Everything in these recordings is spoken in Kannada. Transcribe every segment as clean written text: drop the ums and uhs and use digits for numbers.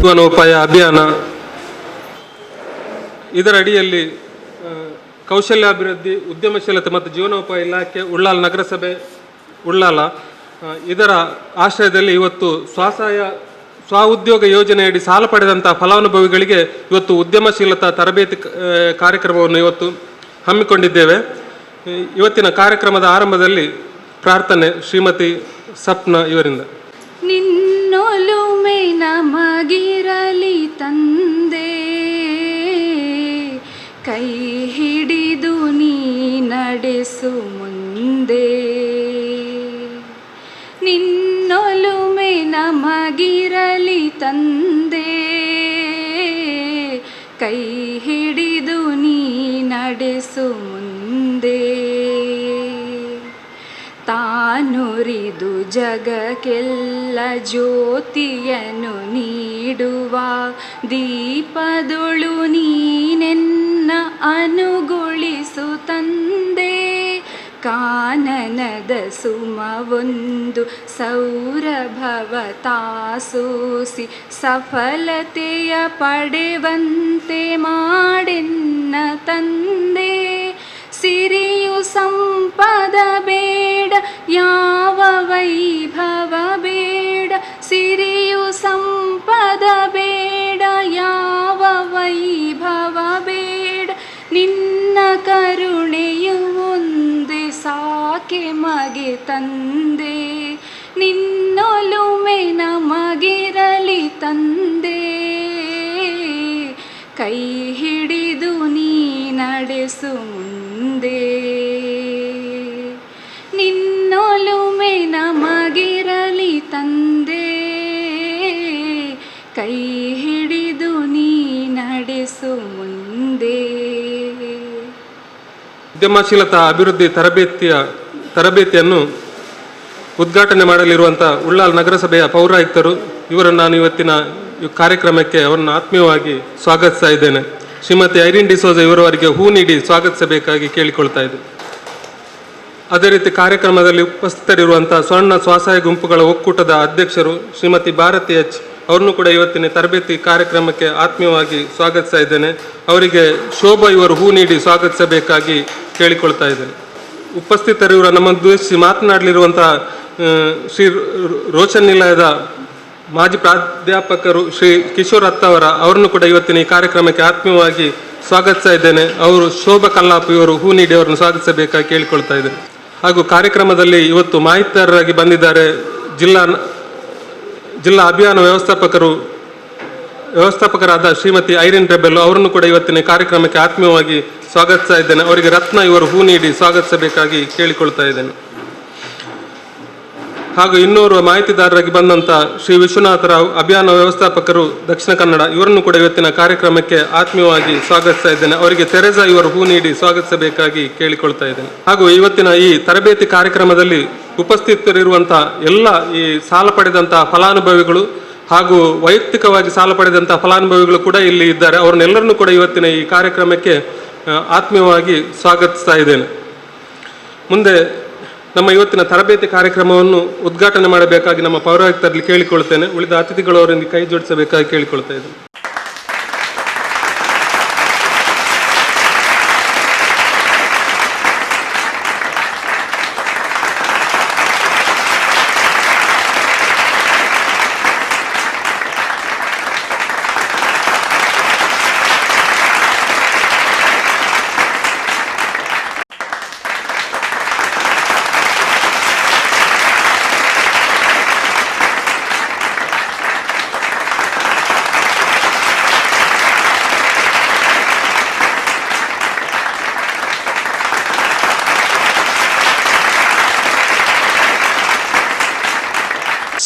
ಜೀವನೋಪಾಯ ಅಭಿಯಾನ, ಇದರ ಅಡಿಯಲ್ಲಿ ಕೌಶಲ್ಯಾಭಿವೃದ್ಧಿ, ಉದ್ಯಮಶೀಲತೆ ಮತ್ತು ಜೀವನೋಪಾಯ ಇಲಾಖೆ, ಉಳ್ಳಾಲ ನಗರಸಭೆ ಉಳ್ಳಾಲ ಇದರ ಆಶ್ರಯದಲ್ಲಿ ಇವತ್ತು ಸ್ವಉದ್ಯೋಗ ಯೋಜನೆಯಡಿ ಸಾಲ ಪಡೆದಂಥ ಫಲಾನುಭವಿಗಳಿಗೆ ಇವತ್ತು ಉದ್ಯಮಶೀಲತಾ ತರಬೇತಿ ಕಾರ್ಯಕ್ರಮವನ್ನು ಇವತ್ತು ಹಮ್ಮಿಕೊಂಡಿದ್ದೇವೆ. ಇವತ್ತಿನ ಕಾರ್ಯಕ್ರಮದ ಆರಂಭದಲ್ಲಿ ಪ್ರಾರ್ಥನೆ ಶ್ರೀಮತಿ ಸಪ್ನ ಇವರಿಂದ. ನಿನ್ನೊಲುಮೆ ನಮಗಿರಲಿ ತಂದೆ, ಕೈ ಹಿಡಿದು ನೀ ನಡೆಸು ಮುಂದೆ. ನಿನ್ನೊಲುಮೆ ನಮಗಿರಲಿ ತಂದೆ, ಕೈ ಹಿಡಿದು ನೀ ನಡೆಸು ಮುಂದೆ. ತಾನುರಿದು ಜಗಕ್ಕೆಲ್ಲ ಜ್ಯೋತಿಯನ್ನು ನೀಡುವ ದೀಪದೊಳು ನೀನೆನ್ನ ಅನುಗೊಳಿಸು ತಂದೆ. ಕಾನನದ ಸುಮವೊಂದು ಸೌರಭವ ತಾಸೂಸಿ ಸಫಲತೆಯ ಪಡೆವಂತೆ ಮಾಡೆನ್ನ ತಂದೆ. ಸಿರಿಯು ಸಂಪದ ಬೇಡ, ಯಾವ ವೈಭವ ಬೇಡ. ಸಿರಿಯು ಸಂಪದ ಬೇಡ, ಯಾವ ವೈಭವ ಬೇಡ. ನಿನ್ನ ಕರುಣೆಯು ಒಂದೇ ಸಾಕೆ ಮಗೆ ತಂದೆ. ನಿನ್ನೊಲುಮೆ ನಮಗಿರಲಿ ತಂದೆ, ಕೈ ಹಿಡಿದು ನೀ ನಡೆಸು ಮುಂದೆ. ನಿನ್ನೊಲುಮೆ ನಮಗಿರಲಿ ತಂದೆ, ಕೈ ಹಿಡಿದು ನೀ ನಡೆಸು ಮುಂದೆ. ಉದ್ಯಮಶೀಲತಾ ಅಭಿವೃದ್ಧಿ ತರಬೇತಿಯನ್ನು ಉದ್ಘಾಟನೆ ಮಾಡಲಿರುವಂಥ ಉಳ್ಳಾಲ ನಗರಸಭೆಯ ಪೌರಾಯುಕ್ತರು, ಇವರನ್ನು ನಾನು ಇವತ್ತಿನ ಕಾರ್ಯಕ್ರಮಕ್ಕೆ ಅವರನ್ನು ಆತ್ಮೀಯವಾಗಿ ಸ್ವಾಗತಿಸ್ತಾ ಇದ್ದೇನೆ. ಶ್ರೀಮತಿ ಐರಿನ್ ಡಿಸೋಜ ಇವರವರಿಗೆ ಹೂ ನೀಡಿ ಸ್ವಾಗತಿಸಬೇಕಾಗಿ ಕೇಳಿಕೊಳ್ತಾ ಇದ್ದೆ. ಅದೇ ರೀತಿ ಕಾರ್ಯಕ್ರಮದಲ್ಲಿ ಉಪಸ್ಥಿತರಿರುವಂಥ ಸ್ವರ್ಣ ಸ್ವಸಹಾಯ ಗುಂಪುಗಳ ಒಕ್ಕೂಟದ ಅಧ್ಯಕ್ಷರು ಶ್ರೀಮತಿ ಭಾರತಿ ಎಚ್ ಅವರನ್ನು ಕೂಡ ಇವತ್ತಿನ ತರಬೇತಿ ಕಾರ್ಯಕ್ರಮಕ್ಕೆ ಆತ್ಮೀಯವಾಗಿ ಸ್ವಾಗತಿಸ್ತಾ ಇದ್ದೇನೆ. ಅವರಿಗೆ ಶೋಭಾ ಇವರು ಹೂ ನೀಡಿ ಸ್ವಾಗತಿಸಬೇಕಾಗಿ ಕೇಳಿಕೊಳ್ತಾ ಇದ್ದೇನೆ. ಉಪಸ್ಥಿತರಿರುವ ನಮ್ಮ ಉದ್ದೇಶಿಸಿ ಮಾತನಾಡಲಿರುವಂಥ ಶ್ರೀ ರೋಷನ್ ನಿಲಯದ ಮಾಜಿ ಪ್ರಾಧ್ಯಾಪಕರು ಶ್ರೀ ಕಿಶೋರ್ ಅತ್ತವರ ಅವರನ್ನು ಕೂಡ ಇವತ್ತಿನ ಈ ಕಾರ್ಯಕ್ರಮಕ್ಕೆ ಆತ್ಮೀಯವಾಗಿ ಸ್ವಾಗತಿಸ್ತಾ ಇದ್ದೇನೆ. ಅವರು ಶೋಭಾ ಕಲ್ಲಾಪ್ ಇವರು ಹೂ ನೀಡಿ ಅವರನ್ನು ಸ್ವಾಗತಿಸಬೇಕಾಗಿ ಕೇಳಿಕೊಳ್ತಾ ಇದ್ದೇನೆ. ಹಾಗೂ ಕಾರ್ಯಕ್ರಮದಲ್ಲಿ ಇವತ್ತು ಮಾಹಿತಿದಾರರಾಗಿ ಬಂದಿದ್ದಾರೆ ಜಿಲ್ಲಾ ಅಭಿಯಾನ ವ್ಯವಸ್ಥಾಪಕರಾದ ಶ್ರೀಮತಿ ಐರಿನ್ ರೆಬೆಲ್ ಅವರನ್ನು ಕೂಡ ಇವತ್ತಿನ ಕಾರ್ಯಕ್ರಮಕ್ಕೆ ಆತ್ಮೀಯವಾಗಿ ಸ್ವಾಗತಿಸ್ತಾ ಇದ್ದೇನೆ. ಅವರಿಗೆ ರತ್ನ ಇವರು ಹೂ ನೀಡಿ ಸ್ವಾಗತಿಸಬೇಕಾಗಿ ಕೇಳಿಕೊಳ್ತಾ ಇದ್ದೇನೆ. ಹಾಗೂ ಇನ್ನೋರ್ವ ಮಾಹಿತಿದಾರರಾಗಿ ಬಂದಂಥ ಶ್ರೀ ವಿಶ್ವನಾಥರಾವ್ ಅಭಿಯಾನ ವ್ಯವಸ್ಥಾಪಕರು ದಕ್ಷಿಣ ಕನ್ನಡ ಇವರನ್ನು ಕೂಡ ಇವತ್ತಿನ ಕಾರ್ಯಕ್ರಮಕ್ಕೆ ಆತ್ಮೀಯವಾಗಿ ಸ್ವಾಗತಿಸ್ತಾ ಇದ್ದೇನೆ. ಅವರಿಗೆ ತೆರೆಸಾ ಇವರು ಹೂ ನೀಡಿ ಸ್ವಾಗತಿಸಬೇಕಾಗಿ ಕೇಳಿಕೊಳ್ತಾ ಇದ್ದೇನೆ. ಹಾಗೂ ಇವತ್ತಿನ ಈ ತರಬೇತಿ ಕಾರ್ಯಕ್ರಮದಲ್ಲಿ ಉಪಸ್ಥಿತರಿರುವಂಥ ಎಲ್ಲ ಈ ಸಾಲ ಪಡೆದಂಥ ಫಲಾನುಭವಿಗಳು ಹಾಗೂ ವೈಯಕ್ತಿಕವಾಗಿ ಸಾಲ ಪಡೆದಂಥ ಫಲಾನುಭವಿಗಳು ಕೂಡ ಇಲ್ಲಿ ಇದ್ದಾರೆ. ಅವ್ರನ್ನೆಲ್ಲರನ್ನೂ ಕೂಡ ಇವತ್ತಿನ ಈ ಕಾರ್ಯಕ್ರಮಕ್ಕೆ ಆತ್ಮೀಯವಾಗಿ ಸ್ವಾಗತಿಸ್ತಾ ಇದ್ದೇನೆ. ಮುಂದೆ ನಮ್ಮ ಇವತ್ತಿನ ತರಬೇತಿ ಕಾರ್ಯಕ್ರಮವನ್ನು ಉದ್ಘಾಟನೆ ಮಾಡಬೇಕಾಗಿ ನಮ್ಮ ಪೌರಾಯುಕ್ತರಲ್ಲಿ ಕೇಳಿಕೊಳ್ತೇನೆ. ಉಳಿದ ಅತಿಥಿಗಳು ಅವರೊಂದಿಗೆ ಕೈ ಜೋಡಿಸಬೇಕಾಗಿ ಕೇಳಿಕೊಳ್ತಾ ಇದ್ದೇನೆ.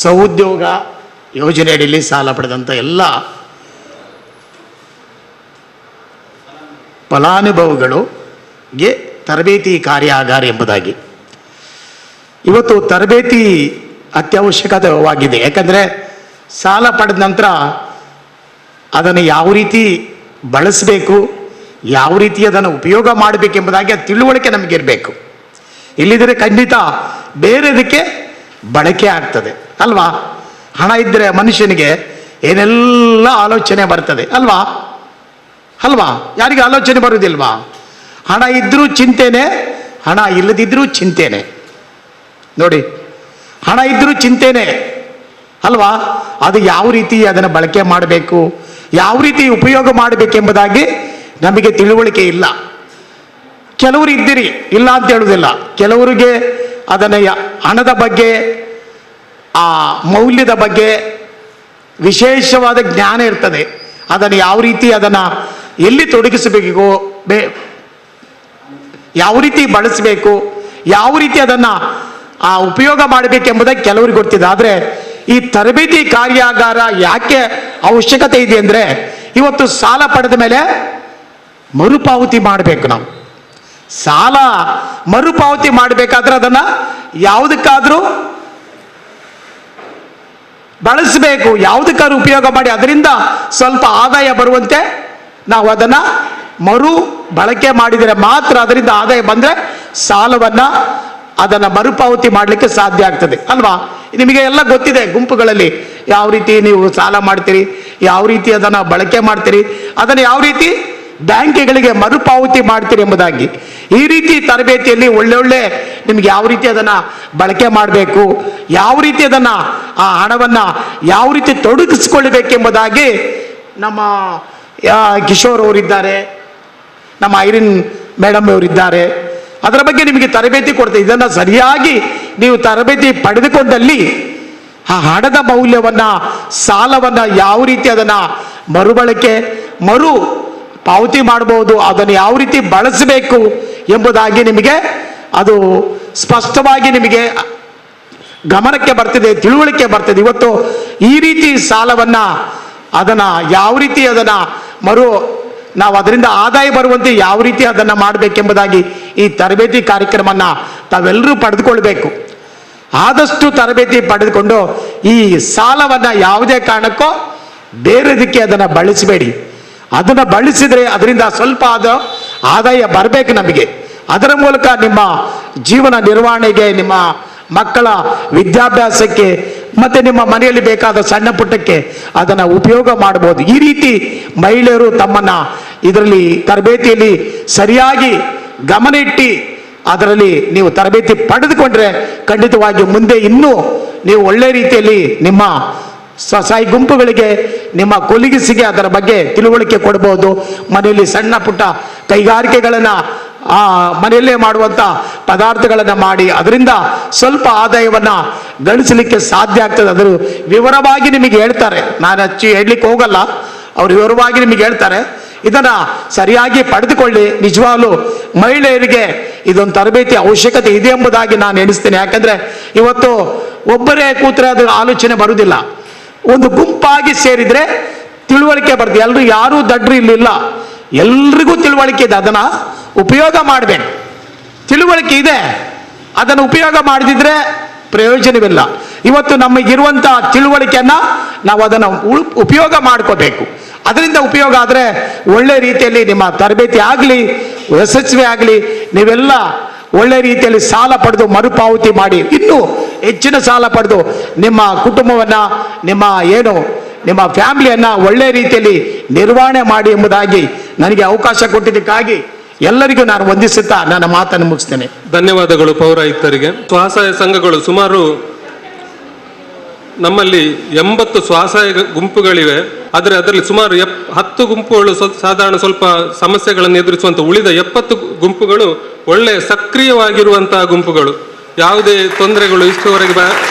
ಸ್ವಉದ್ಯೋಗ ಯೋಜನೆಯಡಿಯಲ್ಲಿ ಸಾಲ ಪಡೆದಂಥ ಎಲ್ಲ ಫಲಾನುಭವಿಗಳಿಗೆ ತರಬೇತಿ ಕಾರ್ಯಾಗಾರ ಎಂಬುದಾಗಿ ಇವತ್ತು ತರಬೇತಿ ಅತ್ಯವಶ್ಯಕವಾಗಿದೆ. ಯಾಕಂದರೆ ಸಾಲ ಪಡೆದ ನಂತರ ಅದನ್ನು ಯಾವ ರೀತಿ ಬಳಸಬೇಕು, ಯಾವ ರೀತಿ ಅದನ್ನು ಉಪಯೋಗ ಮಾಡಬೇಕೆಂಬುದಾಗಿ ತಿಳುವಳಿಕೆ ನಮಗಿರಬೇಕು. ಇಲ್ಲಿದ್ದರೆ ಖಂಡಿತ ಬೇರೆದಕ್ಕೆ ಬಳಕೆ ಆಗ್ತದೆ ಅಲ್ವಾ. ಹಣ ಇದ್ದರೆ ಮನುಷ್ಯನಿಗೆ ಏನೆಲ್ಲ ಆಲೋಚನೆ ಬರ್ತದೆ ಅಲ್ವಾ ಅಲ್ವಾ? ಯಾರಿಗೆ ಆಲೋಚನೆ ಬರುವುದಿಲ್ವಾ? ಹಣ ಇದ್ರೂ ಚಿಂತೆನೆ, ಹಣ ಇಲ್ಲದಿದ್ರೂ ಚಿಂತೆನೆ. ನೋಡಿ, ಹಣ ಇದ್ರೂ ಚಿಂತೆನೆ ಅಲ್ವಾ? ಅದು ಯಾವ ರೀತಿ ಅದನ್ನು ಬಳಕೆ ಮಾಡಬೇಕು, ಯಾವ ರೀತಿ ಉಪಯೋಗ ಮಾಡಬೇಕೆಂಬುದಾಗಿ ನಮಗೆ ತಿಳುವಳಿಕೆ ಇಲ್ಲ. ಕೆಲವರು ಇದ್ದೀರಿ, ಇಲ್ಲ ಅಂತ ಹೇಳುವುದಿಲ್ಲ. ಕೆಲವರಿಗೆ ಅದನ್ನು ಹಣದ ಬಗ್ಗೆ, ಆ ಮೌಲ್ಯದ ಬಗ್ಗೆ ವಿಶೇಷವಾದ ಜ್ಞಾನ ಇರ್ತದೆ. ಅದನ್ನು ಯಾವ ರೀತಿ ಅದನ್ನು ಎಲ್ಲಿ ತೊಡಗಿಸಬೇಕು, ಯಾವ ರೀತಿ ಬಳಸಬೇಕು, ಯಾವ ರೀತಿ ಅದನ್ನು ಉಪಯೋಗ ಮಾಡಬೇಕೆಂಬುದಾಗಿ ಕೆಲವರಿಗೆ ಗೊತ್ತಿದೆ. ಆದರೆ ಈ ತರಬೇತಿ ಕಾರ್ಯಾಗಾರ ಯಾಕೆ ಅವಶ್ಯಕತೆ ಇದೆ ಅಂದರೆ, ಇವತ್ತು ಸಾಲ ಪಡೆದ ಮೇಲೆ ಮರುಪಾವತಿ ಮಾಡಬೇಕು. ನಾವು ಸಾಲ ಮರುಪಾವತಿ ಮಾಡಬೇಕಾದ್ರೆ ಅದನ್ನು ಯಾವುದಕ್ಕಾದರೂ ಬಳಸಬೇಕು, ಯಾವುದಕ್ಕಾದ್ರೂ ಉಪಯೋಗ ಮಾಡಿ ಅದರಿಂದ ಸ್ವಲ್ಪ ಆದಾಯ ಬರುವಂತೆ ನಾವು ಅದನ್ನು ಮರು ಬಳಕೆ ಮಾಡಿದರೆ ಮಾತ್ರ ಅದರಿಂದ ಆದಾಯ ಬಂದರೆ ಸಾಲವನ್ನು ಅದನ್ನು ಮರುಪಾವತಿ ಮಾಡಲಿಕ್ಕೆ ಸಾಧ್ಯ ಆಗ್ತದೆ ಅಲ್ವಾ? ನಿಮಗೆ ಎಲ್ಲ ಗೊತ್ತಿದೆ, ಗುಂಪುಗಳಲ್ಲಿ ಯಾವ ರೀತಿ ನೀವು ಸಾಲ ಮಾಡ್ತೀರಿ, ಯಾವ ರೀತಿ ಅದನ್ನು ಬಳಕೆ ಮಾಡ್ತೀರಿ, ಅದನ್ನು ಯಾವ ರೀತಿ ಬ್ಯಾಂಕ್ಗಳಿಗೆ ಮರುಪಾವತಿ ಮಾಡ್ತೀರಿ ಎಂಬುದಾಗಿ. ಈ ರೀತಿ ತರಬೇತಿಯಲ್ಲಿ ಒಳ್ಳೊಳ್ಳೆ ನಿಮ್ಗೆ ಯಾವ ರೀತಿ ಅದನ್ನು ಬಳಕೆ ಮಾಡಬೇಕು, ಯಾವ ರೀತಿ ಅದನ್ನು ಆ ಹಣವನ್ನು ಯಾವ ರೀತಿ ತೊಡಗಿಸ್ಕೊಳ್ಬೇಕೆಂಬುದಾಗಿ ನಮ್ಮ ಕಿಶೋರ್ ಅವರಿದ್ದಾರೆ, ನಮ್ಮ ಐರಿನ್ ಮೇಡಮ್ ಅವರಿದ್ದಾರೆ. ಅದರ ಬಗ್ಗೆ ನಿಮಗೆ ತರಬೇತಿ ಕೊಡ್ತೇವೆ. ಇದನ್ನು ಸರಿಯಾಗಿ ನೀವು ತರಬೇತಿ ಪಡೆದುಕೊಂಡಲ್ಲಿ ಆ ಹಣದ ಮೌಲ್ಯವನ್ನು, ಸಾಲವನ್ನು ಯಾವ ರೀತಿ ಅದನ್ನು ಮರುಬಳಕೆ, ಮರು ಪಾವತಿ ಮಾಡಬಹುದು, ಅದನ್ನು ಯಾವ ರೀತಿ ಬಳಸಬೇಕು ಎಂಬುದಾಗಿ ನಿಮಗೆ ಅದು ಸ್ಪಷ್ಟವಾಗಿ ನಿಮಗೆ ಗಮನಕ್ಕೆ ಬರ್ತದೆ, ತಿಳುವಳಿಕೆ ಬರ್ತದೆ. ಇವತ್ತು ಈ ರೀತಿ ಸಾಲವನ್ನು ಅದನ್ನು ಯಾವ ರೀತಿ ಅದನ್ನು ನಾವು ಅದರಿಂದ ಆದಾಯ ಬರುವಂತೆ ಯಾವ ರೀತಿ ಅದನ್ನು ಮಾಡಬೇಕೆಂಬುದಾಗಿ ಈ ತರಬೇತಿ ಕಾರ್ಯಕ್ರಮವನ್ನು ತಾವೆಲ್ಲರೂ ಪಡೆದುಕೊಳ್ಬೇಕು. ಆದಷ್ಟು ತರಬೇತಿ ಪಡೆದುಕೊಂಡು ಈ ಸಾಲವನ್ನು ಯಾವುದೇ ಕಾರಣಕ್ಕೂ ಬೇರೆದಕ್ಕೆ ಅದನ್ನು ಬಳಸಬೇಡಿ. ಅದನ್ನು ಬಳಸಿದರೆ ಅದರಿಂದ ಸ್ವಲ್ಪ ಆದಾಯ ಬರಬೇಕು ನಮಗೆ. ಅದರ ಮೂಲಕ ನಿಮ್ಮ ಜೀವನ ನಿರ್ವಹಣೆಗೆ, ನಿಮ್ಮ ಮಕ್ಕಳ ವಿದ್ಯಾಭ್ಯಾಸಕ್ಕೆ, ಮತ್ತು ನಿಮ್ಮ ಮನೆಯಲ್ಲಿ ಬೇಕಾದ ಸಣ್ಣ ಪುಟ್ಟಕ್ಕೆ ಅದನ್ನು ಉಪಯೋಗ ಮಾಡಬಹುದು. ಈ ರೀತಿ ಮಹಿಳೆಯರು ತಮ್ಮನ್ನು ಇದರಲ್ಲಿ ತರಬೇತಿಯಲ್ಲಿ ಸರಿಯಾಗಿ ಗಮನ ಇಟ್ಟು ಅದರಲ್ಲಿ ನೀವು ತರಬೇತಿ ಪಡೆದುಕೊಂಡ್ರೆ ಖಂಡಿತವಾಗಿ ಮುಂದೆ ಇನ್ನೂ ನೀವು ಒಳ್ಳೆ ರೀತಿಯಲ್ಲಿ ನಿಮ್ಮ ಸ್ವಸಹಾಯ ಗುಂಪುಗಳಿಗೆ, ನಿಮ್ಮ ಕೊಲೀಗ್ಸಿಗೆ ಅದರ ಬಗ್ಗೆ ತಿಳುವಳಿಕೆ ಕೊಡಬಹುದು. ಮನೆಯಲ್ಲಿ ಸಣ್ಣ ಪುಟ್ಟ ಕೈಗಾರಿಕೆಗಳನ್ನು ಮನೆಯಲ್ಲೇ ಮಾಡುವಂಥ ಪದಾರ್ಥಗಳನ್ನು ಮಾಡಿ ಅದರಿಂದ ಸ್ವಲ್ಪ ಆದಾಯವನ್ನು ಗಳಿಸಲಿಕ್ಕೆ ಸಾಧ್ಯ ಆಗ್ತದೆ. ಅದರ ವಿವರವಾಗಿ ನಿಮಗೆ ಹೇಳ್ತಾರೆ, ನಾನು ಹಚ್ಚಿ ಹೇಳಲಿಕ್ಕೆ ಹೋಗಲ್ಲ, ಅವರು ವಿವರವಾಗಿ ನಿಮಗೆ ಹೇಳ್ತಾರೆ. ಇದನ್ನು ಸರಿಯಾಗಿ ಪಡೆದುಕೊಳ್ಳಿ. ನಿಜವಾಗ್ಲೂ ಮಹಿಳೆಯರಿಗೆ ಇದೊಂದು ತರಬೇತಿ ಅವಶ್ಯಕತೆ ಇದೆ ಎಂಬುದಾಗಿ ನಾನು ಎಣಿಸ್ತೇನೆ. ಯಾಕಂದರೆ ಇವತ್ತು ಒಬ್ಬರೇ ಕೂತ್ರೆ ಅದು ಆಲೋಚನೆ ಬರುವುದಿಲ್ಲ. ಒಂದು ಗುಂಪಾಗಿ ಸೇರಿದರೆ ತಿಳುವಳಿಕೆ ಬರ್ತದೆ. ಎಲ್ಲರೂ ಯಾರೂ ದಡ್ರು ಇಲ್ಲಿಲ್ಲ, ಎಲ್ರಿಗೂ ತಿಳುವಳಿಕೆ ಇದೆ. ಅದನ್ನು ಉಪಯೋಗ ಮಾಡಬೇಕು. ತಿಳುವಳಿಕೆ ಇದೆ, ಅದನ್ನು ಉಪಯೋಗ ಮಾಡದಿದ್ರೆ ಪ್ರಯೋಜನವಿಲ್ಲ. ಇವತ್ತು ನಮಗಿರುವಂಥ ತಿಳುವಳಿಕೆಯನ್ನು ನಾವು ಅದನ್ನು ಉಪಯೋಗ ಮಾಡ್ಕೋಬೇಕು. ಅದರಿಂದ ಉಪಯೋಗ ಆದರೆ ಒಳ್ಳೆ ರೀತಿಯಲ್ಲಿ ನಿಮ್ಮ ತರಬೇತಿ ಆಗಲಿ, ಯಶಸ್ವಿ ಆಗಲಿ, ನೀವೆಲ್ಲ ಒಳ್ಳೆ ರೀತಿಯಲ್ಲಿ ಸಾಲ ಪಡೆದು ಮರುಪಾವತಿ ಮಾಡಿ ಇನ್ನೂ ಹೆಚ್ಚಿನ ಸಾಲ ಪಡೆದು ನಿಮ್ಮ ಕುಟುಂಬವನ್ನು, ನಿಮ್ಮ ಫ್ಯಾಮಿಲಿಯನ್ನು ಒಳ್ಳೆ ರೀತಿಯಲ್ಲಿ ನಿರ್ವಹಣೆ ಮಾಡಿ ಎಂಬುದಾಗಿ ನನಗೆ ಅವಕಾಶ ಕೊಟ್ಟಿದ್ದಕ್ಕಾಗಿ ಎಲ್ಲರಿಗೂ ನಾನು ವಂದಿಸುತ್ತಾ ನನ್ನ ಮಾತನ್ನು ಮುಗಿಸ್ತೇನೆ. ಧನ್ಯವಾದಗಳು ಪೌರಾಯುಕ್ತರಿಗೆ. ಸ್ವಸಹಾಯ ಸಂಘಗಳು ಸುಮಾರು ನಮ್ಮಲ್ಲಿ 80 ಸ್ವಸಹಾಯ ಗುಂಪುಗಳಿವೆ. ಆದರೆ ಅದರಲ್ಲಿ ಸುಮಾರು 10 ಗುಂಪುಗಳು ಸಾಧಾರಣ ಸ್ವಲ್ಪ ಸಮಸ್ಯೆಗಳನ್ನು ಎದುರಿಸುವಂಥ, ಉಳಿದ 70 ಗುಂಪುಗಳು ಒಳ್ಳೆ ಸಕ್ರಿಯವಾಗಿರುವಂತಹ ಗುಂಪುಗಳು. ಯಾವುದೇ ತೊಂದರೆಗಳು ಇಷ್ಟವರೆಗೆ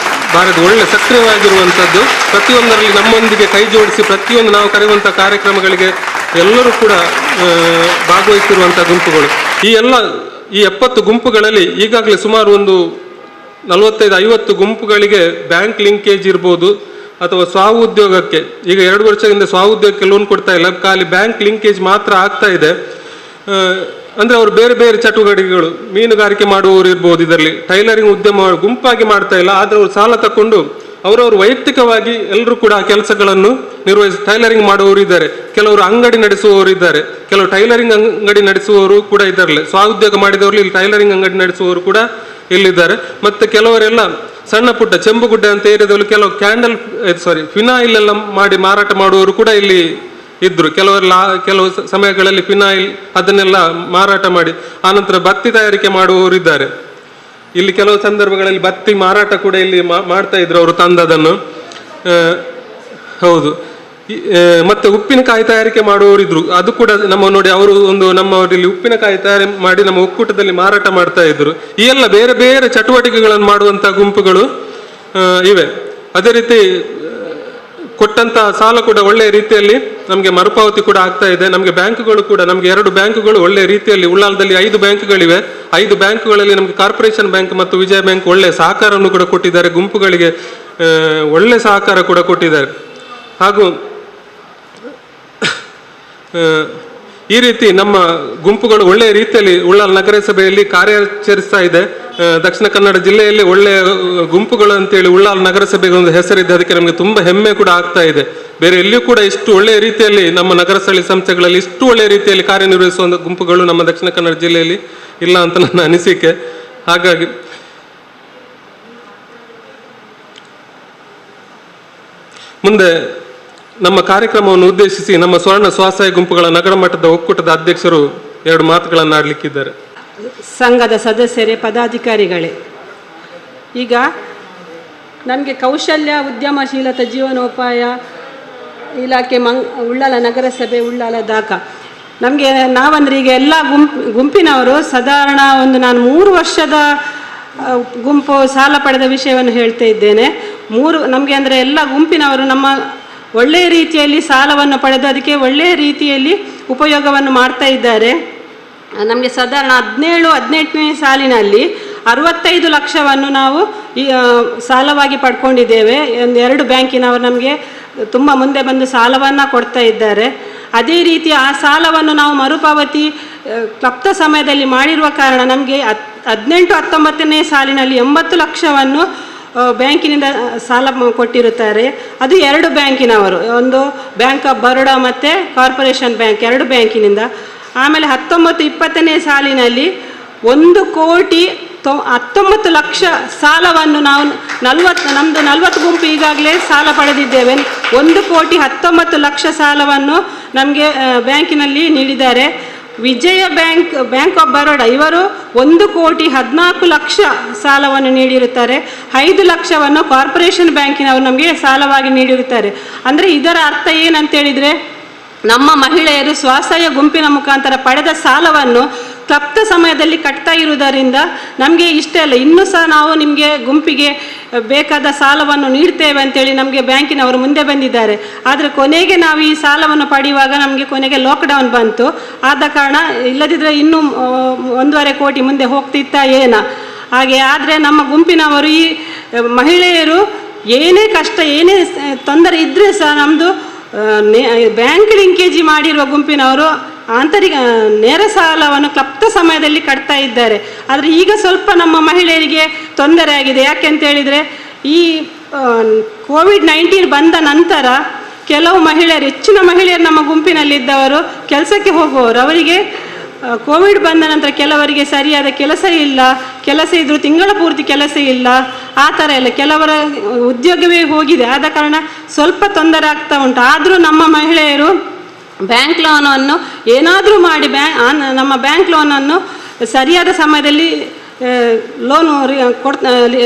ಬಾರದು, ಒಳ್ಳೆ ಸಕ್ರಿಯವಾಗಿರುವಂಥದ್ದು. ಪ್ರತಿಯೊಂದರಲ್ಲಿ ನಮ್ಮೊಂದಿಗೆ ಕೈ ಜೋಡಿಸಿ ಪ್ರತಿಯೊಂದು ನಾವು ಕರೆಯುವಂಥ ಕಾರ್ಯಕ್ರಮಗಳಿಗೆ ಎಲ್ಲರೂ ಕೂಡ ಭಾಗವಹಿಸಿರುವಂಥ ಗುಂಪುಗಳು. ಈ 70 ಗುಂಪುಗಳಲ್ಲಿ ಈಗಾಗಲೇ ಸುಮಾರು ಒಂದು 45-50 ಗುಂಪುಗಳಿಗೆ ಬ್ಯಾಂಕ್ ಲಿಂಕೇಜ್ ಇರ್ಬೋದು, ಅಥವಾ ಸ್ವಉದ್ಯೋಗಕ್ಕೆ ಈಗ 2 ವರ್ಷದಿಂದ ಸ್ವಉದ್ಯೋಗಕ್ಕೆ ಲೋನ್ ಕೊಡ್ತಾ ಇಲ್ಲ, ಖಾಲಿ ಬ್ಯಾಂಕ್ ಲಿಂಕೇಜ್ ಮಾತ್ರ ಆಗ್ತಾ ಇದೆ. ಅಂದರೆ ಅವರು ಬೇರೆ ಬೇರೆ ಚಟುವಟಿಕೆಗಳು, ಮೀನುಗಾರಿಕೆ ಮಾಡುವವರು ಇರ್ಬೋದು, ಇದರಲ್ಲಿ ಟೈಲರಿಂಗ್ ಉದ್ಯಮ ಗುಂಪಾಗಿ ಮಾಡ್ತಾ ಇಲ್ಲ. ಆದರೆ ಅವರು ಸಾಲ ತಗೊಂಡು ಅವರವರು ವೈಯಕ್ತಿಕವಾಗಿ ಎಲ್ಲರೂ ಕೂಡ ಆ ಕೆಲಸಗಳನ್ನು ಟೈಲರಿಂಗ್ ಮಾಡುವವರು ಇದ್ದಾರೆ, ಕೆಲವರು ಅಂಗಡಿ ನಡೆಸುವವರು ಇದ್ದಾರೆ, ಕೆಲವು ಟೈಲರಿಂಗ್ ಅಂಗಡಿ ನಡೆಸುವವರು ಕೂಡ ಇದ್ದಾರೆ, ಸ್ವಉದ್ಯೋಗ ಮಾಡಿದವರು ಇಲ್ಲಿ ಟೈಲರಿಂಗ್ ಅಂಗಡಿ ನಡೆಸುವವರು ಕೂಡ ಇಲ್ಲಿದ್ದಾರೆ. ಮತ್ತು ಕೆಲವರೆಲ್ಲ ಸಣ್ಣ ಪುಟ್ಟ ಚೆಂಬುಗುಡ್ಡೆ ಅಂತ ಏರಿಯಾದಲ್ಲಿ ಕೆಲವು ಫಿನಾಯಿಲ್ ಎಲ್ಲ ಮಾಡಿ ಮಾರಾಟ ಮಾಡುವವರು ಕೂಡ ಇಲ್ಲಿ ಇದ್ರು. ಕೆಲವು ಸಮಯಗಳಲ್ಲಿ ಫಿನಾಯಿಲ್ ಅದನ್ನೆಲ್ಲ ಮಾರಾಟ ಮಾಡಿ ಆನಂತರ ಬತ್ತಿ ತಯಾರಿಕೆ ಮಾಡುವವರು ಇದ್ದಾರೆ. ಇಲ್ಲಿ ಕೆಲವು ಸಂದರ್ಭಗಳಲ್ಲಿ ಬತ್ತಿ ಮಾರಾಟ ಕೂಡ ಇಲ್ಲಿ ಮಾಡ್ತಾ ಇದ್ರು ಅವರು ತಂದದನ್ನು. ಹೌದು. ಮತ್ತೆ ಉಪ್ಪಿನಕಾಯಿ ತಯಾರಿಕೆ ಮಾಡುವವರಿದ್ರು, ಅದು ಕೂಡ ನಮ್ಮ ನೋಡಿ ಅವರು ನಮ್ಮವರಲ್ಲಿ ಉಪ್ಪಿನಕಾಯಿ ತಯಾರಿ ಮಾಡಿ ನಮ್ಮ ಒಕ್ಕೂಟದಲ್ಲಿ ಮಾರಾಟ ಮಾಡ್ತಾ ಇದ್ರು. ಈ ಎಲ್ಲ ಬೇರೆ ಬೇರೆ ಚಟುವಟಿಕೆಗಳನ್ನು ಮಾಡುವಂತ ಗುಂಪುಗಳು ಇವೆ. ಅದೇ ರೀತಿ ಕೊಟ್ಟಂತ ಸಾಲ ಕೂಡ ಒಳ್ಳೆಯ ರೀತಿಯಲ್ಲಿ ನಮಗೆ ಮರುಪಾವತಿ ಕೂಡ ಆಗ್ತಾ ಇದೆ. ನಮಗೆ ಬ್ಯಾಂಕುಗಳು ಕೂಡ, ನಮಗೆ 2 ಬ್ಯಾಂಕುಗಳು ಒಳ್ಳೆಯ ರೀತಿಯಲ್ಲಿ, ಉಳ್ಳಾಲದಲ್ಲಿ 5 ಬ್ಯಾಂಕ್ಗಳಿವೆ. 5 ಬ್ಯಾಂಕ್ಗಳಲ್ಲಿ ನಮಗೆ ಕಾರ್ಪೊರೇಷನ್ ಬ್ಯಾಂಕ್ ಮತ್ತು ವಿಜಯ ಬ್ಯಾಂಕ್ ಒಳ್ಳೆಯ ಸಹಕಾರವನ್ನು ಕೂಡ ಕೊಟ್ಟಿದ್ದಾರೆ, ಗುಂಪುಗಳಿಗೆ ಒಳ್ಳೆ ಸಹಕಾರ ಕೂಡ ಕೊಟ್ಟಿದ್ದಾರೆ. ಹಾಗೂ ಈ ರೀತಿ ನಮ್ಮ ಗುಂಪುಗಳು ಒಳ್ಳೆಯ ರೀತಿಯಲ್ಲಿ ಉಳ್ಳಾಲ ನಗರಸಭೆಯಲ್ಲಿ ಕಾರ್ಯಾಚರಿಸ್ತಾ ಇದೆ. ದಕ್ಷಿಣ ಕನ್ನಡ ಜಿಲ್ಲೆಯಲ್ಲಿ ಒಳ್ಳೆಯ ಗುಂಪುಗಳು ಅಂತೇಳಿ ಉಳ್ಳಾಲ ನಗರಸಭೆಗೆ ಒಂದು ಹೆಸರಿದೆ, ಅದಕ್ಕೆ ನಮಗೆ ತುಂಬ ಹೆಮ್ಮೆ ಕೂಡ ಆಗ್ತಾ ಇದೆ. ಬೇರೆ ಎಲ್ಲಿಯೂ ಕೂಡ ಇಷ್ಟು ಒಳ್ಳೆಯ ರೀತಿಯಲ್ಲಿ ನಮ್ಮ ನಗರ ಸ್ಥಳೀಯ ಸಂಸ್ಥೆಗಳಲ್ಲಿ ಇಷ್ಟು ಒಳ್ಳೆಯ ರೀತಿಯಲ್ಲಿ ಕಾರ್ಯನಿರ್ವಹಿಸುವ ಗುಂಪುಗಳು ನಮ್ಮ ದಕ್ಷಿಣ ಕನ್ನಡ ಜಿಲ್ಲೆಯಲ್ಲಿ ಇಲ್ಲ ಅಂತ ನನ್ನ ಅನಿಸಿಕೆ. ಹಾಗಾಗಿ ಮುಂದೆ ನಮ್ಮ ಕಾರ್ಯಕ್ರಮವನ್ನು ಉದ್ದೇಶಿಸಿ ನಮ್ಮ ಸ್ವರ್ಣ ಸ್ವಸಹಾಯ ಗುಂಪುಗಳ ನಗರ ಮಟ್ಟದ ಒಕ್ಕೂಟದ ಅಧ್ಯಕ್ಷರು 2 ಮಾತುಗಳನ್ನು ಆಡಲಿಕ್ಕಿದ್ದಾರೆ. ಸಂಘದ ಸದಸ್ಯರೇ, ಪದಾಧಿಕಾರಿಗಳೇ, ಈಗ ನಮಗೆ ಕೌಶಲ್ಯ ಉದ್ಯಮಶೀಲತಾ ಜೀವನೋಪಾಯ ಇಲಾಖೆ ಉಳ್ಳಾಲ ನಗರಸಭೆ ಉಳ್ಳಾಲ ದಾಕ ನಮಗೆ ನಾವಂದ್ರೆ ಈಗ ಎಲ್ಲ ಗುಂಪಿನವರು ಸಾಧಾರಣ ನಾನು 3 ವರ್ಷದ ಗುಂಪು ಸಾಲ ಪಡೆದ ವಿಷಯವನ್ನು ಹೇಳ್ತಾ ಇದ್ದೇನೆ. ನಮಗೆ ಅಂದರೆ ಎಲ್ಲ ಗುಂಪಿನವರು ನಮ್ಮ ಒಳ್ಳೆಯ ರೀತಿಯಲ್ಲಿ ಸಾಲವನ್ನು ಪಡೆದು ಅದಕ್ಕೆ ಒಳ್ಳೆಯ ರೀತಿಯಲ್ಲಿ ಉಪಯೋಗವನ್ನು ಮಾಡ್ತಾ ಇದ್ದಾರೆ. ನಮಗೆ ಸಾಧಾರಣ 17-18ನೇ ಸಾಲಿನಲ್ಲಿ 65 ಲಕ್ಷವನ್ನು ನಾವು ಸಾಲವಾಗಿ ಪಡ್ಕೊಂಡಿದ್ದೇವೆ. 2 ಬ್ಯಾಂಕಿನವರು ನಮಗೆ ತುಂಬ ಮುಂದೆ ಬಂದು ಸಾಲವನ್ನು ಕೊಡ್ತಾ ಇದ್ದಾರೆ. ಅದೇ ರೀತಿ ಆ ಸಾಲವನ್ನು ನಾವು ಮರುಪಾವತಿ ಕ್ಲಪ್ತ ಸಮಯದಲ್ಲಿ ಮಾಡಿರುವ ಕಾರಣ ನಮಗೆ 18-19ನೇ ಸಾಲಿನಲ್ಲಿ 80 ಲಕ್ಷವನ್ನು ಬ್ಯಾಂಕಿನಿಂದ ಸಾಲ ಕೊಟ್ಟಿರುತ್ತಾರೆ. ಅದು 2 ಬ್ಯಾಂಕಿನವರು, ಒಂದು ಬ್ಯಾಂಕ್ ಆಫ್ ಬರೋಡಾ ಮತ್ತು ಕಾರ್ಪೊರೇಷನ್ ಬ್ಯಾಂಕ್, 2 ಬ್ಯಾಂಕಿನಿಂದ. ಆಮೇಲೆ 19-20ನೇ ಸಾಲಿನಲ್ಲಿ 1,19 ಲಕ್ಷ ಸಾಲವನ್ನು ನಾವು ನಮ್ಮದು 40 ಗುಂಪು ಈಗಾಗಲೇ ಸಾಲ ಪಡೆದಿದ್ದೇವೆ. 1,19 ಲಕ್ಷ ಸಾಲವನ್ನು ನಮಗೆ ಬ್ಯಾಂಕಿನಲ್ಲಿ ನೀಡಿದ್ದಾರೆ. ವಿಜಯ ಬ್ಯಾಂಕ್ ಆಫ್ ಬರೋಡಾ ಇವರು 1,14 ಲಕ್ಷ ಸಾಲವನ್ನು ನೀಡಿರುತ್ತಾರೆ. 5 ಲಕ್ಷವನ್ನು ಕಾರ್ಪೊರೇಷನ್ ಬ್ಯಾಂಕಿನವರು ನಮಗೆ ಸಾಲವಾಗಿ ನೀಡಿರುತ್ತಾರೆ. ಅಂದರೆ ಇದರ ಅರ್ಥ ಏನಂತೇಳಿದರೆ, ನಮ್ಮ ಮಹಿಳೆಯರು ಸ್ವಸಹಾಯ ಗುಂಪಿನ ಮುಖಾಂತರ ಪಡೆದ ಸಾಲವನ್ನು ಕ್ಲಪ್ತ ಸಮಯದಲ್ಲಿ ಕಟ್ತಾ ಇರುವುದರಿಂದ ನಮಗೆ ಇಷ್ಟೇ ಅಲ್ಲ, ಇನ್ನೂ ಸಹ ನಾವು ನಿಮಗೆ ಗುಂಪಿಗೆ ಬೇಕಾದ ಸಾಲವನ್ನು ನೀಡ್ತೇವೆ ಅಂತೇಳಿ ನಮಗೆ ಬ್ಯಾಂಕಿನವರು ಮುಂದೆ ಬಂದಿದ್ದಾರೆ. ಆದರೆ ಕೊನೆಗೆ ನಾವು ಈ ಸಾಲವನ್ನು ಪಡೆಯುವಾಗ ನಮಗೆ ಕೊನೆಗೆ ಲಾಕ್ಡೌನ್ ಬಂತು. ಆದ ಕಾರಣ ಇಲ್ಲದಿದ್ದರೆ ಇನ್ನೂ 1.5 ಕೋಟಿ ಮುಂದೆ ಹೋಗ್ತಿತ್ತ ಏನ ಹಾಗೆ. ಆದರೆ ನಮ್ಮ ಗುಂಪಿನವರು ಈ ಮಹಿಳೆಯರು ಏನೇ ಕಷ್ಟ ಏನೇ ತೊಂದರೆ ಇದ್ದರೆ ಸಹ ನಮ್ಮದು ಬ್ಯಾಂಕ್ ಲಿಂಕೇಜ್ ಮಾಡಿರುವ ಗುಂಪಿನವರು ಆಂತರಿಕ ನೇರ ಸಾಲವನ್ನು ಕ್ಲಪ್ತ ಸಮಯದಲ್ಲಿ ಕಟ್ತಾ ಇದ್ದಾರೆ. ಆದರೆ ಈಗ ಸ್ವಲ್ಪ ನಮ್ಮ ಮಹಿಳೆಯರಿಗೆ ತೊಂದರೆ ಆಗಿದೆ. ಯಾಕೆ ಅಂತ ಹೇಳಿದರೆ, ಈ ಕೋವಿಡ್-19 ಬಂದ ನಂತರ ಕೆಲವು ಮಹಿಳೆಯರು, ಹೆಚ್ಚಿನ ಮಹಿಳೆಯರು ನಮ್ಮ ಗುಂಪಿನಲ್ಲಿದ್ದವರು ಕೆಲಸಕ್ಕೆ ಹೋಗುವವರು, ಅವರಿಗೆ ಕೋವಿಡ್ ಬಂದ ನಂತರ ಕೆಲವರಿಗೆ ಸರಿಯಾದ ಕೆಲಸ ಇಲ್ಲ, ಕೆಲಸ ಇದ್ದರೂ ತಿಂಗಳ ಪೂರ್ತಿ ಕೆಲಸ ಇಲ್ಲ, ಆ ಥರ ಎಲ್ಲ ಕೆಲವರ ಉದ್ಯೋಗವೇ ಹೋಗಿದೆ. ಆದ ಕಾರಣ ಸ್ವಲ್ಪ ತೊಂದರೆ ಆಗ್ತಾ ಉಂಟು. ಆದರೂ ನಮ್ಮ ಮಹಿಳೆಯರು ಬ್ಯಾಂಕ್ ಲೋನನ್ನು ಏನಾದರೂ ಮಾಡಿ ನಮ್ಮ ಬ್ಯಾಂಕ್ ಲೋನನ್ನು ಸರಿಯಾದ ಸಮಯದಲ್ಲಿ ಲೋನು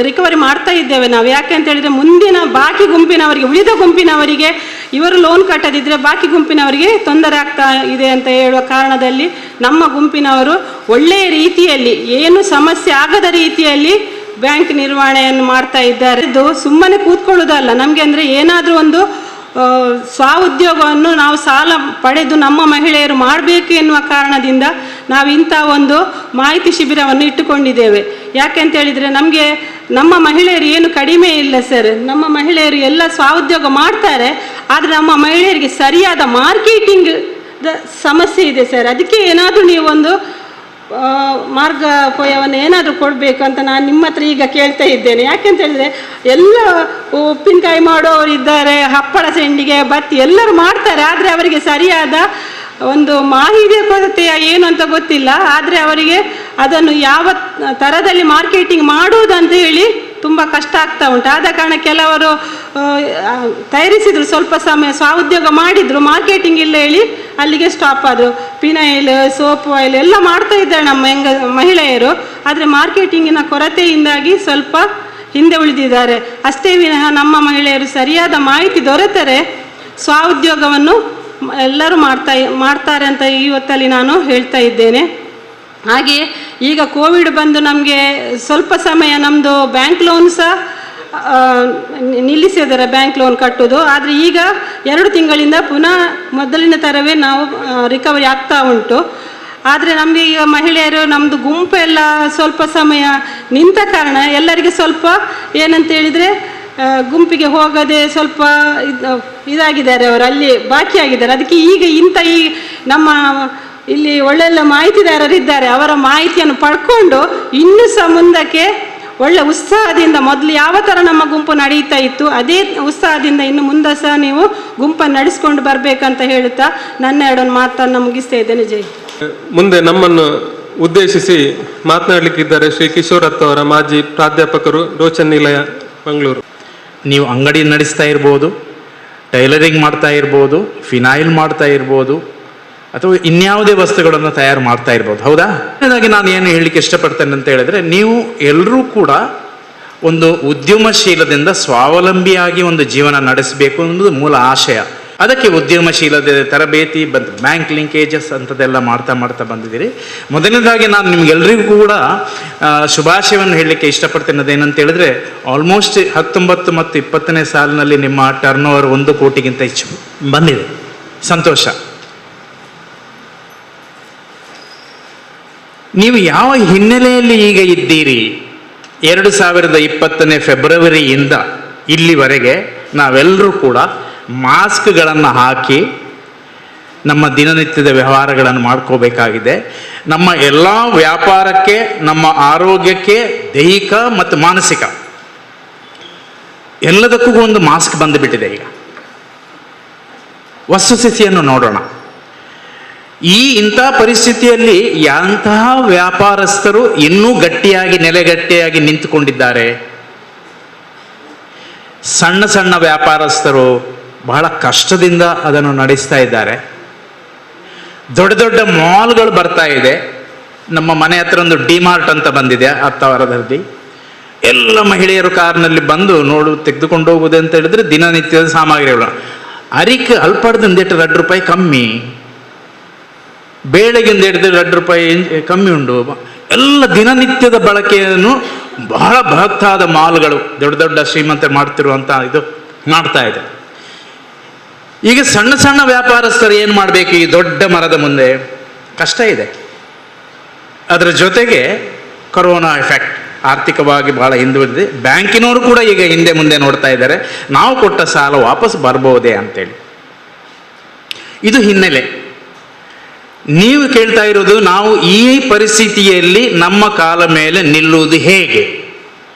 ರಿಕವರಿ ಮಾಡ್ತಾ ಇದ್ದೇವೆ ನಾವು. ಯಾಕೆ ಅಂತ ಹೇಳಿದರೆ, ಮುಂದಿನ ಬಾಕಿ ಗುಂಪಿನವರಿಗೆ, ಉಳಿದ ಗುಂಪಿನವರಿಗೆ ಇವರು ಲೋನ್ ಕಟ್ಟದಿದ್ದರೆ ಬಾಕಿ ಗುಂಪಿನವರಿಗೆ ತೊಂದರೆ ಆಗ್ತಾ ಇದೆ ಅಂತ ಹೇಳುವ ಕಾರಣದಲ್ಲಿ ನಮ್ಮ ಗುಂಪಿನವರು ಒಳ್ಳೆಯ ರೀತಿಯಲ್ಲಿ, ಏನು ಸಮಸ್ಯೆ ಆಗದ ರೀತಿಯಲ್ಲಿ ಬ್ಯಾಂಕ್ ನಿರ್ವಹಣೆಯನ್ನು ಮಾಡ್ತಾ ಇದ್ದಾರೆ. ಇದು ಸುಮ್ಮನೆ ಕೂತ್ಕೊಳ್ಳೋದಲ್ಲ, ನಮಗೆ ಅಂದರೆ ಏನಾದರೂ ಒಂದು ಸ್ವಉದ್ಯೋಗವನ್ನು ನಾವು ಸಾಲ ಪಡೆದು ನಮ್ಮ ಮಹಿಳೆಯರು ಮಾಡಬೇಕು ಎನ್ನುವ ಕಾರಣದಿಂದ ನಾವು ಇಂಥ ಒಂದು ಮಾಹಿತಿ ಶಿಬಿರವನ್ನು ಇಟ್ಟುಕೊಂಡಿದ್ದೇವೆ. ಯಾಕೆ ಅಂತ ಹೇಳಿದರೆ, ನಮಗೆ ನಮ್ಮ ಮಹಿಳೆಯರು ಏನು ಕಡಿಮೆ ಇಲ್ಲ ಸರ್, ನಮ್ಮ ಮಹಿಳೆಯರು ಎಲ್ಲ ಸ್ವಉದ್ಯೋಗ ಮಾಡ್ತಾರೆ. ಆದರೆ ನಮ್ಮ ಮಹಿಳೆಯರಿಗೆ ಸರಿಯಾದ ಮಾರ್ಕೆಟಿಂಗ್ ಸಮಸ್ಯೆ ಇದೆ ಸರ್. ಅದಕ್ಕೆ ಏನಾದರೂ ನೀವು ಒಂದು ಮಾರ್ಗೋಪಾಯವನ್ನು ಏನಾದರೂ ಕೊಡಬೇಕು ಅಂತ ನಾನು ನಿಮ್ಮ ಹತ್ರ ಈಗ ಕೇಳ್ತಾ ಇದ್ದೇನೆ. ಯಾಕೆಂತ ಹೇಳಿದರೆ ಎಲ್ಲ ಉಪ್ಪಿನಕಾಯಿ ಮಾಡೋರು ಇದ್ದಾರೆ, ಹಪ್ಪಳ ಸಂಡಿಗೆ ಬತ್ತಿ ಎಲ್ಲರೂ ಮಾಡ್ತಾರೆ, ಆದರೆ ಅವರಿಗೆ ಸರಿಯಾದ ಒಂದು ಮಾಹಿತಿಯ ಕೊರತೆಯ ಏನು ಅಂತ ಗೊತ್ತಿಲ್ಲ. ಆದರೆ ಅವರಿಗೆ ಅದನ್ನು ಯಾವ ಥರದಲ್ಲಿ ಮಾರ್ಕೆಟಿಂಗ್ ಮಾಡುವುದಂತ ಹೇಳಿ ತುಂಬ ಕಷ್ಟ ಆಗ್ತಾ ಉಂಟು. ಆದ ಕಾರಣ ಕೆಲವರು ತಯಾರಿಸಿದ್ರು, ಸ್ವಲ್ಪ ಸಮಯ ಸ್ವಉದ್ಯೋಗ ಮಾಡಿದರು, ಮಾರ್ಕೆಟಿಂಗ್ ಇಲ್ಲ ಹೇಳಿ ಅಲ್ಲಿಗೆ ಸ್ಟಾಪ್ ಆದರು. ಪಿನೈಲ್, ಸೋಪ್ ಆಯಿಲ್ ಎಲ್ಲ ಮಾಡ್ತಾ ಇದ್ದಾರೆ ನಮ್ಮ ಮಹಿಳೆಯರು, ಆದರೆ ಮಾರ್ಕೆಟಿಂಗಿನ ಕೊರತೆಯಿಂದಾಗಿ ಸ್ವಲ್ಪ ಹಿಂದೆ ಉಳಿದಿದ್ದಾರೆ. ಅಷ್ಟೇ ವಿನಃ ನಮ್ಮ ಮಹಿಳೆಯರು ಸರಿಯಾದ ಮಾಹಿತಿ ದೊರೆತರೆ ಸ್ವಉದ್ಯೋಗವನ್ನು ಎಲ್ಲರೂ ಮಾಡ್ತಾರೆ ಅಂತ ಇವತ್ತಲ್ಲಿ ನಾನು ಹೇಳ್ತಾ ಇದ್ದೇನೆ. ಹಾಗೆ ಈಗ ಕೋವಿಡ್ ಬಂದು ನಮಗೆ ಸ್ವಲ್ಪ ಸಮಯ ನಮ್ಮದು ಬ್ಯಾಂಕ್ ಲೋನ್ ಸಹ ನಿಲ್ಲಿಸಿದ್ದಾರೆ, ಬ್ಯಾಂಕ್ ಲೋನ್ ಕಟ್ಟೋದು. ಆದರೆ ಈಗ 2 ತಿಂಗಳಿಂದ ಪುನಃ ಮೊದಲಿನ ಥರವೇ ನಾವು ರಿಕವರಿ ಆಗ್ತಾ ಉಂಟು. ಆದರೆ ನಮಗೆ ಈಗ ಮಹಿಳೆಯರು ನಮ್ಮದು ಗುಂಪೆಲ್ಲ ಸ್ವಲ್ಪ ಸಮಯ ನಿಂತ ಕಾರಣ ಎಲ್ಲರಿಗೆ ಸ್ವಲ್ಪ ಏನಂತ ಹೇಳಿದರೆ ಗುಂಪಿಗೆ ಹೋಗದೆ ಸ್ವಲ್ಪ ಇದಾಗಿದ್ದಾರೆ, ಅವರು ಅಲ್ಲಿ ಬಾಕಿಯಾಗಿದ್ದಾರೆ. ಅದಕ್ಕೆ ಈಗ ಈ ನಮ್ಮ ಇಲ್ಲಿ ಒಳ್ಳೆಲ್ಲ ಮಾಹಿತಿದಾರರಿದ್ದಾರೆ, ಅವರ ಮಾಹಿತಿಯನ್ನು ಪಡ್ಕೊಂಡು ಇನ್ನೂ ಸಹ ಮುಂದಕ್ಕೆ ಒಳ್ಳೆ ಉತ್ಸಾಹದಿಂದ ಮೊದಲು ಯಾವ ಥರ ನಮ್ಮ ಗುಂಪು ನಡೀತಾ ಇತ್ತು ಅದೇ ಉತ್ಸಾಹದಿಂದ ಇನ್ನು ಮುಂದೆ ಸಹ ನೀವು ಗುಂಪನ್ನು ನಡೆಸ್ಕೊಂಡು ಬರಬೇಕಂತ ಹೇಳುತ್ತಾ ನನ್ನ 2 ಮಾತನ್ನು ಮುಗಿಸ್ತಾ ಇದ್ದೇನೆ. ಜೈ. ಮುಂದೆ ನಮ್ಮನ್ನು ಉದ್ದೇಶಿಸಿ ಮಾತನಾಡಲಿಕ್ಕಿದ್ದಾರೆ ಶ್ರೀ ಕಿಶೋರತ್ ಅವರ ಮಾಜಿ ಪ್ರಾಧ್ಯಾಪಕರು, ರೋಚನ್ ನಿಲಯ, ಮಂಗಳೂರು. ನೀವು ಅಂಗಡಿ ನಡೆಸ್ತಾ ಇರ್ಬೋದು, ಟೈಲರಿಂಗ್ ಮಾಡ್ತಾ ಇರ್ಬೋದು, ಫಿನಾಯಿಲ್ ಮಾಡ್ತಾ ಇರ್ಬೋದು, ಅಥವಾ ಇನ್ಯಾವುದೇ ವಸ್ತುಗಳನ್ನು ತಯಾರು ಮಾಡ್ತಾ ಇರ್ಬೋದು, ಹೌದಾ? ಹಾಗಾಗಿ ನಾನು ಏನು ಹೇಳಲಿಕ್ಕೆ ಇಷ್ಟಪಡ್ತೇನೆ ಅಂತ ಹೇಳಿದ್ರೆ, ನೀವು ಎಲ್ಲರೂ ಕೂಡ ಒಂದು ಉದ್ಯಮಶೀಲದಿಂದ ಸ್ವಾವಲಂಬಿಯಾಗಿ ಒಂದು ಜೀವನ ನಡೆಸಬೇಕು ಅನ್ನೋದು ಮೂಲ ಆಶಯ. ಅದಕ್ಕೆ ಉದ್ಯಮಶೀಲತೆ ತರಬೇತಿ ಬಂದು ಬ್ಯಾಂಕ್ ಲಿಂಕೇಜಸ್ ಅಂಥದ್ದೆಲ್ಲ ಮಾಡ್ತಾ ಬಂದಿದ್ದೀರಿ. ಮೊದಲನೇದಾಗಿ ನಾನು ನಿಮ್ಗೆಲ್ರಿಗೂ ಕೂಡ ಶುಭಾಶಯವನ್ನು ಹೇಳಲಿಕ್ಕೆ ಇಷ್ಟಪಡ್ತೇನೆ. ಅದೇನಂತ ಹೇಳಿದ್ರೆ, ಆಲ್ಮೋಸ್ಟ್ 19 ಮತ್ತು 20ನೇ ಸಾಲಿನಲ್ಲಿ ನಿಮ್ಮ ಟರ್ನ್ ಓವರ್ 1 ಕೋಟಿಗಿಂತ ಹೆಚ್ಚು ಬಂದಿದೆ. ಸಂತೋಷ. ನೀವು ಯಾವ ಹಿನ್ನೆಲೆಯಲ್ಲಿ ಈಗ ಇದ್ದೀರಿ? 2020ನೇ ಫೆಬ್ರವರಿಯಿಂದ ಇಲ್ಲಿವರೆಗೆ ನಾವೆಲ್ಲರೂ ಕೂಡ ಮಾಸ್ಕ್ಗಳನ್ನು ಹಾಕಿ ನಮ್ಮ ದಿನನಿತ್ಯದ ವ್ಯವಹಾರಗಳನ್ನು ಮಾಡ್ಕೋಬೇಕಾಗಿದೆ. ನಮ್ಮ ಎಲ್ಲ ವ್ಯಾಪಾರಕ್ಕೆ, ನಮ್ಮ ಆರೋಗ್ಯಕ್ಕೆ, ದೈಹಿಕ ಮತ್ತು ಮಾನಸಿಕ ಎಲ್ಲದಕ್ಕೂ ಒಂದು ಮಾಸ್ಕ್ ಬಂದುಬಿಟ್ಟಿದೆ. ಈಗ ವಸ್ತುಸ್ಥಿತಿಯನ್ನು ನೋಡೋಣ. ಇಂಥ ಪರಿಸ್ಥಿತಿಯಲ್ಲಿ ಎಂತಹ ವ್ಯಾಪಾರಸ್ಥರು ಇನ್ನೂ ನೆಲೆಗಟ್ಟಿಯಾಗಿ ನಿಂತುಕೊಂಡಿದ್ದಾರೆ? ಸಣ್ಣ ವ್ಯಾಪಾರಸ್ಥರು ಬಹಳ ಕಷ್ಟದಿಂದ ಅದನ್ನು ನಡೆಸ್ತಾ ಇದ್ದಾರೆ. ದೊಡ್ಡ ಮಾಲ್ಗಳು ಬರ್ತಾ ಇದೆ. ನಮ್ಮ ಮನೆ ಹತ್ರ ಒಂದು ಡಿಮಾರ್ಟ್ ಅಂತ ಬಂದಿದೆ ಹತ್ತವರದಲ್ಲಿ. ಎಲ್ಲ ಮಹಿಳೆಯರು ಕಾರ್ನಲ್ಲಿ ಬಂದು ತೆಗೆದುಕೊಂಡು ಹೋಗುವುದು ಅಂತ ಹೇಳಿದ್ರೆ ದಿನನಿತ್ಯದ ಸಾಮಗ್ರಿಗಳು. ಅಲ್ಪಡ್ದು ₹2 ಕಮ್ಮಿ, ಬೇಳೆಗಿಂದ ಹಿಡಿದು ₹2 ಕಮ್ಮಿ ಉಂಟು. ಎಲ್ಲ ದಿನನಿತ್ಯದ ಬಳಕೆಯನ್ನು ಬಹಳ ಬೃಹತ್ತಾದ ಮಾಲ್ಗಳು, ದೊಡ್ಡ ಶ್ರೀಮಂತ ಮಾಡ್ತಿರುವಂಥ ಇದು ಮಾಡ್ತಾ ಇದೆ. ಈಗ ಸಣ್ಣ ವ್ಯಾಪಾರಸ್ಥರು ಏನು ಮಾಡಬೇಕು? ಈ ದೊಡ್ಡ ಮರದ ಮುಂದೆ ಕಷ್ಟ ಇದೆ. ಅದರ ಜೊತೆಗೆ ಕೊರೋನಾ ಎಫೆಕ್ಟ್, ಆರ್ಥಿಕವಾಗಿ ಬಹಳ ಹಿಂದುಳಿದಿದೆ. ಬ್ಯಾಂಕಿನವರು ಕೂಡ ಈಗ ಹಿಂದೆ ಮುಂದೆ ನೋಡ್ತಾ ಇದ್ದಾರೆ, ನಾವು ಕೊಟ್ಟ ಸಾಲ ವಾಪಸ್ ಬರ್ಬೋದೇ ಅಂತೇಳಿ. ಇದು ಹಿನ್ನೆಲೆ. ನೀವು ಕೇಳ್ತಾ ಇರೋದು, ನಾವು ಈ ಪರಿಸ್ಥಿತಿಯಲ್ಲಿ ನಮ್ಮ ಕಾಲ ಮೇಲೆ ನಿಲ್ಲುವುದು ಹೇಗೆ,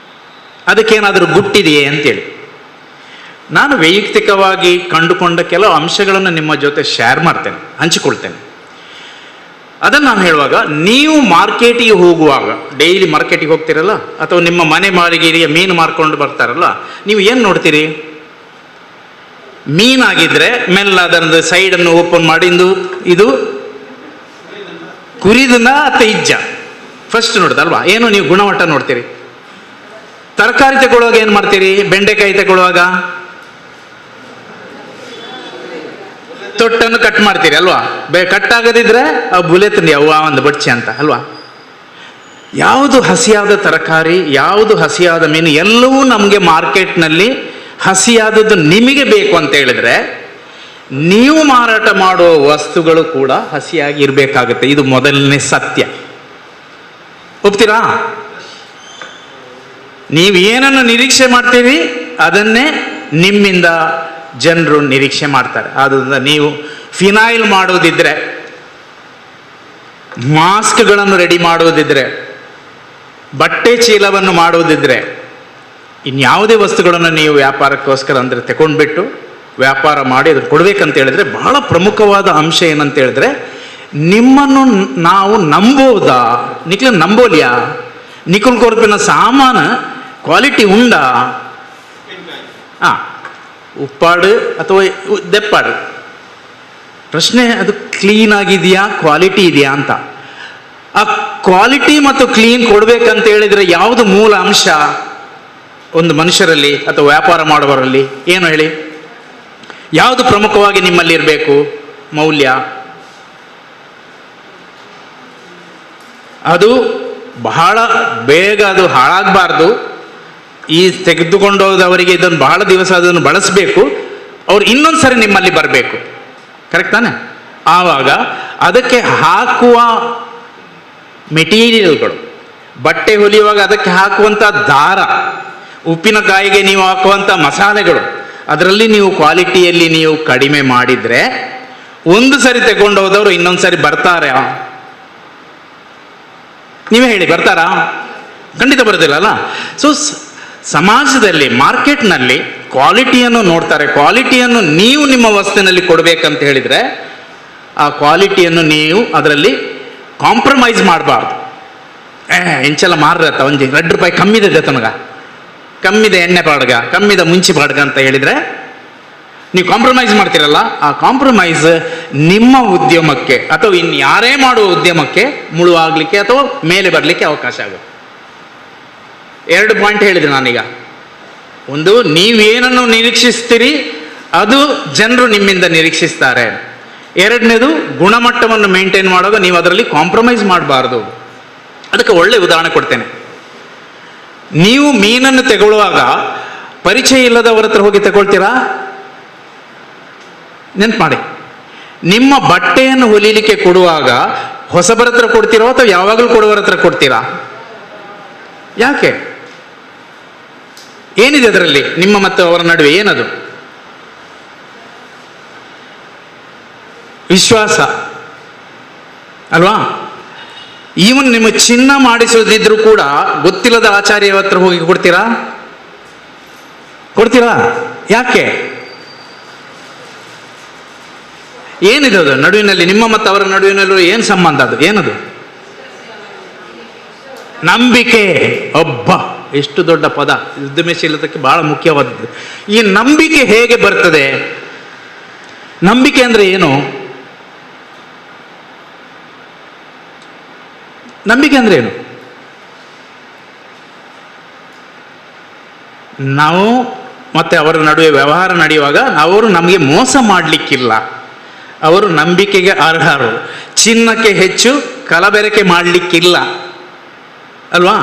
ಅದಕ್ಕೇನಾದರೂ ಗುಟ್ಟಿದೆಯೇ ಅಂತೇಳಿ. ನಾನು ವೈಯಕ್ತಿಕವಾಗಿ ಕಂಡುಕೊಂಡ ಕೆಲವು ಅಂಶಗಳನ್ನು ನಿಮ್ಮ ಜೊತೆ ಶೇರ್ ಮಾಡ್ತೇನೆ, ಹಂಚಿಕೊಳ್ತೇನೆ. ಅದನ್ನು ನಾನು ಹೇಳುವಾಗ, ನೀವು ಮಾರ್ಕೆಟಿಗೆ ಹೋಗುವಾಗ, ಡೈಲಿ ಮಾರ್ಕೆಟಿಗೆ ಹೋಗ್ತೀರಲ್ಲ, ಅಥವಾ ನಿಮ್ಮ ಮನೆ ಮಾಳಿಗೆಯ ಮೀನು ಮಾರ್ಕೊಂಡು ಬರ್ತಾರಲ್ಲ, ನೀವು ಏನು ನೋಡ್ತೀರಿ? ಮೀನಾಗಿದ್ದರೆ ಮೆಲ್ಲ ಅದರ ಸೈಡನ್ನು ಓಪನ್ ಮಾಡಿ ಇದು ಕುರಿದನ ಅಥವಾ ಇಜ್ಜ ಫಸ್ಟ್ ನೋಡುದಲ್ವಾ? ಏನು ನೀವು ಗುಣಮಟ್ಟ ನೋಡ್ತೀರಿ. ತರಕಾರಿ ತಗೊಳ್ಳುವಾಗ ಏನು ಮಾಡ್ತೀರಿ? ಬೆಂಡೆಕಾಯಿ ತಗೊಳ್ಳುವಾಗ ತೊಟ್ಟನ್ನು ಕಟ್ ಮಾಡ್ತೀರಿ ಅಲ್ವಾ? ಕಟ್ ಆಗದಿದ್ರೆ ಆ ಬುಲೆತಂದು ಅವ್ವ ಒಂದು ಬಡ್ಚಿ ಅಂತ ಅಲ್ವಾ? ಯಾವುದು ಹಸಿಯಾದ ತರಕಾರಿ, ಯಾವುದು ಹಸಿಯಾದ ಮೀನು, ಎಲ್ಲವೂ ನಮಗೆ ಮಾರ್ಕೆಟ್ನಲ್ಲಿ ಹಸಿಯಾದದ್ದು ನಿಮಗೆ ಬೇಕು ಅಂತ ಹೇಳಿದ್ರೆ, ನೀವು ಮಾರಾಟ ಮಾಡುವ ವಸ್ತುಗಳು ಕೂಡ ಹಸಿಯಾಗಿ ಇರಬೇಕಾಗುತ್ತೆ. ಇದು ಮೊದಲನೇ ಸತ್ಯ. ಒಪ್ತೀರಾ? ನೀವು ಏನನ್ನು ನಿರೀಕ್ಷೆ ಮಾಡ್ತೀರಿ ಅದನ್ನೇ ನಿಮ್ಮಿಂದ ಜನರು ನಿರೀಕ್ಷೆ ಮಾಡ್ತಾರೆ. ಆದ್ದರಿಂದ ನೀವು ಫಿನಾಯಿಲ್ ಮಾಡೋದಿದ್ರೆ ಮಾಸ್ಕ್ಗಳನ್ನು ರೆಡಿ ಮಾಡುವುದಿದ್ರೆ, ಬಟ್ಟೆ ಚೀಲವನ್ನು ಮಾಡುವುದಿದ್ರೆ, ಇನ್ಯಾವುದೇ ವಸ್ತುಗಳನ್ನು ನೀವು ವ್ಯಾಪಾರಕ್ಕೋಸ್ಕರ ಅಂದರೆ ತಗೊಂಡ್ಬಿಟ್ಟು ವ್ಯಾಪಾರ ಮಾಡಿ ಅದನ್ನು ಕೊಡಬೇಕಂತ ಹೇಳಿದ್ರೆ ಬಹಳ ಪ್ರಮುಖವಾದ ಅಂಶ ಏನಂತ ಹೇಳಿದ್ರೆ, ನಿಮ್ಮನ್ನು ನಾವು ನಂಬೋದಾ? ನಿಖಿಲ್ ನಂಬೋಲಿಯಾ? ನಿಖಿಲ್ ಕೊರಪಿನ ಸಾಮಾನು ಕ್ವಾಲಿಟಿ ಉಂಡಾ? ಉಪ್ಪಾಡು ಅಥವಾ ದೆಪ್ಪಾಡು, ಪ್ರಶ್ನೆ ಅದು ಕ್ಲೀನ್ ಆಗಿದೆಯಾ, ಕ್ವಾಲಿಟಿ ಇದೆಯಾ ಅಂತ. ಆ ಕ್ವಾಲಿಟಿ ಮತ್ತು ಕ್ಲೀನ್ ಕೊಡ್ಬೇಕಂತ ಹೇಳಿದ್ರೆ ಯಾವುದು ಮೂಲ ಅಂಶ ಒಂದು ಮನುಷ್ಯರಲ್ಲಿ ಅಥವಾ ವ್ಯಾಪಾರ ಮಾಡುವವರಲ್ಲಿ? ಏನು ಹೇಳಿ, ಯಾವುದು ಪ್ರಮುಖವಾಗಿ ನಿಮ್ಮಲ್ಲಿ ಇರಬೇಕು ಮೌಲ್ಯ? ಅದು ಬಹಳ ಬೇಗ ಅದು ಹಾಳಾಗಬಾರ್ದು. ಈ ತೆಗೆದುಕೊಂಡು ಹೋದವರಿಗೆ ಇದನ್ನು ಬಹಳ ದಿವಸ ಅದನ್ನು ಬಳಸಬೇಕು, ಅವ್ರು ಇನ್ನೊಂದು ಸರಿ ನಿಮ್ಮಲ್ಲಿ ಬರಬೇಕು. ಕರೆಕ್ಟ್ ತಾನೆ? ಆವಾಗ ಅದಕ್ಕೆ ಹಾಕುವ ಮೆಟೀರಿಯಲ್ಗಳು, ಬಟ್ಟೆ ಹೊಲಿಯುವಾಗ ಅದಕ್ಕೆ ಹಾಕುವಂಥ ದಾರ, ಉಪ್ಪಿನಕಾಯಿಗೆ ನೀವು ಹಾಕುವಂಥ ಮಸಾಲೆಗಳು, ಅದರಲ್ಲಿ ನೀವು ಕ್ವಾಲಿಟಿಯಲ್ಲಿ ನೀವು ಕಡಿಮೆ ಮಾಡಿದರೆ ಒಂದು ಸರಿ ತಗೊಂಡು ಹೋದವರು ಇನ್ನೊಂದು ಸರಿ ಬರ್ತಾರೆ? ನೀವೇ ಹೇಳಿ, ಬರ್ತಾರಾ? ಖಂಡಿತ ಬರೋದಿಲ್ಲ ಅಲ್ಲ. ಸೊ ಸಮಾಜದಲ್ಲಿ, ಮಾರ್ಕೆಟ್ನಲ್ಲಿ ಕ್ವಾಲಿಟಿಯನ್ನು ನೋಡ್ತಾರೆ. ಕ್ವಾಲಿಟಿಯನ್ನು ನೀವು ನಿಮ್ಮ ವಸ್ತುವಿನಲ್ಲಿ ಕೊಡಬೇಕಂತ ಹೇಳಿದರೆ ಆ ಕ್ವಾಲಿಟಿಯನ್ನು ನೀವು ಅದರಲ್ಲಿ ಕಾಂಪ್ರಮೈಸ್ ಮಾಡಬಾರ್ದು. ಎಂಚೆಲ್ಲ ಮಾರ್ರತ್ತ ಒಂಜಿ ₹2 ಕಮ್ಮಿದೆ ತನಗ, ಕಮ್ಮಿದೆ ಎಣ್ಣೆ ಬಾಡ್ಗ, ಕಮ್ಮಿದ ಮುಂಚಿ ಬಾಡ್ಗ ಅಂತ ಹೇಳಿದರೆ ನೀವು ಕಾಂಪ್ರಮೈಸ್ ಮಾಡ್ತೀರಲ್ಲ, ಆ ಕಾಂಪ್ರಮೈಸ್ ನಿಮ್ಮ ಉದ್ಯಮಕ್ಕೆ ಅಥವಾ ಇನ್ಯಾರೇ ಮಾಡುವ ಉದ್ಯಮಕ್ಕೆ ಮುಳುವಾಗಲಿಕ್ಕೆ ಅಥವಾ ಮೇಲೆ ಬರಲಿಕ್ಕೆ ಅವಕಾಶ ಆಗುತ್ತೆ. 2 ಪಾಯಿಂಟ್ ಹೇಳಿದೆ ನಾನೀಗ. ಒಂದು, ನೀವೇನನ್ನು ನಿರೀಕ್ಷಿಸ್ತೀರಿ ಅದು ಜನರು ನಿಮ್ಮಿಂದ ನಿರೀಕ್ಷಿಸ್ತಾರೆ. ಎರಡನೇದು, ಗುಣಮಟ್ಟವನ್ನು ಮೇಂಟೈನ್ ಮಾಡುವಾಗ ನೀವು ಅದರಲ್ಲಿ ಕಾಂಪ್ರಮೈಸ್ ಮಾಡಬಾರ್ದು. ಅದಕ್ಕೆ ಒಳ್ಳೆ ಉದಾಹರಣೆ ಕೊಡ್ತೇನೆ. ನೀವು ಮೀನನ್ನು ತಗೊಳ್ಳುವಾಗ ಪರಿಚಯ ಇಲ್ಲದವರ ಹತ್ರ ಹೋಗಿ ತಗೊಳ್ತೀರಾ? ನೆನ್ಪು ಮಾಡಿ. ನಿಮ್ಮ ಬಟ್ಟೆಯನ್ನು ಹೊಲಿಲಿಕ್ಕೆ ಕೊಡುವಾಗ ಹೊಸಬರ ಹತ್ರ ಕೊಡ್ತೀರೋ ಅಥವಾ ಯಾವಾಗಲೂ ಕೊಡುವರ ಹತ್ರ ಕೊಡ್ತೀರಾ? ಯಾಕೆ? ಏನಿದೆ ಅದರಲ್ಲಿ ನಿಮ್ಮ ಮತ್ತು ಅವರ ನಡುವೆ? ಏನದು? ವಿಶ್ವಾಸ ಅಲ್ವಾ? ಈವನ್ ನಿಮ್ಮ ಚಿನ್ನ ಮಾಡಿಸೋದಿದ್ರು ಕೂಡ ಗೊತ್ತಿಲ್ಲದ ಆಚಾರ್ಯ ಹತ್ರ ಹೋಗಿ ಕೊಡ್ತೀರಾ? ಕೊಡ್ತೀರಾ? ಯಾಕೆ? ಏನಿದೆ ಅದು ನಡುವಿನಲ್ಲಿ, ನಿಮ್ಮ ಮತ್ತು ಅವರ ನಡುವಿನಲ್ಲೂ ಏನು ಸಂಬಂಧ? ಅದು ಏನದು? ನಂಬಿಕೆ. ಒಬ್ಬ ಎಷ್ಟು ದೊಡ್ಡ ಪದ, ಉದ್ಯಮಶೀಲತೆಗೆ ಬಹಳ ಮುಖ್ಯವಾದದ್ದು. ಈ ನಂಬಿಕೆ ಹೇಗೆ ಬರ್ತದೆ? ನಂಬಿಕೆ ಅಂದ್ರೆ ಏನು? ನಂಬಿಕೆ ಅಂದ್ರೆ ಏನು? ನಾವು ಮತ್ತೆ ಅವರ ನಡುವೆ ವ್ಯವಹಾರ ನಡೆಯುವಾಗ ಅವರು ನಮಗೆ ಮೋಸ ಮಾಡಲಿಕ್ಕಿಲ್ಲ, ಅವರು ನಂಬಿಕೆಗೆ ಅರ್ಹರು. ಚಿನ್ನಕ್ಕೆ ಹೆಚ್ಚು ಕಲಬೆರಕೆ ಮಾಡಲಿಕ್ಕಿಲ್ಲ ಅಲ್ವಾ?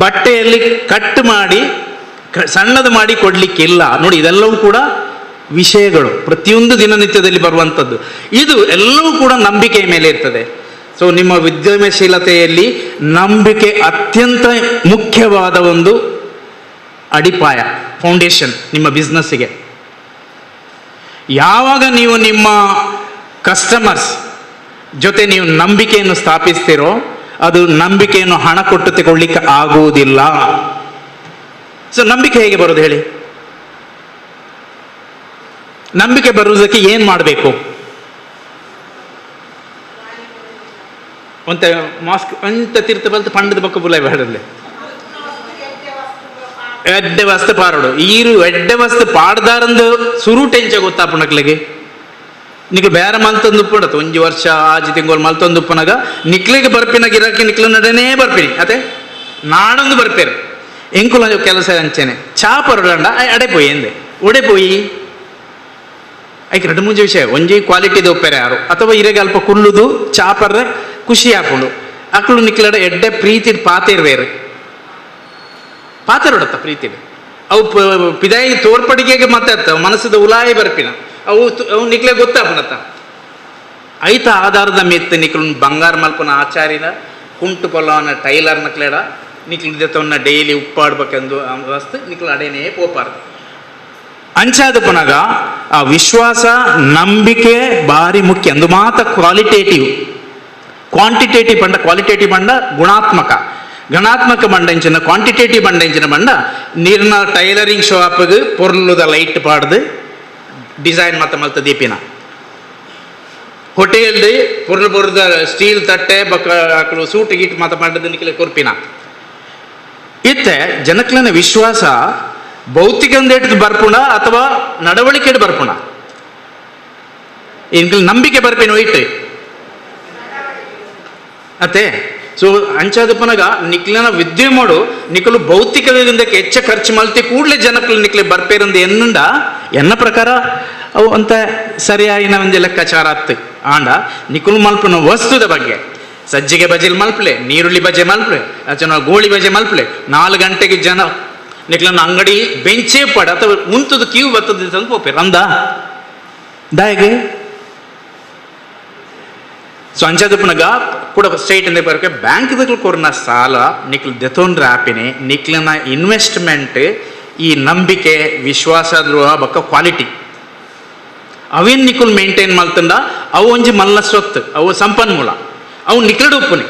ಬಟ್ಟೆಯಲ್ಲಿ ಕಟ್ ಮಾಡಿ ಸಣ್ಣದು ಮಾಡಿ ಕೊಡಲಿಕ್ಕಿಲ್ಲ. ನೋಡಿ, ಇದೆಲ್ಲವೂ ಕೂಡ ವಿಷಯಗಳು, ಪ್ರತಿಯೊಂದು ದಿನನಿತ್ಯದಲ್ಲಿ ಬರುವಂಥದ್ದು. ಇದು ಎಲ್ಲವೂ ಕೂಡ ನಂಬಿಕೆಯ ಮೇಲೆ ಇರ್ತದೆ. ಸೊ ನಿಮ್ಮ ಉದ್ಯಮಶೀಲತೆಯಲ್ಲಿ ನಂಬಿಕೆ ಅತ್ಯಂತ ಮುಖ್ಯವಾದ ಒಂದು ಅಡಿಪಾಯ, ಫೌಂಡೇಶನ್ ನಿಮ್ಮ ಬಿಸ್ನೆಸ್ಸಿಗೆ. ಯಾವಾಗ ನೀವು ನಿಮ್ಮ ಕಸ್ಟಮರ್ಸ್ ಜೊತೆ ನೀವು ನಂಬಿಕೆಯನ್ನು ಸ್ಥಾಪಿಸ್ತೀರೋ, ಅದು ನಂಬಿಕೆಯನ್ನು ಹಣ ಕೊಟ್ಟು ತಗೊಳ್ಳಿಕ್ಕೆ ಆಗುವುದಿಲ್ಲ. ಸೊ ನಂಬಿಕೆ ಹೇಗೆ ಬರೋದು ಹೇಳಿ? ನಂಬಿಕೆ ಬರುವುದಕ್ಕೆ ಏನು ಮಾಡಬೇಕು? ಒಂತ ಮಾಸ್ಕ್ ಒಂತ ತೀರ್ಥ ಬಲ್ತು ಪಂಡದ ಬಕ್ಕ ಬುಲಾಯ್ ಬೇಡಲ್ಲಿ ಎಡ್ಡೆ ವಸ್ತು ಪಾರೋಡು ಈರು ಎಡ್ಡೆ ವಸ್ತು ಪಾಡ್ದಾರಂದು ಸುರುಟ್ ಎಂಚ ಗೊತ್ತಾಪಣಕ್ಲೆಗೆ ನಿಕ್ಲು ಬೇರೆ ಮಲ್ತೊಂದು ಉಪ್ಪುಂಡತ್ತು 1 ವರ್ಷ ಆಜಿ ತಿಂಗಳು ಮಲ್ತೊಂದು ಉಪ್ಪನಾಗ ನಿಕ್ಲಿಗೆ ಬರ್ಪಿನ ಗಿರಾಕಿ ನಿಕ್ಲು ನಡನೇ ಬರ್ಪಿನಿ ಅದೇ ನಾಡೊಂದು ಬರ್ಪೇರು ಎಂಕುಲ ಕೆಲಸ ಅಂಚೆನೆ ಚಾ ಪರಡಂಡ ಅಡೆ ಪೋಯಿ ಎಂದೆ ಒಡೆ ಪೋಯಿ ಐಕೆ 2-3 ವಿಷಯ ಒಂಜಿ ಕ್ವಾಲಿಟಿದು ಒಪ್ಪೆರೆ ಯಾರು ಅಥವಾ ಇರೆಗೆ ಅಲ್ಪ ಕುಲ್ಲುದು ಚಾಪರ್ರೆ ಖುಷಿ ಹಾಕೊಂಡು ಅಕ್ಕಳು ನಿಕ್ಲಡ ಎಡ್ಡೆ ಪ್ರೀತಿಡ್ ಪಾತೇರ್ವೇರು ಪಾತೇರೊಡತ್ತ ಪ್ರೀತಿಡ್ ಅವು ಪಿದಾಯಿ ತೋರ್ಪಡಿಗೆಗೆ ಮಾತಾಡ್ತಾವ ಮನಸ್ಸದ ಉಲಾಯಿ ಬರ್ಪಿನ ಅವು ನಿಕ್ಲೆ ಗೊತ್ತಾಪಣತ್ತ ಐತ ಆಧಾರದ ಮೆತ್ತ ನಿಕ್ಲು ಬಂಗಾರ ಮಲ್ಪನ ಆಚಾರಿನ ಕುಂಟು ಪೊಲವನ ಟೈಲರ್ ನಕ್ಲೆಡ ನಿಕ್ಲು ಜೊತೆವನ್ನ ಡೈಲಿ ಉಪ್ಪಾಡ್ಬೇಕೆಂದು ವಸ್ತು ನಿಕ್ಲು ಅಡೇನೇ ಪೋಪಾರ್ದು ಅಂಚಾದ ಪುನಗ ಆ ವಿಶ್ವಾಸ ನಂಬಿಕೆ ಭಾರಿ ಮುಖ್ಯ ಅಂದು ಮಾತ್ರ ಕ್ವಾಂಟಿಟೇಟಿವ್ ಬಂಡ, ಕ್ವಾಲಿಟೇಟಿವ್ ಬಂಡ, ಗಣಾತ್ಮಕ ಬಂಡ ಇಂಚಿನ ಕ್ವಾಂಟಿಟೇಟಿವ್ ಬಂಡ ಇಂಚಿನ ಬಂಡ ನೀರಿನ ಟೈಲರಿಂಗ್ ಶಾಪ್ಗೆ ಪೊರ್ಲುದ ಲೈಟ್ ಪಾಡ್ದು ಡಿಸೈನ್ ಮತ್ತೆ ಮಲ್ತ ದೀಪಿನ ಹೋಟೆಲ್ದು ಪೊರ್ಲು ಸ್ಟೀಲ್ ತಟ್ಟೆ ಬಕ್ಕ ಆಕಳು ಸೂಟ್ ಗೀಟ್ ಮಾತ ಮಾಡಿದ ನಿಖಿಲೆ ಕೊರ್ಪಿನ ಇತ್ತೆ ಜನಕ್ಲನ ವಿಶ್ವಾಸ ಭೌತಿಕ ಬರ್ಪುಣ ಅಥವಾ ನಡವಳಿಕೆ ಬರ್ಪುಣ ಇಂಕ್ಲ ನಂಬಿಕೆ ಬರ್ಪಿನ ಒಯ್ಟ್ ಅತ್ತೆ ಸೊ ಅಂಚಾದ ಪುನಗ ನಿಕ್ಲನ ವಿದ್ಯೆ ಮಾಡು ನಿಖಲು ಭೌತಿಕದಿಂದಕ್ಕೆ ಹೆಚ್ಚ ಖರ್ಚು ಮಲ್ತಿ ಕೂಡಲೇ ಜನಕ್ಲು ನಿಕ್ಲೆ ಬರ್ಪೇರಂದು ಎನ್ನ ಪ್ರಕಾರ ಅವು ಅಂತ ಸರಿಯಾಗಿನ ಒಂದು ಲೆಕ್ಕಾಚಾರ ಆತ್ತು ಆಂಡ ನಿಖಲು ಮಲ್ಪನ ವಸ್ತುದ ಬಗ್ಗೆ ಸಜ್ಜಿಗೆ ಬಜೆಲ್ ಮಲ್ಪಲೆ, ನೀರುಳ್ಳಿ ಬಜೆ ಮಲ್ಪಲೆ, ಗೋಳಿ ಬಜೆ ಮಲ್ಪಲೆ 4 ಗಂಟೆಗೆ ಜನ ನಿಕ್ಲನ್ನ ಅಂಗಡಿ ಬೆಂಚೇ ಪಡ ಅಥವಾ ಮುಂತದ ಕ್ಯೂ ಬರ್ತದೆ ಅಂತ ಹೋಗ್ಬೇರು ಅಂದ ದಾಯಿಗೆ ಸೊ ಅಂಚಾದ ಪುನಗ ಕೂಡ ಸ್ಟೇಟ್ ಇಂದ ಬರಕ್ಕೆ ಬ್ಯಾಂಕ್ ಕೊರ್ನ ಸಾಲ ನಿಕ್ಲು ದೆತೊಂಡ್ರೆ ಆಪಿನಿ ನಿಕ್ಲನ ಇನ್ವೆಸ್ಟ್ಮೆಂಟ್ ಈ ನಂಬಿಕೆ ವಿಶ್ವಾಸ ದ್ರೋಹ ಬಕ್ಕ ಕ್ವಾಲಿಟಿ ಅವೇನು ನಿಖುಲ್ ಮೇಂಟೈನ್ ಮಲ್ತಂಡ ಅವು ಒಂಜಿ ಮಲ್ಲ ಸ್ವತ್ತು ಅವು ಸಂಪನ್ಮೂಲ ಅವು ನಿಕ್ಲಡ್ ಉಪ್ಪುನಿ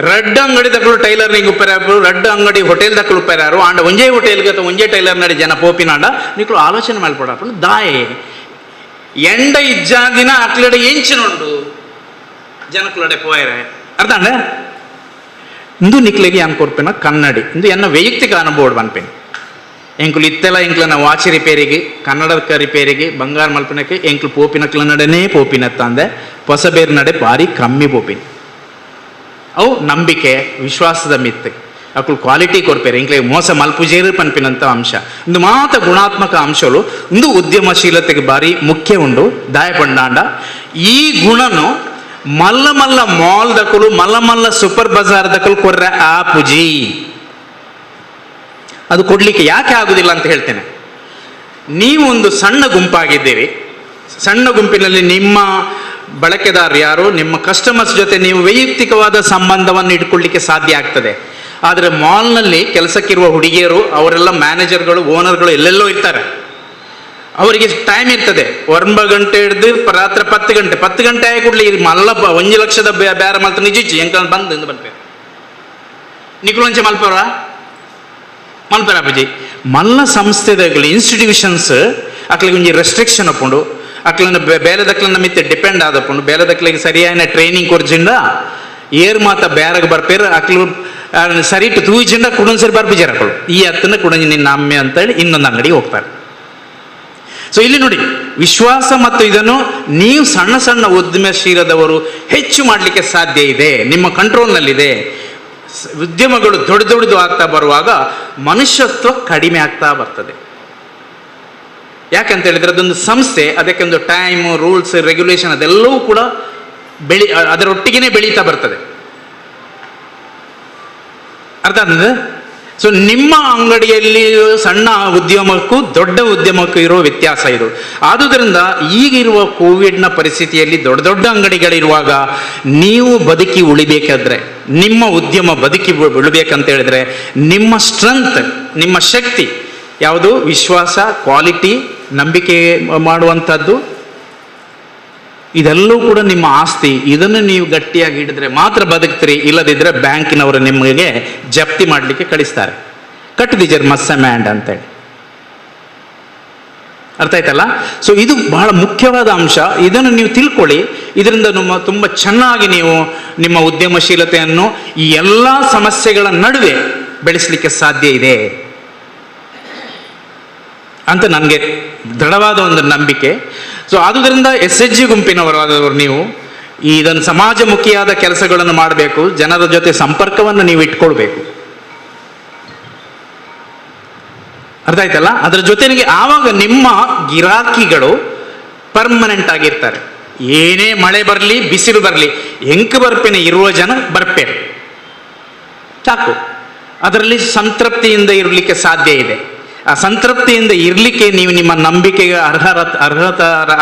ರಡ್ಡ್ ಅಂಗಡಿ ದಕ್ಕಲು ಟೈಲರ್ನಿಂಗ್ ಉಪ್ಪರಾರು, ರಡ್ಡ್ ಅಂಗಡಿ ಹೋಟೆಲ್ ದಕ್ಕಲು ಉಪ್ಪರಾರು ಆಂಡ ಒಂಜೇ ಹೋಟೆಲ್ಗೆ ಅಥವಾ ಒಂಜೇ ಟೈಲರ್ ನಡಿ ಜನ ಪೋಪಿನಾಂಡ ನಿಕ್ಲು ಆಲೋಚನೆ ಮಾಡ್ಕೊಡಪ್ಪ ದಾಯೆ ಎಂಡ ಇಜ್ಜಾದಿನ ಅಕ್ಲಡೆ ಎಂಚಿನುಂಡು ಜನಕ್ಲಡೆ ಪೋಯರೆ ಅರ್ಥ ಅಂಡ ಇಂದು ನಿಕ್ಲೆಗೆ ಏನ್ ಕೊರ್ಪಿನ ಕನ್ನಡಿ ಇಂದು ಎನ್ನ ವೈಯಕ್ತಿಕ ಅನುಭವ ಅನ್ಪೇನೆ ಎಂಕುಲು ಇತ್ತೆಲ್ಲ ಎಂಕ್ಲನ ವಾಚಿ ರಿಪೇರಿಗೆ ಕನ್ನಡದ ರಿಪೇರಿಗೆ ಬಂಗಾರ ಮಲ್ಪನಕ್ಕೆ ಎಂಕ್ಲು ಪೋಪಿನ ಕ್ಲನಡನೇ ಪೋಪಿನತ್ತ ಅಂದೆ ಹೊಸಬೇರ್ ನಡೆ ಭಾರಿ ಕಮ್ಮಿ ಪೋಪಿನ ಅವು ನಂಬಿಕೆ ವಿಶ್ವಾಸದ ಮಿತ್ ಅಕ್ಕಳು ಕ್ವಾಲಿಟಿ ಕೊರ್ಪೇರೆ ಇಂಕ್ಲೆ ಮೋಸ ಮಲ್ಪುಜೇರು ಪನ್ಪಿನಂತ ಅಂಶ ಇಂದು ಮಾತ ಗುಣಾತ್ಮಕ ಅಂಶಗಳು ಇಂದು ಉದ್ಯಮಶೀಲತೆಗೆ ಭಾರಿ ಮುಖ್ಯ ಉಂಡು ದಾಯ ಪಂಡಾಂಡ ಈ ಗುಣನು ಮಲ್ಲ ಮಲ್ಲ ಮಾಲ್ ದಕ್ಕಲು ಮಲ್ಲ ಮಲ್ಲ ಸೂಪರ್ ಬಜಾರ್ ದಕ್ಕಲು ಕೊರ್ರೆ ಆಪುಜಿ ಅದು ಕೊಡ್ಲಿಕ್ಕೆ ಯಾಕೆ ಆಗುದಿಲ್ಲ ಅಂತ ಹೇಳ್ತೇನೆ. ನೀವು ಒಂದು ಸಣ್ಣ ಗುಂಪಾಗಿದ್ದೀರಿ, ಸಣ್ಣ ಗುಂಪಿನಲ್ಲಿ ನಿಮ್ಮ ಬಳಕೆದಾರರು ಯಾರು, ನಿಮ್ಮ ಕಸ್ಟಮರ್ಸ್ ಜೊತೆ ನೀವು ವೈಯಕ್ತಿಕವಾದ ಸಂಬಂಧವನ್ನು ಇಟ್ಕೊಳ್ಳಿಕ್ಕೆ ಸಾಧ್ಯ ಆಗ್ತದೆ. ಆದರೆ ಮಾಲ್ನಲ್ಲಿ ಕೆಲಸಕ್ಕಿರುವ ಹುಡುಗಿಯರು ಅವರೆಲ್ಲ ಮ್ಯಾನೇಜರ್ಗಳು ಓನರ್ಗಳು ಎಲ್ಲೆಲ್ಲೋ ಇರ್ತಾರೆ. ಅವರಿಗೆ ಟೈಮ್ ಇರ್ತದೆ 9 ಗಂಟೆ ಹಿಡಿದು ರಾತ್ರಿ 10 ಗಂಟೆ ಆಗಿ ಕೂಡಲೇ ಮಲ್ಲ 1 ಲಕ್ಷದ ಬೇರೆ ಮಲ್ತ ನಿಜ ಎಂಕ ಬಂದು ಎಂದು ಬಂದ್ಪೇರು ನಿಖುಲಂಚೆ ಮಲ್ಪರ ಮಲ್ಪರ ಅಪ್ಪಾಜಿ ಮಲ್ಲ ಸಂಸ್ಥೆಗಳು ಇನ್ಸ್ಟಿಟ್ಯೂಷನ್ಸ್ ಅಕ್ಲಿಗೆ ಒಂಜಿ ರೆಸ್ಟ್ರಿಕ್ಷನ್ ಅಪ್ಪುಂಡು ಅಕ್ಲನ್ನ ಬೇರೆದಕ್ಲನ್ನ ಮಿತ್ತೆ ಡಿಪೆಂಡ್ ಆದಪ್ಪುಂಡು ಬೇರೆದಕ್ಲಿಗೆ ಸರಿಯಾದ ಟ್ರೈನಿಂಗ್ ಕೊರ್ಜಿಂಡ ಏರ್ ಮಾತ ಬೇರೆಗೆ ಬರ್ಪೇರು ಅಕ್ಲು ಸರಿ ಇಟ್ಟು ತೂಜಿಂಡ ಕುಡೊಂದು ಸರಿ ಬರ್ಪಿಜಾರ ಅಕ್ಕಳು ಈ ಹತ್ತನ್ನ ಕುಡಂಜಿ ನಿನ್ನ ಅಮ್ಮೆ ಅಂತೇಳಿ ಇನ್ನೊಂದು ಅಂಗಡಿಗೆ ಹೋಗ್ತಾರೆ. ಸೊ ಇಲ್ಲಿ ನೋಡಿ ವಿಶ್ವಾಸ ಮತ್ತು ಇದನ್ನು ನೀವು ಸಣ್ಣ ಸಣ್ಣ ಉದ್ಯಮಶೀಲದವರು ಹೆಚ್ಚು ಮಾಡಲಿಕ್ಕೆ ಸಾಧ್ಯ ಇದೆ, ನಿಮ್ಮ ಕಂಟ್ರೋಲ್ನಲ್ಲಿದೆ. ಉದ್ಯಮಗಳು ದೊಡ್ಡದು ಆಗ್ತಾ ಬರುವಾಗ ಮನುಷ್ಯತ್ವ ಕಡಿಮೆ ಆಗ್ತಾ ಬರ್ತದೆ. ಯಾಕಂತ ಹೇಳಿದ್ರೆ ಅದೊಂದು ಸಂಸ್ಥೆ, ಅದಕ್ಕೆ ಒಂದು ಟೈಮ್ ರೂಲ್ಸ್ ರೆಗ್ಯುಲೇಷನ್ ಅದೆಲ್ಲವೂ ಕೂಡ ಅದರೊಟ್ಟಿಗೆ ಬೆಳೀತಾ ಬರ್ತದೆ. ಅರ್ಥ ಆಗ್ತದೆ? ಸೊ ನಿಮ್ಮ ಅಂಗಡಿಯಲ್ಲಿ ಸಣ್ಣ ಉದ್ಯಮಕ್ಕೂ ದೊಡ್ಡ ಉದ್ಯಮಕ್ಕೂ ಇರೋ ವ್ಯತ್ಯಾಸ ಇದು. ಆದುದರಿಂದ ಈಗಿರುವ ಕೋವಿಡ್ನ ಪರಿಸ್ಥಿತಿಯಲ್ಲಿ ದೊಡ್ಡ ದೊಡ್ಡ ಅಂಗಡಿಗಳಿರುವಾಗ ನೀವು ಬದುಕಿ ಉಳಿಬೇಕಾದ್ರೆ, ನಿಮ್ಮ ಉದ್ಯಮ ಬದುಕಿ ಉಳಿಬೇಕಂತ ಹೇಳಿದ್ರೆ ನಿಮ್ಮ ಸ್ಟ್ರೆಂತ್, ನಿಮ್ಮ ಶಕ್ತಿ ಯಾವುದು? ವಿಶ್ವಾಸ, ಕ್ವಾಲಿಟಿ, ನಂಬಿಕೆ ಮಾಡುವಂಥದ್ದು, ಇದೆಲ್ಲವೂ ಕೂಡ ನಿಮ್ಮ ಆಸ್ತಿ. ಇದನ್ನು ನೀವು ಗಟ್ಟಿಯಾಗಿ ಹಿಡಿದ್ರೆ ಮಾತ್ರ ಬದುಕ್ತೀರಿ, ಇಲ್ಲದಿದ್ದರೆ ಬ್ಯಾಂಕಿನವರು ನಿಮಗೆ ಜಪ್ತಿ ಮಾಡಲಿಕ್ಕೆ ಕಳಿಸ್ತಾರೆ. ಕಟ್ ದಿ ಜರ್ ಮಸ್ ಮ್ಯಾಂಡ್ ಅಂತೇಳಿ. ಅರ್ಥ ಆಯ್ತಲ್ಲ? ಸೊ ಇದು ಬಹಳ ಮುಖ್ಯವಾದ ಅಂಶ. ಇದನ್ನು ನೀವು ತಿಳ್ಕೊಳ್ಳಿ. ಇದರಿಂದ ತುಂಬ ಚೆನ್ನಾಗಿ ನೀವು ನಿಮ್ಮ ಉದ್ಯಮಶೀಲತೆಯನ್ನು ಈ ಎಲ್ಲ ಸಮಸ್ಯೆಗಳ ನಡುವೆ ಬೆಳೆಸಲಿಕ್ಕೆ ಸಾಧ್ಯ ಇದೆ ಅಂತ ನನಗೆ ದೃಢವಾದ ಒಂದು ನಂಬಿಕೆ. ಸೊ ಆದುದರಿಂದ SHG ಗುಂಪಿನವರಾದವರು ನೀವು ಇದನ್ನು ಸಮಾಜಮುಖಿಯಾದ ಕೆಲಸಗಳನ್ನು ಮಾಡಬೇಕು, ಜನರ ಜೊತೆ ಸಂಪರ್ಕವನ್ನು ನೀವು ಇಟ್ಕೊಳ್ಬೇಕು. ಅರ್ಥ ಆಯ್ತಲ್ಲ? ಅದರ ಜೊತೆಗೆ ಆವಾಗ ನಿಮ್ಮ ಗಿರಾಕಿಗಳು ಪರ್ಮನೆಂಟ್ ಆಗಿರ್ತಾರೆ. ಏನೇ ಮಳೆ ಬರಲಿ ಬಿಸಿಲು ಬರಲಿ ಎಂಕ ಬರ್ಪೇನೆ ಇರುವ ಜನ ಬರ್ಪೇನೆ ಸಾಕು. ಅದರಲ್ಲಿ ಸಂತೃಪ್ತಿಯಿಂದ ಇರಲಿಕ್ಕೆ ಸಾಧ್ಯ ಇದೆ. ಆ ಸಂತೃಪ್ತಿಯಿಂದ ಇರಲಿಕ್ಕೆ ನೀವು ನಿಮ್ಮ ನಂಬಿಕೆಗೆ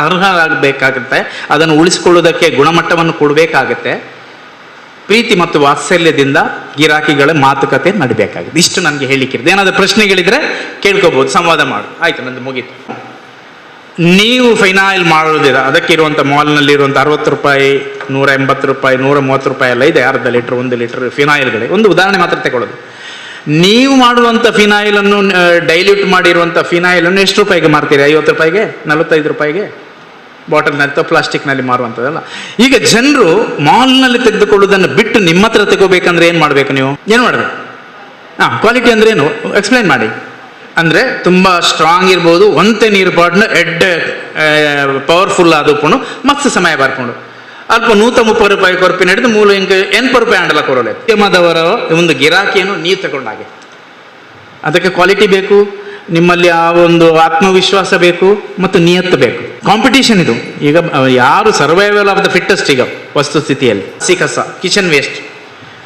ಅರ್ಹರಾಗಬೇಕಾಗುತ್ತೆ. ಅದನ್ನು ಉಳಿಸ್ಕೊಳ್ಳೋದಕ್ಕೆ ಗುಣಮಟ್ಟವನ್ನು ಕೊಡಬೇಕಾಗುತ್ತೆ. ಪ್ರೀತಿ ಮತ್ತು ವಾತ್ಸಲ್ಯದಿಂದ ಗಿರಾಕಿಗಳ ಮಾತುಕತೆ ನಡಬೇಕಾಗಿದೆ. ಇಷ್ಟು ನನಗೆ ಹೇಳಿಕ್ಕಿರೋದು. ಏನಾದರೂ ಪ್ರಶ್ನೆಗಳಿದ್ರೆ ಕೇಳ್ಕೋಬಹುದು, ಸಂವಾದ ಮಾಡು. ಆಯ್ತು, ನಂದು ಮುಗೀತು. ನೀವು ಫೈನಾಯಿಲ್ ಮಾಡೋದಿಲ್ಲ, ಅದಕ್ಕಿರುವಂಥ ಮಾಲ್ನಲ್ಲಿರುವಂಥ 60 ರೂಪಾಯಿ, 180 ರೂಪಾಯಿ, 130 ರೂಪಾಯಿ ಎಲ್ಲ ಇದೆ ಅರ್ಧ ಲೀಟ್ರ್ 1 ಲೀಟ್ರ್ ಫಿನಾಯಿಲ್ಗಳೇ. ಒಂದು ಉದಾಹರಣೆ ಮಾತ್ರ ತಗೊಳ್ಳೋದು. ನೀವು ಮಾಡುವಂಥ ಫಿನಾಯಿಲನ್ನು ಡೈಲ್ಯೂಟ್ ಮಾಡಿರುವಂಥ ಫಿನಾಯಿಲನ್ನು ಎಷ್ಟು ರೂಪಾಯಿಗೆ ಮಾರ್ತೀರಿ? 50 ರೂಪಾಯಿಗೆ, 45 ರೂಪಾಯಿಗೆ ಬಾಟಲ್ನಲ್ಲಿ ಅಥವಾ ಪ್ಲಾಸ್ಟಿಕ್ನಲ್ಲಿ ಮಾರುವಂಥದ್ದಲ್ಲ. ಈಗ ಜನರು ಮಾಲ್ನಲ್ಲಿ ತೆಗೆದುಕೊಳ್ಳೋದನ್ನು ಬಿಟ್ಟು ನಿಮ್ಮ ಹತ್ರ ತಗೋಬೇಕಂದ್ರೆ ಏನು ಮಾಡಬೇಕು? ನೀವು ಏನು ಮಾಡಬೇಕು? ಕ್ವಾಲಿಟಿ ಅಂದರೆ ಏನು ಎಕ್ಸ್ಪ್ಲೈನ್ ಮಾಡಿ. ಅಂದರೆ ತುಂಬ ಸ್ಟ್ರಾಂಗ್ ಇರ್ಬೋದು, ಒಂತೆ ನೀರು ಪಾಡ್ನ ಎಡ್ಡೆ ಪವರ್ಫುಲ್ ಆದಪ್ಪುಣು ಮಸ್ತ್ ಸಮಯ ಬರ್ಕೊಂಡು ಅಲ್ಪ 130 ರೂಪಾಯಿ ಕೊರಪಿನ ಹಿಡಿದು ಮೂಲ ಇಂಕ 80 ರೂಪಾಯಿ ಆಂಡಲ ಕೊರೋಲೆ ಉದ್ಯಮದವರ ಒಂದು ಗಿರಾಕಿಯನ್ನು ನೀವು ತಗೊಂಡಾಗೆ. ಅದಕ್ಕೆ ಕ್ವಾಲಿಟಿ ಬೇಕು, ನಿಮ್ಮಲ್ಲಿ ಆ ಒಂದು ಆತ್ಮವಿಶ್ವಾಸ ಬೇಕು ಮತ್ತು ನಿಯತ್ತು ಬೇಕು. ಕಾಂಪಿಟೇಷನ್ ಇದು. ಈಗ ಯಾರು ಸರ್ವೈವಲ್ ಆಫ್ ದ ಫಿಟ್ಟೆಸ್ಟ್ ಈಗ ವಸ್ತುಸ್ಥಿತಿಯಲ್ಲಿ. ಹಸಿ ಕಸ, ಕಿಚನ್ ವೇಸ್ಟ್,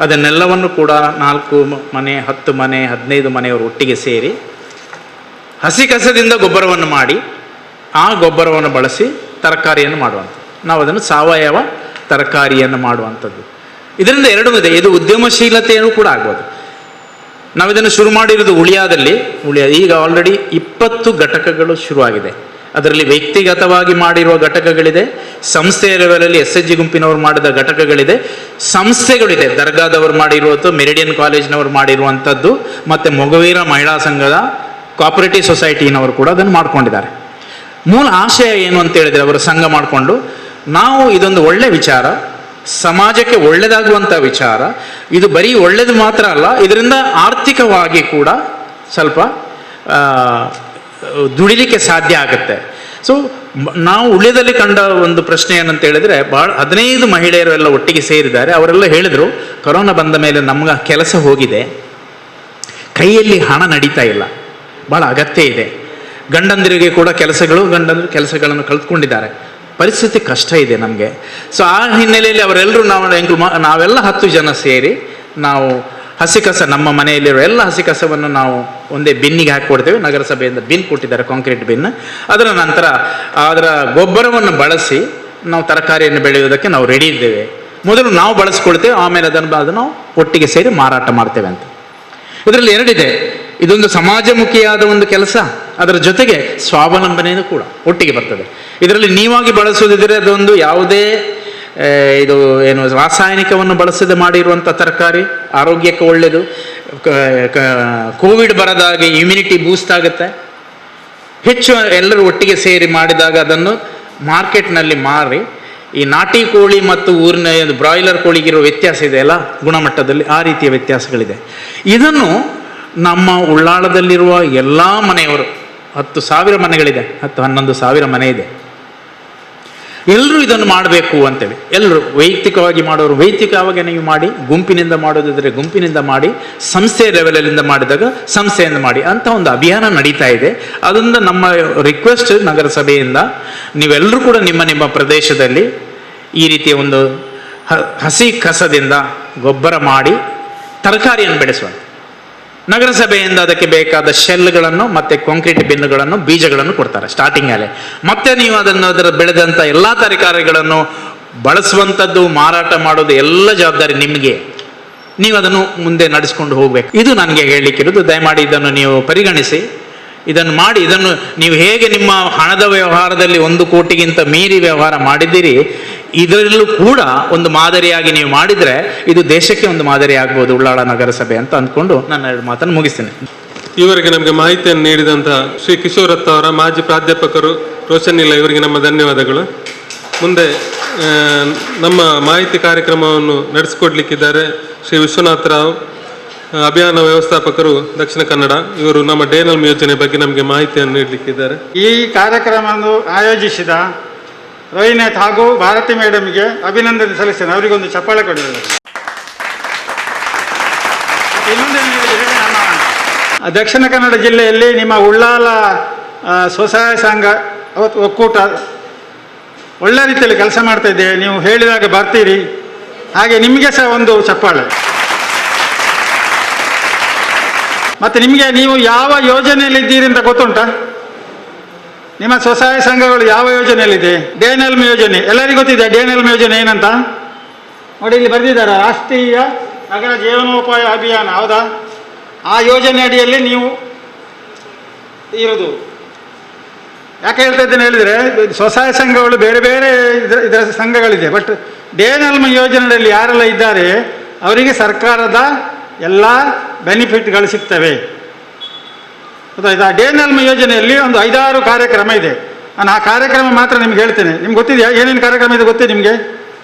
ಅದನ್ನೆಲ್ಲವನ್ನು ಕೂಡ 4 ಮನೆ, 10 ಮನೆ, 15 ಮನೆಯವರು ಒಟ್ಟಿಗೆ ಸೇರಿ ಹಸಿ ಕಸದಿಂದ ಗೊಬ್ಬರವನ್ನು ಮಾಡಿ ಆ ಗೊಬ್ಬರವನ್ನು ಬಳಸಿ ತರಕಾರಿಯನ್ನು ಮಾಡುವಂಥದ್ದು. ನಾವು ಅದನ್ನು ಸಾವಯವ ತರಕಾರಿಯನ್ನು ಮಾಡುವಂಥದ್ದು. ಇದರಿಂದ 2 ಇದೆ. ಇದು ಉದ್ಯಮಶೀಲತೆಯೂ ಕೂಡ ಆಗ್ಬೋದು. ನಾವು ಇದನ್ನು ಶುರು ಮಾಡಿರೋದು ಉಳಿಯಾದಲ್ಲಿ. ಈಗ ಆಲ್ರೆಡಿ 20 ಘಟಕಗಳು ಶುರುವಾಗಿದೆ. ಅದರಲ್ಲಿ ವ್ಯಕ್ತಿಗತವಾಗಿ ಮಾಡಿರುವ ಘಟಕಗಳಿದೆ, ಸಂಸ್ಥೆಯ ಲೆವೆಲಲ್ಲಿ SHG ಗುಂಪಿನವರು ಮಾಡಿದ ಘಟಕಗಳಿದೆ, ಸಂಸ್ಥೆಗಳಿದೆ. ದರ್ಗಾದವರು ಮಾಡಿರುವುದು, ಮೆರಿಡಿಯನ್ ಕಾಲೇಜ್ನವರು ಮಾಡಿರುವಂಥದ್ದು, ಮತ್ತು ಮೊಗವೀರ ಮಹಿಳಾ ಸಂಘದ ಕೋಆಪರೇಟಿವ್ ಸೊಸೈಟಿನವರು ಕೂಡ ಅದನ್ನು ಮಾಡ್ಕೊಂಡಿದ್ದಾರೆ. ಮೂಲ ಆಶಯ ಏನು ಅಂತ ಹೇಳಿದರೆ, ಅವರು ಸಂಘ ಮಾಡಿಕೊಂಡು ನಾವು ಇದೊಂದು ಒಳ್ಳೆ ವಿಚಾರ, ಸಮಾಜಕ್ಕೆ ಒಳ್ಳೆಯದಾಗುವಂಥ ವಿಚಾರ, ಇದು ಬರೀ ಒಳ್ಳೆಯದು ಮಾತ್ರ ಅಲ್ಲ, ಇದರಿಂದ ಆರ್ಥಿಕವಾಗಿ ಕೂಡ ಸ್ವಲ್ಪ ದುಡಿಲಿಕ್ಕೆ ಸಾಧ್ಯ ಆಗುತ್ತೆ. ಸೊ ನಾವು ಉಳಿದಲ್ಲಿ ಕಂಡ ಒಂದು ಪ್ರಶ್ನೆ ಏನಂತ ಹೇಳಿದರೆ, 15 ಮಹಿಳೆಯರು ಎಲ್ಲ ಒಟ್ಟಿಗೆ ಸೇರಿದ್ದಾರೆ. ಅವರೆಲ್ಲ ಹೇಳಿದರು, ಕೊರೋನಾ ಬಂದ ಮೇಲೆ ನಮ್ಗೆ ಕೆಲಸ ಹೋಗಿದೆ, ಕೈಯಲ್ಲಿ ಹಣ ನಡೀತಾ ಇಲ್ಲ, ಭಾಳ ಅಗತ್ಯ ಇದೆ. ಗಂಡಂದಿರಿಗೆ ಕೂಡ ಗಂಡಂದಿರು ಕೆಲಸಗಳನ್ನು ಕಲ್ತ್ಕೊಂಡಿದ್ದಾರೆ, ಪರಿಸ್ಥಿತಿ ಕಷ್ಟ ಇದೆ ನಮಗೆ. ಸೊ ಆ ಹಿನ್ನೆಲೆಯಲ್ಲಿ ಅವರೆಲ್ಲರೂ ನಾವೆಲ್ಲ 10 ಜನ ಸೇರಿ ನಾವು ಹಸಿ ಕಸ, ನಮ್ಮ ಮನೆಯಲ್ಲಿರೋ ಎಲ್ಲ ಹಸಿ ಕಸವನ್ನು ನಾವು ಒಂದೇ ಬಿನ್ನಿಗೆ ಹಾಕಿಕೊಡ್ತೇವೆ. ನಗರಸಭೆಯಿಂದ ಬಿನ್ ಕೊಟ್ಟಿದ್ದಾರೆ, ಕಾಂಕ್ರೀಟ್ ಬಿನ್. ಅದರ ನಂತರ ಅದರ ಗೊಬ್ಬರವನ್ನು ಬಳಸಿ ನಾವು ತರಕಾರಿಯನ್ನು ಬೆಳೆಯುವುದಕ್ಕೆ ನಾವು ರೆಡಿ ಇದ್ದೇವೆ. ಮೊದಲು ನಾವು ಬಳಸ್ಕೊಳ್ತೇವೆ, ಆಮೇಲೆ ಅದನ್ನು ನಾವು ಒಟ್ಟಿಗೆ ಸೇರಿ ಮಾರಾಟ ಮಾಡ್ತೇವೆ ಅಂತ. ಇದರಲ್ಲಿ 2 ಇದೆ. ಇದೊಂದು ಸಮಾಜಮುಖಿಯಾದ ಒಂದು ಕೆಲಸ, ಅದರ ಜೊತೆಗೆ ಸ್ವಾವಲಂಬನೆಯೂ ಕೂಡ ಒಟ್ಟಿಗೆ ಬರ್ತದೆ. ಇದರಲ್ಲಿ ನೀವಾಗಿ ಬಳಸುವುದಿದ್ರೆ ಅದೊಂದು ಯಾವುದೇ ಇದು ಏನು ರಾಸಾಯನಿಕವನ್ನು ಬಳಸದೆ ಮಾಡಿರುವಂಥ ತರಕಾರಿ, ಆರೋಗ್ಯಕ್ಕೆ ಒಳ್ಳೆಯದು. ಕೋವಿಡ್ ಬರದಾಗೆ ಇಮ್ಯುನಿಟಿ ಬೂಸ್ಟ್ ಆಗುತ್ತೆ. ಹೆಚ್ಚು ಎಲ್ಲರೂ ಒಟ್ಟಿಗೆ ಸೇರಿ ಮಾಡಿದಾಗ ಅದನ್ನು ಮಾರ್ಕೆಟ್ನಲ್ಲಿ ಮಾರಿ, ಈ ನಾಟಿ ಕೋಳಿ ಮತ್ತು ಊರಿನ ಬ್ರಾಯ್ಲರ್ ಕೋಳಿಗಿರೋ ವ್ಯತ್ಯಾಸ ಇದೆ ಅಲ್ಲ ಗುಣಮಟ್ಟದಲ್ಲಿ, ಆ ರೀತಿಯ ವ್ಯತ್ಯಾಸಗಳಿದೆ. ಇದನ್ನು ನಮ್ಮ ಉಳ್ಳಾಳದಲ್ಲಿರುವ ಎಲ್ಲ ಮನೆಯವರು, 10,000 ಮನೆಗಳಿದೆ, 10-11,000 ಮನೆ ಇದೆ, ಎಲ್ಲರೂ ಇದನ್ನು ಮಾಡಬೇಕು ಅಂತೇಳಿ ಎಲ್ಲರೂ ವೈಯಕ್ತಿಕವಾಗಿ ಮಾಡೋರು ವೈಯಕ್ತಿಕವಾಗಿ ನೀವು ಮಾಡಿ, ಗುಂಪಿನಿಂದ ಮಾಡೋದಿದ್ರೆ ಗುಂಪಿನಿಂದ ಮಾಡಿ, ಸಂಸ್ಥೆಯ ಲೆವೆಲಲ್ಲಿಂದ ಮಾಡಿದಾಗ ಸಂಸ್ಥೆಯಿಂದ ಮಾಡಿ ಅಂತ ಒಂದು ಅಭಿಯಾನ ನಡೀತಾ ಇದೆ. ಅದರಿಂದ ನಮ್ಮ ರಿಕ್ವೆಸ್ಟ್ ನಗರಸಭೆಯಿಂದ, ನೀವೆಲ್ಲರೂ ಕೂಡ ನಿಮ್ಮ ಪ್ರದೇಶದಲ್ಲಿ ಈ ರೀತಿಯ ಒಂದು ಹಸಿ ಕಸದಿಂದ ಗೊಬ್ಬರ ಮಾಡಿ ತರಕಾರಿಯನ್ನು ಬೆಳೆಸುವ. ನಗರಸಭೆಯಿಂದ ಅದಕ್ಕೆ ಬೇಕಾದ ಶೆಲ್ಗಳನ್ನು ಮತ್ತು ಕಾಂಕ್ರೀಟ್ ಬಿನ್ನುಗಳನ್ನು, ಬೀಜಗಳನ್ನು ಕೊಡ್ತಾರೆ ಸ್ಟಾರ್ಟಿಂಗಲ್ಲೇ. ಮತ್ತೆ ನೀವು ಅದರ ಬೆಳೆದಂಥ ಎಲ್ಲ ತರಕಾರಿಗಳನ್ನು ಬಳಸುವಂಥದ್ದು, ಮಾರಾಟ ಮಾಡೋದು ಎಲ್ಲ ಜವಾಬ್ದಾರಿ ನಿಮಗೆ. ನೀವು ಅದನ್ನು ಮುಂದೆ ನಡೆಸ್ಕೊಂಡು ಹೋಗಬೇಕು. ಇದು ನನಗೆ ಹೇಳಲಿಕ್ಕಿರೋದು. ದಯಮಾಡಿ ಇದನ್ನು ನೀವು ಪರಿಗಣಿಸಿ, ಇದನ್ನು ಮಾಡಿ. ಇದನ್ನು ನೀವು ಹೇಗೆ ನಿಮ್ಮ ಹಣದ ವ್ಯವಹಾರದಲ್ಲಿ 1 ಕೋಟಿಗಿಂತ ಮೀರಿ ವ್ಯವಹಾರ ಮಾಡಿದ್ದೀರಿ, ಇದರಲ್ಲೂ ಕೂಡ ಒಂದು ಮಾದರಿಯಾಗಿ ನೀವು ಮಾಡಿದರೆ ಇದು ದೇಶಕ್ಕೆ ಒಂದು ಮಾದರಿ ಆಗ್ಬೋದು ಉಳ್ಳಾಳ ನಗರಸಭೆ ಅಂತ ಅಂದ್ಕೊಂಡು ನನ್ನ 2 ಮಾತನ್ನು ಮುಗಿಸ್ತೇನೆ. ಈವರೆಗೆ ನಮಗೆ ಮಾಹಿತಿಯನ್ನು ನೀಡಿದಂಥ ಶ್ರೀ ಕಿಶೋರತ್ ಅವರ ಮಾಜಿ ಪ್ರಾಧ್ಯಾಪಕರು ರೋಷನ್ ಇಲ್ಲ, ಇವರಿಗೆ ನಮ್ಮ ಧನ್ಯವಾದಗಳು. ಮುಂದೆ ನಮ್ಮ ಮಾಹಿತಿ ಕಾರ್ಯಕ್ರಮವನ್ನು ನಡೆಸಿಕೊಡ್ಲಿಕ್ಕಿದ್ದಾರೆ ಶ್ರೀ ವಿಶ್ವನಾಥ್ ರಾವ್, ಅಭಿಯಾನ ವ್ಯವಸ್ಥಾಪಕರು ದಕ್ಷಿಣ ಕನ್ನಡ. ಇವರು ನಮ್ಮ ಡೇನಲ್ ಯೋಜನೆ ಬಗ್ಗೆ ನಮಗೆ ಮಾಹಿತಿಯನ್ನು ನೀಡಲಿಕ್ಕಿದ್ದಾರೆ. ಈ ಕಾರ್ಯಕ್ರಮವನ್ನು ಆಯೋಜಿಸಿದ ರವಿನಾಥ್ ಹಾಗೂ ಭಾರತಿ ಮೇಡಮ್ಗೆ ಅಭಿನಂದನೆ ಸಲ್ಲಿಸ್ತೇನೆ. ಅವರಿಗೊಂದು ಚಪ್ಪಾಳೆ ಕೊಡಬೇಕು. ಇನ್ನೊಂದೇನು ಹೇಳಿದರೆ, ನಮ್ಮ ದಕ್ಷಿಣ ಕನ್ನಡ ಜಿಲ್ಲೆಯಲ್ಲಿ ನಿಮ್ಮ ಉಳ್ಳಾಲ ಸ್ವಸಹಾಯ ಸಂಘ ಒಕ್ಕೂಟ ಒಳ್ಳೆ ರೀತಿಯಲ್ಲಿ ಕೆಲಸ ಮಾಡ್ತಾ ಇದೆ. ನೀವು ಹೇಳಿದಾಗ ಬರ್ತೀರಿ, ಹಾಗೆ ನಿಮಗೆ ಸಹ ಒಂದು ಚಪ್ಪಾಳೆ. ಮತ್ತು ನಿಮಗೆ ನೀವು ಯಾವ ಯೋಜನೆಯಲ್ಲಿದ್ದೀರಿ ಅಂತ ಗೊತ್ತುಂಟಾ? ನಿಮ್ಮ ಸ್ವಸಹಾಯ ಸಂಘಗಳು ಯಾವ ಯೋಜನೆಯಲ್ಲಿದೆ? ಡೇನಲ್ಮ್ ಯೋಜನೆ ಎಲ್ಲರಿಗೂ ಗೊತ್ತಿದೆ. ಡೇನಲ್ಮ್ ಯೋಜನೆ ಏನಂತ ನೋಡಿ, ಇಲ್ಲಿ ಬರೆದಿದ್ದಾರೆ, ರಾಷ್ಟ್ರೀಯ ನಗರ ಜೀವನೋಪಾಯ ಅಭಿಯಾನ, ಹೌದಾ? ಆ ಯೋಜನೆ ಅಡಿಯಲ್ಲಿ ನೀವು ಇರೋದು. ಯಾಕೆ ಹೇಳ್ತಾ ಇದ್ದೇನೆ ಹೇಳಿದರೆ, ಸ್ವಸಹಾಯ ಸಂಘಗಳು ಬೇರೆ ಬೇರೆ ಇದರ ಸಂಘಗಳಿದೆ. ಬಟ್ DNLM ಯೋಜನೆಯಲ್ಲಿ ಯಾರೆಲ್ಲ ಇದ್ದಾರೆ ಅವರಿಗೆ ಸರ್ಕಾರದ ಎಲ್ಲ ಬೆನಿಫಿಟ್ಗಳು ಸಿಗ್ತವೆ. ಗೊತ್ತಾಯ್ತಾ? DNLM ಯೋಜನೆಯಲ್ಲಿ ಒಂದು 5-6 ಕಾರ್ಯಕ್ರಮ ಇದೆ. ನಾನು ಆ ಕಾರ್ಯಕ್ರಮ ಮಾತ್ರ ನಿಮ್ಗೆ ಹೇಳ್ತೇನೆ. ನಿಮ್ಗೆ ಗೊತ್ತಿದೆಯಾ ಏನೇನು ಕಾರ್ಯಕ್ರಮ ಇದೆ? ಗೊತ್ತಿದೆ ನಿಮಗೆ?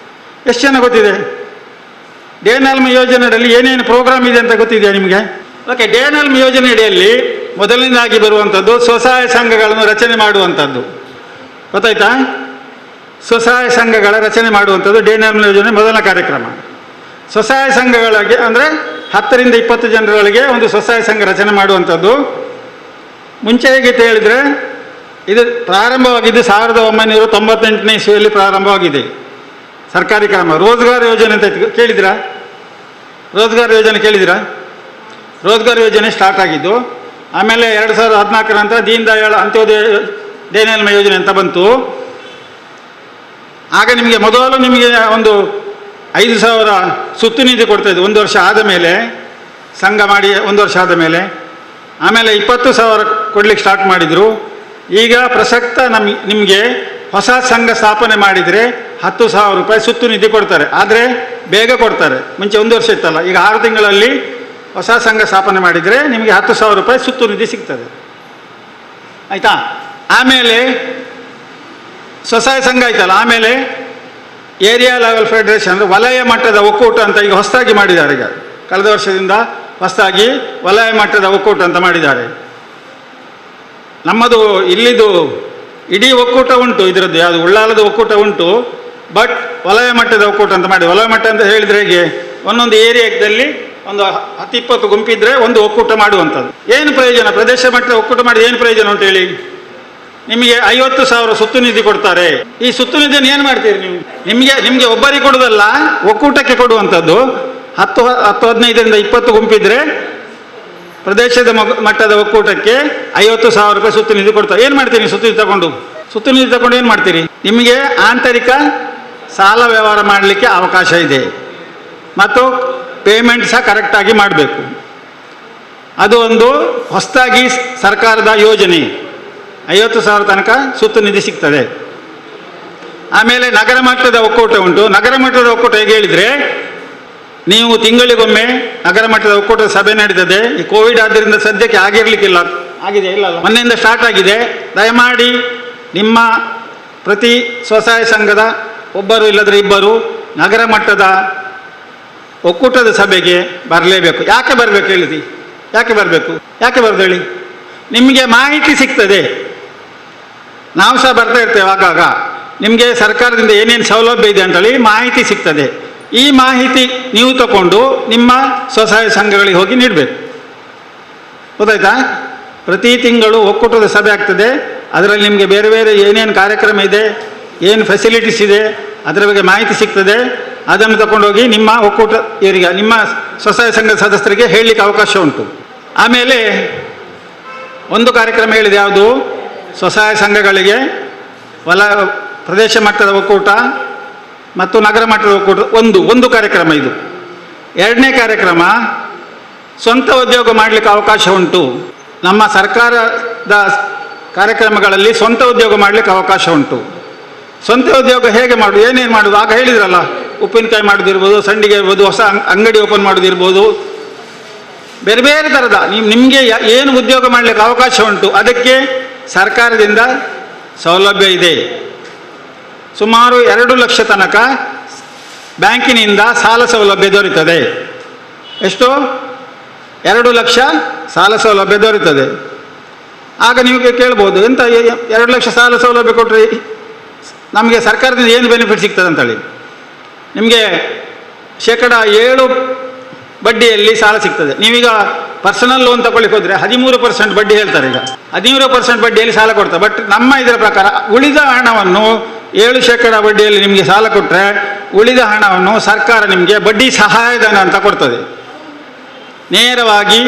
ಎಷ್ಟು ಜನ ಗೊತ್ತಿದೆ? DNLM ಯೋಜನೆಯಲ್ಲಿ ಏನೇನು ಪ್ರೋಗ್ರಾಮ್ ಇದೆ ಅಂತ ಗೊತ್ತಿದೆಯಾ ನಿಮಗೆ? ಓಕೆ, DNLM ಯೋಜನೆ ಅಡಿಯಲ್ಲಿ ಮೊದಲನೇದಾಗಿ ಬರುವಂಥದ್ದು ಸ್ವಸಹಾಯ ಸಂಘಗಳನ್ನು ರಚನೆ ಮಾಡುವಂಥದ್ದು. ಗೊತ್ತಾಯ್ತಾ? ಸ್ವಸಹಾಯ ಸಂಘಗಳ ರಚನೆ ಮಾಡುವಂಥದ್ದು DNLM ಯೋಜನೆ ಮೊದಲ ಕಾರ್ಯಕ್ರಮ. ಸ್ವಸಹಾಯ ಸಂಘಗಳಿಗೆ ಅಂದರೆ 10 ರಿಂದ 20 ಜನರೊಳಗೆ ಒಂದು ಸ್ವಸಹಾಯ ಸಂಘ ರಚನೆ ಮಾಡುವಂಥದ್ದು. ಮುಂಚೆ ಹೇಗಿತ್ತು ಹೇಳಿದರೆ, ಇದು ಪ್ರಾರಂಭವಾಗಿದ್ದು 1998ನೇ ಇಸ್ವಿಯಲ್ಲಿ ಪ್ರಾರಂಭವಾಗಿದೆ. ಸರ್ಕಾರಿ ಕ್ರಮ. ರೋಜ್ಗಾರ್ ಯೋಜನೆ ಅಂತ ಕೇಳಿದಿರಾ? ರೋಜ್ಗಾರ್ ಯೋಜನೆ ಕೇಳಿದಿರಾ? ರೋಜ್ಗಾರ್ ಯೋಜನೆ ಸ್ಟಾರ್ಟ್ ಆಗಿದ್ದು. ಆಮೇಲೆ 2014 ನಂತರ ದೀನ್ ದಯಾಳ್ ಅಂತ್ಯೋದಯ DNLM ಯೋಜನೆ ಅಂತ ಬಂತು. ಆಗ ನಿಮಗೆ ಮೊದಲು ನಿಮಗೆ ಒಂದು 5,000 ಸುತ್ತು ನಿಧಿ ಕೊಡ್ತಾಯಿದ್ದು 1 ವರ್ಷ ಆದ ಮೇಲೆ, ಸಂಘ ಮಾಡಿ 1 ವರ್ಷ ಆದ ಮೇಲೆ. ಆಮೇಲೆ 20,000 ಕೊಡ್ಲಿಕ್ಕೆ ಸ್ಟಾರ್ಟ್ ಮಾಡಿದರು. ಈಗ ಪ್ರಸಕ್ತ ನಿಮಗೆ ಹೊಸ ಸಂಘ ಸ್ಥಾಪನೆ ಮಾಡಿದರೆ 10,000 ರೂಪಾಯಿ ಸುತ್ತು ನಿಧಿ ಕೊಡ್ತಾರೆ. ಆದರೆ ಬೇಗ ಕೊಡ್ತಾರೆ. ಮುಂಚೆ 1 ವರ್ಷ ಇತ್ತಲ್ಲ, ಈಗ 6 ತಿಂಗಳಲ್ಲಿ ಹೊಸ ಸಂಘ ಸ್ಥಾಪನೆ ಮಾಡಿದರೆ ನಿಮಗೆ 10,000 ರೂಪಾಯಿ ಸುತ್ತು ನಿಧಿ ಸಿಗ್ತದೆ. ಆಯಿತಾ? ಆಮೇಲೆ ಸ್ವಸಹಾಯ ಸಂಘ ಆಯ್ತಲ್ಲ, ಆಮೇಲೆ ಏರಿಯಾ ಲೆವೆಲ್ ಫೆಡರೇಷನ್ ಅಂದರೆ ವಲಯ ಮಟ್ಟದ ಒಕ್ಕೂಟ ಅಂತ ಈಗ ಹೊಸದಾಗಿ ಮಾಡಿದ್ದಾರೆ. ಈಗ ಕಳೆದ ವರ್ಷದಿಂದ ಹೊಸದಾಗಿ ವಲಯ ಮಟ್ಟದ ಒಕ್ಕೂಟ ಅಂತ ಮಾಡಿದ್ದಾರೆ. ನಮ್ಮದು ಇಲ್ಲಿದು ಇಡೀ ಒಕ್ಕೂಟ ಉಂಟು, ಇದರದ್ದು ಯಾವುದು ಉಳ್ಳಾಲದ ಒಕ್ಕೂಟ ಉಂಟು. ಬಟ್ ವಲಯ ಮಟ್ಟದ ಒಕ್ಕೂಟ ಅಂತ ಮಾಡಿ. ವಲಯ ಮಟ್ಟ ಅಂತ ಹೇಳಿದರೆ ಹೇಗೆ, ಒಂದೊಂದು ಏರಿಯಾದಲ್ಲಿ ಒಂದು 10-20 ಗುಂಪಿದ್ರೆ ಒಂದು ಒಕ್ಕೂಟ ಮಾಡುವಂಥದ್ದು. ಏನು ಪ್ರಯೋಜನ? ಪ್ರದೇಶ ಮಟ್ಟದ ಒಕ್ಕೂಟ ಮಾಡಿ ಏನು ಪ್ರಯೋಜನ ಅಂತ ಹೇಳಿ? ನಿಮಗೆ 50,000 ಸುತ್ತು ನಿಧಿ ಕೊಡ್ತಾರೆ. ಈ ಸುತ್ತು ನಿಧಿಯನ್ನು ಏನು ಮಾಡ್ತೀರಿ ನೀವು? ನಿಮಗೆ ಒಬ್ಬರಿಗೆ ಕೊಡೋದಲ್ಲ, ಒಕ್ಕೂಟಕ್ಕೆ ಕೊಡುವಂಥದ್ದು. 10-15 ರಿಂದ 20 ಗುಂಪಿದ್ರೆ ಪ್ರದೇಶದ ಮಟ್ಟದ ಒಕ್ಕೂಟಕ್ಕೆ 50,000 ರೂಪಾಯಿ ಸುತ್ತು ನಿಧಿ ಕೊಡ್ತಾರೆ. ಏನು ಮಾಡ್ತೀರಿ ಸುತ್ತು ನಿಧಿ ತಗೊಂಡು? ಸುತ್ತು ನಿಧಿ ತಗೊಂಡು ಏನು ಮಾಡ್ತೀರಿ? ನಿಮಗೆ ಆಂತರಿಕ ಸಾಲ ವ್ಯವಹಾರ ಮಾಡಲಿಕ್ಕೆ ಅವಕಾಶ ಇದೆ ಮತ್ತು ಪೇಮೆಂಟ್ ಸಹ ಕರೆಕ್ಟಾಗಿ ಮಾಡಬೇಕು. ಅದು ಒಂದು ಹೊಸದಾಗಿ ಸರ್ಕಾರದ ಯೋಜನೆ. 50,000 ತನಕ ಸುತ್ತು ನಿಧಿ ಸಿಗ್ತದೆ. ಆಮೇಲೆ ನಗರ ಮಟ್ಟದ ಒಕ್ಕೂಟ ಉಂಟು. ನಗರ ಮಟ್ಟದ ಒಕ್ಕೂಟ ಹೇಗೆ ಹೇಳಿದರೆ, ನೀವು ತಿಂಗಳಿಗೊಮ್ಮೆ ನಗರ ಮಟ್ಟದ ಒಕ್ಕೂಟದ ಸಭೆ ನಡೀತದೆ. ಈ ಕೋವಿಡ್ ಆದ್ದರಿಂದ ಸದ್ಯಕ್ಕೆ ಆಗಿರಲಿಕ್ಕಿಲ್ಲ. ಆಗಿದೆ ಇಲ್ಲ, ಮೊನ್ನೆಯಿಂದ ಸ್ಟಾರ್ಟ್ ಆಗಿದೆ. ದಯಮಾಡಿ ನಿಮ್ಮ ಪ್ರತಿ ಸ್ವಸಹಾಯ ಸಂಘದ ಒಬ್ಬರು ಇಲ್ಲದ್ರೆ ಇಬ್ಬರು ನಗರ ಮಟ್ಟದ ಒಕ್ಕೂಟದ ಸಭೆಗೆ ಬರಲೇಬೇಕು. ಯಾಕೆ ಬರಬೇಕು ಹೇಳಿದಿ? ಯಾಕೆ ಬರಬೇಕು? ಯಾಕೆ ಬರೋದು ಹೇಳಿ? ನಿಮಗೆ ಮಾಹಿತಿ ಸಿಗ್ತದೆ. ನಾವು ಸಹ ಬರ್ತಾ ಇರ್ತೇವೆ ಆಗಾಗ. ನಿಮಗೆ ಸರ್ಕಾರದಿಂದ ಏನೇನು ಸೌಲಭ್ಯ ಇದೆ ಅಂತೇಳಿ ಮಾಹಿತಿ ಸಿಗ್ತದೆ. ಈ ಮಾಹಿತಿ ನೀವು ತಗೊಂಡು ನಿಮ್ಮ ಸ್ವಸಹಾಯ ಸಂಘಗಳಿಗೆ ಹೋಗಿ ನೀಡಬೇಕು. ಗೊತ್ತಾಯ್ತಾ? ಪ್ರತಿ ತಿಂಗಳು ಒಕ್ಕೂಟದ ಸಭೆ ಆಗ್ತದೆ. ಅದರಲ್ಲಿ ನಿಮಗೆ ಬೇರೆ ಬೇರೆ ಏನೇನು ಕಾರ್ಯಕ್ರಮ ಇದೆ, ಏನು ಫೆಸಿಲಿಟೀಸ್ ಇದೆ, ಅದರ ಬಗ್ಗೆ ಮಾಹಿತಿ ಸಿಗ್ತದೆ. ಅದನ್ನು ತಗೊಂಡೋಗಿ ನಿಮ್ಮ ಒಕ್ಕೂಟ ಇವರಿಗೆ, ನಿಮ್ಮ ಸ್ವಸಹಾಯ ಸಂಘದ ಸದಸ್ಯರಿಗೆ ಹೇಳಲಿಕ್ಕೆ ಅವಕಾಶ ಉಂಟು. ಆಮೇಲೆ ಒಂದು ಕಾರ್ಯಕ್ರಮ ಹೇಳಿದೆ, ಯಾವುದು? ಸ್ವಸಹಾಯ ಸಂಘಗಳಿಗೆ ಪ್ರದೇಶ ಮಟ್ಟದ ಒಕ್ಕೂಟ ಮತ್ತು ನಗರ ಮಟ್ಟದ ಒಕ್ಕೂಟ ಒಂದು ಕಾರ್ಯಕ್ರಮ ಇದು. ಎರಡನೇ ಕಾರ್ಯಕ್ರಮ, ಸ್ವಂತ ಉದ್ಯೋಗ ಮಾಡಲಿಕ್ಕೆ ಅವಕಾಶ ಉಂಟು. ನಮ್ಮ ಸರ್ಕಾರದ ಕಾರ್ಯಕ್ರಮಗಳಲ್ಲಿ ಸ್ವಂತ ಉದ್ಯೋಗ ಮಾಡಲಿಕ್ಕೆ ಅವಕಾಶ ಉಂಟು. ಸ್ವಂತ ಉದ್ಯೋಗ ಹೇಗೆ ಮಾಡೋದು, ಏನೇನು ಮಾಡೋದು? ಆಗ ಹೇಳಿದ್ರಲ್ಲ, ಉಪ್ಪಿನಕಾಯಿ ಮಾಡೋದಿರ್ಬೋದು, ಸಂಡಿಗೆ ಇರ್ಬೋದು, ಹೊಸ ಅಂಗಡಿ ಓಪನ್ ಮಾಡೋದಿರ್ಬೋದು, ಬೇರೆ ಬೇರೆ ಥರದ ನಿಮಗೆ ಏನು ಉದ್ಯೋಗ ಮಾಡಲಿಕ್ಕೆ ಅವಕಾಶ ಉಂಟು ಅದಕ್ಕೆ ಸರ್ಕಾರದಿಂದ ಸೌಲಭ್ಯ ಇದೆ. ಸುಮಾರು 2 ಲಕ್ಷ ತನಕ ಬ್ಯಾಂಕಿನಿಂದ ಸಾಲ ಸೌಲಭ್ಯ ದೊರೆಯುತ್ತದೆ. ಎಷ್ಟು? 2 ಲಕ್ಷ ಸಾಲ ಸೌಲಭ್ಯ ದೊರೆಯುತ್ತದೆ. ಆಗ ನೀವು ಕೇಳ್ಬೋದು, ಎಂತ 2 ಲಕ್ಷ ಸಾಲ ಸೌಲಭ್ಯ ಕೊಟ್ಟರೆ ನಮಗೆ ಸರ್ಕಾರದಿಂದ ಏನು ಬೆನಿಫಿಟ್ ಸಿಗ್ತದೆ ಅಂತೇಳಿ. ನಿಮಗೆ 7% ಬಡ್ಡಿಯಲ್ಲಿ ಸಾಲ ಸಿಗ್ತದೆ. ನೀವೀಗ ಪರ್ಸನಲ್ ಲೋನ್ ತಗೊಳ್ಳಿಕ್ಕೆ ಹೋದರೆ 13% ಬಡ್ಡಿ ಹೇಳ್ತಾರೆ. ಈಗ 13% ಬಡ್ಡಿಯಲ್ಲಿ ಸಾಲ ಕೊಡ್ತಾರೆ. ಬಟ್ ನಮ್ಮ ಇದರ ಪ್ರಕಾರ ಉಳಿದ ಹಣವನ್ನು 7% ಬಡ್ಡಿಯಲ್ಲಿ ನಿಮಗೆ ಸಾಲ ಕೊಟ್ಟರೆ ಉಳಿದ ಹಣವನ್ನು ಸರ್ಕಾರ ನಿಮಗೆ ಬಡ್ಡಿ ಸಹಾಯಧನ ಅಂತ ಕೊಡ್ತದೆ. ನೇರವಾಗಿ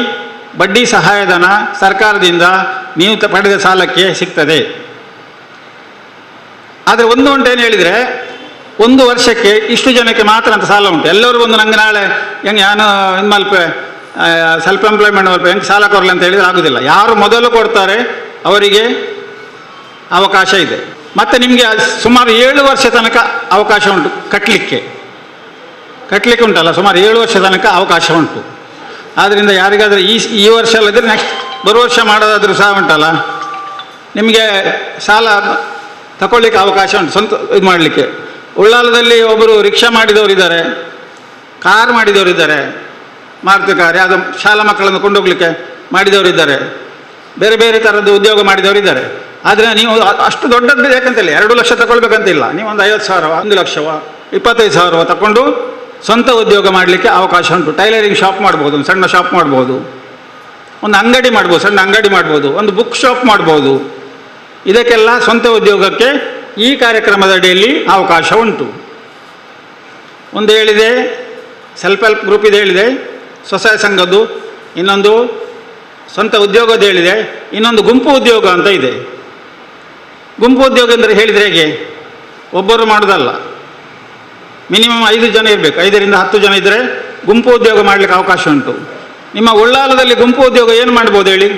ಬಡ್ಡಿ ಸಹಾಯಧನ ಸರ್ಕಾರದಿಂದ ನೀವು ಪಡೆದ ಸಾಲಕ್ಕೆ ಸಿಗ್ತದೆ. ಆದರೆ ಒಂದು ಉಂಟೇನು ಹೇಳಿದರೆ, 1 ವರ್ಷಕ್ಕೆ ಇಷ್ಟು ಜನಕ್ಕೆ ಮಾತ್ರ ಅಂತ ಸಾಲ ಉಂಟು. ಎಲ್ಲರೂ ಒಂದು ನಂಗೆ ನಾಳೆ ಹೆಂಗೆ ನಾನು ಇದು ಮಲ್ಪೆ ಸೆಲ್ಫ್ ಎಂಪ್ಲಾಯ್ಮೆಂಟ್ ಮಲ್ಪೆ ಹೆಂಗೆ ಸಾಲ ಕೊಡಲಿ ಅಂತ ಹೇಳಿದರೆ ಆಗೋದಿಲ್ಲ. ಯಾರು ಮೊದಲು ಕೊಡ್ತಾರೆ ಅವರಿಗೆ ಅವಕಾಶ ಇದೆ. ಮತ್ತು ನಿಮಗೆ ಸುಮಾರು 7 ವರ್ಷ ತನಕ ಅವಕಾಶ ಉಂಟು ಕಟ್ಟಲಿಕ್ಕೆ ಉಂಟಲ್ಲ, ಸುಮಾರು 7 ವರ್ಷ ತನಕ ಅವಕಾಶ ಉಂಟು. ಆದ್ದರಿಂದ ಯಾರಿಗಾದರೂ ಈ ವರ್ಷ ಅಲ್ಲದ್ರೆ ನೆಕ್ಸ್ಟ್ ಬರುವ ವರ್ಷ ಮಾಡೋದಾದ್ರೂ ಸಹ ಉಂಟಲ್ಲ, ನಿಮಗೆ ಸಾಲ ತಗೊಳ್ಳಿಕ್ಕೆ ಅವಕಾಶ ಉಂಟು, ಸ್ವಂತ ಇದು ಮಾಡಲಿಕ್ಕೆ. ಉಳ್ಳಾಲದಲ್ಲಿ ಒಬ್ಬರು ರಿಕ್ಷಾ ಮಾಡಿದವರಿದ್ದಾರೆ, ಕಾರ್ ಮಾಡಿದವರಿದ್ದಾರೆ, ಮಾರುತಿ ಕಾರ್, ಯಾವುದೋ ಶಾಲಾ ಮಕ್ಕಳನ್ನು ಕೊಂಡೋಗ್ಲಿಕ್ಕೆ ಮಾಡಿದವರಿದ್ದಾರೆ, ಬೇರೆ ಬೇರೆ ಥರದ್ದು ಉದ್ಯೋಗ ಮಾಡಿದವರಿದ್ದಾರೆ. ಆದರೆ ನೀವು ಅಷ್ಟು ದೊಡ್ಡದ್ದು ಬೇಕಂತಿಲ್ಲ, 2 ಲಕ್ಷ ತಗೊಳ್ಬೇಕಂತಿಲ್ಲ. ನೀವು ಒಂದು 50,000 1 ಲಕ್ಷವ 25,000 ತಗೊಂಡು ಸ್ವಂತ ಉದ್ಯೋಗ ಮಾಡಲಿಕ್ಕೆ ಅವಕಾಶ ಉಂಟು. ಟೈಲರಿಂಗ್ ಶಾಪ್ ಮಾಡ್ಬೋದು, ಒಂದು ಸಣ್ಣ ಶಾಪ್ ಮಾಡ್ಬೋದು, ಒಂದು ಅಂಗಡಿ ಮಾಡ್ಬೋದು, ಸಣ್ಣ ಅಂಗಡಿ ಮಾಡ್ಬೋದು, ಒಂದು ಬುಕ್ ಶಾಪ್ ಮಾಡ್ಬೋದು. ಇದಕ್ಕೆಲ್ಲ ಸ್ವಂತ ಉದ್ಯೋಗಕ್ಕೆ ಈ ಕಾರ್ಯಕ್ರಮದ ಅಡಿಯಲ್ಲಿ ಅವಕಾಶ ಉಂಟು. ಒಂದು ಹೇಳಿದೆ ಸೆಲ್ಫ್ ಹೆಲ್ಪ್ ಗ್ರೂಪ್ ಇದೆ ಹೇಳಿದೆ, ಸ್ವಸಹಾಯ ಸಂಘದ್ದು, ಇನ್ನೊಂದು ಸ್ವಂತ ಉದ್ಯೋಗದ ಹೇಳಿದೆ, ಇನ್ನೊಂದು ಗುಂಪು ಉದ್ಯೋಗ ಅಂತ ಇದೆ. ಗುಂಪು ಉದ್ಯೋಗ ಅಂದರೆ ಹೇಳಿದರೆ ಹೇಗೆ, ಒಬ್ಬರು ಮಾಡೋದಲ್ಲ, ಮಿನಿಮಮ್ 5 ಜನ ಇರಬೇಕು, 5 ರಿಂದ 10 ಜನ ಇದ್ದರೆ ಗುಂಪು ಉದ್ಯೋಗ ಮಾಡಲಿಕ್ಕೆ ಅವಕಾಶ ಉಂಟು. ನಿಮ್ಮ ಉಳ್ಳಾಲದಲ್ಲಿ ಗುಂಪು ಉದ್ಯೋಗ ಏನು ಮಾಡ್ಬೋದು ಹೇಳಿ,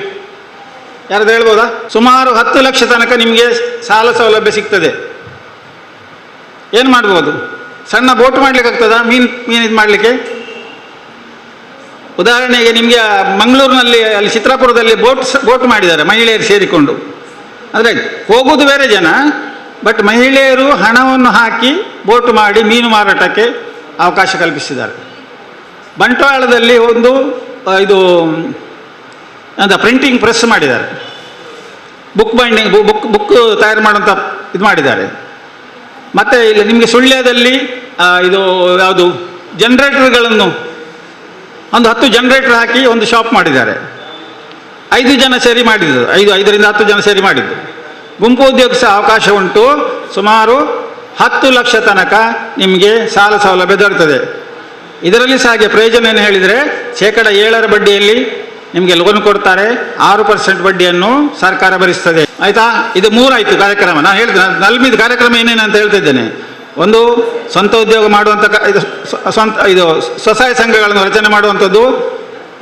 ಯಾರಾದ್ರು ಹೇಳ್ಬೋದಾ? ಸುಮಾರು 10 ಲಕ್ಷ ತನಕ ನಿಮಗೆ ಸಾಲ ಸೌಲಭ್ಯ ಸಿಗ್ತದೆ. ಏನು ಮಾಡ್ಬೋದು? ಸಣ್ಣ ಬೋಟ್ ಮಾಡಲಿಕ್ಕೆ ಆಗ್ತದಾ? ಮೀನು ಇದು ಮಾಡಲಿಕ್ಕೆ. ಉದಾಹರಣೆಗೆ ನಿಮಗೆ ಮಂಗಳೂರಿನಲ್ಲಿ ಅಲ್ಲಿ ಚಿತ್ರಾಪುರದಲ್ಲಿ ಬೋಟ್ ಮಾಡಿದ್ದಾರೆ ಮಹಿಳೆಯರು ಸೇರಿಕೊಂಡು. ಅಂದರೆ ಹೋಗೋದು ಬೇರೆ ಜನ, ಬಟ್ ಮಹಿಳೆಯರು ಹಣವನ್ನು ಹಾಕಿ ಬೋಟ್ ಮಾಡಿ ಮೀನು ಮಾರಾಟಕ್ಕೆ ಅವಕಾಶ ಕಲ್ಪಿಸಿದ್ದಾರೆ. ಬಂಟ್ವಾಳದಲ್ಲಿ ಒಂದು ಇದು ಅಂತ ಪ್ರಿಂಟಿಂಗ್ ಪ್ರೆಸ್ ಮಾಡಿದ್ದಾರೆ, ಬುಕ್ ಬೈಂಡಿಂಗ್ ಬುಕ್ ತಯಾರು ಮಾಡುವಂಥ ಇದು ಮಾಡಿದ್ದಾರೆ. ಮತ್ತು ಇಲ್ಲಿ ನಿಮಗೆ ಸುಳ್ಯದಲ್ಲಿ ಇದು ಯಾವುದು ಜನರೇಟರ್ಗಳನ್ನು ಒಂದು 10 ಜನರೇಟರ್ ಹಾಕಿ ಒಂದು ಶಾಪ್ ಮಾಡಿದ್ದಾರೆ. 5 ಜನ ಸೇರಿ ಮಾಡಿದ್ದು, 5 ರಿಂದ 10 ಜನ ಸೇರಿ ಮಾಡಿದ್ದು. ಗುಂಪು ಉದ್ಯೋಗ ಸಹ ಅವಕಾಶ ಉಂಟು. ಸುಮಾರು 10 ಲಕ್ಷ ತನಕ ನಿಮಗೆ ಸಾಲ ಸೌಲಭ್ಯ ದೊರೆತದೆ. ಇದರಲ್ಲಿ ಸಹ ಹಾಗೆ ಪ್ರಯೋಜನ ಏನು ಹೇಳಿದರೆ, 7% ಬಡ್ಡಿಯಲ್ಲಿ ನಿಮಗೆ ಲೋನ್ ಕೊಡ್ತಾರೆ, 6% ಬಡ್ಡಿಯನ್ನು ಸರ್ಕಾರ ಭರಿಸ್ತದೆ. ಆಯಿತಾ? ಇದು 3 ಆಯಿತು ಕಾರ್ಯಕ್ರಮ. ನಾನು ಹೇಳಿದೆ ನಲ್ಮಿದು ಕಾರ್ಯಕ್ರಮ ಏನೇನು ಅಂತ ಹೇಳ್ತಿದ್ದೇನೆ. ಒಂದು ಸ್ವಂತ ಉದ್ಯೋಗ ಮಾಡುವಂಥ ಇದು ಸ್ವಸಹಾಯ ಸಂಘಗಳನ್ನು ರಚನೆ ಮಾಡುವಂಥದ್ದು,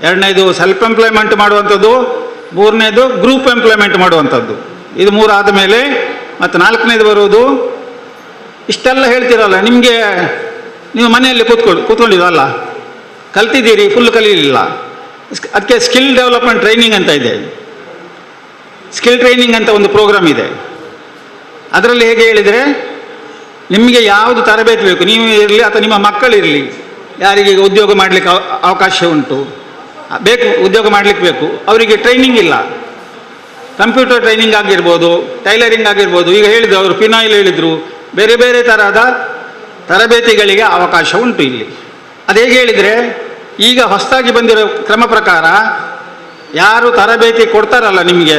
2ನೇದು ಸೆಲ್ಫ್ ಎಂಪ್ಲಾಯ್ಮೆಂಟ್ ಮಾಡುವಂಥದ್ದು, 3ನೇದು ಗ್ರೂಪ್ ಎಂಪ್ಲಾಯ್ಮೆಂಟ್ ಮಾಡುವಂಥದ್ದು. ಇದು 3 ಆದ ಮೇಲೆ ಮತ್ತು 4ನೇದು ಬರುವುದು. ಇಷ್ಟೆಲ್ಲ ಹೇಳ್ತಿರಲ್ಲ, ನಿಮಗೆ ನೀವು ಮನೆಯಲ್ಲಿ ಕೂತ್ಕೊಂಡಿರಲ್ಲ, ಕಲ್ತಿದ್ದೀರಿ, ಫುಲ್ ಕಲೀಲಿಲ್ಲ. ಅದಕ್ಕೆ ಸ್ಕಿಲ್ ಡೆವಲಪ್ಮೆಂಟ್ ಟ್ರೈನಿಂಗ್ ಅಂತ ಇದೆ, ಸ್ಕಿಲ್ ಟ್ರೈನಿಂಗ್ ಅಂತ ಒಂದು ಪ್ರೋಗ್ರಾಮ್ ಇದೆ. ಅದರಲ್ಲಿ ಹೇಗೆ ಹೇಳಿದರೆ, ನಿಮಗೆ ಯಾವುದು ತರಬೇತಿ ಬೇಕು, ನೀವು ಇರಲಿ ಅಥವಾ ನಿಮ್ಮ ಮಕ್ಕಳಿರಲಿ, ಯಾರಿಗೆ ಉದ್ಯೋಗ ಮಾಡಲಿಕ್ಕೆ ಅವಕಾಶ ಉಂಟು ಬೇಕು, ಉದ್ಯೋಗ ಮಾಡಲಿಕ್ಕೆ ಬೇಕು, ಅವರಿಗೆ ಟ್ರೈನಿಂಗ್ ಇಲ್ಲ. ಕಂಪ್ಯೂಟರ್ ಟ್ರೈನಿಂಗ್ ಆಗಿರ್ಬೋದು, ಟೈಲರಿಂಗ್ ಆಗಿರ್ಬೋದು, ಈಗ ಹೇಳಿದ್ರು ಅವರು ಫಿನಾಯಿಲ್ ಹೇಳಿದರು, ಬೇರೆ ಬೇರೆ ಥರದ ತರಬೇತಿಗಳಿಗೆ ಅವಕಾಶ ಉಂಟು ಇಲ್ಲಿ. ಅದು ಹೇಗೆ ಹೇಳಿದರೆ, ಈಗ ಹೊಸದಾಗಿ ಬಂದಿರೋ ಕ್ರಮ ಪ್ರಕಾರ ಯಾರು ತರಬೇತಿ ಕೊಡ್ತಾರಲ್ಲ ನಿಮಗೆ,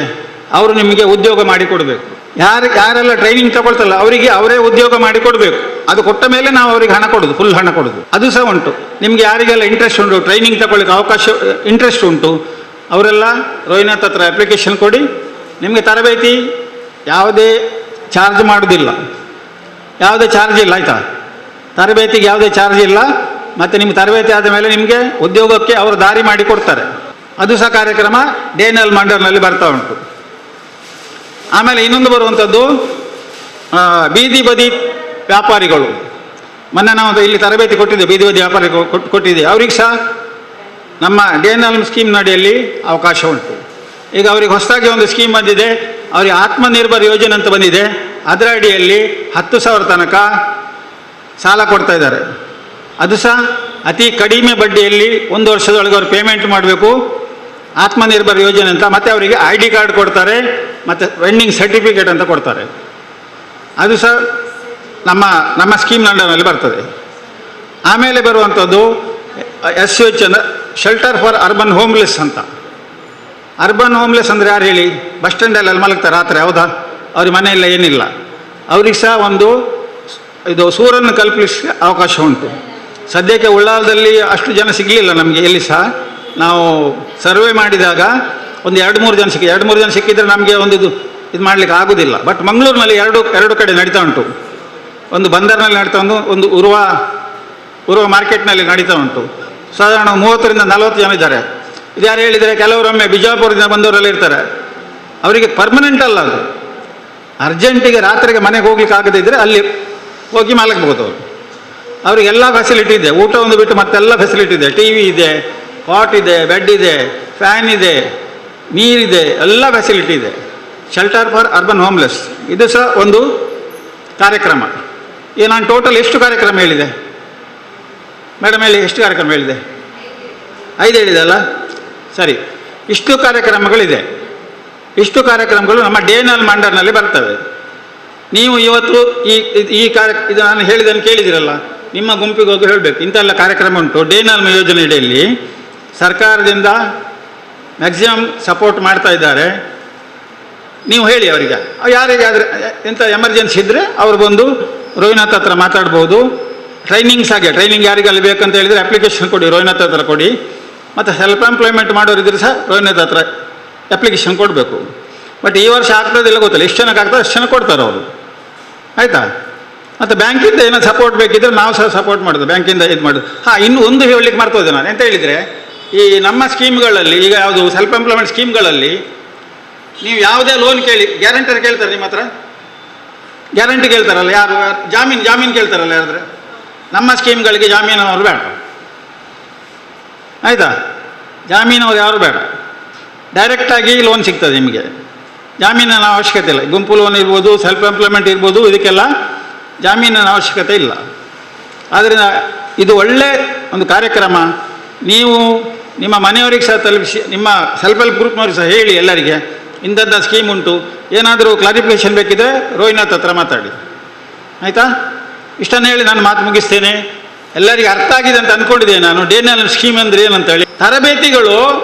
ಅವರು ನಿಮಗೆ ಉದ್ಯೋಗ ಮಾಡಿಕೊಡ್ಬೇಕು. ಯಾರೆಲ್ಲ ಟ್ರೈನಿಂಗ್ ತಗೊಳ್ತಾರಲ್ಲ ಅವರಿಗೆ ಅವರೇ ಉದ್ಯೋಗ ಮಾಡಿಕೊಡ್ಬೇಕು. ಅದು ಕೊಟ್ಟ ಮೇಲೆ ನಾವು ಅವರಿಗೆ ಹಣ ಕೊಡೋದು, ಫುಲ್ ಹಣ ಕೊಡೋದು. ಅದು ಸಹ ಉಂಟು. ನಿಮಗೆ ಯಾರಿಗೆಲ್ಲ ಇಂಟ್ರೆಸ್ಟ್ ಉಂಟು, ಟ್ರೈನಿಂಗ್ ತಗೊಳ್ಳಿಕ್ಕೆ ಅವಕಾಶ ಇಂಟ್ರೆಸ್ಟ್ ಉಂಟು, ಅವರೆಲ್ಲ ರೋಹಿನಾಥ್ ಹತ್ರ ಅಪ್ಲಿಕೇಶನ್ ಕೊಡಿ. ನಿಮಗೆ ತರಬೇತಿ ಯಾವುದೇ ಚಾರ್ಜ್ ಮಾಡೋದಿಲ್ಲ, ಯಾವುದೇ ಚಾರ್ಜ್ ಇಲ್ಲ. ಆಯಿತಾ? ತರಬೇತಿಗೆ ಯಾವುದೇ ಚಾರ್ಜ್ ಇಲ್ಲ. ಮತ್ತು ನಿಮ್ಮ ತರಬೇತಿ ಆದ ಮೇಲೆ ನಿಮಗೆ ಉದ್ಯೋಗಕ್ಕೆ ಅವರು ದಾರಿ ಮಾಡಿ ಕೊಡ್ತಾರೆ. ಅದು ಸಹ ಕಾರ್ಯಕ್ರಮ ಡೇನಲ್ ಮಂಡರ್ನಲ್ಲಿ ಬರ್ತಾ ಉಂಟು. ಆಮೇಲೆ ಇನ್ನೊಂದು ಬರುವಂಥದ್ದು ಬೀದಿ ಬದಿ ವ್ಯಾಪಾರಿಗಳು. ಮೊನ್ನೆ ನಾವು ಇಲ್ಲಿ ತರಬೇತಿ ಕೊಟ್ಟಿದ್ದೇವೆ, ಬೀದಿ ಬದಿ ವ್ಯಾಪಾರಿ ಕೊಟ್ಟಿದ್ದೇವೆ. ಅವ್ರಿಗೆ ಸಹ ನಮ್ಮ ಡೇನಲ್ ಸ್ಕೀಮ್ ಅಡಿಯಲ್ಲಿ ಅವಕಾಶ ಉಂಟು. ಈಗ ಅವರಿಗೆ ಹೊಸದಾಗಿ ಒಂದು ಸ್ಕೀಮ್ ಬಂದಿದೆ, ಅವರಿಗೆ ಆತ್ಮನಿರ್ಭರ್ ಯೋಜನೆ ಅಂತ ಬಂದಿದೆ. ಅದರ ಅಡಿಯಲ್ಲಿ 10,000 ತನಕ ಸಾಲ ಕೊಡ್ತಾ ಇದ್ದಾರೆ. ಅದು ಸಹ ಅತಿ ಕಡಿಮೆ ಬಡ್ಡಿಯಲ್ಲಿ 1 ವರ್ಷದೊಳಗೆ ಅವರು ಪೇಮೆಂಟ್ ಮಾಡಬೇಕು. ಆತ್ಮನಿರ್ಭರ್ ಯೋಜನೆ ಅಂತ. ಮತ್ತು ಅವರಿಗೆ ID ಕಾರ್ಡ್ ಕೊಡ್ತಾರೆ, ಮತ್ತು ವೆಂಡಿಂಗ್ ಸರ್ಟಿಫಿಕೇಟ್ ಅಂತ ಕೊಡ್ತಾರೆ. ಅದು ಸಹ ನಮ್ಮ ಸ್ಕೀಮ್ ಅಂಡರ್ನಲ್ಲಿ ಬರ್ತದೆ. ಆಮೇಲೆ ಬರುವಂಥದ್ದು SH ಅಂದರೆ ಶೆಲ್ಟರ್ ಫಾರ್ ಅರ್ಬನ್ ಹೋಮ್ಲೆಸ್ ಅಂತ. ಅರ್ಬನ್ ಹೋಮ್ಲೆಸ್ ಅಂದರೆ ಯಾರು ಹೇಳಿ? ಬಸ್ ಸ್ಟ್ಯಾಂಡಲ್ಲಿ ಮಲಗ್ತಾರೆ ರಾತ್ರಿ, ಹೌದಾ? ಅವ್ರಿಗೆ ಮನೆಯಲ್ಲ ಏನಿಲ್ಲ. ಅವ್ರಿಗೆ ಸಹ ಒಂದು ಇದು ಸೂರನ್ನು ಕಲ್ಪಿಸಲಿಕ್ಕೆ ಅವಕಾಶ ಉಂಟು. ಸದ್ಯಕ್ಕೆ ಉಳ್ಳಾಲದಲ್ಲಿ ಅಷ್ಟು ಜನ ಸಿಗಲಿಲ್ಲ ನಮಗೆ. ಎಲ್ಲಿ ಸಹ ನಾವು ಸರ್ವೆ ಮಾಡಿದಾಗ ಒಂದು 2-3 ಜನ 2-3 ಜನ ಸಿಕ್ಕಿದರೆ ನಮಗೆ ಒಂದು ಇದು ಮಾಡಲಿಕ್ಕೆ ಆಗೋದಿಲ್ಲ. ಬಟ್ ಮಂಗಳೂರಿನಲ್ಲಿ ಎರಡು ಕಡೆ ನಡೀತಾ ಉಂಟು. ಒಂದು ಬಂದರ್ನಲ್ಲಿ ನಡೀತಾ ಉಂಟು, ಒಂದು ಉರುವ ಮಾರ್ಕೆಟ್ನಲ್ಲಿ ನಡೀತಾ ಉಂಟು. ಸಾಧಾರಣ 30 ರಿಂದ 40 ಜನ ಇದ್ದಾರೆ. ಇದು ಯಾರು ಹೇಳಿದರೆ, ಕೆಲವರೊಮ್ಮೆ ಬಿಜಾಪುರದಿಂದ ಬಂದವರೆಲ್ಲ ಇರ್ತಾರೆ. ಅವರಿಗೆ ಪರ್ಮನೆಂಟ್ ಅಲ್ಲ ಅದು, ಅರ್ಜೆಂಟಿಗೆ ರಾತ್ರಿಗೆ ಮನೆಗೆ ಹೋಗ್ಲಿಕ್ಕೆ ಆಗದೇ ಇದ್ದರೆ ಅಲ್ಲಿ ಹೋಗಿ ಮಲಗಬಹುದು ಅವರು. ಅವರಿಗೆಲ್ಲ ಫೆಸಿಲಿಟಿ ಇದೆ, ಊಟ ಒಂದು ಬಿಟ್ಟು ಮತ್ತೆಲ್ಲ ಫೆಸಿಲಿಟಿ ಇದೆ. ಟಿ ವಿ ಇದೆ, ಕಾಟ್ ಇದೆ, ಬೆಡ್ ಇದೆ, ಫ್ಯಾನ್ ಇದೆ, ನೀರಿದೆ, ಎಲ್ಲ ಫೆಸಿಲಿಟಿ ಇದೆ. ಶೆಲ್ಟರ್ ಫಾರ್ ಅರ್ಬನ್ ಹೋಮ್ಲೆಸ್ ಇದು ಸಹ ಒಂದು ಕಾರ್ಯಕ್ರಮ. ಈಗ ನಾನು ಟೋಟಲ್ ಎಷ್ಟು ಕಾರ್ಯಕ್ರಮ ಹೇಳಿದೆ ಮೇಡಮ್? ಹೇಳಿ, ಎಷ್ಟು ಕಾರ್ಯಕ್ರಮ ಹೇಳಿದೆ? 5 ಹೇಳಿದೆ ಅಲ್ಲ? ಸರಿ, ಇಷ್ಟು ಕಾರ್ಯಕ್ರಮಗಳಿದೆ. ಇಷ್ಟು ಕಾರ್ಯಕ್ರಮಗಳು ನಮ್ಮ ಡೇನಲ್ ಮಂಡರ್ನಲ್ಲಿ ಬರ್ತವೆ. ನೀವು ಇವತ್ತು ಈ ಇದು ನಾನು ಹೇಳಿದ್ದನ್ನು ಕೇಳಿದಿರಲ್ಲ, ನಿಮ್ಮ ಗುಂಪಿಗೆ ಹೋಗಿ ಹೇಳಬೇಕು ಇಂಥೆಲ್ಲ ಕಾರ್ಯಕ್ರಮ ಉಂಟು. ಡೇನಲ್ ಯೋಜನೆ ಅಡಿಯಲ್ಲಿ ಸರ್ಕಾರದಿಂದ ಮ್ಯಾಕ್ಸಿಮಮ್ ಸಪೋರ್ಟ್ ಮಾಡ್ತಾ ಇದ್ದಾರೆ. ನೀವು ಹೇಳಿ ಅವರಿಗೆ, ಯಾರಿಗಾದರೆ ಎಂಥ ಎಮರ್ಜೆನ್ಸಿ ಇದ್ದರೆ ಅವ್ರು ಬಂದು ರೋಹಿನಾಥ್ ಹತ್ರ ಮಾತಾಡ್ಬೋದು. ಟ್ರೈನಿಂಗ್ಸ್ ಹಾಗೆ, ಟ್ರೈನಿಂಗ್ ಯಾರಿಗಲ್ಲಿ ಬೇಕಂತ ಹೇಳಿದರೆ ಅಪ್ಲಿಕೇಶನ್ ಕೊಡಿ, ರೋಹಿನಾಥ್ ಹತ್ರ ಕೊಡಿ. ಮತ್ತು ಸೆಲ್ಫ್ ಎಂಪ್ಲಾಯ್ಮೆಂಟ್ ಮಾಡೋರಿದ್ರೆ ಸಹ ರೋಹಿನಾಥ್ ಹತ್ರ ಅಪ್ಲಿಕೇಶನ್ ಕೊಡಬೇಕು. ಬಟ್ ಈ ವರ್ಷ ಆಗ್ತದಿಲ್ಲ ಗೊತ್ತಿಲ್ಲ, ಎಷ್ಟು ಜನಕ್ಕೆ ಆಗ್ತದೆ ಅಷ್ಟು ಜನ ಕೊಡ್ತಾರೆ ಅವರು, ಆಯಿತಾ? ಮತ್ತು ಬ್ಯಾಂಕಿಂದ ಏನೋ ಸಪೋರ್ಟ್ ಬೇಕಿದ್ರೆ ನಾವು ಸಹ ಸಪೋರ್ಟ್ ಮಾಡೋದು, ಬ್ಯಾಂಕಿಂದ ಇದು ಮಾಡೋದು. ಇನ್ನು ಒಂದು ಹೇಳಲಿಕ್ಕೆ ಮರ್ತೋದೆ ನಾನು. ಎಂತ ಹೇಳಿದರೆ, ಈ ನಮ್ಮ ಸ್ಕೀಮ್ಗಳಲ್ಲಿ ಈಗ ಯಾವುದು ಸೆಲ್ಫ್ ಎಂಪ್ಲಾಯ್ಮೆಂಟ್ ಸ್ಕೀಮ್ಗಳಲ್ಲಿ ನೀವು ಯಾವುದೇ ಲೋನ್ ಕೇಳಿ ಗ್ಯಾರಂಟರ್ ಕೇಳ್ತಾರೆ ನಿಮ್ಮ ಹತ್ರ, ಗ್ಯಾರಂಟಿ ಕೇಳ್ತಾರಲ್ಲ, ಯಾರು ಜಾಮೀನು ಕೇಳ್ತಾರಲ್ಲ ಯಾರಾದ್ರೆ. ನಮ್ಮ ಸ್ಕೀಮ್ಗಳಿಗೆ ಜಾಮೀನವರು ಬೇಡ, ಆಯಿತಾ? ಜಾಮೀನವರು ಯಾರು ಬೇಡ, ಡೈರೆಕ್ಟಾಗಿ ಲೋನ್ ಸಿಗ್ತದೆ ನಿಮಗೆ, ಜಾಮೀನಿನ ಅವಶ್ಯಕತೆ ಇಲ್ಲ. ಗುಂಪು ಲೋನ್ ಇರ್ಬೋದು, ಸೆಲ್ಫ್ ಎಂಪ್ಲಾಯ್ಮೆಂಟ್ ಇರ್ಬೋದು, ಇದಕ್ಕೆಲ್ಲ ಜಾಮೀನಿನ ಅವಶ್ಯಕತೆ ಇಲ್ಲ. ಆದ್ದರಿಂದ ಇದು ಒಳ್ಳೆ ಒಂದು ಕಾರ್ಯಕ್ರಮ. ನೀವು ನಿಮ್ಮ ಮನೆಯವರಿಗೆ ಸಹ ತಲುಪಿಸಿ, ನಿಮ್ಮ ಸೆಲ್ಫ್ ಹೆಲ್ಪ್ ಗ್ರೂಪ್ನವ್ರಿಗೆ ಸಹ ಹೇಳಿ ಎಲ್ಲರಿಗೆ ಇಂಥದ್ದು ಸ್ಕೀಮ್ ಉಂಟು. ಏನಾದರೂ ಕ್ಲಾರಿಫಿಕೇಷನ್ ಬೇಕಿದ್ದರೆ ರೋಹಿನಾಥ್ ಹತ್ರ ಮಾತಾಡಿ, ಆಯಿತಾ? ಇಷ್ಟನ್ನು ಹೇಳಿ ನಾನು ಮಾತು ಮುಗಿಸ್ತೇನೆ. ಎಲ್ಲರಿಗೆ ಅರ್ಥ ಆಗಿದೆ ಅಂತ ಅಂದ್ಕೊಂಡಿದ್ದೇನೆ ನಾನು. ಡೇನಲ್ ಸ್ಕೀಮ್ ಅಂದರೆ ಏನಂತ ಹೇಳಿ, ತರಬೇತಿಗಳು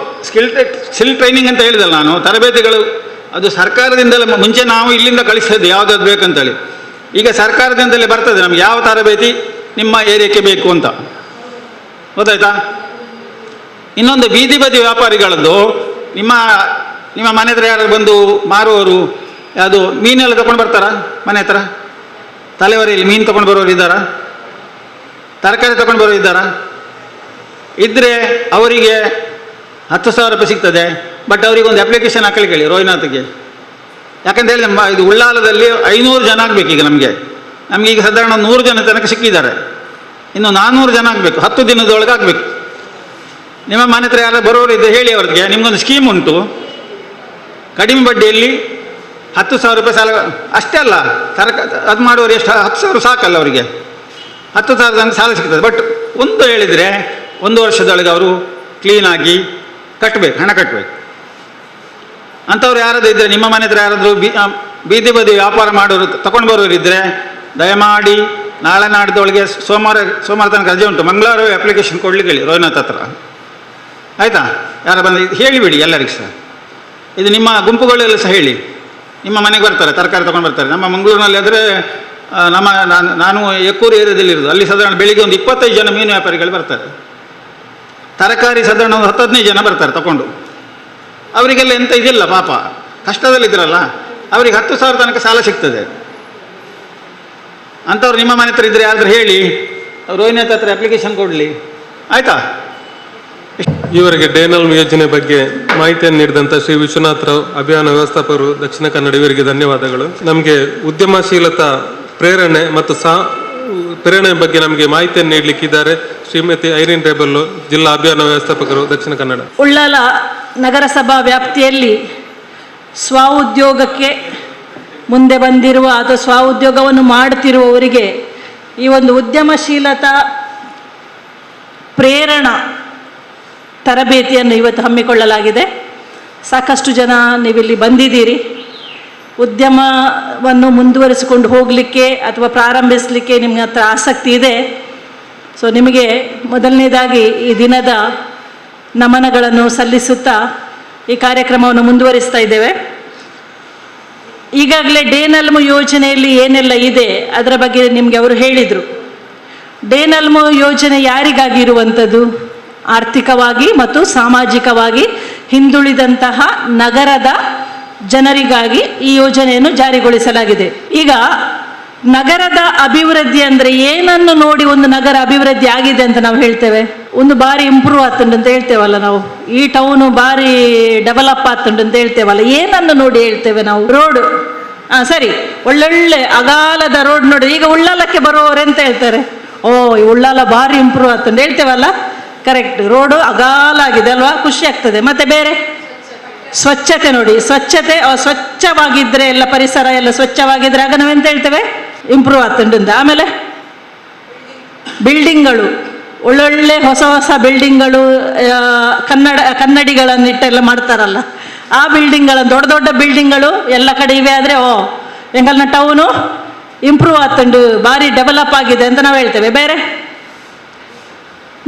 ಸ್ಕಿಲ್ ಟ್ರೈನಿಂಗ್ ಅಂತ ಹೇಳಿದಲ್ಲ ನಾನು. ತರಬೇತಿಗಳು ಅದು ಸರ್ಕಾರದಿಂದಲೇ ಮುಂಚೆ ನಾವು ಇಲ್ಲಿಂದ ಕಳಿಸ್ತಿದ್ದೆ ಯಾವುದಾದ್ರು ಬೇಕಂತೇಳಿ. ಈಗ ಸರ್ಕಾರದಿಂದಲೇ ಬರ್ತದೆ ನಮ್ಗೆ ಯಾವ ತರಬೇತಿ ನಿಮ್ಮ ಏರಿಯಾಕ್ಕೆ ಬೇಕು ಅಂತ, ಗೊತ್ತಾಯ್ತಾ? ಇನ್ನೊಂದು ಬೀದಿ ಬದಿ ವ್ಯಾಪಾರಿಗಳದ್ದು, ನಿಮ್ಮ ಮನೆ ಹತ್ರ ಯಾರು ಬಂದು ಮಾರುವವರು ಯಾವುದು ಮೀನೆಲ್ಲ ತೊಗೊಂಡು ಬರ್ತಾರಾ ಮನೆ ಹತ್ರ? ತಲೆವರಿಯಲ್ಲಿ ಮೀನು ತೊಗೊಂಡು ಬರೋರು ಇದ್ದಾರಾ? ತರಕಾರಿ ತೊಗೊಂಡು ಬರೋರು ಇದ್ದಾರಾ? ಇದ್ದರೆ ಅವರಿಗೆ 10,000 ರೂಪಾಯಿ ಸಿಗ್ತದೆ. ಬಟ್ ಅವರಿಗೆ ಒಂದು ಅಪ್ಲಿಕೇಶನ್ ಹಾಕಲಿಕ್ಕೆ ಹೇಳಿ ರೋಹಿನಾಥ್ಗೆ. ಯಾಕಂತ ಹೇಳಿ ಇದು ಉಳ್ಳಾಲದಲ್ಲಿ 500 ಜನ ಆಗಬೇಕು ಈಗ ನಮಗೆ ಈಗ ಸಾಧಾರಣ 100 ಜನ ತನಕ ಸಿಕ್ಕಿದ್ದಾರೆ. ಇನ್ನು 400 ಜನ ಆಗಬೇಕು, 10 ದಿನದೊಳಗೆ ಆಗಬೇಕು. ನಿಮ್ಮ ಮನೆ ಹತ್ರ ಯಾರು ಬರೋರು ಇದ್ದರೆ ಹೇಳಿ ಅವ್ರಿಗೆ, ನಿಮಗೊಂದು ಸ್ಕೀಮ್ ಉಂಟು, ಕಡಿಮೆ ಬಡ್ಡಿಯಲ್ಲಿ 10,000 ರೂಪಾಯಿ ಸಾಲ. ಅಷ್ಟೇ ಅಲ್ಲ, ಅದು ಮಾಡುವವರು ಎಷ್ಟು 10,000 ಸಾಕಲ್ಲ ಅವರಿಗೆ, 10,000 ತನಕ ಸಾಲ ಸಿಗ್ತದೆ. ಬಟ್ ಒಂದು ಹೇಳಿದರೆ 1 ವರ್ಷದೊಳಗೆ ಅವರು ಕ್ಲೀನಾಗಿ ಕಟ್ಟಬೇಕು, ಹಣ ಕಟ್ಟಬೇಕು. ಅಂಥವ್ರು ಯಾರಾದರೂ ಇದ್ದರೆ, ನಿಮ್ಮ ಮನೆ ಹತ್ರ ಯಾರಾದರೂ ಬೀದಿ ಬದಿ ವ್ಯಾಪಾರ ಮಾಡೋರು ತಗೊಂಡು ಬರೋರು ಇದ್ದರೆ ದಯಮಾಡಿ ನಾಳೆ ನಾಡ್ದೊಳಗೆ ಸೋಮವಾರ ತನಕ ರಜೆ ಉಂಟು, ಮಂಗಳವಾರವೇ ಅಪ್ಲಿಕೇಶನ್ ಕೊಡ್ಲಿಕ್ಕೆ ಹೇಳಿ ರೋಹಿನಾಥ್ ಹತ್ರ, ಆಯಿತಾ? ಯಾರು ಬಂದು ಹೇಳಿಬಿಡಿ ಎಲ್ಲರಿಗೂ ಸಹ. ಇದು ನಿಮ್ಮ ಗುಂಪುಗಳೆಲ್ಲ ಸಹ ಹೇಳಿ, ನಿಮ್ಮ ಮನೆಗೆ ಬರ್ತಾರೆ, ತರಕಾರಿ ತೊಗೊಂಡು ಬರ್ತಾರೆ. ನಮ್ಮ ಮಂಗಳೂರಿನಲ್ಲಿ ಆದರೆ ನಾನು ಎಕ್ಕೂರು ಏರಿಯಾದಲ್ಲಿರೋದು, ಅಲ್ಲಿ ಸಾಧಾರಣ ಬೆಳಿಗ್ಗೆ ಒಂದು 25 ಜನ ಮೀನು ವ್ಯಾಪಾರಿಗಳು ಬರ್ತಾರೆ. ತರಕಾರಿ ಸಾಧಾರಣ ಒಂದು 10-15 ಜನ ಬರ್ತಾರೆ ತಗೊಂಡು. ಅವರಿಗೆಲ್ಲ ಎಂತ ಇದಿಲ್ಲ, ಪಾಪ ಕಷ್ಟದಲ್ಲಿದ್ದರಲ್ಲ, ಅವರಿಗೆ 10,000 ತನಕ ಸಾಲ ಸಿಗ್ತದೆ. ಅಂಥವ್ರು ನಿಮ್ಮ ಮನೆ ಹತ್ರ ಇದ್ದರೆ ಯಾರಾದರೂ ಹೇಳಿ ರೋಹಿನಾಥ್ ಹತ್ರ ಅಪ್ಲಿಕೇಶನ್ ಕೊಡಲಿ, ಆಯಿತಾ? ಇವರಿಗೆ ಡೇನಲ್ ಯೋಜನೆ ಬಗ್ಗೆ ಮಾಹಿತಿಯನ್ನು ನೀಡಿದಂಥ ಶ್ರೀ ವಿಶ್ವನಾಥರಾವ್ ಅಭಿಯಾನ ವ್ಯವಸ್ಥಾಪಕರು ದಕ್ಷಿಣ ಕನ್ನಡ, ಇವರಿಗೆ ಧನ್ಯವಾದಗಳು. ನಮಗೆ ಉದ್ಯಮಶೀಲತಾ ಪ್ರೇರಣೆ ಮತ್ತು ಪ್ರೇರಣೆ ಬಗ್ಗೆ ನಮಗೆ ಮಾಹಿತಿಯನ್ನು ನೀಡಲಿಕ್ಕಿದ್ದಾರೆ ಶ್ರೀಮತಿ ಐರಿನ್ ರೇಬಲ್ಲು, ಜಿಲ್ಲಾ ಅಭಿಯಾನ ವ್ಯವಸ್ಥಾಪಕರು ದಕ್ಷಿಣ ಕನ್ನಡ. ಉಳ್ಳಾಲ ನಗರಸಭಾ ವ್ಯಾಪ್ತಿಯಲ್ಲಿ ಸ್ವಉದ್ಯೋಗಕ್ಕೆ ಮುಂದೆ ಬಂದಿರುವ ಅಥವಾ ಸ್ವಉದ್ಯೋಗವನ್ನು ಮಾಡುತ್ತಿರುವವರಿಗೆ ಈ ಒಂದು ಉದ್ಯಮಶೀಲತಾ ಪ್ರೇರಣಾ ತರಬೇತಿಯನ್ನು ಇವತ್ತು ಹಮ್ಮಿಕೊಳ್ಳಲಾಗಿದೆ. ಸಾಕಷ್ಟು ಜನ ನೀವಿಲ್ಲಿ ಬಂದಿದ್ದೀರಿ. ಉದ್ಯಮವನ್ನು ಮುಂದುವರಿಸಿಕೊಂಡು ಹೋಗಲಿಕ್ಕೆ ಅಥವಾ ಪ್ರಾರಂಭಿಸಲಿಕ್ಕೆ ನಿಮ್ಮ ಹತ್ರ ಆಸಕ್ತಿ ಇದೆ. ಸೊ ನಿಮಗೆ ಮೊದಲನೇದಾಗಿ ಈ ದಿನದ ನಮನಗಳನ್ನು ಸಲ್ಲಿಸುತ್ತಾ ಈ ಕಾರ್ಯಕ್ರಮವನ್ನು ಮುಂದುವರಿಸ್ತಾ ಇದ್ದೇವೆ. ಈಗಾಗಲೇ ಡೇನಲ್ಮು ಯೋಜನೆಯಲ್ಲಿ ಏನೆಲ್ಲ ಇದೆ ಅದರ ಬಗ್ಗೆ ನಿಮಗೆ ಅವರು ಹೇಳಿದರು. ಡೇನಲ್ಮು ಯೋಜನೆ ಯಾರಿಗಾಗಿ ಇರುವಂಥದ್ದು? ಆರ್ಥಿಕವಾಗಿ ಮತ್ತು ಸಾಮಾಜಿಕವಾಗಿ ಹಿಂದುಳಿದಂತಹ ನಗರದ ಜನರಿಗಾಗಿ ಈ ಯೋಜನೆಯನ್ನು ಜಾರಿಗೊಳಿಸಲಾಗಿದೆ. ಈಗ ನಗರದ ಅಭಿವೃದ್ಧಿ ಅಂದರೆ ಏನನ್ನು ನೋಡಿ ಒಂದು ನಗರ ಅಭಿವೃದ್ಧಿ ಆಗಿದೆ ಅಂತ ನಾವು ಹೇಳ್ತೇವೆ? ಒಂದು ಬಾರಿ ಇಂಪ್ರೂವ್ ಆಗ್ತುಂಟು ಅಂತ ಹೇಳ್ತೇವಲ್ಲ ನಾವು, ಈ ಟೌನು ಬಾರಿ ಡೆವಲಪ್ ಆಗ್ತುಂಟು ಅಂತ ಹೇಳ್ತೇವಲ್ಲ, ಏನನ್ನು ನೋಡಿ ಹೇಳ್ತೇವೆ ನಾವು? ಸರಿ, ಒಳ್ಳೊಳ್ಳೆ ಅಗಾಲದ ರೋಡ್ ನೋಡಿ. ಈಗ ಉಳ್ಳಾಲಕ್ಕೆ ಬರುವವರು ಎಂತ ಹೇಳ್ತಾರೆ, ಓ ಈ ಉಳ್ಳಾಲ ಭಾರಿ ಇಂಪ್ರೂವ್ ಆಗ್ತದೆ ಹೇಳ್ತೇವಲ್ಲ, ಕರೆಕ್ಟ್. ರೋಡು ಅಗಾಲ ಆಗಿದೆ ಅಲ್ವಾ, ಖುಷಿ ಆಗ್ತದೆ. ಮತ್ತೆ ಬೇರೆ ಸ್ವಚ್ಛತೆ ನೋಡಿ, ಸ್ವಚ್ಛತೆ ಸ್ವಚ್ಛವಾಗಿದ್ದರೆ ಎಲ್ಲ ಪರಿಸರ ಎಲ್ಲ ಸ್ವಚ್ಛವಾಗಿದ್ರೆ ಆಗ ನಾವೆಂತ ಹೇಳ್ತೇವೆ, ಇಂಪ್ರೂವ್ ಆಗ್ತದೆ ಅಂತ. ಆಮೇಲೆ ಬಿಲ್ಡಿಂಗ್ಗಳು, ಒಳ್ಳೊಳ್ಳೆ ಹೊಸ ಹೊಸ ಬಿಲ್ಡಿಂಗ್ಗಳು, ಕನ್ನಡಿಗಳನ್ನಿಟ್ಟೆಲ್ಲ ಮಾಡ್ತಾರಲ್ಲ, ಆ ಬಿಲ್ಡಿಂಗ್ಗಳು, ದೊಡ್ಡ ದೊಡ್ಡ ಬಿಲ್ಡಿಂಗ್ಗಳು ಎಲ್ಲ ಕಡೆ ಇವೆ. ಆದರೆ ಓ ಎಂಗಲ್ನ ಟೌನು ಇಂಪ್ರೂವ್ ಆಗ್ತಂಡು, ಭಾರಿ ಡೆವಲಪ್ ಆಗಿದೆ ಅಂತ ನಾವು ಹೇಳ್ತೇವೆ. ಬೇರೆ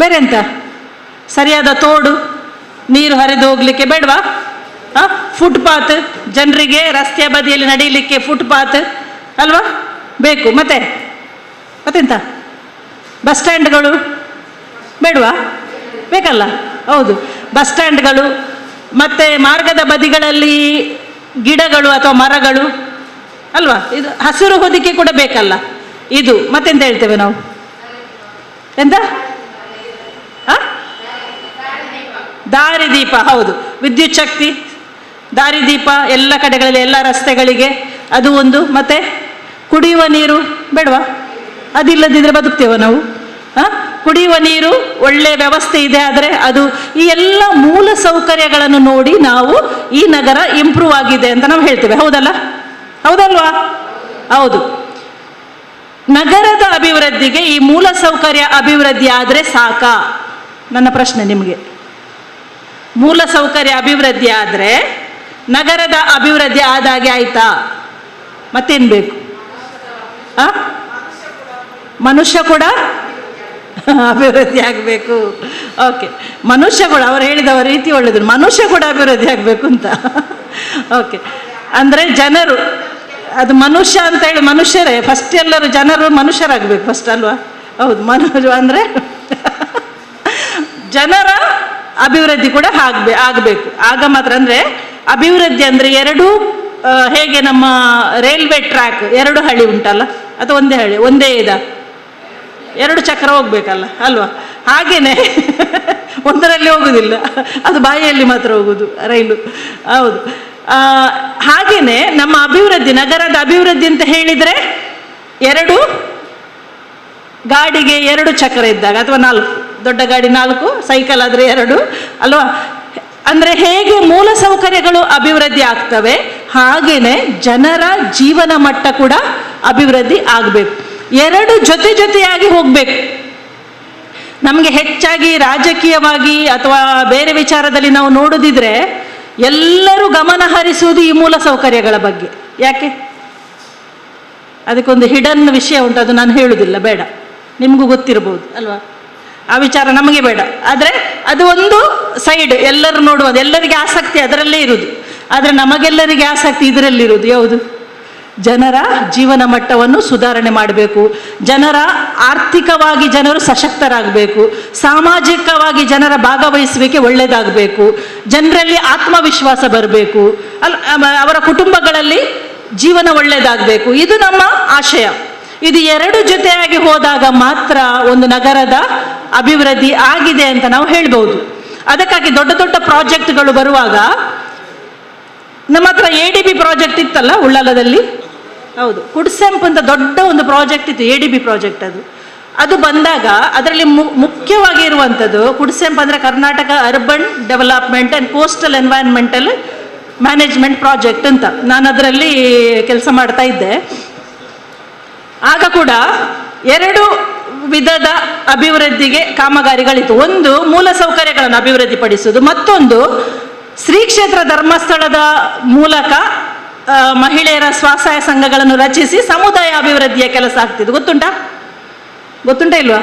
ಬೇರೆ ಎಂತ, ಸರಿಯಾದ ತೋಡು, ನೀರು ಹರಿದು ಹೋಗ್ಲಿಕ್ಕೆ ಬೇಡವಾ? ಫುಟ್ಪಾತ್, ಜನರಿಗೆ ರಸ್ತೆಯ ಬದಿಯಲ್ಲಿ ನಡೀಲಿಕ್ಕೆ ಫುಟ್ಪಾತ್ ಅಲ್ವಾ ಬೇಕು. ಮತ್ತೆಂತ, ಬಸ್ ಸ್ಟ್ಯಾಂಡ್ಗಳು ಬೇಡವಾ? ಬೇಕಲ್ಲ, ಹೌದು. ಬಸ್ ಸ್ಟ್ಯಾಂಡ್ಗಳು, ಮತ್ತು ಮಾರ್ಗದ ಬದಿಗಳಲ್ಲಿ ಗಿಡಗಳು ಅಥವಾ ಮರಗಳು ಅಲ್ವಾ, ಇದು ಹಸಿರು ಹೊದಿಕೆ ಕೂಡ ಬೇಕಲ್ಲ. ಇದು ಮತ್ತೆಂತ ಹೇಳ್ತೇವೆ ನಾವು, ಎಂತ ದಾರಿದೀಪ, ಹೌದು. ವಿದ್ಯುತ್ ಶಕ್ತಿ, ದಾರಿದೀಪ ಎಲ್ಲ ಕಡೆಗಳಲ್ಲಿ, ಎಲ್ಲ ರಸ್ತೆಗಳಿಗೆ ಅದು ಒಂದು. ಮತ್ತೆ ಕುಡಿಯುವ ನೀರು ಬೇಡವಾ? ಅದಿಲ್ಲದಿದ್ದರೆ ಬದುಕ್ತೇವ ನಾವು? ಕುಡಿಯುವ ನೀರು ಒಳ್ಳೆಯ ವ್ಯವಸ್ಥೆ ಇದೆ, ಆದರೆ ಅದು ಈ ಎಲ್ಲ ಮೂಲ ಸೌಕರ್ಯಗಳನ್ನು ನೋಡಿ ನಾವು ಈ ನಗರ ಇಂಪ್ರೂವ್ ಆಗಿದೆ ಅಂತ ನಾವು ಹೇಳ್ತೇವೆ. ಹೌದಲ್ಲ, ಹೌದಲ್ವಾ? ಹೌದು. ನಗರದ ಅಭಿವೃದ್ಧಿಗೆ ಈ ಮೂಲ ಸೌಕರ್ಯ ಅಭಿವೃದ್ಧಿ ಆದರೆ ಸಾಕಾ? ನನ್ನ ಪ್ರಶ್ನೆ ನಿಮಗೆ. ಮೂಲ ಸೌಕರ್ಯ ಅಭಿವೃದ್ಧಿ ಆದರೆ ನಗರದ ಅಭಿವೃದ್ಧಿ ಆದಾಗೆ ಆಯ್ತಾ? ಮತ್ತೇನು ಬೇಕು? ಮನುಷ್ಯ ಕೂಡ ಅಭಿವೃದ್ಧಿ ಆಗಬೇಕು. ಓಕೆ, ಮನುಷ್ಯ ಕೂಡ, ಅವರು ಹೇಳಿದವ ರೀತಿ ಒಳ್ಳೆಯದು, ಮನುಷ್ಯ ಕೂಡ ಅಭಿವೃದ್ಧಿ ಆಗಬೇಕು ಅಂತ. ಓಕೆ, ಅಂದರೆ ಜನರು, ಅದು ಮನುಷ್ಯ ಅಂತ ಹೇಳಿ ಮನುಷ್ಯರೇ ಫಸ್ಟ್, ಎಲ್ಲರೂ ಜನರು ಮನುಷ್ಯರಾಗಬೇಕು ಫಸ್ಟ್ ಅಲ್ವಾ? ಹೌದು, ಅಂದರೆ ಜನರ ಅಭಿವೃದ್ಧಿ ಕೂಡ ಆಗಬೇಕು. ಆಗ ಮಾತ್ರ, ಅಂದರೆ ಅಭಿವೃದ್ಧಿ ಅಂದರೆ ಎರಡೂ, ಹೇಗೆ ನಮ್ಮ ರೈಲ್ವೆ ಟ್ರ್ಯಾಕ್ ಎರಡು ಹಳಿ ಉಂಟಲ್ಲ, ಅಥವಾ ಒಂದೇ ಹಳಿ, ಒಂದೇ ಎರಡು ಚಕ್ರ ಹೋಗ್ಬೇಕಲ್ಲ ಅಲ್ವಾ? ಹಾಗೇನೆ ಒಂದರಲ್ಲಿ ಹೋಗುದಿಲ್ಲ, ಅದು ಬಾಯಿಯಲ್ಲಿ ಮಾತ್ರ ಹೋಗುದು ರೈಲು. ಹೌದು, ಹಾಗೇನೆ ನಮ್ಮ ಅಭಿವೃದ್ಧಿ, ನಗರದ ಅಭಿವೃದ್ಧಿ ಅಂತ ಹೇಳಿದರೆ ಎರಡು ಗಾಡಿಗೆ ಎರಡು ಚಕ್ರ ಇದ್ದಾಗ, ಅಥವಾ 4, ದೊಡ್ಡ ಗಾಡಿ 4, ಸೈಕಲ್ ಆದರೆ 2 ಅಲ್ವಾ? ಅಂದರೆ ಹೇಗೆ ಮೂಲ ಸೌಕರ್ಯಗಳು ಅಭಿವೃದ್ಧಿ ಆಗ್ತವೆ, ಹಾಗೇನೆ ಜನರ ಜೀವನ ಮಟ್ಟ ಕೂಡ ಅಭಿವೃದ್ಧಿ ಆಗಬೇಕು. ಎರಡು ಜೊತೆಯಾಗಿ ಹೋಗಬೇಕು. ನಮಗೆ ಹೆಚ್ಚಾಗಿ ರಾಜಕೀಯವಾಗಿ ಅಥವಾ ಬೇರೆ ವಿಚಾರದಲ್ಲಿ ನಾವು ನೋಡೋದಿದ್ರೆ ಎಲ್ಲರೂ ಗಮನ ಹರಿಸುವುದು ಈ ಮೂಲ ಸೌಕರ್ಯಗಳ ಬಗ್ಗೆ. ಯಾಕೆ? ಅದಕ್ಕೊಂದು ಹಿಡನ್ ವಿಷಯ ಉಂಟು, ಅದು ನಾನು ಹೇಳುವುದಿಲ್ಲ, ಬೇಡ, ನಿಮಗೂ ಗೊತ್ತಿರಬಹುದು ಅಲ್ವಾ? ಆ ವಿಚಾರ ನಮಗೆ ಬೇಡ. ಆದರೆ ಅದು ಒಂದು ಸೈಡ್, ಎಲ್ಲರೂ ನೋಡುವುದು, ಎಲ್ಲರಿಗೆ ಆಸಕ್ತಿ ಅದರಲ್ಲೇ ಇರುವುದು. ಆದರೆ ನಮಗೆಲ್ಲರಿಗೆ ಆಸಕ್ತಿ ಇದರಲ್ಲಿರುವುದು ಯಾವುದು? ಜನರ ಜೀವನ ಮಟ್ಟವನ್ನು ಸುಧಾರಣೆ ಮಾಡಬೇಕು, ಜನರ ಆರ್ಥಿಕವಾಗಿ ಜನರು ಸಶಕ್ತರಾಗಬೇಕು, ಸಾಮಾಜಿಕವಾಗಿ ಜನರ ಭಾಗವಹಿಸುವಿಕೆ ಒಳ್ಳೆಯದಾಗಬೇಕು, ಜನರಲ್ಲಿ ಆತ್ಮವಿಶ್ವಾಸ ಬರಬೇಕು, ಅವರ ಕುಟುಂಬಗಳಲ್ಲಿ ಜೀವನ ಒಳ್ಳೆಯದಾಗಬೇಕು. ಇದು ನಮ್ಮ ಆಶಯ. ಇದು ಎರಡು ಜೊತೆಯಾಗಿ ಹೋದಾಗ ಮಾತ್ರ ಒಂದು ನಗರದ ಅಭಿವೃದ್ಧಿ ಆಗಿದೆ ಅಂತ ನಾವು ಹೇಳ್ಬೋದು. ಅದಕ್ಕಾಗಿ ದೊಡ್ಡ ದೊಡ್ಡ ಪ್ರಾಜೆಕ್ಟ್ಗಳು ಬರುವಾಗ, ನಮ್ಮ ಹತ್ರ ADB ಪ್ರಾಜೆಕ್ಟ್ ಇತ್ತಲ್ಲ ಉಳ್ಳಾಲದಲ್ಲಿ, ಹೌದು, ಕುಡ್ಸೆಂಪ್ ಅಂತ ದೊಡ್ಡ ಒಂದು ಪ್ರಾಜೆಕ್ಟ್ ಇತ್ತು, ADB ಪ್ರಾಜೆಕ್ಟ್. ಅದು ಬಂದಾಗ ಅದರಲ್ಲಿ ಮುಖ್ಯವಾಗಿ ಇರುವಂಥದ್ದು ಕುಡ್ಸೆಂಪ್ ಅಂದರೆ Karnataka urban development and coastal environmental management project ಅಂತ. ನಾನು ಅದರಲ್ಲಿ ಕೆಲಸ ಮಾಡ್ತಾ ಇದ್ದೆ. ಆಗ ಕೂಡ ಎರಡು ವಿಧದ ಅಭಿವೃದ್ಧಿಗೆ ಕಾಮಗಾರಿಗಳಿತ್ತು. ಒಂದು ಮೂಲ ಸೌಕರ್ಯಗಳನ್ನು ಅಭಿವೃದ್ಧಿಪಡಿಸುವುದು, ಮತ್ತೊಂದು ಶ್ರೀ ಕ್ಷೇತ್ರ ಧರ್ಮಸ್ಥಳದ ಮೂಲಕ ಮಹಿಳೆಯರ ಸ್ವಸಹಾಯ ಸಂಘಗಳನ್ನು ರಚಿಸಿ ಸಮುದಾಯ ಅಭಿವೃದ್ಧಿಯ ಕೆಲಸ ಆಗ್ತಿದ್ದು. ಗೊತ್ತುಂಟಾ ಇಲ್ವಾ?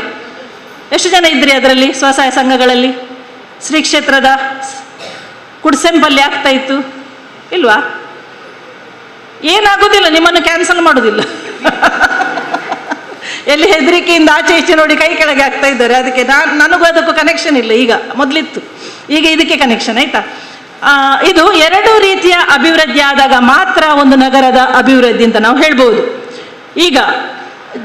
ಎಷ್ಟು ಜನ ಇದ್ರಿ ಅದರಲ್ಲಿ ಸ್ವಸಹಾಯ ಸಂಘಗಳಲ್ಲಿ? ಶ್ರೀ ಕ್ಷೇತ್ರದ ಕುಡ್ಸೆಂಪಲ್ಲಿ ಆಗ್ತಾ ಇತ್ತು ಇಲ್ವಾ? ಏನಾಗೋದಿಲ್ಲ, ನಿಮ್ಮನ್ನು ಕ್ಯಾನ್ಸಲ್ ಮಾಡೋದಿಲ್ಲ. ಎಲ್ಲಿ ಹೆದರಿಕೆಯಿಂದ ಆಚೆ ಈಚೆ ನೋಡಿ ಕೈ ಕೆಳಗೆ ಆಗ್ತಾ ಇದ್ದಾರೆ. ಅದಕ್ಕೆ ನನಗೂ ಅದಕ್ಕೂ ಕನೆಕ್ಷನ್ ಇಲ್ಲ. ಈಗ ಮೊದಲಿತ್ತು, ಈಗ ಇದಕ್ಕೆ ಕನೆಕ್ಷನ್ ಆಯ್ತಾ? ಇದು ಎರಡು ರೀತಿಯ ಅಭಿವೃದ್ಧಿ ಆದಾಗ ಮಾತ್ರ ಒಂದು ನಗರದ ಅಭಿವೃದ್ಧಿ ಅಂತ ನಾವು ಹೇಳ್ಬೋದು. ಈಗ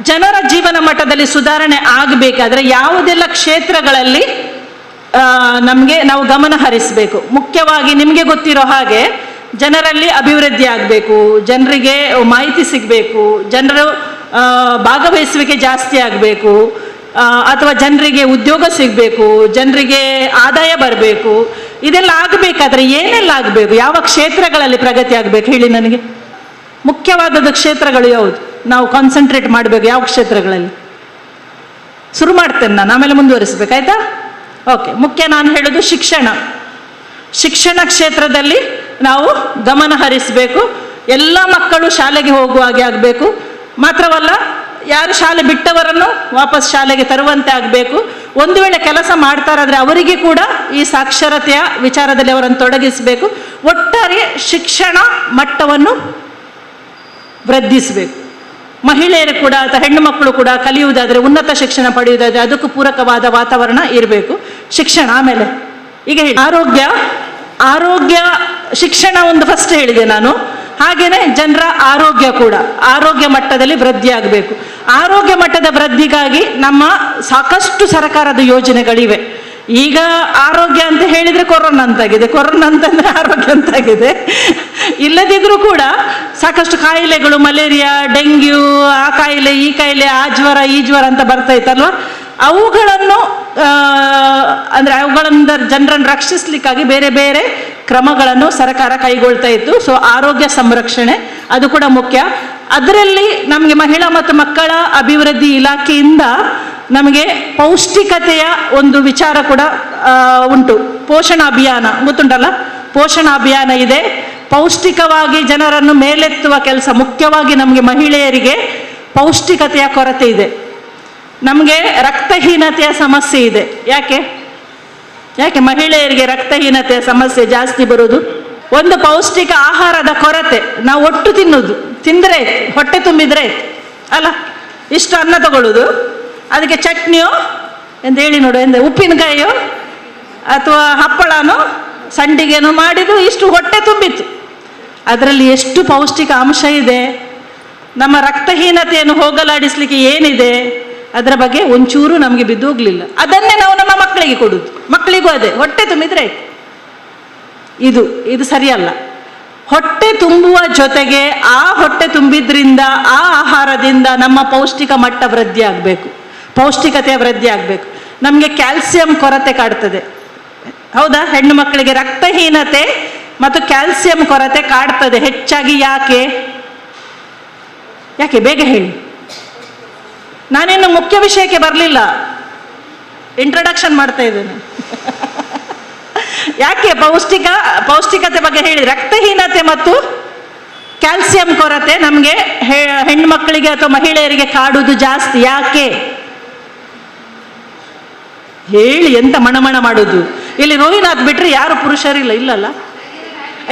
ಜನರ ಜೀವನ ಮಟ್ಟದಲ್ಲಿ ಸುಧಾರಣೆ ಆಗಬೇಕಾದ್ರೆ ಯಾವುದೆಲ್ಲ ಕ್ಷೇತ್ರಗಳಲ್ಲಿ ನಾವು ಗಮನ ಹರಿಸಬೇಕು? ಮುಖ್ಯವಾಗಿ ನಿಮಗೆ ಗೊತ್ತಿರೋ ಹಾಗೆ ಜನರಲ್ಲಿ ಅಭಿವೃದ್ಧಿ ಆಗಬೇಕು, ಜನರಿಗೆ ಮಾಹಿತಿ ಸಿಗಬೇಕು, ಜನರು ಭಾಗವಹಿಸುವಿಕೆ ಜಾಸ್ತಿ ಆಗಬೇಕು, ಅಥವಾ ಜನರಿಗೆ ಉದ್ಯೋಗ ಸಿಗಬೇಕು, ಜನರಿಗೆ ಆದಾಯ ಬರಬೇಕು. ಇದೆಲ್ಲ ಆಗಬೇಕಾದ್ರೆ ಏನೆಲ್ಲ ಆಗಬೇಕು, ಯಾವ ಕ್ಷೇತ್ರಗಳಲ್ಲಿ ಪ್ರಗತಿ ಆಗಬೇಕು ಹೇಳಿ ನನಗೆ. ಮುಖ್ಯವಾದದ್ದು ಕ್ಷೇತ್ರಗಳು ಯಾವುದು, ನಾವು ಕಾನ್ಸಂಟ್ರೇಟ್ ಮಾಡಬೇಕು ಯಾವ ಕ್ಷೇತ್ರಗಳಲ್ಲಿ? ಶುರು ಮಾಡ್ತೇನೆ ನಾನು, ಆಮೇಲೆ ಮುಂದುವರಿಸ್ಬೇಕಾಯ್ತಾ? ಓಕೆ. ಮುಖ್ಯ ನಾನು ಹೇಳೋದು ಶಿಕ್ಷಣ ಕ್ಷೇತ್ರದಲ್ಲಿ ನಾವು ಗಮನ ಹರಿಸಬೇಕು. ಎಲ್ಲ ಮಕ್ಕಳು ಶಾಲೆಗೆ ಹೋಗುವ ಹಾಗೆ ಆಗಬೇಕು. ಮಾತ್ರವಲ್ಲ, ಯಾರು ಶಾಲೆ ಬಿಟ್ಟವರನ್ನು ವಾಪಸ್ ಶಾಲೆಗೆ ತರುವಂತೆ ಆಗಬೇಕು. ಒಂದು ವೇಳೆ ಕೆಲಸ ಮಾಡ್ತಾರಾದರೆ ಅವರಿಗೆ ಕೂಡ ಈ ಸಾಕ್ಷರತೆಯ ವಿಚಾರದಲ್ಲಿ ಅವರನ್ನು ತೊಡಗಿಸಬೇಕು. ಒಟ್ಟಾರೆ ಶಿಕ್ಷಣ ಮಟ್ಟವನ್ನು ವೃದ್ಧಿಸಬೇಕು. ಮಹಿಳೆಯರು ಕೂಡ ಅಥವಾ ಹೆಣ್ಣು ಮಕ್ಕಳು ಕೂಡ ಕಲಿಯುವುದಾದರೆ, ಉನ್ನತ ಶಿಕ್ಷಣ ಪಡೆಯುವುದಾದರೆ ಅದಕ್ಕೂ ಪೂರಕವಾದ ವಾತಾವರಣ ಇರಬೇಕು. ಶಿಕ್ಷಣ ಆಮೇಲೆ ಈಗ ಹೇಳಿ ಆರೋಗ್ಯ ಶಿಕ್ಷಣ ಒಂದು ಫಸ್ಟ್ ಹೇಳಿದೆ ನಾನು. ಹಾಗೇನೆ ಜನರ ಆರೋಗ್ಯ ಕೂಡ ಆರೋಗ್ಯ ಮಟ್ಟದಲ್ಲಿ ವೃದ್ಧಿ ಆಗಬೇಕು. ಆರೋಗ್ಯ ಮಟ್ಟದ ವೃದ್ಧಿಗಾಗಿ ನಮ್ಮ ಸಾಕಷ್ಟು ಸರ್ಕಾರದ ಯೋಜನೆಗಳಿವೆ. ಈಗ ಆರೋಗ್ಯ ಅಂತ ಹೇಳಿದರೆ ಕೊರೋನಾ ಅಂತಾಗಿದೆ, ಕೊರೋನಾ ಅಂತಂದರೆ ಆರೋಗ್ಯ ಅಂತಾಗಿದೆ. ಇಲ್ಲದಿದ್ರೂ ಕೂಡ ಸಾಕಷ್ಟು ಕಾಯಿಲೆಗಳು, ಮಲೇರಿಯಾ, ಡೆಂಗ್ಯೂ, ಆ ಕಾಯಿಲೆ, ಈ ಕಾಯಿಲೆ, ಆ ಜ್ವರ, ಈ ಜ್ವರ ಅಂತ ಬರ್ತಾ ಇತ್ತಲ್ವ, ಅವುಗಳನ್ನು ಅಂದರೆ ಅವುಗಳಿಂದ ಜನರನ್ನು ರಕ್ಷಿಸಲಿಕ್ಕಾಗಿ ಬೇರೆ ಬೇರೆ ಕ್ರಮಗಳನ್ನು ಸರ್ಕಾರ ಕೈಗೊಳ್ತಾ ಇತ್ತು. ಸೊ ಆರೋಗ್ಯ ಸಂರಕ್ಷಣೆ ಅದು ಕೂಡ ಮುಖ್ಯ. ಅದರಲ್ಲಿ ನಮಗೆ ಮಹಿಳಾ ಮತ್ತು ಮಕ್ಕಳ ಅಭಿವೃದ್ಧಿ ಇಲಾಖೆಯಿಂದ ನಮಗೆ ಪೌಷ್ಟಿಕತೆಯ ಒಂದು ವಿಚಾರ ಕೂಡ ಉಂಟು. ಪೋಷಣ ಅಭಿಯಾನ ಗೊತ್ತುಂಟಲ್ಲ, ಪೋಷಣ ಅಭಿಯಾನ ಇದೆ. ಪೌಷ್ಟಿಕವಾಗಿ ಜನರನ್ನು ಮೇಲೆತ್ತುವ ಕೆಲಸ. ಮುಖ್ಯವಾಗಿ ನಮಗೆ ಮಹಿಳೆಯರಿಗೆ ಪೌಷ್ಟಿಕತೆಯ ಕೊರತೆ ಇದೆ. ನಮಗೆ ರಕ್ತಹೀನತೆಯ ಸಮಸ್ಯೆ ಇದೆ. ಯಾಕೆ ಮಹಿಳೆಯರಿಗೆ ರಕ್ತಹೀನತೆಯ ಸಮಸ್ಯೆ ಜಾಸ್ತಿ ಬರೋದು? ಒಂದು ಪೌಷ್ಟಿಕ ಆಹಾರದ ಕೊರತೆ. ನಾವು ಒಟ್ಟು ತಿಂದರೆ ಹೊಟ್ಟೆ ತುಂಬಿದ್ರೆ ಅಲ್ಲ, ಇಷ್ಟು ಅನ್ನ ತಗೊಳ್ಳೋದು, ಅದಕ್ಕೆ ಚಟ್ನಿಯೋ ಅಂತ ಹೇಳಿ ನೋಡು, ಉಪ್ಪಿನಕಾಯಿಯೋ ಅಥವಾ ಹಪ್ಪಳನೋ ಸಂಡಿಗೆನೋ ಮಾಡಿದ್ದು ಇಷ್ಟು ಹೊಟ್ಟೆ ತುಂಬಿತ್ತು. ಅದರಲ್ಲಿ ಎಷ್ಟು ಪೌಷ್ಟಿಕ ಅಂಶ ಇದೆ, ನಮ್ಮ ರಕ್ತಹೀನತೆಯನ್ನು ಹೋಗಲಾಡಿಸ್ಲಿಕ್ಕೆ ಏನಿದೆ, ಅದರ ಬಗ್ಗೆ ಒಂಚೂರು ನಮಗೆ ಬಿದ್ದು ಹೋಗಲಿಲ್ಲ. ಅದನ್ನೇ ನಾವು ನಮ್ಮ ಮಕ್ಕಳಿಗೆ ಕೊಡುದು. ಮಕ್ಕಳಿಗೂ ಅದೇ, ಹೊಟ್ಟೆ ತುಂಬಿದ್ರೆ ಇದು ಸರಿಯಲ್ಲ. ಹೊಟ್ಟೆ ತುಂಬುವ ಜೊತೆಗೆ ಆ ಹೊಟ್ಟೆ ತುಂಬಿದ್ರಿಂದ, ಆ ಆಹಾರದಿಂದ ನಮ್ಮ ಪೌಷ್ಟಿಕ ಮಟ್ಟ ವೃದ್ಧಿ ಆಗಬೇಕು, ಪೌಷ್ಟಿಕತೆಯ ವೃದ್ಧಿ ಆಗಬೇಕು. ನಮಗೆ ಕ್ಯಾಲ್ಸಿಯಂ ಕೊರತೆ ಕಾಡ್ತದೆ, ಹೌದಾ? ಹೆಣ್ಣು ಮಕ್ಕಳಿಗೆ ರಕ್ತಹೀನತೆ ಮತ್ತು ಕ್ಯಾಲ್ಸಿಯಂ ಕೊರತೆ ಕಾಡ್ತದೆ ಹೆಚ್ಚಾಗಿ. ಯಾಕೆ ಬೇಗ ಹೇಳಿ. ನಾನಿನ್ನು ಮುಖ್ಯ ವಿಷಯಕ್ಕೆ ಬರಲಿಲ್ಲ, ಇಂಟ್ರಡಕ್ಷನ್ ಮಾಡ್ತಾ ಇದ್ದೇನೆ. ಯಾಕೆ ಪೌಷ್ಟಿಕತೆ ಬಗ್ಗೆ ಹೇಳಿ. ರಕ್ತಹೀನತೆ ಮತ್ತು ಕ್ಯಾಲ್ಸಿಯಂ ಕೊರತೆ ನಮಗೆ ಹೆಣ್ಣು ಮಕ್ಕಳಿಗೆ ಅಥವಾ ಮಹಿಳೆಯರಿಗೆ ಕಾಡುವುದು ಜಾಸ್ತಿ. ಯಾಕೆ ಹೇಳಿ, ಎಂತ ಮಣಮಣ ಮಾಡೋದು? ಇಲ್ಲಿ ರೋಹಿನಾಥ್ ಬಿಟ್ರೆ ಯಾರು ಪುರುಷರಿಲ್ಲ, ಇಲ್ಲಲ್ಲ,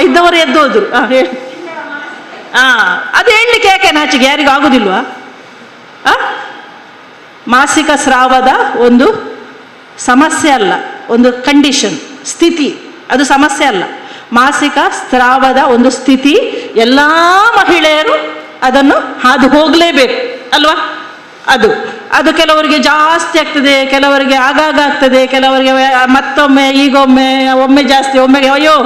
ಇದ್ದವರು ಎದ್ದೋದ್ರು. ಹೇಳಿ. ಅದು ಹೇಳಲಿಕ್ಕೆ ಯಾಕೆ ನಾಚಿಗೆ? ಯಾರಿಗೂ ಆಗುದಿಲ್ವಾ? ಮಾಸಿಕ ಸ್ರಾವದ ಒಂದು ಸಮಸ್ಯೆ ಅಲ್ಲ, ಒಂದು ಕಂಡೀಷನ್, ಸ್ಥಿತಿ. ಅದು ಸಮಸ್ಯೆ ಅಲ್ಲ, ಮಾಸಿಕ ಸ್ರಾವದ ಒಂದು ಸ್ಥಿತಿ. ಎಲ್ಲ ಮಹಿಳೆಯರು ಅದನ್ನು ಹಾದು ಹೋಗಲೇಬೇಕು ಅಲ್ವಾ? ಅದು ಕೆಲವರಿಗೆ ಜಾಸ್ತಿ ಆಗ್ತದೆ, ಕೆಲವರಿಗೆ ಆಗಾಗ ಆಗ್ತದೆ, ಕೆಲವರಿಗೆ ಮತ್ತೊಮ್ಮೆ, ಈಗೊಮ್ಮೆ, ಒಮ್ಮೆ ಜಾಸ್ತಿ, ಒಮ್ಮೆಗೆ ಅಯ್ಯೋ,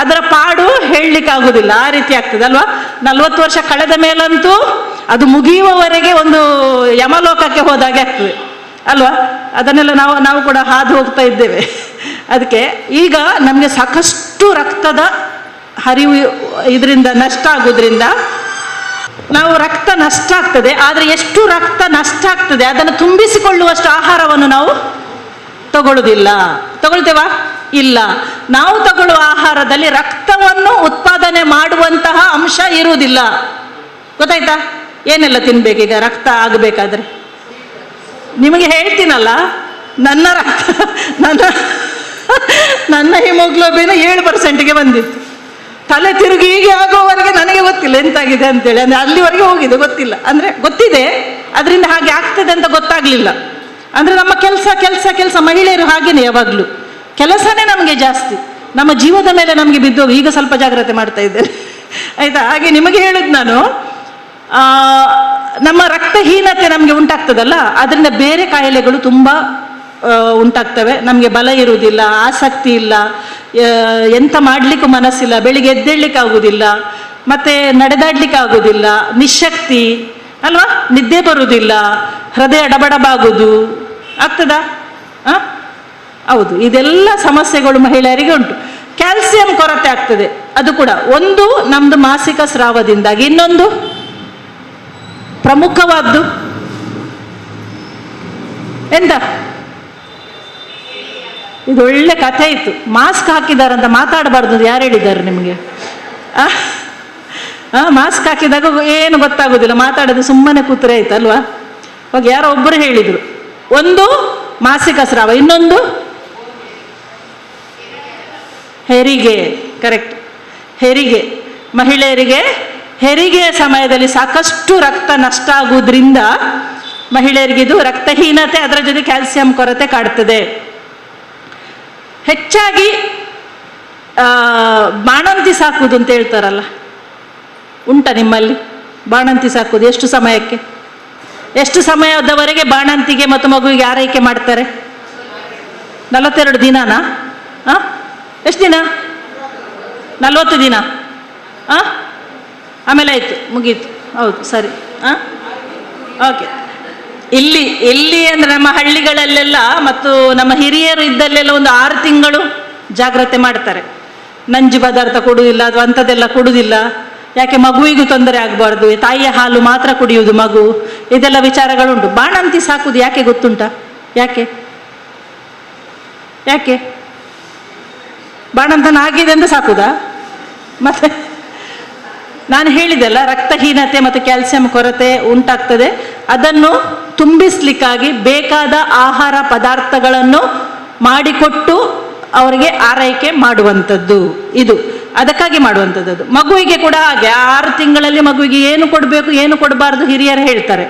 ಅದರ ಪಾಡು ಹೇಳಲಿಕ್ಕೆ ಆಗುದಿಲ್ಲ. ಆ ರೀತಿ ಆಗ್ತದೆ ಅಲ್ವಾ? 40 ವರ್ಷ ಕಳೆದ ಮೇಲಂತೂ ಅದು ಮುಗಿಯುವವರೆಗೆ ಒಂದು ಯಮಲೋಕಕ್ಕೆ ಹೋದಾಗೆ ಆಗ್ತದೆ ಅಲ್ವಾ? ಅದನ್ನೆಲ್ಲ ನಾವು ಕೂಡ ಹಾದು ಹೋಗ್ತಾ ಇದ್ದೇವೆ. ಅದಕ್ಕೆ ಈಗ ನಮಗೆ ಸಾಕಷ್ಟು ರಕ್ತದ ಹರಿವು ಇದರಿಂದ ನಷ್ಟ ಆಗೋದ್ರಿಂದ ನಾವು ರಕ್ತ ನಷ್ಟ ಆಗ್ತದೆ. ಆದರೆ ಎಷ್ಟು ರಕ್ತ ನಷ್ಟ ಆಗ್ತದೆ ಅದನ್ನು ತುಂಬಿಸಿಕೊಳ್ಳುವಷ್ಟು ಆಹಾರವನ್ನು ನಾವು ತಗೊಳ್ತೇವಾ? ಇಲ್ಲ. ನಾವು ತಗೊಳ್ಳುವ ಆಹಾರದಲ್ಲಿ ರಕ್ತವನ್ನು ಉತ್ಪಾದನೆ ಮಾಡುವಂತಹ ಅಂಶ ಇರುವುದಿಲ್ಲ. ಗೊತ್ತಾಯ್ತಾ? ಏನೆಲ್ಲ ತಿನ್ಬೇಕೀಗ ರಕ್ತ ಆಗಬೇಕಾದ್ರೆ? ನಿಮಗೆ ಹೇಳ್ತೀನಲ್ಲ, ನನ್ನ ಹಿಮೋಗ್ಲೋಬಿನ್ 7%ಗೆ ಬಂದಿತ್ತು. ತಲೆ ತಿರುಗಿ ಹೀಗೆ ಆಗುವವರೆಗೆ ನನಗೆ ಗೊತ್ತಿಲ್ಲ ಎಂತಾಗಿದೆ ಅಂತೇಳಿ. ಅಂದರೆ ಅಲ್ಲಿವರೆಗೆ ಹೋಗಿದೆ, ಗೊತ್ತಿಲ್ಲ. ಅಂದರೆ ಗೊತ್ತಿದೆ, ಅದರಿಂದ ಹಾಗೆ ಆಗ್ತದೆ ಅಂತ ಗೊತ್ತಾಗಲಿಲ್ಲ. ಅಂದರೆ ನಮ್ಮ ಕೆಲಸ ಮಹಿಳೆಯರು ಹಾಗೇನೆ, ಯಾವಾಗಲೂ ಕೆಲಸನೇ ನಮಗೆ ಜಾಸ್ತಿ. ನಮ್ಮ ಜೀವದ ಮೇಲೆ ನಮಗೆ ಬಿದ್ದೋಗಿ ಈಗ ಸ್ವಲ್ಪ ಜಾಗ್ರತೆ ಮಾಡ್ತಾ ಇದ್ದೇನೆ, ಆಯಿತಾ? ಹಾಗೆ ನಿಮಗೆ ಹೇಳಿದ್ದು ನಾನು, ನಮ್ಮ ರಕ್ತಹೀನತೆ ನಮಗೆ ಉಂಟಾಗ್ತದಲ್ಲ, ಅದರಿಂದ ಬೇರೆ ಕಾಯಿಲೆಗಳು ತುಂಬ ಉಂಟಾಗ್ತವೆ. ನಮಗೆ ಬಲ ಇರುವುದಿಲ್ಲ, ಆಸಕ್ತಿ ಇಲ್ಲ, ಎಂತ ಮಾಡಲಿಕ್ಕೂ ಮನಸ್ಸಿಲ್ಲ, ಬೆಳಿಗ್ಗೆ ಎದ್ದೇಳಲಿಕ್ಕೆ ಆಗುವುದಿಲ್ಲ, ಮತ್ತು ನಡೆದಾಡಲಿಕ್ಕೆ ಆಗೋದಿಲ್ಲ, ನಿಶಕ್ತಿ ಅಲ್ವಾ, ನಿದ್ದೆ ಬರುವುದಿಲ್ಲ, ಹೃದಯ ಡಬಡಬಾಗುವುದು ಆಗ್ತದಾ? ಹೌದು, ಇದೆಲ್ಲ ಸಮಸ್ಯೆಗಳು ಮಹಿಳೆಯರಿಗೆ ಉಂಟು. ಕ್ಯಾಲ್ಸಿಯಂ ಕೊರತೆ ಆಗ್ತದೆ, ಅದು ಕೂಡ ಒಂದು ನಮ್ಮದು ಮಾಸಿಕ ಸ್ರಾವದಿಂದಾಗಿ. ಇನ್ನೊಂದು ಪ್ರಮುಖವಾದ್ದು ಎಂತ, ಇದು ಒಳ್ಳೆ ಕಥೆ ಇತ್ತು. ಮಾಸ್ಕ್ ಹಾಕಿದಾರಂತ ಮಾತಾಡಬಾರ್ದು ಯಾರು ಹೇಳಿದ್ದಾರೆ ನಿಮಗೆ? ಮಾಸ್ಕ್ ಹಾಕಿದಾಗ ಏನು ಗೊತ್ತಾಗೋದಿಲ್ಲ, ಮಾತಾಡೋದು ಸುಮ್ಮನೆ ಕೂತ್ರೆ ಆಯ್ತು ಅಲ್ವಾ? ಹೋಗಿ ಯಾರೋ ಒಬ್ಬರು ಹೇಳಿದರು, ಒಂದು ಮಾಸಿಕ ಸ್ರಾವ, ಇನ್ನೊಂದು ಹೆರಿಗೆ. ಕರೆಕ್ಟ್, ಹೆರಿಗೆ. ಮಹಿಳೆಯರಿಗೆ ಹೆರಿಗೆಯ ಸಮಯದಲ್ಲಿ ಸಾಕಷ್ಟು ರಕ್ತ ನಷ್ಟ ಆಗುವುದರಿಂದ ಮಹಿಳೆಯರಿಗೆ ಇದು ರಕ್ತಹೀನತೆ, ಅದರ ಜೊತೆ ಕ್ಯಾಲ್ಸಿಯಂ ಕೊರತೆ ಕಾಡ್ತದೆ. ಹೆಚ್ಚಾಗಿ ಬಾಣಂತಿ ಸಾಕುವುದು ಅಂತ ಹೇಳ್ತಾರಲ್ಲ, ಉಂಟ ನಿಮ್ಮಲ್ಲಿ ಬಾಣಂತಿ ಸಾಕುವುದು? ಎಷ್ಟು ಸಮಯಕ್ಕೆ, ಎಷ್ಟು ಸಮಯದವರೆಗೆ ಬಾಣಂತಿಗೆ ಮತ್ತು ಮಗುವಿಗೆ ಆರೈಕೆ ಮಾಡ್ತಾರೆ? 42 ದಿನನಾ? ಎಷ್ಟು ದಿನ? 40 ದಿನ. ಆಮೇಲೆ ಆಯಿತು, ಮುಗೀತು. ಹೌದು, ಸರಿ. ಓಕೆ. ಇಲ್ಲಿ ಅಂದರೆ ನಮ್ಮ ಹಳ್ಳಿಗಳಲ್ಲೆಲ್ಲ ಮತ್ತು ನಮ್ಮ ಹಿರಿಯರು ಇದ್ದಲ್ಲೆಲ್ಲ ಒಂದು 6 ತಿಂಗಳು ಜಾಗ್ರತೆ ಮಾಡ್ತಾರೆ. ನಂಜು ಪದಾರ್ಥ ಕೊಡುವುದಿಲ್ಲ ಅಥವಾ ಅಂಥದ್ದೆಲ್ಲ ಕೊಡುವುದಿಲ್ಲ. ಯಾಕೆ? ಮಗುವಿಗೂ ತೊಂದರೆ ಆಗಬಾರ್ದು, ತಾಯಿಯ ಹಾಲು ಮಾತ್ರ ಕುಡಿಯುವುದು ಮಗು, ಇದೆಲ್ಲ ವಿಚಾರಗಳುಂಟು. ಬಾಣಂತಿ ಸಾಕುವುದು ಯಾಕೆ ಗೊತ್ತುಂಟ? ಯಾಕೆ ಯಾಕೆ ಬಾಣಂತನ ಆಗಿದೆ ಅಂತ ಸಾಕುದಾ? ಮತ್ತೆ ನಾನು ಹೇಳಿದೆಲ್ಲ, ರಕ್ತಹೀನತೆ ಮತ್ತು ಕ್ಯಾಲ್ಸಿಯಂ ಕೊರತೆ ಉಂಟಾಗ್ತದೆ. ಅದನ್ನು ತುಂಬಿಸ್ಲಿಕ್ಕಾಗಿ ಬೇಕಾದ ಆಹಾರ ಪದಾರ್ಥಗಳನ್ನು ಮಾಡಿಕೊಟ್ಟು ಅವರಿಗೆ ಆರೈಕೆ ಮಾಡುವಂಥದ್ದು, ಇದು ಅದಕ್ಕಾಗಿ ಮಾಡುವಂಥದ್ದು. ಮಗುವಿಗೆ ಕೂಡ ಹಾಗೆ 6 ತಿಂಗಳಲ್ಲಿ ಮಗುವಿಗೆ ಏನು ಕೊಡಬೇಕು ಏನು ಕೊಡಬಾರ್ದು ಹಿರಿಯರು ಹೇಳ್ತಾರೆ,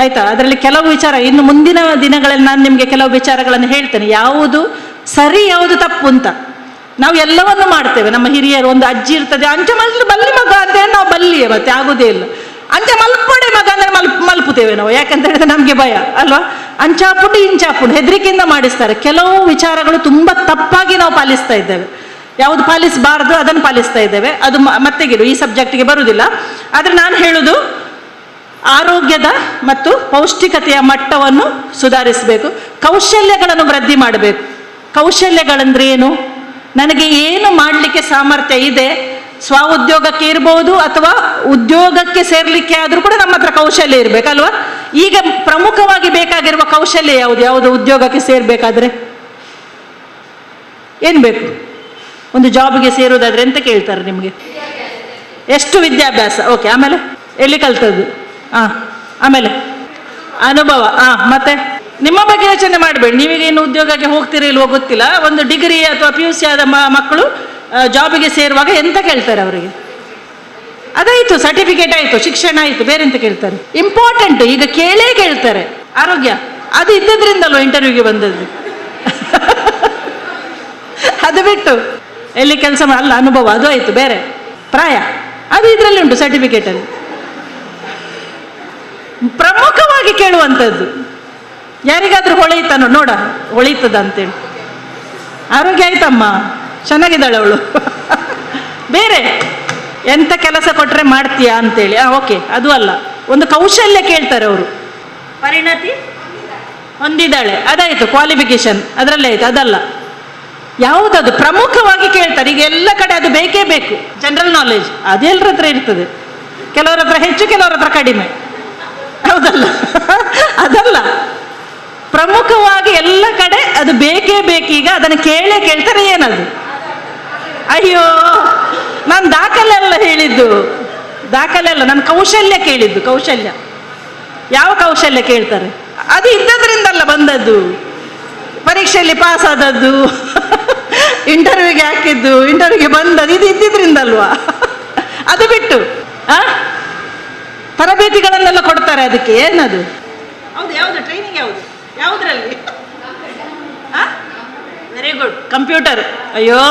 ಆಯಿತಾ? ಅದರಲ್ಲಿ ಕೆಲವು ವಿಚಾರ ಇನ್ನು ಮುಂದಿನ ದಿನಗಳಲ್ಲಿ ನಾನು ನಿಮಗೆ ಕೆಲವು ವಿಚಾರಗಳನ್ನು ಹೇಳ್ತೇನೆ, ಯಾವುದು ಸರಿ ಯಾವುದು ತಪ್ಪು ಅಂತ. ನಾವು ಎಲ್ಲವನ್ನು ಮಾಡ್ತೇವೆ. ನಮ್ಮ ಹಿರಿಯರು, ಒಂದು ಅಜ್ಜಿ ಇರ್ತದೆ, ಅಂಚೆ ಬಲ್ಲಿ ಮಗ ಅಂತೇಳಿ ನಾವು ಬಲ್ಲಿಯೇ, ಮತ್ತೆ ಆಗೋದೇ ಇಲ್ಲ. ಅಂಚೆ ಮಲ್ಪಡೆ ಮಗ ಅಂದರೆ ಮಲ್ಪುತ್ತೇವೆ ನಾವು, ಯಾಕಂತ ಹೇಳಿದ್ರೆ ನಮಗೆ ಭಯ ಅಲ್ವಾ? ಅಂಚಾಪುಂಡು ಇಂಚಾಪುಂಡು ಹೆದರಿಕೆಯಿಂದ ಮಾಡಿಸ್ತಾರೆ. ಕೆಲವು ವಿಚಾರಗಳು ತುಂಬ ತಪ್ಪಾಗಿ ನಾವು ಪಾಲಿಸ್ತಾ ಇದ್ದೇವೆ. ಯಾವುದು ಪಾಲಿಸಬಾರ್ದು ಅದನ್ನು ಪಾಲಿಸ್ತಾ ಇದ್ದೇವೆ. ಅದು ಮತ್ತೆಗಿರು, ಈ ಸಬ್ಜೆಕ್ಟಿಗೆ ಬರುವುದಿಲ್ಲ. ಆದರೆ ನಾನು ಹೇಳುವುದು, ಆರೋಗ್ಯದ ಮತ್ತು ಪೌಷ್ಟಿಕತೆಯ ಮಟ್ಟವನ್ನು ಸುಧಾರಿಸಬೇಕು, ಕೌಶಲ್ಯಗಳನ್ನು ವೃದ್ಧಿ ಮಾಡಬೇಕು. ಕೌಶಲ್ಯಗಳಂದ್ರೆ ಏನು? ನನಗೆ ಏನು ಮಾಡಲಿಕ್ಕೆ ಸಾಮರ್ಥ್ಯ ಇದೆ, ಸ್ವ ಉದ್ಯೋಗಕ್ಕೆ ಇರ್ಬೋದು ಅಥವಾ ಉದ್ಯೋಗಕ್ಕೆ ಸೇರ್ಲಿಕ್ಕೆ ಆದರೂ ಕೂಡ ನಮ್ಮ ಹತ್ರ ಕೌಶಲ್ಯ ಇರಬೇಕಲ್ವಾ? ಈಗ ಪ್ರಮುಖವಾಗಿ ಬೇಕಾಗಿರುವ ಕೌಶಲ್ಯ ಯಾವುದು? ಯಾವುದು ಉದ್ಯೋಗಕ್ಕೆ ಸೇರಬೇಕಾದ್ರೆ ಏನು ಬೇಕು? ಒಂದು ಜಾಬ್ಗೆ ಸೇರೋದಾದ್ರೆ ಎಂತ ಕೇಳ್ತಾರೆ ನಿಮಗೆ? ಎಷ್ಟು ವಿದ್ಯಾಭ್ಯಾಸ? ಓಕೆ, ಆಮೇಲೆ ಎಲ್ಲಿ ಕಲ್ತದ್ದು? ಆಮೇಲೆ ಅನುಭವ. ಮತ್ತೆ ನಿಮ್ಮ ಬಗ್ಗೆ ಯೋಚನೆ ಮಾಡಬೇಡಿ. ನೀವೀಗ ಇನ್ನು ಉದ್ಯೋಗಕ್ಕೆ ಹೋಗ್ತೀರಿ ಇಲ್ವೋ ಗೊತ್ತಿಲ್ಲ. ಒಂದು ಡಿಗ್ರಿ ಅಥವಾ PUC ಆದ ಮಕ್ಕಳು ಜಾಬಿಗೆ ಸೇರುವಾಗ ಎಂತ ಕೇಳ್ತಾರೆ ಅವರಿಗೆ? ಅದಾಯಿತು, ಸರ್ಟಿಫಿಕೇಟ್ ಆಯಿತು, ಶಿಕ್ಷಣ ಆಯಿತು, ಬೇರೆ ಎಂತ ಕೇಳ್ತಾರೆ? ಇಂಪಾರ್ಟೆಂಟ್ ಈಗ ಕೇಳ್ತಾರೆ. ಆರೋಗ್ಯ ಅದು ಇದ್ದದ್ರಿಂದಲ್ವ ಇಂಟರ್ವ್ಯೂಗೆ ಬಂದದ್ದು. ಅದು ಬಿಟ್ಟು ಎಲ್ಲಿ ಕೆಲಸ ಅಲ್ಲ, ಅನುಭವ ಅದು ಆಯಿತು, ಬೇರೆ ಪ್ರಾಯ ಅದು ಇದರಲ್ಲಿ ಉಂಟು ಸರ್ಟಿಫಿಕೇಟಲ್ಲಿ. ಪ್ರಮುಖವಾಗಿ ಕೇಳುವಂಥದ್ದು ಯಾರಿಗಾದ್ರೂ ಹೊಳೆಯುತ್ತಾನೋ ನೋಡ, ಹೊಳೆಯುತ್ತದ ಅಂತೇಳಿ. ಆರೋಗ್ಯ ಆಯ್ತಮ್ಮ, ಚೆನ್ನಾಗಿದ್ದಾಳೆ ಅವಳು, ಬೇರೆ ಎಂಥ ಕೆಲಸ ಕೊಟ್ಟರೆ ಮಾಡ್ತೀಯಾ ಅಂತೇಳಿ. ಓಕೆ, ಅದು ಅಲ್ಲ, ಒಂದು ಕೌಶಲ್ಯ ಕೇಳ್ತಾರೆ ಅವರು. ಪರಿಣತಿ ಹೊಂದಿದ್ದಾಳೆ, ಅದಾಯಿತು, ಕ್ವಾಲಿಫಿಕೇಶನ್ ಅದರಲ್ಲೇ ಆಯಿತು, ಅದಲ್ಲ. ಯಾವುದದು ಪ್ರಮುಖವಾಗಿ ಕೇಳ್ತಾರೆ. ಈಗ ಎಲ್ಲ ಕಡೆ ಅದು ಬೇಕೇ ಬೇಕು. ಜನರಲ್ ನಾಲೆಜ್ ಅದೆಲ್ಲರ ಹತ್ರ ಇರ್ತದೆ, ಕೆಲವರ ಹತ್ರ ಹೆಚ್ಚು, ಕೆಲವರ ಹತ್ರ ಕಡಿಮೆ, ಹೌದಲ್ಲ? ಅದಲ್ಲ, ಪ್ರಮುಖವಾಗಿ ಎಲ್ಲ ಕಡೆ ಅದು ಬೇಕೇ ಬೇಕೀಗ. ಅದನ್ನು ಕೇಳ್ತಾರೆ. ಏನದು? ಅಯ್ಯೋ, ನಾನು ದಾಖಲೆ ಅಲ್ಲ ಹೇಳಿದ್ದು, ದಾಖಲೆ ಅಲ್ಲ, ನಾನು ಕೌಶಲ್ಯ ಕೇಳಿದ್ದು. ಕೌಶಲ್ಯ ಯಾವ ಕೌಶಲ್ಯ ಕೇಳ್ತಾರೆ? ಅದು ಇದ್ದದ್ರಿಂದಲ್ಲ ಬಂದದ್ದು, ಪರೀಕ್ಷೆಯಲ್ಲಿ ಪಾಸ್ ಆದದ್ದು, ಇಂಟರ್ವ್ಯೂಗೆ ಹಾಕಿದ್ದು, ಇಂಟರ್ವ್ಯೂಗೆ ಬಂದದ್ದು, ಇದು ಇದ್ದಿದ್ರಿಂದಲ್ವಾ? ಅದು ಬಿಟ್ಟು ತರಬೇತಿಗಳನ್ನೆಲ್ಲ ಕೊಡ್ತಾರೆ. ಅದಕ್ಕೆ ಏನದು? ಹೌದು, ಯಾವುದು ಟ್ರೈನಿಂಗ್? ಯಾವುದರಲ್ಲಿ? Very good, computer. ಅಯ್ಯೋ,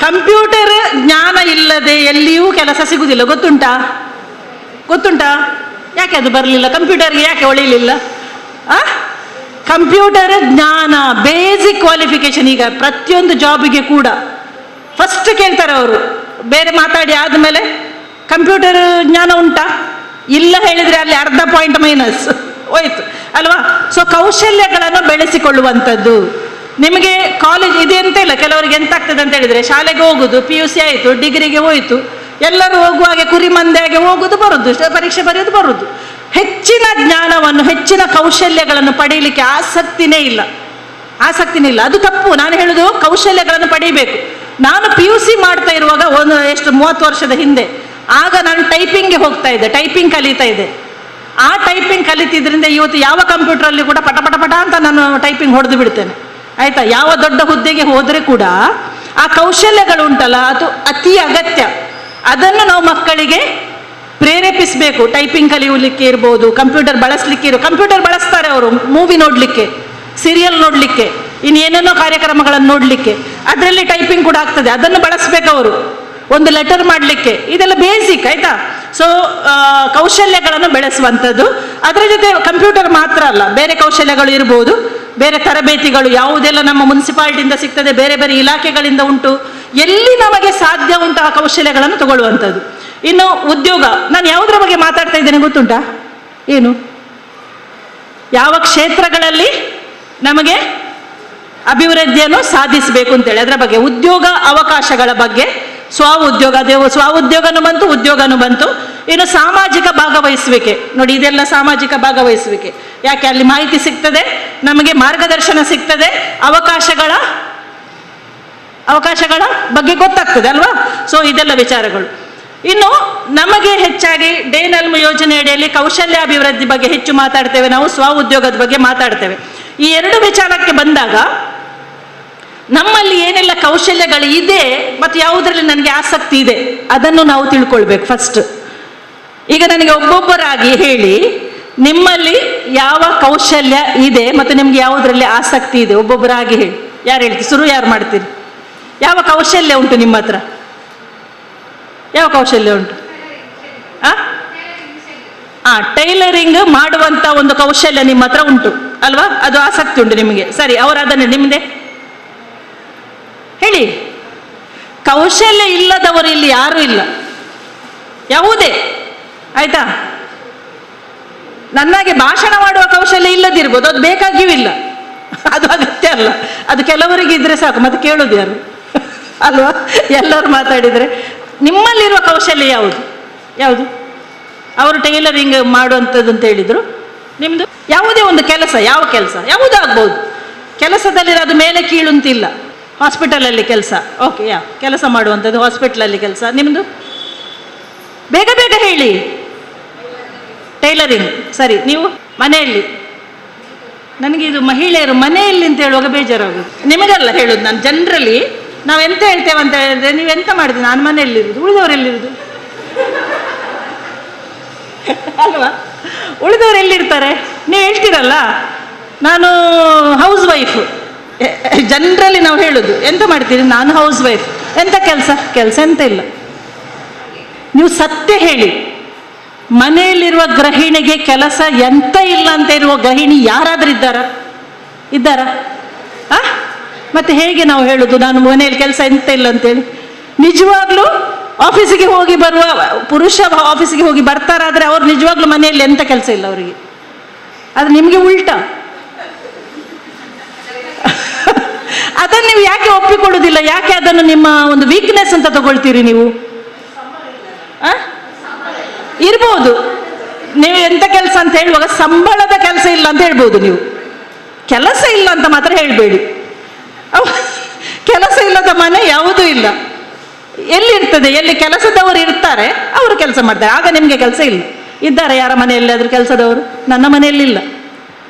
ಕಂಪ್ಯೂಟರ್ ಜ್ಞಾನ ಇಲ್ಲದೆ ಎಲ್ಲಿಯೂ ಕೆಲಸ ಸಿಗುವುದಿಲ್ಲ, ಗೊತ್ತುಂಟಾ? ಯಾಕೆ ಅದು ಬರಲಿಲ್ಲ? ಕಂಪ್ಯೂಟರ್ಗೆ ಯಾಕೆ ಹೊಳಿಲಿಲ್ಲ? ಕಂಪ್ಯೂಟರ್ ಜ್ಞಾನ, ಬೇಸಿಕ್ ಕ್ವಾಲಿಫಿಕೇಶನ್. ಈಗ ಪ್ರತಿಯೊಂದು ಜಾಬಿಗೆ ಕೂಡ ಫಸ್ಟ್ ಕೇಳ್ತಾರೆ ಅವರು, ಬೇರೆ ಮಾತಾಡಿ ಆದಮೇಲೆ ಕಂಪ್ಯೂಟರ್ ಜ್ಞಾನ ಉಂಟಾ, ಇಲ್ಲ ಹೇಳಿದರೆ ಅಲ್ಲಿ ಅರ್ಧ ಪಾಯಿಂಟ್ ಮೈನಸ್ ಹೋಯ್ತು ಅಲ್ವಾ. ಸೊ ಕೌಶಲ್ಯಗಳನ್ನು ಬೆಳೆಸಿಕೊಳ್ಳುವಂಥದ್ದು. ನಿಮಗೆ ಕಾಲೇಜ್ ಇದೆ ಅಂತ ಇಲ್ಲ, ಕೆಲವರಿಗೆ ಎಂತ ಆಗ್ತದೆ ಅಂತ ಹೇಳಿದರೆ, ಶಾಲೆಗೆ ಹೋಗುದು, PUC ಆಯಿತು, ಡಿಗ್ರಿಗೆ ಹೋಯಿತು, ಎಲ್ಲರೂ ಹೋಗುವಾಗೆ ಕುರಿ ಮಂದೆಯಾಗೆ ಹೋಗುದು ಬರುದು, ಪರೀಕ್ಷೆ ಬರೆಯೋದು ಬರುದು. ಹೆಚ್ಚಿನ ಜ್ಞಾನವನ್ನು, ಹೆಚ್ಚಿನ ಕೌಶಲ್ಯಗಳನ್ನು ಪಡೀಲಿಕ್ಕೆ ಆಸಕ್ತಿನೇ ಇಲ್ಲ. ಅದು ತಪ್ಪು. ನಾನು ಹೇಳುದು ಕೌಶಲ್ಯಗಳನ್ನು ಪಡೀಬೇಕು. ನಾನು PUC ಮಾಡ್ತಾ ಇರುವಾಗ 30 ವರ್ಷದ ಹಿಂದೆ, ಆಗ ನಾನು ಟೈಪಿಂಗ್ಗೆ ಹೋಗ್ತಾ ಇದ್ದೆ, ಟೈಪಿಂಗ್ ಕಲಿತಾ ಇದ್ದೆ. ಆ ಟೈಪಿಂಗ್ ಕಲಿತಿದ್ರಿಂದ ಇವತ್ತು ಯಾವ ಕಂಪ್ಯೂಟರಲ್ಲಿ ಕೂಡ ಪಟ ಪಟ ಪಟ ಅಂತ ನಾನು ಟೈಪಿಂಗ್ ಹೊಡೆದು ಬಿಡ್ತೇನೆ, ಆಯ್ತಾ. ಯಾವ ದೊಡ್ಡ ಹುದ್ದೆಗೆ ಹೋದರೆ ಕೂಡ ಆ ಕೌಶಲ್ಯಗಳು ಉಂಟಲ್ಲ, ಅದು ಅತಿ ಅಗತ್ಯ. ಅದನ್ನು ನಾವು ಮಕ್ಕಳಿಗೆ ಪ್ರೇರೇಪಿಸಬೇಕು. ಟೈಪಿಂಗ್ ಕಲಿಯಲಿಕ್ಕೆ ಇರ್ಬೋದು, ಕಂಪ್ಯೂಟರ್ ಬಳಸಲಿಕ್ಕೆ ಕಂಪ್ಯೂಟರ್ ಬಳಸ್ತಾರೆ ಅವರು, ಮೂವಿ ನೋಡಲಿಕ್ಕೆ, ಸೀರಿಯಲ್ ನೋಡಲಿಕ್ಕೆ, ಇನ್ನೇನೇನೋ ಕಾರ್ಯಕ್ರಮಗಳನ್ನು ನೋಡಲಿಕ್ಕೆ, ಅದರಲ್ಲಿ ಟೈಪಿಂಗ್ ಕೂಡ ಆಗ್ತದೆ. ಅದನ್ನು ಬಳಸಬೇಕು ಅವರು, ಒಂದು ಲೆಟರ್ ಮಾಡಲಿಕ್ಕೆ. ಇದೆಲ್ಲ ಬೇಸಿಕ್, ಆಯ್ತಾ. ಸೊ ಕೌಶಲ್ಯಗಳನ್ನು ಬೆಳೆಸುವಂಥದ್ದು. ಅದರ ಜೊತೆ ಕಂಪ್ಯೂಟರ್ ಮಾತ್ರ ಅಲ್ಲ, ಬೇರೆ ಕೌಶಲ್ಯಗಳು ಇರ್ಬೋದು, ಬೇರೆ ತರಬೇತಿಗಳು ಯಾವುದೆಲ್ಲ ನಮ್ಮ ಮುನ್ಸಿಪಾಲಿಟಿಯಿಂದ ಸಿಗ್ತದೆ, ಬೇರೆ ಬೇರೆ ಇಲಾಖೆಗಳಿಂದ ಉಂಟು, ಎಲ್ಲಿ ನಮಗೆ ಸಾಧ್ಯ ಉಂಟು ಆ ಕೌಶಲ್ಯಗಳನ್ನು ತಗೊಳ್ಳುವಂಥದ್ದು. ಇನ್ನು ಉದ್ಯೋಗ, ನಾನು ಯಾವುದರ ಬಗ್ಗೆ ಮಾತಾಡ್ತಾ ಇದ್ದೇನೆ ಗೊತ್ತುಂಟಾ? ಏನು, ಯಾವ ಕ್ಷೇತ್ರಗಳಲ್ಲಿ ನಮಗೆ ಅಭಿವೃದ್ಧಿಯನ್ನು ಸಾಧಿಸಬೇಕು ಅಂತೇಳಿ ಅದರ ಬಗ್ಗೆ, ಉದ್ಯೋಗ ಅವಕಾಶಗಳ ಬಗ್ಗೆ, ಸ್ವಉದ್ಯೋಗನೂ ಬಂತು, ಉದ್ಯೋಗನೂ ಬಂತು. ಇನ್ನು ಸಾಮಾಜಿಕ ಭಾಗವಹಿಸುವಿಕೆ, ನೋಡಿ ಇದೆಲ್ಲ ಸಾಮಾಜಿಕ ಭಾಗವಹಿಸುವಿಕೆ. ಯಾಕೆ ಅಲ್ಲಿ ಮಾಹಿತಿ ಸಿಗ್ತದೆ, ನಮಗೆ ಮಾರ್ಗದರ್ಶನ ಸಿಗ್ತದೆ, ಅವಕಾಶಗಳ ಬಗ್ಗೆ ಗೊತ್ತಾಗ್ತದೆ ಅಲ್ವಾ. ಸೊ ಇದೆಲ್ಲ ವಿಚಾರಗಳು. ಇನ್ನು ನಮಗೆ ಹೆಚ್ಚಾಗಿ ಡೇನಲ್ಮ್ ಯೋಜನೆ ಅಡಿಯಲ್ಲಿ ಕೌಶಲ್ಯಾಭಿವೃದ್ಧಿ ಬಗ್ಗೆ ಹೆಚ್ಚು ಮಾತಾಡ್ತೇವೆ ನಾವು, ಉದ್ಯೋಗದ ಬಗ್ಗೆ ಮಾತಾಡ್ತೇವೆ. ಈ ಎರಡು ವಿಚಾರಕ್ಕೆ ಬಂದಾಗ ನಮ್ಮಲ್ಲಿ ಏನೆಲ್ಲ ಕೌಶಲ್ಯಗಳು ಇದೆ ಮತ್ತು ಯಾವುದರಲ್ಲಿ ನನಗೆ ಆಸಕ್ತಿ ಇದೆ ಅದನ್ನು ನಾವು ತಿಳ್ಕೊಳ್ಬೇಕು ಫಸ್ಟ್. ಈಗ ನನಗೆ ಒಬ್ಬೊಬ್ಬರಾಗಿ ಹೇಳಿ, ನಿಮ್ಮಲ್ಲಿ ಯಾವ ಕೌಶಲ್ಯ ಇದೆ ಮತ್ತು ನಿಮ್ಗೆ ಯಾವುದರಲ್ಲಿ ಆಸಕ್ತಿ ಇದೆ, ಒಬ್ಬೊಬ್ಬರಾಗಿ ಹೇಳಿ. ಯಾರು ಹೇಳ್ತೀರಿ? ಯಾರು ಮಾಡ್ತೀರಿ? ಯಾವ ಕೌಶಲ್ಯ ಉಂಟು ನಿಮ್ಮ ಹತ್ರ? ಯಾವ ಕೌಶಲ್ಯ ಉಂಟು? ಟೈಲರಿಂಗ್ ಮಾಡುವಂತ ಒಂದು ಕೌಶಲ್ಯ ನಿಮ್ಮ ಹತ್ರ ಉಂಟು ಅಲ್ವಾ, ಅದು ಆಸಕ್ತಿ ಉಂಟು ನಿಮಗೆ. ಸರಿ, ಅವರು ಅದನ್ನೇ ನಿಮ್ಮದೇ ಹೇಳಿ. ಕೌಶಲ್ಯ ಇಲ್ಲದವರು ಇಲ್ಲಿ ಯಾರೂ ಇಲ್ಲ, ಯಾವುದೇ, ಆಯ್ತಾ. ನನ್ನಾಗೆ ಭಾಷಣ ಮಾಡುವ ಕೌಶಲ್ಯ ಇಲ್ಲದಿರ್ಬೋದು, ಅದು ಬೇಕಾಗಿಯೂ ಇಲ್ಲ, ಅದು ಅಗತ್ಯ ಅಲ್ಲ. ಅದು ಕೆಲವರಿಗೆ ಇದ್ರೆ ಸಾಕು, ಮತ್ತೆ ಕೇಳೋದು ಯಾರು ಅಲ್ವಾ. ಎಲ್ಲರೂ ಮಾತಾಡಿದರೆ ನಿಮ್ಮಲ್ಲಿರುವ ಕೌಶಲ್ಯ ಯಾವುದು? ಅವರು ಟೈಲರಿಂಗ್ ಮಾಡುವಂಥದ್ದು ಅಂತ ಹೇಳಿದರು. ನಿಮ್ಮದು ಯಾವುದೇ ಒಂದು ಕೆಲಸ, ಯಾವ ಕೆಲಸ ಯಾವುದಾಗ್ಬೋದು. ಕೆಲಸದಲ್ಲಿರೋದು ಮೇಲೆ ಕೀಳು ಅಂತಿಲ್ಲ. ಹಾಸ್ಪಿಟಲಲ್ಲಿ ಕೆಲಸ, ಓಕೆ, ಕೆಲಸ ಮಾಡುವಂಥದ್ದು ಹಾಸ್ಪಿಟಲಲ್ಲಿ ಕೆಲಸ. ನಿಮ್ಮದು ಬೇಗ ಬೇಗ ಹೇಳಿ. ಟೈಲರಿಂಗ್, ಸರಿ. ನೀವು ಮನೆಯಲ್ಲಿ, ನನಗೆ ಇದು ಮಹಿಳೆಯರು ಮನೆಯಲ್ಲಿ ಅಂತ ಹೇಳುವಾಗ ಬೇಜಾರಾಗೋದು. ನಿಮಗಲ್ಲ ಹೇಳೋದು ನಾನು, ಜನರಲಿ ನಾವು ಎಂತ ಹೇಳ್ತೇವೆ ಅಂತ ಹೇಳಿದ್ರೆ, ನೀವು ಎಂತ ಮಾಡಿದ್ರಿ? ನಾನು ಮನೆಯಲ್ಲಿರೋದು, ಉಳಿದವರು ಎಲ್ಲಿರೋದು ಅಲ್ವಾ. ಉಳಿದವರು ಎಲ್ಲಿರ್ತಾರೆ? ನೀವು ಹೇಳ್ತೀರಲ್ಲ, ನಾನು ಹೌಸ್ ವೈಫ್. ಜನರಲಿ ನಾವು ಹೇಳೋದು, ಎಂತ ಮಾಡ್ತೀರಿ? ನಾನು ಹೌಸ್ ವೈಫ್. ಎಂತ ಕೆಲಸ ಎಂತ ಇಲ್ಲ. ನೀವು ಸತ್ಯ ಹೇಳಿ, ಮನೆಯಲ್ಲಿರುವ ಗೃಹಿಣಿಗೆ ಕೆಲಸ ಎಂತ ಇಲ್ಲ ಅಂತ ಇರುವ ಗೃಹಿಣಿ ಯಾರಾದ್ರೂ ಇದ್ದಾರಾ? ಮತ್ತೆ ಹೇಗೆ ನಾವು ಹೇಳುದು ನಾನು ಮನೆಯಲ್ಲಿ ಕೆಲಸ ಎಂತ ಇಲ್ಲ ಅಂತೇಳಿ? ನಿಜವಾಗ್ಲೂ ಆಫೀಸಿಗೆ ಹೋಗಿ ಬರುವ ಪುರುಷ ಆಫೀಸಿಗೆ ಹೋಗಿ ಬರ್ತಾರಾದ್ರೆ ಅವ್ರು ನಿಜವಾಗ್ಲೂ ಮನೆಯಲ್ಲಿ ಎಂತ ಕೆಲಸ ಇಲ್ಲ ಅವರಿಗೆ. ಅದು ನಿಮಗೆ ಉಲ್ಟಾ. ಅದನ್ನು ನೀವು ಯಾಕೆ ಒಪ್ಪಿಕೊಳ್ಳುವುದಿಲ್ಲ? ಯಾಕೆ ಅದನ್ನು ನಿಮ್ಮ ಒಂದು ವೀಕ್ನೆಸ್ ಅಂತ ತಗೊಳ್ತೀರಿ ನೀವು? ಇರ್ಬೋದು, ನೀವು ಎಂತ ಕೆಲಸ ಅಂತ ಹೇಳುವಾಗ ಸಂಬಳದ ಕೆಲಸ ಇಲ್ಲ ಅಂತ ಹೇಳ್ಬೋದು. ನೀವು ಕೆಲಸ ಇಲ್ಲ ಅಂತ ಮಾತ್ರ ಹೇಳಬೇಡಿ. ಕೆಲಸ ಇಲ್ಲದ ಮನೆ ಯಾವುದೂ ಇಲ್ಲ. ಎಲ್ಲಿರ್ತದೆ? ಎಲ್ಲಿ ಕೆಲಸದವರು ಇರ್ತಾರೆ ಅವರು ಕೆಲಸ ಮಾಡ್ತಾರೆ, ಆಗ ನಿಮಗೆ ಕೆಲಸ ಇಲ್ಲ. ಇದ್ದಾರೆ ಯಾರ ಮನೆಯಲ್ಲಿ ಆದರೂ ಕೆಲಸದವರು? ನನ್ನ ಮನೆಯಲ್ಲಿಲ್ಲ,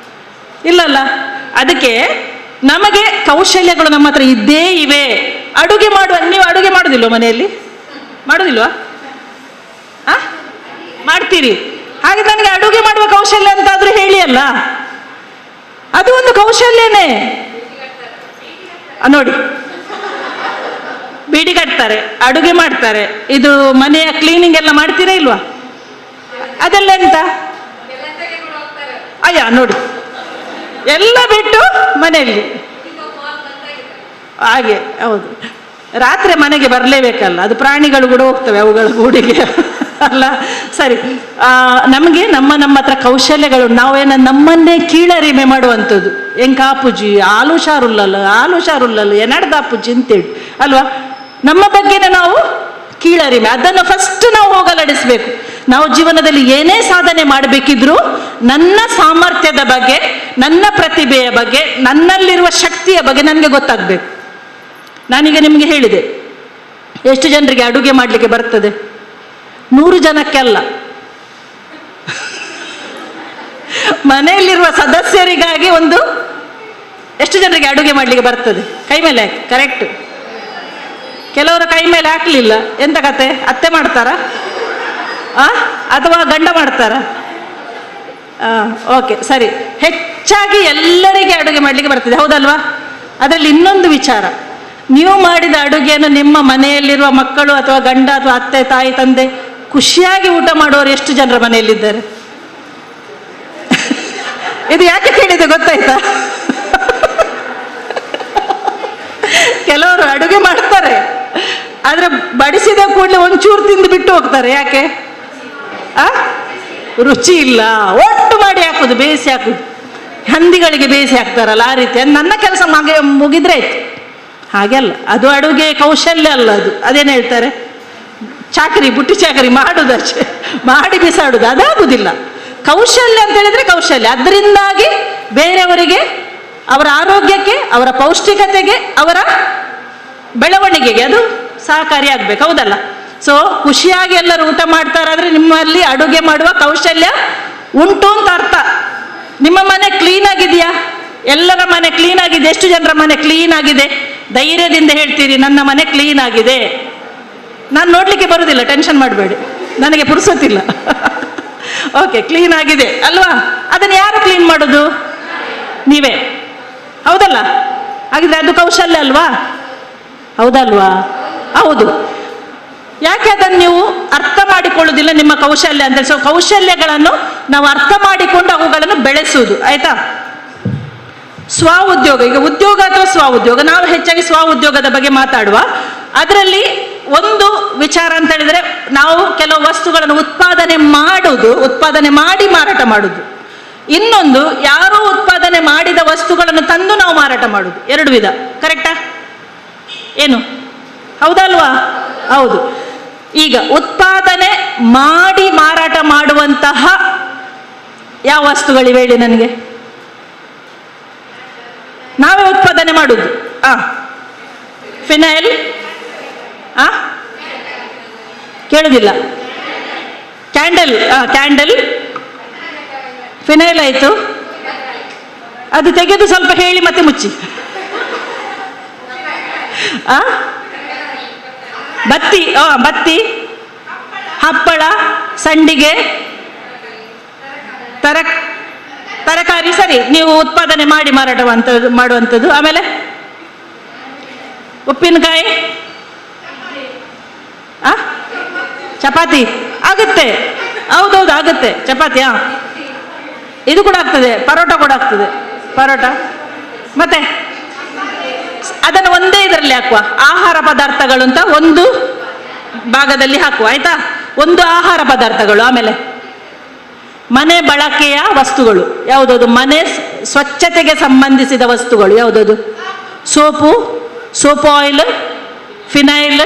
ಇಲ್ಲಲ್ಲ. ಅದಕ್ಕೆ ನಮಗೆ ಕೌಶಲ್ಯಗಳು ನಮ್ಮ ಹತ್ರ ಇದ್ದೇ ಇವೆ. ಅಡುಗೆ ನೀವು ಅಡುಗೆ ಮಾಡೋದಿಲ್ವ ಮನೆಯಲ್ಲಿ? ಮಾಡೋದಿಲ್ವಾ? ಮಾಡ್ತೀರಿ. ಹಾಗೆ ನನಗೆ ಅಡುಗೆ ಮಾಡುವ ಕೌಶಲ್ಯ ಅಂತಾದ್ರೂ ಹೇಳಿ ಅಲ್ಲ, ಅದು ಒಂದು ಕೌಶಲ್ಯನೇ. ನೋಡಿ, ಬೀಡಿ ಕಟ್ತಾರೆ, ಅಡುಗೆ ಮಾಡ್ತಾರೆ, ಇದು ಮನೆಯ ಕ್ಲೀನಿಂಗ್ ಎಲ್ಲ ಮಾಡ್ತೀರಾ ಇಲ್ವಾ? ಅದೆಲ್ಲ ಎಂತ? ನೋಡಿ ಎಲ್ಲ ಬಿಟ್ಟು ಮನೆಯಲ್ಲಿ. ಹಾಗೆ ಹೌದು, ರಾತ್ರಿ ಮನೆಗೆ ಬರಲೇಬೇಕಲ್ಲ, ಅದು ಪ್ರಾಣಿಗಳು ಕೂಡ ಹೋಗ್ತವೆ ಅವುಗಳ ಗೂಡಿಗೆ ಅಲ್ಲ. ಸರಿ, ನಮಗೆ ನಮ್ಮ ಹತ್ರ ಕೌಶಲ್ಯಗಳು, ನಾವೇನ ನಮ್ಮನ್ನೇ ಕೀಳರಿಮೆ ಮಾಡುವಂಥದ್ದು. ಎಂಕಾಪುಜಿ ಆಲು ಶಾರುಲ್ಲಲ್ಲ ಎನಡ್ದಾಪುಜಿ ಅಂತೇಳಿ ಅಲ್ವಾ, ನಮ್ಮ ಬಗ್ಗೆನೇ ನಾವು ಕೀಳರಿಮೆ, ಅದನ್ನು ಫಸ್ಟ್ ನಾವು ಹೋಗಲಾಡಿಸ್ಬೇಕು. ನಾವು ಜೀವನದಲ್ಲಿ ಏನೇ ಸಾಧನೆ ಮಾಡಬೇಕಿದ್ರೂ ನನ್ನ ಸಾಮರ್ಥ್ಯದ ಬಗ್ಗೆ, ನನ್ನ ಪ್ರತಿಭೆಯ ಬಗ್ಗೆ, ನನ್ನಲ್ಲಿರುವ ಶಕ್ತಿಯ ಬಗ್ಗೆ ನನಗೆ ಗೊತ್ತಾಗಬೇಕು. ನಾನೀಗ ನಿಮಗೆ ಹೇಳಿದೆ, ಎಷ್ಟು ಜನರಿಗೆ ಅಡುಗೆ ಮಾಡಲಿಕ್ಕೆ ಬರ್ತದೆ? 100 ಜನಕ್ಕೆ ಅಲ್ಲ, ಮನೆಯಲ್ಲಿರುವ ಸದಸ್ಯರಿಗಾಗಿ ಎಷ್ಟು ಜನರಿಗೆ ಅಡುಗೆ ಮಾಡಲಿಕ್ಕೆ ಬರ್ತದೆ? ಕೈ ಮೇಲೆ ಹಾಕಿ. ಕರೆಕ್ಟ್. ಕೆಲವರು ಕೈ ಮೇಲೆ ಹಾಕಲಿಲ್ಲ, ಎಂತ ಕತೆ? ಅತ್ತೆ ಮಾಡ್ತಾರ ಅಥವಾ ಗಂಡ ಮಾಡ್ತಾರ? ಓಕೆ, ಸರಿ. ಹೆಚ್ಚಾಗಿ ಎಲ್ಲರಿಗೆ ಅಡುಗೆ ಮಾಡಲಿಕ್ಕೆ ಬರ್ತದೆ, ಹೌದಲ್ವಾ? ಅದರಲ್ಲಿ ಇನ್ನೊಂದು ವಿಚಾರ, ನೀವು ಮಾಡಿದ ಅಡುಗೆಯನ್ನು ನಿಮ್ಮ ಮನೆಯಲ್ಲಿರುವ ಮಕ್ಕಳು ಅಥವಾ ಗಂಡ ಅಥವಾ ಅತ್ತೆ, ತಾಯಿ, ತಂದೆ ಖುಷಿಯಾಗಿ ಊಟ ಮಾಡುವವರು ಎಷ್ಟು ಜನರ ಮನೆಯಲ್ಲಿದ್ದಾರೆ? ಇದು ಯಾಕೆ ಕೇಳಿದೆ ಗೊತ್ತಾಯ್ತಾ? ಕೆಲವರು ಅಡುಗೆ ಮಾಡ್ತಾರೆ, ಆದ್ರೆ ಬಡಿಸಿದ ಕೂಡಲೇ ಒಂಚೂರು ತಿಂದು ಬಿಟ್ಟು ಹೋಗ್ತಾರೆ. ಯಾಕೆ? ರುಚಿ ಇಲ್ಲ. ಒಟ್ಟು ಮಾಡಿ ಹಾಕುದು, ಬೇಯಿಸಿ ಹಾಕುದು, ಹಂದಿಗಳಿಗೆ ಬೇಯಿಸಿ ಹಾಕ್ತಾರಲ್ಲ ಆ ರೀತಿ. ನನ್ನ ಕೆಲಸ ಮುಗಿದ್ರೆ ಆಯ್ತು. ಹಾಗೆಲ್ಲ, ಅದು ಅಡುಗೆ ಕೌಶಲ್ಯ ಅಲ್ಲ. ಅದೇನು ಹೇಳ್ತಾರೆ, ಬುಟ್ಟಿ ಚಾಕರಿ ಮಾಡುದಷ್ಟೇ, ಮಾಡಿ ಬಿಸಾಡುದು ಅದಾಗುದಿಲ್ಲ. ಕೌಶಲ್ಯ ಅಂತ ಹೇಳಿದ್ರೆ ಕೌಶಲ್ಯ, ಅದರಿಂದಾಗಿ ಬೇರೆಯವರಿಗೆ, ಅವರ ಆರೋಗ್ಯಕ್ಕೆ, ಅವರ ಪೌಷ್ಟಿಕತೆಗೆ, ಅವರ ಬೆಳವಣಿಗೆಗೆ ಅದು ಸಹಕಾರಿಯಾಗಬೇಕು, ಹೌದಲ್ಲ? ಸೊ ಖುಷಿಯಾಗಿ ಎಲ್ಲರೂ ಊಟ ಮಾಡ್ತಾರಾದ್ರೆ ನಿಮ್ಮಲ್ಲಿ ಅಡುಗೆ ಮಾಡುವ ಕೌಶಲ್ಯ ಉಂಟು ಅಂತ ಅರ್ಥ. ನಿಮ್ಮ ಮನೆ ಕ್ಲೀನ್ ಆಗಿದೆಯಾ? ಎಲ್ಲರ ಮನೆ ಕ್ಲೀನ್ ಆಗಿದೆ? ಎಷ್ಟು ಜನರ ಮನೆ ಕ್ಲೀನ್ ಆಗಿದೆ? ಧೈರ್ಯದಿಂದ ಹೇಳ್ತೀರಿ, ನನ್ನ ಮನೆ ಕ್ಲೀನ್ ಆಗಿದೆ. ನಾನು ನೋಡ್ಲಿಕ್ಕೆ ಬರುವುದಿಲ್ಲ, ಟೆನ್ಷನ್ ಮಾಡಬೇಡಿ, ನನಗೆ ಪುರ್ಸೊತ್ತಿಲ್ಲ. ಓಕೆ, ಕ್ಲೀನ್ ಆಗಿದೆ ಅಲ್ವಾ? ಅದನ್ನು ಯಾರು ಕ್ಲೀನ್ ಮಾಡೋದು? ನೀವೇ, ಹೌದಲ್ಲ? ಹಾಗಿದ್ರೆ ಅದು ಕೌಶಲ್ಯ ಅಲ್ವಾ? ಹೌದಲ್ವಾ? ಹೌದು. ಯಾಕೆ ಅದನ್ನು ನೀವು ಅರ್ಥ ಮಾಡಿಕೊಳ್ಳುವುದಿಲ್ಲ ನಿಮ್ಮ ಕೌಶಲ್ಯ ಅಂತ? ಸೊ ಕೌಶಲ್ಯಗಳನ್ನು ನಾವು ಅರ್ಥ ಮಾಡಿಕೊಂಡು ಅವುಗಳನ್ನು ಬೆಳೆಸುವುದು, ಆಯ್ತಾ? ಸ್ವ ಉದ್ಯೋಗ, ಈಗ ಉದ್ಯೋಗ ಅಥವಾ ಸ್ವ ಉದ್ಯೋಗ, ನಾವು ಹೆಚ್ಚಾಗಿ ಸ್ವ ಉದ್ಯೋಗದ ಬಗ್ಗೆ ಮಾತಾಡುವ. ಅದರಲ್ಲಿ ಒಂದು ವಿಚಾರ ಅಂತ ಹೇಳಿದ್ರೆ, ನಾವು ಕೆಲವು ವಸ್ತುಗಳನ್ನು ಉತ್ಪಾದನೆ ಮಾಡಿ ಮಾರಾಟ ಮಾಡುದು. ಇನ್ನೊಂದು, ಯಾರೋ ಉತ್ಪಾದನೆ ಮಾಡಿದ ವಸ್ತುಗಳನ್ನು ತಂದು ನಾವು ಮಾರಾಟ ಮಾಡುದು. 2 ವಿಧ. ಕರೆಕ್ಟಾ? ಏನು, ಹೌದಲ್ವಾ? ಹೌದು. ಈಗ ಉತ್ಪಾದನೆ ಮಾಡಿ ಮಾರಾಟ ಮಾಡುವಂತಹ ಯಾವ ವಸ್ತುಗಳಿವೆ ಹೇಳಿ ನನಗೆ? ನಾವೇ ಉತ್ಪಾದನೆ ಮಾಡುದು. ಫಿನೈಲ್, ಕೇಳುದಿಲ್ಲ. ಕ್ಯಾಂಡಲ್, ಫಿನೈಲ್ ಆಯ್ತು. ಅದು ತೆಗೆದು ಸ್ವಲ್ಪ ಹೇಳಿ ಮತ್ತೆ ಮುಚ್ಚಿ. ಬತ್ತಿ, ಹಪ್ಪಳ, ಸಂಡಿಗೆ, ತರಕಾರಿ. ಸರಿ, ನೀವು ಉತ್ಪಾದನೆ ಮಾಡಿ ಮಾರಾಟ ಮಾಡುವಂಥದ್ದು. ಆಮೇಲೆ ಉಪ್ಪಿನಕಾಯಿ, ಚಪಾತಿ ಆಗುತ್ತೆ. ಹೌದೌದು, ಆಗುತ್ತೆ ಚಪಾತಿ. ಇದು ಕೂಡ ಆಗ್ತದೆ, ಪರೋಟ ಕೂಡ ಆಗ್ತದೆ. ಪರೋಟ ಮತ್ತೆ ಅದನ್ನು ಒಂದೇ ಇದರಲ್ಲಿ ಹಾಕುವ. ಆಹಾರ ಪದಾರ್ಥಗಳು ಅಂತ ಒಂದು ಭಾಗದಲ್ಲಿ ಹಾಕುವ, ಆಯ್ತಾ? ಒಂದು ಆಹಾರ ಪದಾರ್ಥಗಳು. ಆಮೇಲೆ ಮನೆ ಬಳಕೆಯ ವಸ್ತುಗಳು ಯಾವುದದು? ಮನೆ ಸ್ವಚ್ಛತೆಗೆ ಸಂಬಂಧಿಸಿದ ವಸ್ತುಗಳು ಯಾವುದದು? Soap oil, phenyl,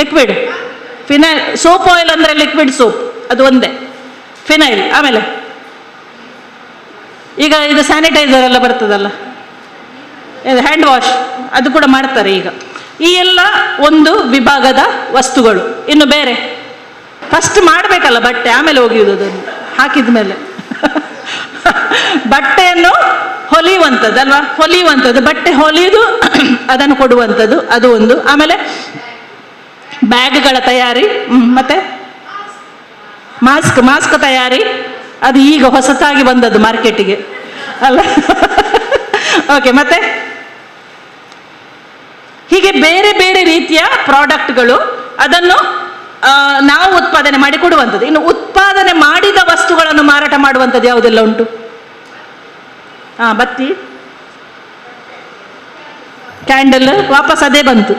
liquid. Soap oil ಅಂದರೆ ಲಿಕ್ವಿಡ್ ಸೋಪ್, ಅದು ಒಂದೇ. ಫಿನೈಲ್, ಆಮೇಲೆ ಈಗ ಇದು ಸ್ಯಾನಿಟೈಸರ್ ಎಲ್ಲ ಬರ್ತದಲ್ಲ, ಹ್ಯಾಂಡ್ ವಾಶ್, ಅದು ಕೂಡ ಮಾಡ್ತಾರೆ ಈಗ. ಈ ಎಲ್ಲ ಒಂದು ವಿಭಾಗದ ವಸ್ತುಗಳು. ಇನ್ನು ಬೇರೆ ಫಸ್ಟ್ ಮಾಡಬೇಕಲ್ಲ ಬಟ್ಟೆ, ಆಮೇಲೆ ಒಗೆಯುವುದು. ಅದನ್ನು ಹಾಕಿದ ಮೇಲೆ ಬಟ್ಟೆಯನ್ನು ಹೊಲಿಯುವಂಥದ್ದಲ್ವಾ? ಬಟ್ಟೆ ಹೊಲಿಯುವುದು, ಅದನ್ನು ಕೊಡುವಂಥದ್ದು, ಅದು ಒಂದು. ಆಮೇಲೆ ಬ್ಯಾಗ್ಗಳ ತಯಾರಿ, ಮತ್ತೆ ಮಾಸ್ಕ್ ತಯಾರಿ, ಅದು ಈಗ ಹೊಸತಾಗಿ ಬಂದದ್ದು ಮಾರ್ಕೆಟಿಗೆ ಅಲ್ಲ? ಓಕೆ, ಮತ್ತೆ ಹೀಗೆ ಬೇರೆ ಬೇರೆ ರೀತಿಯ ಪ್ರಾಡಕ್ಟ್ಗಳು, ಅದನ್ನು ನಾವು ಉತ್ಪಾದನೆ ಮಾಡಿ ಕೊಡುವಂಥದ್ದು. ಇನ್ನು ಉತ್ಪಾದನೆ ಮಾಡಿದ ವಸ್ತುಗಳನ್ನು ಮಾರಾಟ ಮಾಡುವಂಥದ್ದು ಯಾವುದೆಲ್ಲ ಉಂಟು? ಬತ್ತಿ, ಕ್ಯಾಂಡಲ್, ವಾಪಸ್ ಅದೇ ಬಂತು.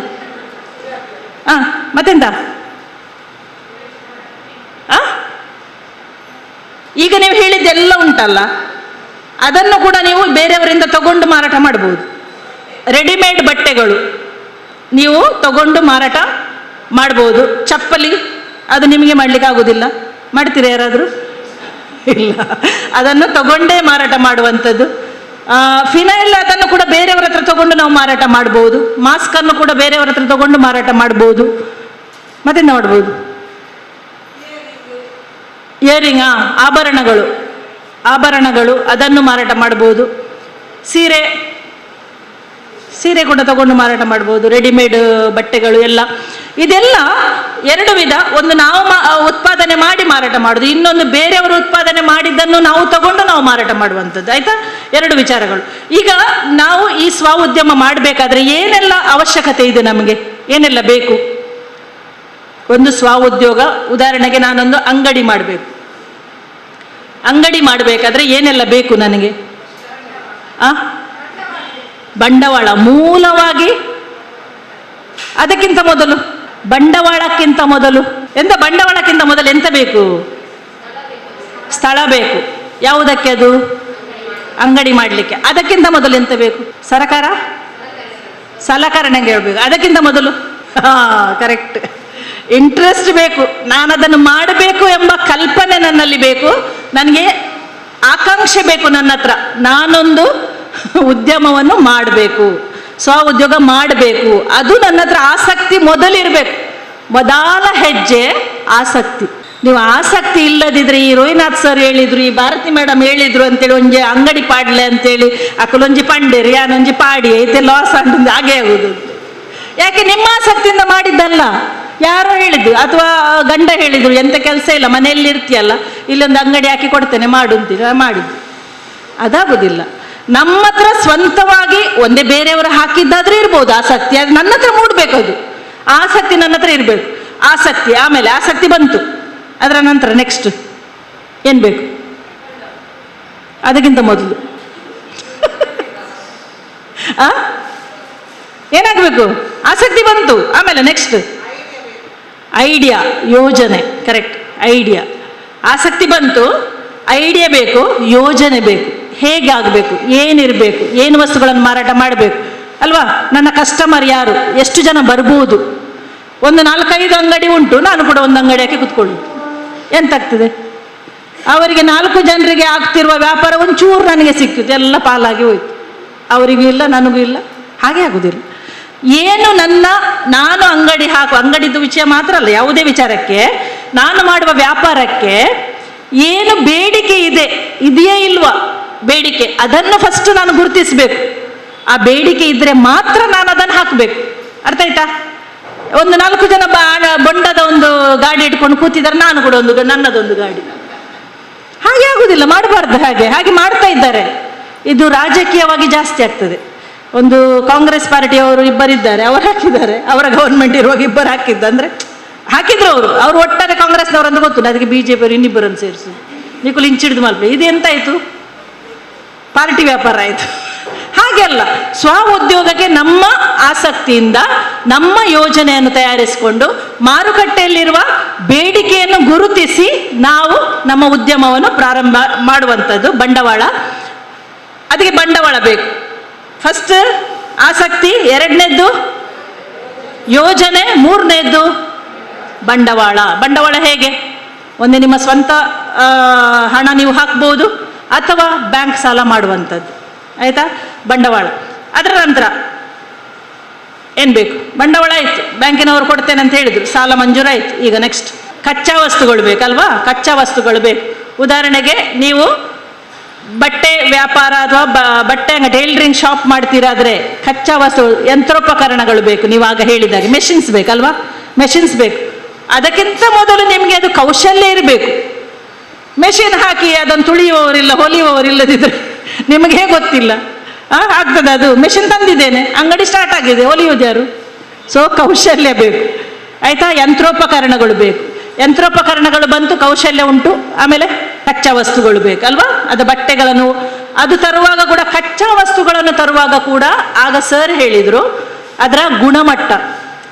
ಮತ್ತೆಂತ? ಈಗ ನೀವು ಹೇಳಿದ್ದೆಲ್ಲ ಉಂಟಲ್ಲ, ಅದನ್ನು ಕೂಡ ನೀವು ಬೇರೆಯವರಿಂದ ತಗೊಂಡು ಮಾರಾಟ ಮಾಡ್ಬೋದು. ರೆಡಿಮೇಡ್ ಬಟ್ಟೆಗಳು ನೀವು ತಗೊಂಡು ಮಾರಾಟ ಮಾಡ್ಬೋದು. ಚಪ್ಪಲಿ ಅದು ನಿಮಗೆ ಮಾಡಲಿಕ್ಕೆ ಆಗೋದಿಲ್ಲ, ಮಾಡ್ತೀರಾ ಯಾರಾದರೂ? ಇಲ್ಲ, ಅದನ್ನು ತಗೊಂಡೇ ಮಾರಾಟ ಮಾಡುವಂಥದ್ದು. ಫಿನೈಲ್ ಅದನ್ನು ಕೂಡ ಬೇರೆಯವರ ಹತ್ರ ತಗೊಂಡು ನಾವು ಮಾರಾಟ ಮಾಡ್ಬೋದು. ಮಾಸ್ಕನ್ನು ಕೂಡ ಬೇರೆಯವರ ಹತ್ರ ತಗೊಂಡು ಮಾರಾಟ ಮಾಡ್ಬೋದು. ಮತ್ತೆಂತ ಮಾಡ್ಬೋದು? ಇಯರಿಂಗ್, ಆಭರಣಗಳು ಅದನ್ನು ಮಾರಾಟ ಮಾಡ್ಬೋದು. ಸೀರೆ ಕೂಡ ತಗೊಂಡು ಮಾರಾಟ ಮಾಡ್ಬೋದು. ರೆಡಿಮೇಡ್ ಬಟ್ಟೆಗಳು ಎಲ್ಲ, ಇದೆಲ್ಲ ಎರಡು ವಿಧ. ಒಂದು ನಾವು ಉತ್ಪಾದನೆ ಮಾಡಿ ಮಾರಾಟ ಮಾಡೋದು, ಇನ್ನೊಂದು ಬೇರೆಯವರು ಉತ್ಪಾದನೆ ಮಾಡಿದ್ದನ್ನು ನಾವು ತಗೊಂಡು ನಾವು ಮಾರಾಟ ಮಾಡುವಂಥದ್ದು. ಆಯ್ತಾ? ಎರಡು ವಿಚಾರಗಳು. ಈಗ ನಾವು ಈ ಸ್ವ ಉದ್ಯಮ ಮಾಡಬೇಕಾದ್ರೆ ಏನೆಲ್ಲ ಅವಶ್ಯಕತೆ ಇದೆ, ನಮಗೆ ಏನೆಲ್ಲ ಬೇಕು? ಒಂದು ಸ್ವ ಉದ್ಯೋಗ, ಉದಾಹರಣೆಗೆ ನಾನೊಂದು ಅಂಗಡಿ ಮಾಡಬೇಕು. ಅಂಗಡಿ ಮಾಡಬೇಕಾದ್ರೆ ಏನೆಲ್ಲ ಬೇಕು ನನಗೆ? ಬಂಡವಾಳ ಮೂಲವಾಗಿ. ಅದಕ್ಕಿಂತ ಮೊದಲು ಬಂಡವಾಳಕ್ಕಿಂತ ಮೊದಲು ಎಂತ ಬೇಕು? ಸ್ಥಳ ಬೇಕು. ಯಾವುದಕ್ಕೆ? ಅದು ಅಂಗಡಿ ಮಾಡಲಿಕ್ಕೆ. ಅದಕ್ಕಿಂತ ಮೊದಲು ಎಂತ ಬೇಕು? ಸಲಕರಣೆ ಹೇಳ್ಬೇಕು. ಅದಕ್ಕಿಂತ ಮೊದಲು ಕರೆಕ್ಟ್, ಇಂಟ್ರೆಸ್ಟ್ ಬೇಕು. ನಾನು ಅದನ್ನು ಮಾಡಬೇಕು ಎಂಬ ಕಲ್ಪನೆ ನನ್ನಲ್ಲಿ ಬೇಕು. ನನಗೆ ಆಕಾಂಕ್ಷೆ ಬೇಕು ನನ್ನ ಹತ್ರ. ನಾನೊಂದು ಉದ್ಯಮವನ್ನು ಮಾಡಬೇಕು, ಸ್ವ ಉದ್ಯೋಗ ಮಾಡಬೇಕು, ಅದು ನನ್ನ ಹತ್ರ ಆಸಕ್ತಿ ಮೊದಲಿರಬೇಕು. ಮೊದಲ ಹೆಜ್ಜೆ ಆಸಕ್ತಿ. ನೀವು ಆಸಕ್ತಿ ಇಲ್ಲದಿದ್ರೆ, ಈ ರೋಹಿನಾಥ್ ಸರ್ ಹೇಳಿದ್ರು, ಈ ಭಾರತಿ ಮೇಡಮ್ ಹೇಳಿದ್ರು ಅಂತೇಳಿ ಒಂಜಿ ಅಂಗಡಿ ಪಾಡ್ಲೆ ಅಂತೇಳಿ ಅಕ್ಕಲೊಂಜಿ ಪಂಡೇರಿ ಯಾನೊಂಜಿ ಪಾಡಿ ಐತೆ ಲಾಸ್ ಅಂತ ಹಾಗೆ ಆಗುದು. ಯಾಕೆ? ನಿಮ್ಮ ಆಸಕ್ತಿಯಿಂದ ಮಾಡಿದ್ದಲ್ಲ, ಯಾರೋ ಹೇಳಿದ್ರು ಅಥವಾ ಗಂಡ ಹೇಳಿದ್ರು, ಎಂತ ಕೆಲಸ ಇಲ್ಲ ಮನೆಯಲ್ಲಿ ಇರ್ತೀಯಲ್ಲ, ಇಲ್ಲೊಂದು ಅಂಗಡಿ ಹಾಕಿ ಕೊಡ್ತೇನೆ ಮಾಡು ಅಂತೀರ, ಮಾಡಿದ್ದು. ಅದಾಗುದಿಲ್ಲ. ನಮ್ಮ ಹತ್ರ ಸ್ವಂತವಾಗಿ ಒಂದೇ ಬೇರೆಯವರು ಹಾಕಿದ್ದಾದ್ರೆ ಇರ್ಬೋದು ಆಸಕ್ತಿ, ಅದು ನನ್ನ ಹತ್ರ ಮೂಡಬೇಕು. ಅದು ಆಸಕ್ತಿ ನನ್ನ ಹತ್ರ ಇರಬೇಕು. ಆಸಕ್ತಿ, ಆಮೇಲೆ ಆಸಕ್ತಿ ಬಂತು, ಅದರ ನಂತರ ನೆಕ್ಸ್ಟ್ ಏನು ಬೇಕು? ಅದಕ್ಕಿಂತ ಮೊದಲು ಏನಾಗಬೇಕು? ಆಸಕ್ತಿ ಬಂತು, ಆಮೇಲೆ ನೆಕ್ಸ್ಟ್ ಐಡಿಯಾ, ಯೋಜನೆ. Correct, idea. ಆಸಕ್ತಿ ಬಂತು, ಐಡಿಯಾ ಬೇಕು, ಯೋಜನೆ ಬೇಕು. ಹೇಗೆ ಆಗಬೇಕು, ಏನಿರಬೇಕು, ಏನು ವಸ್ತುಗಳನ್ನು ಮಾರಾಟ ಮಾಡಬೇಕು ಅಲ್ವಾ? ನನ್ನ ಕಸ್ಟಮರ್ ಯಾರು, ಎಷ್ಟು ಜನ ಬರ್ಬೋದು? ಒಂದು 4-5 ಅಂಗಡಿ ಉಂಟು, ನಾನು ಕೂಡ ಒಂದು ಅಂಗಡಿ ಹಾಕಿ ಕೂತ್ಕೊಳ್ಳಿ, ಎಂತಾಗ್ತದೆ? ಅವರಿಗೆ 4 ಜನರಿಗೆ ಆಗ್ತಿರುವ ವ್ಯಾಪಾರ ಒಂಚೂರು ನನಗೆ ಸಿಕ್ಕಿತು, ಎಲ್ಲ ಪಾಲಾಗಿ ಹೋಯ್ತು. ಅವರಿಗೂ ಇಲ್ಲ, ನನಗೂ ಇಲ್ಲ, ಹಾಗೆ ಆಗುದಿಲ್ಲ. ಏನು ನಾನು ಅಂಗಡಿದು ವಿಷಯ ಮಾತ್ರ ಅಲ್ಲ, ಯಾವುದೇ ವಿಚಾರಕ್ಕೆ, ನಾನು ಮಾಡುವ ವ್ಯಾಪಾರಕ್ಕೆ ಏನು ಬೇಡಿಕೆ ಇದೆಯೇ ಇಲ್ವಾ ಬೇಡಿಕೆ, ಅದನ್ನು ಫಸ್ಟ್ ನಾನು ಗುರುತಿಸಬೇಕು. ಆ ಬೇಡಿಕೆ ಇದ್ರೆ ಮಾತ್ರ ನಾನು ಅದನ್ನು ಹಾಕಬೇಕು. ಅರ್ಥ ಆಯ್ತಾ? ಒಂದು 4 ಜನ ಬೊಂಡದ ಒಂದು ಗಾಡಿ ಇಟ್ಕೊಂಡು ಕೂತಿದ್ದಾರೆ, ನಾನು ಕೂಡ ನನ್ನದೊಂದು ಗಾಡಿ, ಹಾಗೆ ಆಗುದಿಲ್ಲ, ಮಾಡಬಾರ್ದು. ಹಾಗೆ ಮಾಡ್ತಾ ಇದ್ದಾರೆ. ಇದು ರಾಜಕೀಯವಾಗಿ ಜಾಸ್ತಿ ಆಗ್ತದೆ. ಒಂದು ಕಾಂಗ್ರೆಸ್ ಪಾರ್ಟಿಯವರು ಇಬ್ಬರಿದ್ದಾರೆ, ಅವರು ಹಾಕಿದ್ದಾರೆ, ಅವರ ಗವರ್ಮೆಂಟ್ ಇರುವಾಗ ಇಬ್ಬರು ಹಾಕಿದ್ರು ಅವರು ಒಟ್ಟಾರೆ ಕಾಂಗ್ರೆಸ್ನವರು ಅಂತ ಗೊತ್ತು. ಅದಕ್ಕೆ BJP ಅವರು ಇನ್ನಿಬ್ಬರನ್ನು ಸೇರಿಸು, ನಿಖುಲ್ ಇಂಚಿಡ್ದು ಮಲ್ಪೆ. ಇದು ಎಂತಾಯಿತು? ಪಾರ್ಟಿ ವ್ಯಾಪಾರ ಆಯಿತು. ಹಾಗೆಲ್ಲ ಸ್ವ ಉದ್ಯೋಗಕ್ಕೆ ನಮ್ಮ ಆಸಕ್ತಿಯಿಂದ ನಮ್ಮ ಯೋಜನೆಯನ್ನು ತಯಾರಿಸಿಕೊಂಡು ಮಾರುಕಟ್ಟೆಯಲ್ಲಿರುವ ಬೇಡಿಕೆಯನ್ನು ಗುರುತಿಸಿ ನಾವು ನಮ್ಮ ಉದ್ಯಮವನ್ನು ಪ್ರಾರಂಭ ಮಾಡುವಂಥದ್ದು ಬಂಡವಾಳ. ಅದಕ್ಕೆ ಬಂಡವಾಳ ಬೇಕು. ಫಸ್ಟ್ ಆಸಕ್ತಿ, 2ನೇದ್ದು ಯೋಜನೆ, 3ನೇದ್ದು ಬಂಡವಾಳ. ಬಂಡವಾಳ ಹೇಗೆ? ಒಂದು ನಿಮ್ಮ ಸ್ವಂತ ಹಣ ನೀವು ಹಾಕ್ಬೋದು, ಅಥವಾ ಬ್ಯಾಂಕ್ ಸಾಲ ಮಾಡುವಂಥದ್ದು. ಆಯಿತಾ? ಬಂಡವಾಳ. ಅದರ ನಂತರ ಏನು ಬೇಕು? ಬಂಡವಾಳ ಆಯಿತು, ಬ್ಯಾಂಕಿನವರು ಕೊಡ್ತೇನೆ ಅಂತ ಹೇಳಿದರು, ಸಾಲ ಮಂಜೂರಾಯಿತು. ಈಗ ನೆಕ್ಸ್ಟ್ ಕಚ್ಚಾ ವಸ್ತುಗಳು ಬೇಕಲ್ವಾ? ಕಚ್ಚಾ ವಸ್ತುಗಳು ಬೇಕು. ಉದಾಹರಣೆಗೆ ನೀವು ಬಟ್ಟೆ ವ್ಯಾಪಾರ ಅಥವಾ ಬಟ್ಟೆ ಟೈಲರಿಂಗ್ ಶಾಪ್ ಮಾಡ್ತೀರಾದರೆ ಕಚ್ಚಾ ವಸ್ತು, ಯಂತ್ರೋಪಕರಣಗಳು ಬೇಕು. ನೀವು ಆಗ ಹೇಳಿದಾಗ ಮೆಷಿನ್ಸ್ ಬೇಕಲ್ವಾ? ಮೆಷಿನ್ಸ್ ಬೇಕು. ಅದಕ್ಕಿಂತ ಮೊದಲು ನಿಮಗೆ ಅದು ಕೌಶಲ್ಯ ಇರಬೇಕು. ಮೆಷಿನ್ ಹಾಕಿ ಅದನ್ನು ತುಳಿಯುವವರಿಲ್ಲ, ಹೊಲಿಯುವವರಿಲ್ಲದಿದ್ರೆ ನಿಮಗೆ ಗೊತ್ತಿಲ್ಲ, ಆಗ್ತದೆ. ಅದು ಮೆಷಿನ್ ತಂದಿದ್ದೇನೆ, ಅಂಗಡಿ ಸ್ಟಾರ್ಟ್ ಆಗಿದೆ, ಹೊಲಿಯೋದು ಯಾರು? ಸೊ ಕೌಶಲ್ಯ ಬೇಕು. ಆಯಿತಾ? ಯಂತ್ರೋಪಕರಣಗಳು ಬೇಕು. ಯಂತ್ರೋಪಕರಣಗಳು ಬಂತು, ಕೌಶಲ್ಯ ಉಂಟು, ಆಮೇಲೆ ಕಚ್ಚಾ ವಸ್ತುಗಳು ಬೇಕಲ್ವಾ? ಅದು ಬಟ್ಟೆಗಳನ್ನು ಅದು ತರುವಾಗ ಕೂಡ ಕಚ್ಚಾ ವಸ್ತುಗಳನ್ನು ತರುವಾಗ ಕೂಡ ಆಗ ಸರ್ ಹೇಳಿದರು ಅದರ ಗುಣಮಟ್ಟ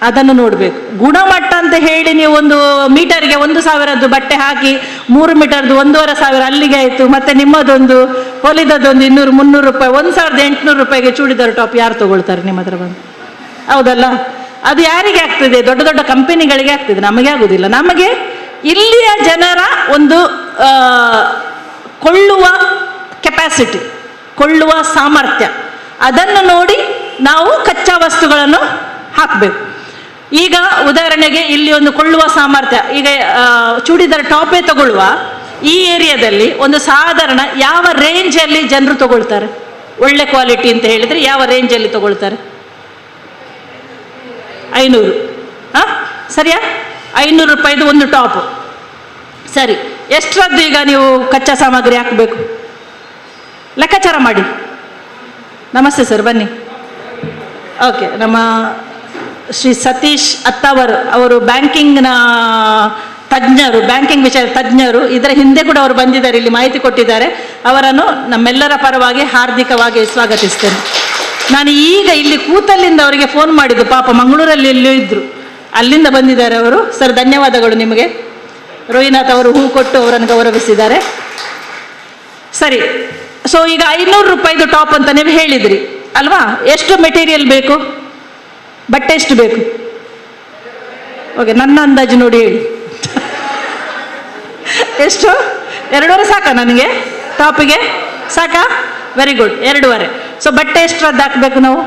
ಅದನ್ನು ನೋಡಬೇಕು. ಗುಣಮಟ್ಟ ಅಂತ ಹೇಳಿ ನೀವು ಒಂದು ಮೀಟರ್ಗೆ 1,000ದ್ದು ಬಟ್ಟೆ ಹಾಕಿ 3 ಮೀಟರ್ದು 1,500 ಅಲ್ಲಿಗೆ ಆಯಿತು. ಮತ್ತೆ ನಿಮ್ಮದೊಂದು ಹೊಲಿದದೊಂದು 200-300 ರೂಪಾಯಿ, 1,800 ರೂಪಾಯಿಗೆ ಚೂಡಿದಾರ್ ಟಾಪ್ ಯಾರು ತಗೊಳ್ತಾರೆ ನಿಮ್ಮ ಹತ್ರ ಬಂದು? ಹೌದಲ್ಲ? ಅದು ಯಾರಿಗೆ ಆಗ್ತದೆ? ದೊಡ್ಡ ದೊಡ್ಡ ಕಂಪನಿಗಳಿಗೆ ಆಗ್ತದೆ, ನಮಗೆ ಆಗುದಿಲ್ಲ. ನಮಗೆ ಇಲ್ಲಿಯ ಜನರ ಒಂದು ಕೊಳ್ಳುವ ಕೆಪಾಸಿಟಿ, ಕೊಳ್ಳುವ ಸಾಮರ್ಥ್ಯ, ಅದನ್ನು ನೋಡಿ ನಾವು ಕಚ್ಚಾ ವಸ್ತುಗಳನ್ನು ಹಾಕಬೇಕು. ಈಗ ಉದಾಹರಣೆಗೆ ಇಲ್ಲಿ ಒಂದು ಕೊಳ್ಳುವ ಸಾಮರ್ಥ್ಯ, ಈಗ ಚೂಡಿದಾರ್ ಟಾಪೇ ತಗೊಳ್ಳುವ ಈ ಏರಿಯಾದಲ್ಲಿ ಒಂದು ಸಾಧಾರಣ ಯಾವ ರೇಂಜಲ್ಲಿ ಜನರು ತಗೊಳ್ತಾರೆ? ಒಳ್ಳೆ ಕ್ವಾಲಿಟಿ ಅಂತ ಹೇಳಿದರೆ ಯಾವ ರೇಂಜಲ್ಲಿ ತಗೊಳ್ತಾರೆ? 500. ಸರಿಯಾ? 500 ರೂಪಾಯಿದು ಒಂದು ಟಾಪ್. ಸರಿ, ಎಷ್ಟರದ್ದು ಈಗ ನೀವು ಕಚ್ಚಾ ಸಾಮಗ್ರಿ ಹಾಕಬೇಕು? ಲೆಕ್ಕಾಚಾರ ಮಾಡಿ. ನಮಸ್ತೆ ಸರ್, ಬನ್ನಿ. ಓಕೆ, ನಮ್ಮ ಶ್ರೀ ಸತೀಶ್ ಅತ್ತಾವರ್ ಅವರು ಬ್ಯಾಂಕಿಂಗ್ನ ತಜ್ಞರು, ಬ್ಯಾಂಕಿಂಗ್ ವಿಷಯ ತಜ್ಞರು. ಇದರ ಹಿಂದೆ ಕೂಡ ಅವರು ಬಂದಿದ್ದಾರೆ, ಇಲ್ಲಿ ಮಾಹಿತಿ ಕೊಟ್ಟಿದ್ದಾರೆ. ಅವರನ್ನು ನಮ್ಮೆಲ್ಲರ ಪರವಾಗಿ ಹಾರ್ದಿಕವಾಗಿ ಸ್ವಾಗತಿಸ್ತೇನೆ. ನಾನು ಈಗ ಇಲ್ಲಿ ಕೂತಲ್ಲಿಂದ ಅವರಿಗೆ ಫೋನ್ ಮಾಡಿದ್ದು, ಪಾಪ ಮಂಗಳೂರಲ್ಲಿ ಎಲ್ಲೂ ಇದ್ದರು, ಅಲ್ಲಿಂದ ಬಂದಿದ್ದಾರೆ ಅವರು. ಸರ್ ಧನ್ಯವಾದಗಳು ನಿಮಗೆ. ರೋಹಿನಾಥ್ ಅವರು ಹೂ ಕೊಟ್ಟು ಅವರನ್ನು ಗೌರವಿಸಿದ್ದಾರೆ. ಸರಿ, ಸೊ ಈಗ 500 ರೂಪಾಯಿದು ಟಾಪ್ ಅಂತ ನೀವು ಹೇಳಿದ್ರಿ ಅಲ್ವಾ? ಎಷ್ಟು ಮೆಟೀರಿಯಲ್ ಬೇಕು? ಬಟ್ಟೆ ಎಷ್ಟು ಬೇಕು? ಓಕೆ, ನನ್ನ ಅಂದಾಜು ನೋಡಿ ಹೇಳಿ. ಎಷ್ಟು? 2.5 ಸಾಕಾ ನನಗೆ? ಟಾಪಿಗೆ ಸಾಕಾ? Very good, 2.5. ಸೊ ಬಟ್ಟೆ ಎಷ್ಟು ರದ್ದು ಹಾಕಬೇಕು ನಾವು?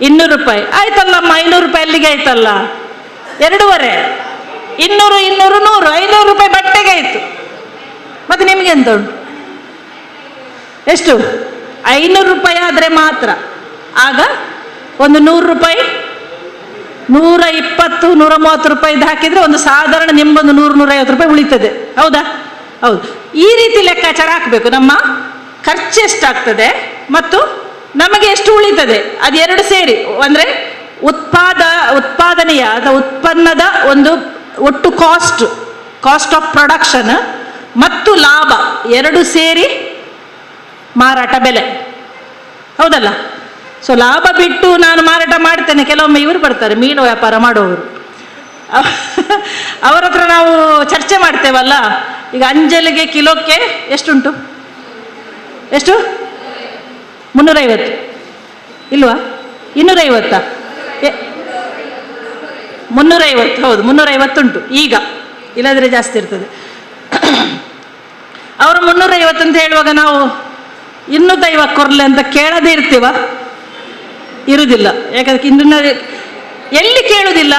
200 ರೂಪಾಯಿ ಆಯ್ತಲ್ಲಮ್ಮ. 500 ರೂಪಾಯಿ ಅಲ್ಲಿಗೆ ಆಯ್ತಲ್ಲ. 2.5, 200, 200, 100, 500 ರೂಪಾಯಿ ಬಟ್ಟೆಗೆ ಆಯಿತು. ಮತ್ತೆ ನಿಮಗೆ ಎಂತ ಉಂಟು? ಎಷ್ಟು? 500 ರೂಪಾಯಿ ಆದರೆ ಮಾತ್ರ. ಆಗ ಒಂದು 100 ರೂಪಾಯಿ, 120, 130 ರೂಪಾಯಿದು ಹಾಕಿದರೆ ಒಂದು ಸಾಧಾರಣ ನಿಮ್ಮೊಂದು 100-150 ರೂಪಾಯಿ ಉಳಿತದೆ. ಹೌದಾ? ಹೌದು. ಈ ರೀತಿ ಲೆಕ್ಕಾಚಾರ ಹಾಕಬೇಕು. ನಮ್ಮ ಖರ್ಚು ಎಷ್ಟಾಗ್ತದೆ ಮತ್ತು ನಮಗೆ ಎಷ್ಟು ಉಳಿತದೆ, ಅದು ಎರಡು ಸೇರಿ ಅಂದರೆ ಉತ್ಪಾದನೆಯ ಉತ್ಪನ್ನದ ಒಂದು ಒಟ್ಟು ಕಾಸ್ಟ್ ಆಫ್ ಪ್ರೊಡಕ್ಷನ್ ಮತ್ತು ಲಾಭ ಎರಡು ಸೇರಿ ಮಾರಾಟ ಬೆಲೆ. ಹೌದಲ್ಲ? ಸೊ ಲಾಭ ಬಿಟ್ಟು ನಾನು ಮಾರಾಟ ಮಾಡ್ತೇನೆ, ಕೆಲವೊಮ್ಮೆ ಇವರು ಬರ್ತಾರೆ ಮೀನು ವ್ಯಾಪಾರ ಮಾಡುವವರು, ಅವರ ಹತ್ರ ನಾವು ಚರ್ಚೆ ಮಾಡ್ತೇವಲ್ಲ. ಈಗ ಅಂಜಲಿಗೆ ಕಿಲೋಕ್ಕೆ ಎಷ್ಟುಂಟು? ಎಷ್ಟು? 350 ಇಲ್ವಾ? 250? 350. ಹೌದು, 350 ಉಂಟು ಈಗ, ಇಲ್ಲದ್ರೆ ಜಾಸ್ತಿ ಇರ್ತದೆ. ಅವರು 350 ಅಂತ ಹೇಳುವಾಗ ನಾವು 250 ಕೊರ್ಲೆ ಅಂತ ಕೇಳದೇ ಇರ್ತೀವ? ಇರುವುದಿಲ್ಲ. ಯಾಕಂದ್ರೆ ಇನ್ನೂ ಎಲ್ಲಿ ಕೇಳುವುದಿಲ್ಲ?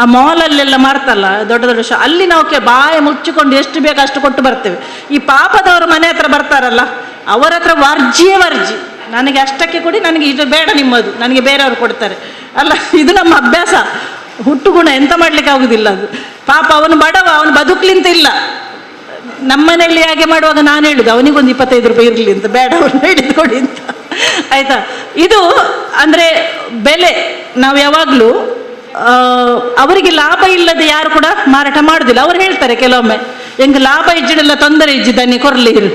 ಆ ಮಾಲಲ್ಲೆಲ್ಲ ಮಾರ್ತಲ್ಲ ದೊಡ್ಡ ದೊಡ್ಡ ಅಲ್ಲಿ ನಾವು ಬಾಯಿ ಮುಚ್ಚಿಕೊಂಡು ಎಷ್ಟು ಬೇಕು ಅಷ್ಟು ಕೊಟ್ಟು ಬರ್ತೇವೆ. ಈ ಪಾಪದವರು ಮನೆ ಹತ್ರ ಬರ್ತಾರಲ್ಲ, ಅವರ ಹತ್ರ ವರ್ಜಿಯೇ ವರ್ಜಿ. ನನಗೆ ಅಷ್ಟಕ್ಕೆ ಕೊಡಿ, ನನಗೆ ಇದು ಬೇಡ ನಿಮ್ಮದು, ನನಗೆ ಬೇರೆಯವರು ಕೊಡ್ತಾರೆ ಅಲ್ಲ. ಇದು ನಮ್ಮ ಅಭ್ಯಾಸ, ಹುಟ್ಟುಗುಣ, ಎಂತ ಮಾಡ್ಲಿಕ್ಕೆ ಆಗುದಿಲ್ಲ ಅದು. ಪಾಪ ಅವನು ಬಡವ, ಅವನು ಬದುಕ್ಲಿಂತ ಇಲ್ಲ. ನಮ್ಮನೆಯಲ್ಲಿ ಹಾಗೆ ಮಾಡುವಾಗ ನಾನು ಹೇಳುದು ಅವನಿಗೊಂದು 25 ರೂಪಾಯಿ ಇರಲಿ ಅಂತ, ಬೇಡ ಅವನು ಹಿಡಿದು ಕೊಡಿ ಅಂತ. ಆಯ್ತಾ? ಇದು ಅಂದರೆ ಬೆಲೆ. ನಾವು ಯಾವಾಗಲೂ ಅವರಿಗೆ ಲಾಭ ಇಲ್ಲದೆ ಯಾರು ಕೂಡ ಮಾರಾಟ ಮಾಡುದಿಲ್ಲ. ಅವ್ರು ಹೇಳ್ತಾರೆ ಕೆಲವೊಮ್ಮೆ, ಹೆಂಗೆ ಲಾಭ ಇಜ್ಜಿಡೆಲ್ಲ ತೊಂದರೆ ಇಜ್ಜಿದ್ದಾನೆ ಕೊರಲಿ ಇರು.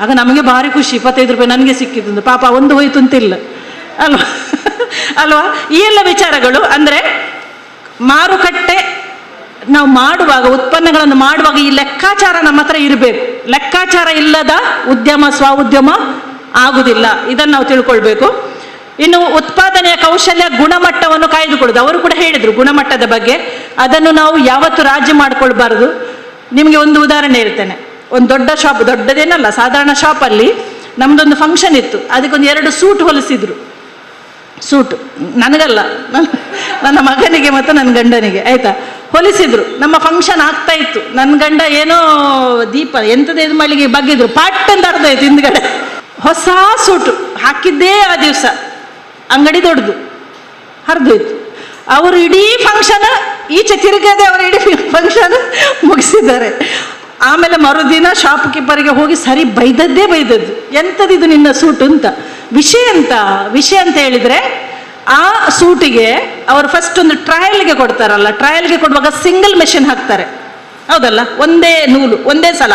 ಆಗ ನಮಗೆ ಭಾರಿ ಖುಷಿ, 25 ರೂಪಾಯಿ ನನಗೆ ಸಿಕ್ಕಿದ್ದು, ಪಾಪ ಒಂದು ಹೋಯ್ತು ಅಂತಿಲ್ಲ ಅಲ್ವಾ? ಅಲ್ವಾ? ಈ ಎಲ್ಲ ವಿಚಾರಗಳು ಅಂದರೆ ಮಾರುಕಟ್ಟೆ ನಾವು ಮಾಡುವಾಗ, ಉತ್ಪನ್ನಗಳನ್ನು ಮಾಡುವಾಗ ಈ ಲೆಕ್ಕಾಚಾರ ನಮ್ಮ ಹತ್ರ ಇರಬೇಕು. ಲೆಕ್ಕಾಚಾರ ಇಲ್ಲದ ಉದ್ಯಮ ಸ್ವ-ಉದ್ಯಮ ಆಗುವುದಿಲ್ಲ. ಇದನ್ನು ನಾವು ತಿಳ್ಕೊಳ್ಬೇಕು. ಇನ್ನು ಉತ್ಪಾದನೆಯ ಕೌಶಲ್ಯ, ಗುಣಮಟ್ಟವನ್ನು ಕಾಯ್ದುಕೊಳ್ಳೋದು. ಅವರು ಕೂಡ ಹೇಳಿದರು ಗುಣಮಟ್ಟದ ಬಗ್ಗೆ. ಅದನ್ನು ನಾವು ಯಾವತ್ತೂ ರಾಜಿ ಮಾಡಿಕೊಳ್ಬಾರ್ದು. ನಿಮಗೆ ಒಂದು ಉದಾಹರಣೆ ಹೇಳ್ತೇನೆ. ಒಂದು ದೊಡ್ಡ ಶಾಪ್, ದೊಡ್ಡದೇನಲ್ಲ, ಸಾಧಾರಣ ಶಾಪಲ್ಲಿ ನಮ್ಮದೊಂದು ಫಂಕ್ಷನ್ ಇತ್ತು. ಅದಕ್ಕೊಂದು 2 ಸೂಟ್ ಹೊಲಿಸಿದ್ರು. ಸೂಟು ನನಗಲ್ಲ, ನನ್ನ ಮಗನಿಗೆ ಮತ್ತು ನನ್ನ ಗಂಡನಿಗೆ. ಆಯಿತಾ? ಹೊಲಿಸಿದ್ರು. ನಮ್ಮ ಫಂಕ್ಷನ್ ಆಗ್ತಾ ಇತ್ತು. ನನ್ನ ಗಂಡ ಏನೋ ದೀಪ ಎಂಥದ್ದು ಇದು ಮಳಿಗೆ ಬಗ್ಗಿದ್ರು, ಪಾಟ್ ಅಂತ ಅರ್ಧ ಆಯ್ತು ಹಿಂದ್ಗಡೆ. ಹೊಸ ಸೂಟು ಹಾಕಿದ್ದೇ ಆ ದಿವಸ, ಅಂಗಡಿ ದೊಡ್ಡದು, ಹರಿದೋಯ್ತು. ಅವರು ಇಡೀ ಫಂಕ್ಷನ್ ಈಚೆ ತಿರುಗದೆ ಅವರು ಇಡೀ ಫಂಕ್ಷನ್ ಮುಗಿಸಿದ್ದಾರೆ. ಆಮೇಲೆ ಮರುದಿನ ಶಾಪ್ ಕೀಪರಿಗೆ ಹೋಗಿ ಸರಿ ಬೈದದ್ದೇ ಬೈದದ್ದು, ಎಂಥದ್ದು ಇದು ನಿನ್ನ ಸೂಟು ಅಂತ. ವಿಷಯ ಅಂತ ಹೇಳಿದರೆ ಆ ಸೂಟಿಗೆ ಅವರು ಫಸ್ಟ್ ಒಂದು ಟ್ರಯಲ್ಗೆ ಕೊಡ್ತಾರಲ್ಲ, ಟ್ರಯಲ್ಗೆ ಕೊಡುವಾಗ ಸಿಂಗಲ್ ಮೆಷಿನ್ ಹಾಕ್ತಾರೆ, ಹೌದಲ್ಲ, ಒಂದೇ ನೂಲು ಒಂದೇ ಸಲ.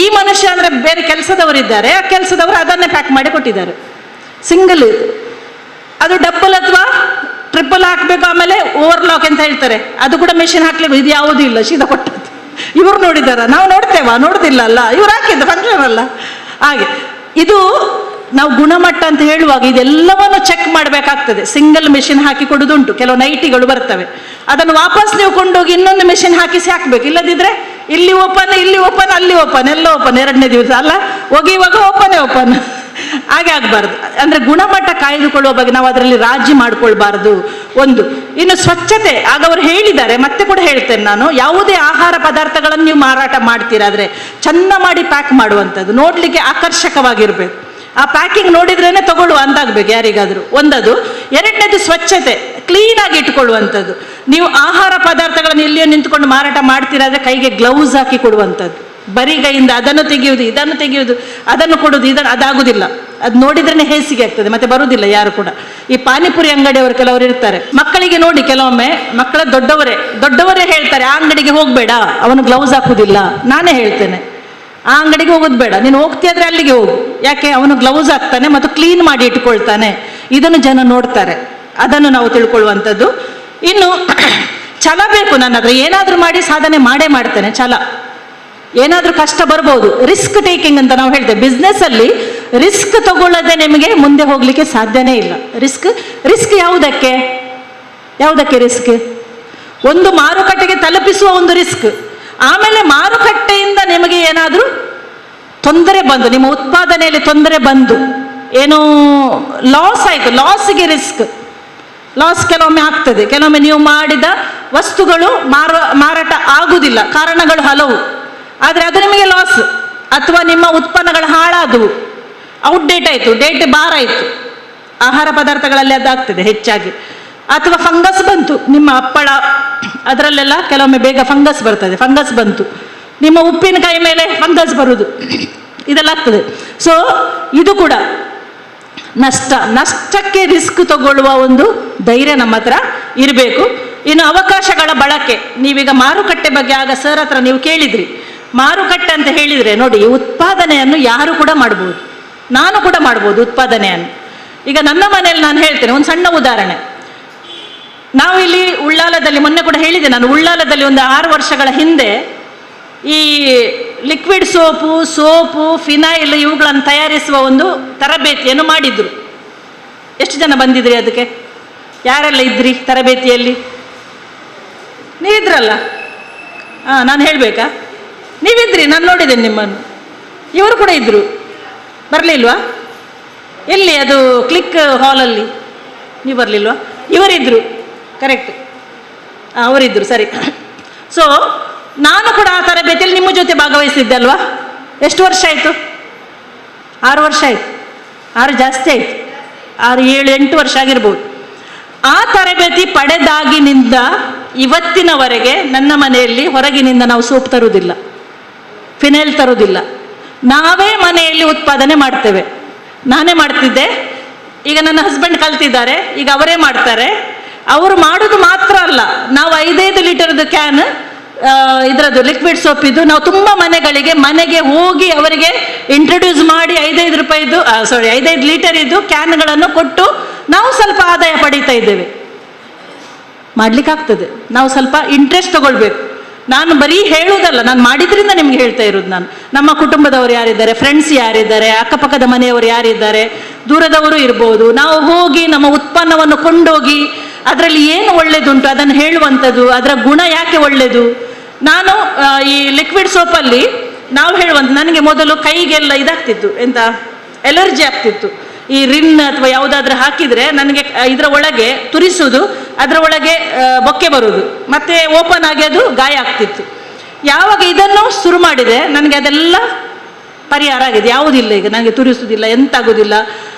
ಈ ಮನುಷ್ಯ ಅಂದರೆ ಬೇರೆ ಕೆಲಸದವರಿದ್ದಾರೆ, ಆ ಕೆಲಸದವರು ಅದನ್ನೇ ಪ್ಯಾಕ್ ಮಾಡಿ ಕೊಟ್ಟಿದ್ದಾರೆ, ಸಿಂಗಲ್. ಅದು ಡಬಲ್ ಅಥವಾ ಟ್ರಿಪಲ್ ಹಾಕಬೇಕು, ಆಮೇಲೆ ಓವರ್ಲಾಕ್ ಅಂತ ಹೇಳ್ತಾರೆ, ಅದು ಕೂಡ ಮೆಷಿನ್ ಹಾಕ್ಲಿಕ್ಕೆ, ಇದು ಯಾವುದೂ ಇಲ್ಲ, ಸೀದಾ ಕೊಟ್ಟದ್ದು. ಇವರು ನೋಡಿದಾರ, ನಾವು ನೋಡ್ತಿಲ್ಲ ಅಲ್ಲ, ಇವ್ರು ಹಾಕಿದ್ದು ಫಂಕ್ಷನ್ ಅಲ್ಲ. ಹಾಗೆ ಇದು ನಾವು ಗುಣಮಟ್ಟ ಅಂತ ಹೇಳುವಾಗ ಇದೆಲ್ಲವನ್ನು ಚೆಕ್ ಮಾಡಬೇಕಾಗ್ತದೆ. ಸಿಂಗಲ್ ಮೆಷಿನ್ ಹಾಕಿ ಕೊಡುದುಂಟು, ಕೆಲವು ನೈಟಿಗಳು ಬರ್ತವೆ, ಅದನ್ನು ವಾಪಸ್ ನೀವು ಕೊಂಡೋಗಿ ಇನ್ನೊಂದು ಮೆಷಿನ್ ಹಾಕಿಸಿ ಹಾಕ್ಬೇಕು. ಇಲ್ಲದಿದ್ರೆ ಇಲ್ಲಿ ಓಪನ್, ಇಲ್ಲಿ ಓಪನ್, ಅಲ್ಲಿ ಓಪನ್, ಎಲ್ಲ ಓಪನ್, ಎರಡನೇ ದಿವಸ ಅಲ್ಲ, ಒಗೆಯುವಾಗ ಓಪನ್. ಹಾಗೆ ಆಗಬಾರ್ದು. ಅಂದರೆ ಗುಣಮಟ್ಟ ಕಾಯ್ದುಕೊಳ್ಳುವ ಬಗ್ಗೆ ನಾವು ಅದರಲ್ಲಿ ರಾಜಿ ಮಾಡ್ಕೊಳ್ಬಾರ್ದು. ಒಂದು, ಇನ್ನು ಸ್ವಚ್ಛತೆ, ಆಗ ಅವರು ಹೇಳಿದ್ದಾರೆ, ಮತ್ತೆ ಕೂಡ ಹೇಳ್ತೇನೆ ನಾನು, ಯಾವುದೇ ಆಹಾರ ಪದಾರ್ಥಗಳನ್ನು ನೀವು ಮಾರಾಟ ಮಾಡ್ತೀರಾದ್ರೆ ಚೆನ್ನ ಮಾಡಿ ಪ್ಯಾಕ್ ಮಾಡುವಂಥದ್ದು, ನೋಡಲಿಕ್ಕೆ ಆಕರ್ಷಕವಾಗಿರಬೇಕು. ಆ ಪ್ಯಾಕಿಂಗ್ ನೋಡಿದ್ರೇನೆ ತಗೊಳ್ಳುವ ಅಂತಾಗಬೇಕು ಯಾರಿಗಾದರೂ, ಒಂದದು. ಎರಡನೇದು ಸ್ವಚ್ಛತೆ, ಕ್ಲೀನಾಗಿ ಇಟ್ಕೊಳ್ಳುವಂಥದ್ದು. ನೀವು ಆಹಾರ ಪದಾರ್ಥಗಳನ್ನು ಎಲ್ಲಿಯೋ ನಿಂತ್ಕೊಂಡು ಮಾರಾಟ ಮಾಡ್ತೀರಾದ್ರೆ ಕೈಗೆ ಗ್ಲೌಸ್ ಹಾಕಿ ಕೊಡುವಂಥದ್ದು. ಬರಿಗೈಯಿಂದ ಅದನ್ನು ತೆಗೆಯುವುದು, ಇದನ್ನು ತೆಗೆಯುವುದು, ಅದನ್ನು ಕೊಡುವುದು, ಅದಾಗುದಿಲ್ಲ. ಅದು ನೋಡಿದ್ರೇನೆ ಹೇಸಿಗೆ ಆಗ್ತದೆ, ಮತ್ತೆ ಬರುವುದಿಲ್ಲ ಯಾರು ಕೂಡ. ಈ ಪಾನಿಪುರಿ ಅಂಗಡಿಯವರು ಕೆಲವರು ಇರ್ತಾರೆ, ಮಕ್ಕಳಿಗೆ ನೋಡಿ ಕೆಲವೊಮ್ಮೆ ಮಕ್ಕಳ ದೊಡ್ಡವರೇ ಹೇಳ್ತಾರೆ, ಆ ಅಂಗಡಿಗೆ ಹೋಗಬೇಡ, ಅವನು ಗ್ಲೌಸ್ ಹಾಕುವುದಿಲ್ಲ. ನಾನೇ ಹೇಳ್ತೇನೆ, ಆ ಅಂಗಡಿಗೆ ಹೋಗೋದು ಬೇಡ, ನೀನು ಹೋಗ್ತಿಯಾದ್ರೆ ಅಲ್ಲಿಗೆ ಹೋಗು. ಯಾಕೆ? ಅವನು ಗ್ಲೌಸ್ ಹಾಕ್ತಾನೆ ಮತ್ತು ಕ್ಲೀನ್ ಮಾಡಿ ಇಟ್ಕೊಳ್ತಾನೆ. ಇದನ್ನು ಜನ ನೋಡ್ತಾರೆ, ಅದನ್ನು ನಾವು ತಿಳ್ಕೊಳ್ಳುವಂಥದ್ದು. ಇನ್ನು ಛಲ ಬೇಕು ನನ್ನ ಹತ್ರ, ಏನಾದರೂ ಮಾಡಿ ಸಾಧನೆ ಮಾಡ್ತೇನೆ, ಛಲ. ಏನಾದರೂ ಕಷ್ಟ ಬರ್ಬೋದು, ರಿಸ್ಕ್ ಟೇಕಿಂಗ್ ಅಂತ ನಾವು ಹೇಳ್ತೇವೆ. ಬಿಸ್ನೆಸ್ಸಲ್ಲಿ ರಿಸ್ಕ್ ತಗೊಳ್ಳದೆ ನಿಮಗೆ ಮುಂದೆ ಹೋಗಲಿಕ್ಕೆ ಸಾಧ್ಯನೇ ಇಲ್ಲ. ರಿಸ್ಕ್ ಯಾವುದಕ್ಕೆ ರಿಸ್ಕ್? ಒಂದು ಮಾರುಕಟ್ಟೆಗೆ ತಲುಪಿಸುವ ಒಂದು ರಿಸ್ಕ್, ಆಮೇಲೆ ಮಾರುಕಟ್ಟೆಯಿಂದ ನಿಮಗೆ ಏನಾದರೂ ತೊಂದರೆ ಬಂದು, ನಿಮ್ಮ ಉತ್ಪಾದನೆಯಲ್ಲಿ ತೊಂದರೆ ಬಂದು ಏನೋ ಲಾಸ್ ಆಯಿತು, ಲಾಸ್ಗೆ ಲಾಸ್ ಕೆಲವೊಮ್ಮೆ ಆಗ್ತದೆ. ಕೆಲವೊಮ್ಮೆ ನೀವು ಮಾಡಿದ ವಸ್ತುಗಳು ಮಾರಾಟ ಆಗುವುದಿಲ್ಲ, ಕಾರಣಗಳು ಹಲವು. ಆದರೆ ಅದು ನಿಮಗೆ ಲಾಸ್. ಅಥವಾ ನಿಮ್ಮ ಉತ್ಪನ್ನಗಳು ಹಾಳಾದವು, ಔಟ್ಡೇಟ್ ಆಯಿತು, ಡೇಟ್ ಬಾರ್ ಆಯಿತು, ಆಹಾರ ಪದಾರ್ಥಗಳಲ್ಲಿ ಅದಾಗ್ತದೆ ಹೆಚ್ಚಾಗಿ. ಅಥವಾ ಫಂಗಸ್ ಬಂತು, ನಿಮ್ಮ ಹಪ್ಪಳ ಅದರಲ್ಲೆಲ್ಲ ಕೆಲವೊಮ್ಮೆ ಬೇಗ ಫಂಗಸ್ ಬರ್ತದೆ, ಫಂಗಸ್ ಬಂತು, ನಿಮ್ಮ ಉಪ್ಪಿನಕಾಯಿ ಮೇಲೆ ಫಂಗಸ್ ಬರುವುದು, ಇದೆಲ್ಲ ಆಗ್ತದೆ. ಸೊ ಇದು ಕೂಡ ನಷ್ಟಕ್ಕೆ ರಿಸ್ಕ್ ತಗೊಳ್ಳುವ ಒಂದು ಧೈರ್ಯ ನಮ್ಮ ಹತ್ರ ಇರಬೇಕು. ಇನ್ನು ಅವಕಾಶಗಳ ಬಳಕೆ, ನೀವೀಗ ಮಾರುಕಟ್ಟೆ ಬಗ್ಗೆ ಆಗ ಸರ್ ಹತ್ರ ನೀವು ಕೇಳಿದ್ರಿ. ಮಾರುಕಟ್ಟೆ ಅಂತ ಹೇಳಿದರೆ ನೋಡಿ, ಉತ್ಪಾದನೆಯನ್ನು ಯಾರು ಕೂಡ ಮಾಡ್ಬೋದು, ನಾನು ಕೂಡ ಮಾಡ್ಬೋದು ಉತ್ಪಾದನೆಯನ್ನು. ಈಗ ನನ್ನ ಮನೆಯಲ್ಲಿ ನಾನು ಹೇಳ್ತೇನೆ, ಒಂದು ಸಣ್ಣ ಉದಾಹರಣೆ. ನಾವು ಇಲ್ಲಿ ಉಳ್ಳಾಲದಲ್ಲಿ, ಮೊನ್ನೆ ಕೂಡ ಹೇಳಿದೆ ನಾನು, ಉಳ್ಳಾಲದಲ್ಲಿ ಒಂದು 6 ವರ್ಷಗಳ ಹಿಂದೆ ಈ ಲಿಕ್ವಿಡ್ ಸೋಪು, ಫಿನೈಲ್ ಇವುಗಳನ್ನು ತಯಾರಿಸುವ ಒಂದು ತರಬೇತಿಯನ್ನು ಮಾಡಿದ್ರು. ಎಷ್ಟು ಜನ ಬಂದಿದ್ರಿ ಅದಕ್ಕೆ? ಯಾರೆಲ್ಲ ಇದ್ರಿ ತರಬೇತಿಯಲ್ಲಿ? ನೀವಿದ್ರಲ್ಲ? ನಾನು ಹೇಳಬೇಕಾ? ನೀವಿದ್ರಿ, ನಾನು ನೋಡಿದ್ದೇನೆ ನಿಮ್ಮನ್ನು. ಇವರು ಕೂಡ ಇದ್ದರು, ಬರಲಿಲ್ವಾ? ಎಲ್ಲಿ ಅದು ಕ್ಲಿಕ್ ಹಾಲಲ್ಲಿ ನೀವು ಬರಲಿಲ್ವಾ? ಇವರಿದ್ದರು, ಕರೆಕ್ಟ್, ಅವರಿದ್ದರು, ಸರಿ. ಸೊ ನಾನು ಕೂಡ ಆ ತರಬೇತಿಯಲ್ಲಿ ನಿಮ್ಮ ಜೊತೆ ಭಾಗವಹಿಸಿದ್ದೆ ಅಲ್ವಾ? ಎಷ್ಟು ವರ್ಷ ಆಯಿತು? 6 ವರ್ಷ ಆಯಿತು, 6 ಜಾಸ್ತಿ ಆಯಿತು, 6, 7, 8 ವರ್ಷ ಆಗಿರ್ಬೋದು. ಆ ತರಬೇತಿ ಪಡೆದಾಗಿನಿಂದ ಇವತ್ತಿನವರೆಗೆ ನನ್ನ ಮನೆಯಲ್ಲಿ ಹೊರಗಿನಿಂದ ನಾವು ಸೋಪ್ ತರುವುದಿಲ್ಲ, ಫಿನೈಲ್ ತರುವುದಿಲ್ಲ, ನಾವೇ ಮನೆಯಲ್ಲಿ ಉತ್ಪಾದನೆ ಮಾಡ್ತೇವೆ. ನಾನೇ ಮಾಡ್ತಿದ್ದೆ, ಈಗ ನನ್ನ ಹಸ್ಬೆಂಡ್ ಕಲ್ತಿದ್ದಾರೆ, ಈಗ ಅವರೇ ಮಾಡ್ತಾರೆ. ಅವರು ಮಾಡೋದು ಮಾತ್ರ ಅಲ್ಲ, ನಾವು 5 ಲೀಟರ್ದು ಕ್ಯಾನ್ ಇದರದ್ದು ಲಿಕ್ವಿಡ್ ಸೋಪಿದ್ದು ನಾವು ತುಂಬ ಮನೆಗೆ ಹೋಗಿ ಅವರಿಗೆ ಇಂಟ್ರೊಡ್ಯೂಸ್ ಮಾಡಿ 5 ರೂಪಾಯಿದು 5 ಲೀಟರ್ ಇದ್ದು ಕ್ಯಾನ್ಗಳನ್ನು ಕೊಟ್ಟು ನಾವು ಸ್ವಲ್ಪ ಆದಾಯ ಪಡೀತಾ ಇದ್ದೇವೆ. ಮಾಡ್ಲಿಕ್ಕಾಗ್ತದೆ, ನಾವು ಸ್ವಲ್ಪ ಇಂಟ್ರೆಸ್ಟ್ ತಗೊಳ್ಬೇಕು. ನಾನು ಬರೀ ಹೇಳುವುದಲ್ಲ, ನಾನು ಮಾಡಿದ್ರಿಂದ ನಿಮ್ಗೆ ಹೇಳ್ತಾ ಇರೋದು. ನಾನು ನಮ್ಮ ಕುಟುಂಬದವರು ಯಾರಿದ್ದಾರೆ, ಫ್ರೆಂಡ್ಸ್ ಯಾರಿದ್ದಾರೆ, ಅಕ್ಕಪಕ್ಕದ ಮನೆಯವರು ಯಾರಿದ್ದಾರೆ, ದೂರದವರು ಇರ್ಬೋದು, ನಾವು ಹೋಗಿ ನಮ್ಮ ಉತ್ಪನ್ನವನ್ನು ಕೊಂಡೋಗಿ ಅದರಲ್ಲಿ ಏನು ಒಳ್ಳೆಯದುಂಟು ಅದನ್ನು ಹೇಳುವಂಥದ್ದು, ಅದರ ಗುಣ ಯಾಕೆ ಒಳ್ಳೆಯದು. ನಾನು ಈ ಲಿಕ್ವಿಡ್ ಸೋಪಲ್ಲಿ ನಾವು ಹೇಳುವಂಥ, ನನಗೆ ಮೊದಲು ಕೈಗೆಲ್ಲ ಇದಾಗ್ತಿತ್ತು, ಎಂತ ಎಲರ್ಜಿ ಆಗ್ತಿತ್ತು. ಈ ರಿನ್ ಅಥವಾ ಯಾವುದಾದ್ರೂ ಹಾಕಿದರೆ ನನಗೆ ಇದರ ಒಳಗೆ ತುರಿಸುವುದು, ಅದರ ಒಳಗೆ ಬೊಕ್ಕೆ ಬರುವುದು, ಮತ್ತೆ ಓಪನ್ ಆಗಿ ಅದು ಗಾಯ ಆಗ್ತಿತ್ತು. ಯಾವಾಗ ಇದನ್ನು ಶುರು ಮಾಡಿದೆ ನನಗೆ ಅದೆಲ್ಲ ಪರಿಹಾರ ಆಗಿದೆ. ಯಾವುದಿಲ್ಲ ಈಗ ನನಗೆ ತುರಿಸುವುದಿಲ್ಲ, ಎಂತಾಗೋದಿಲ್ಲ,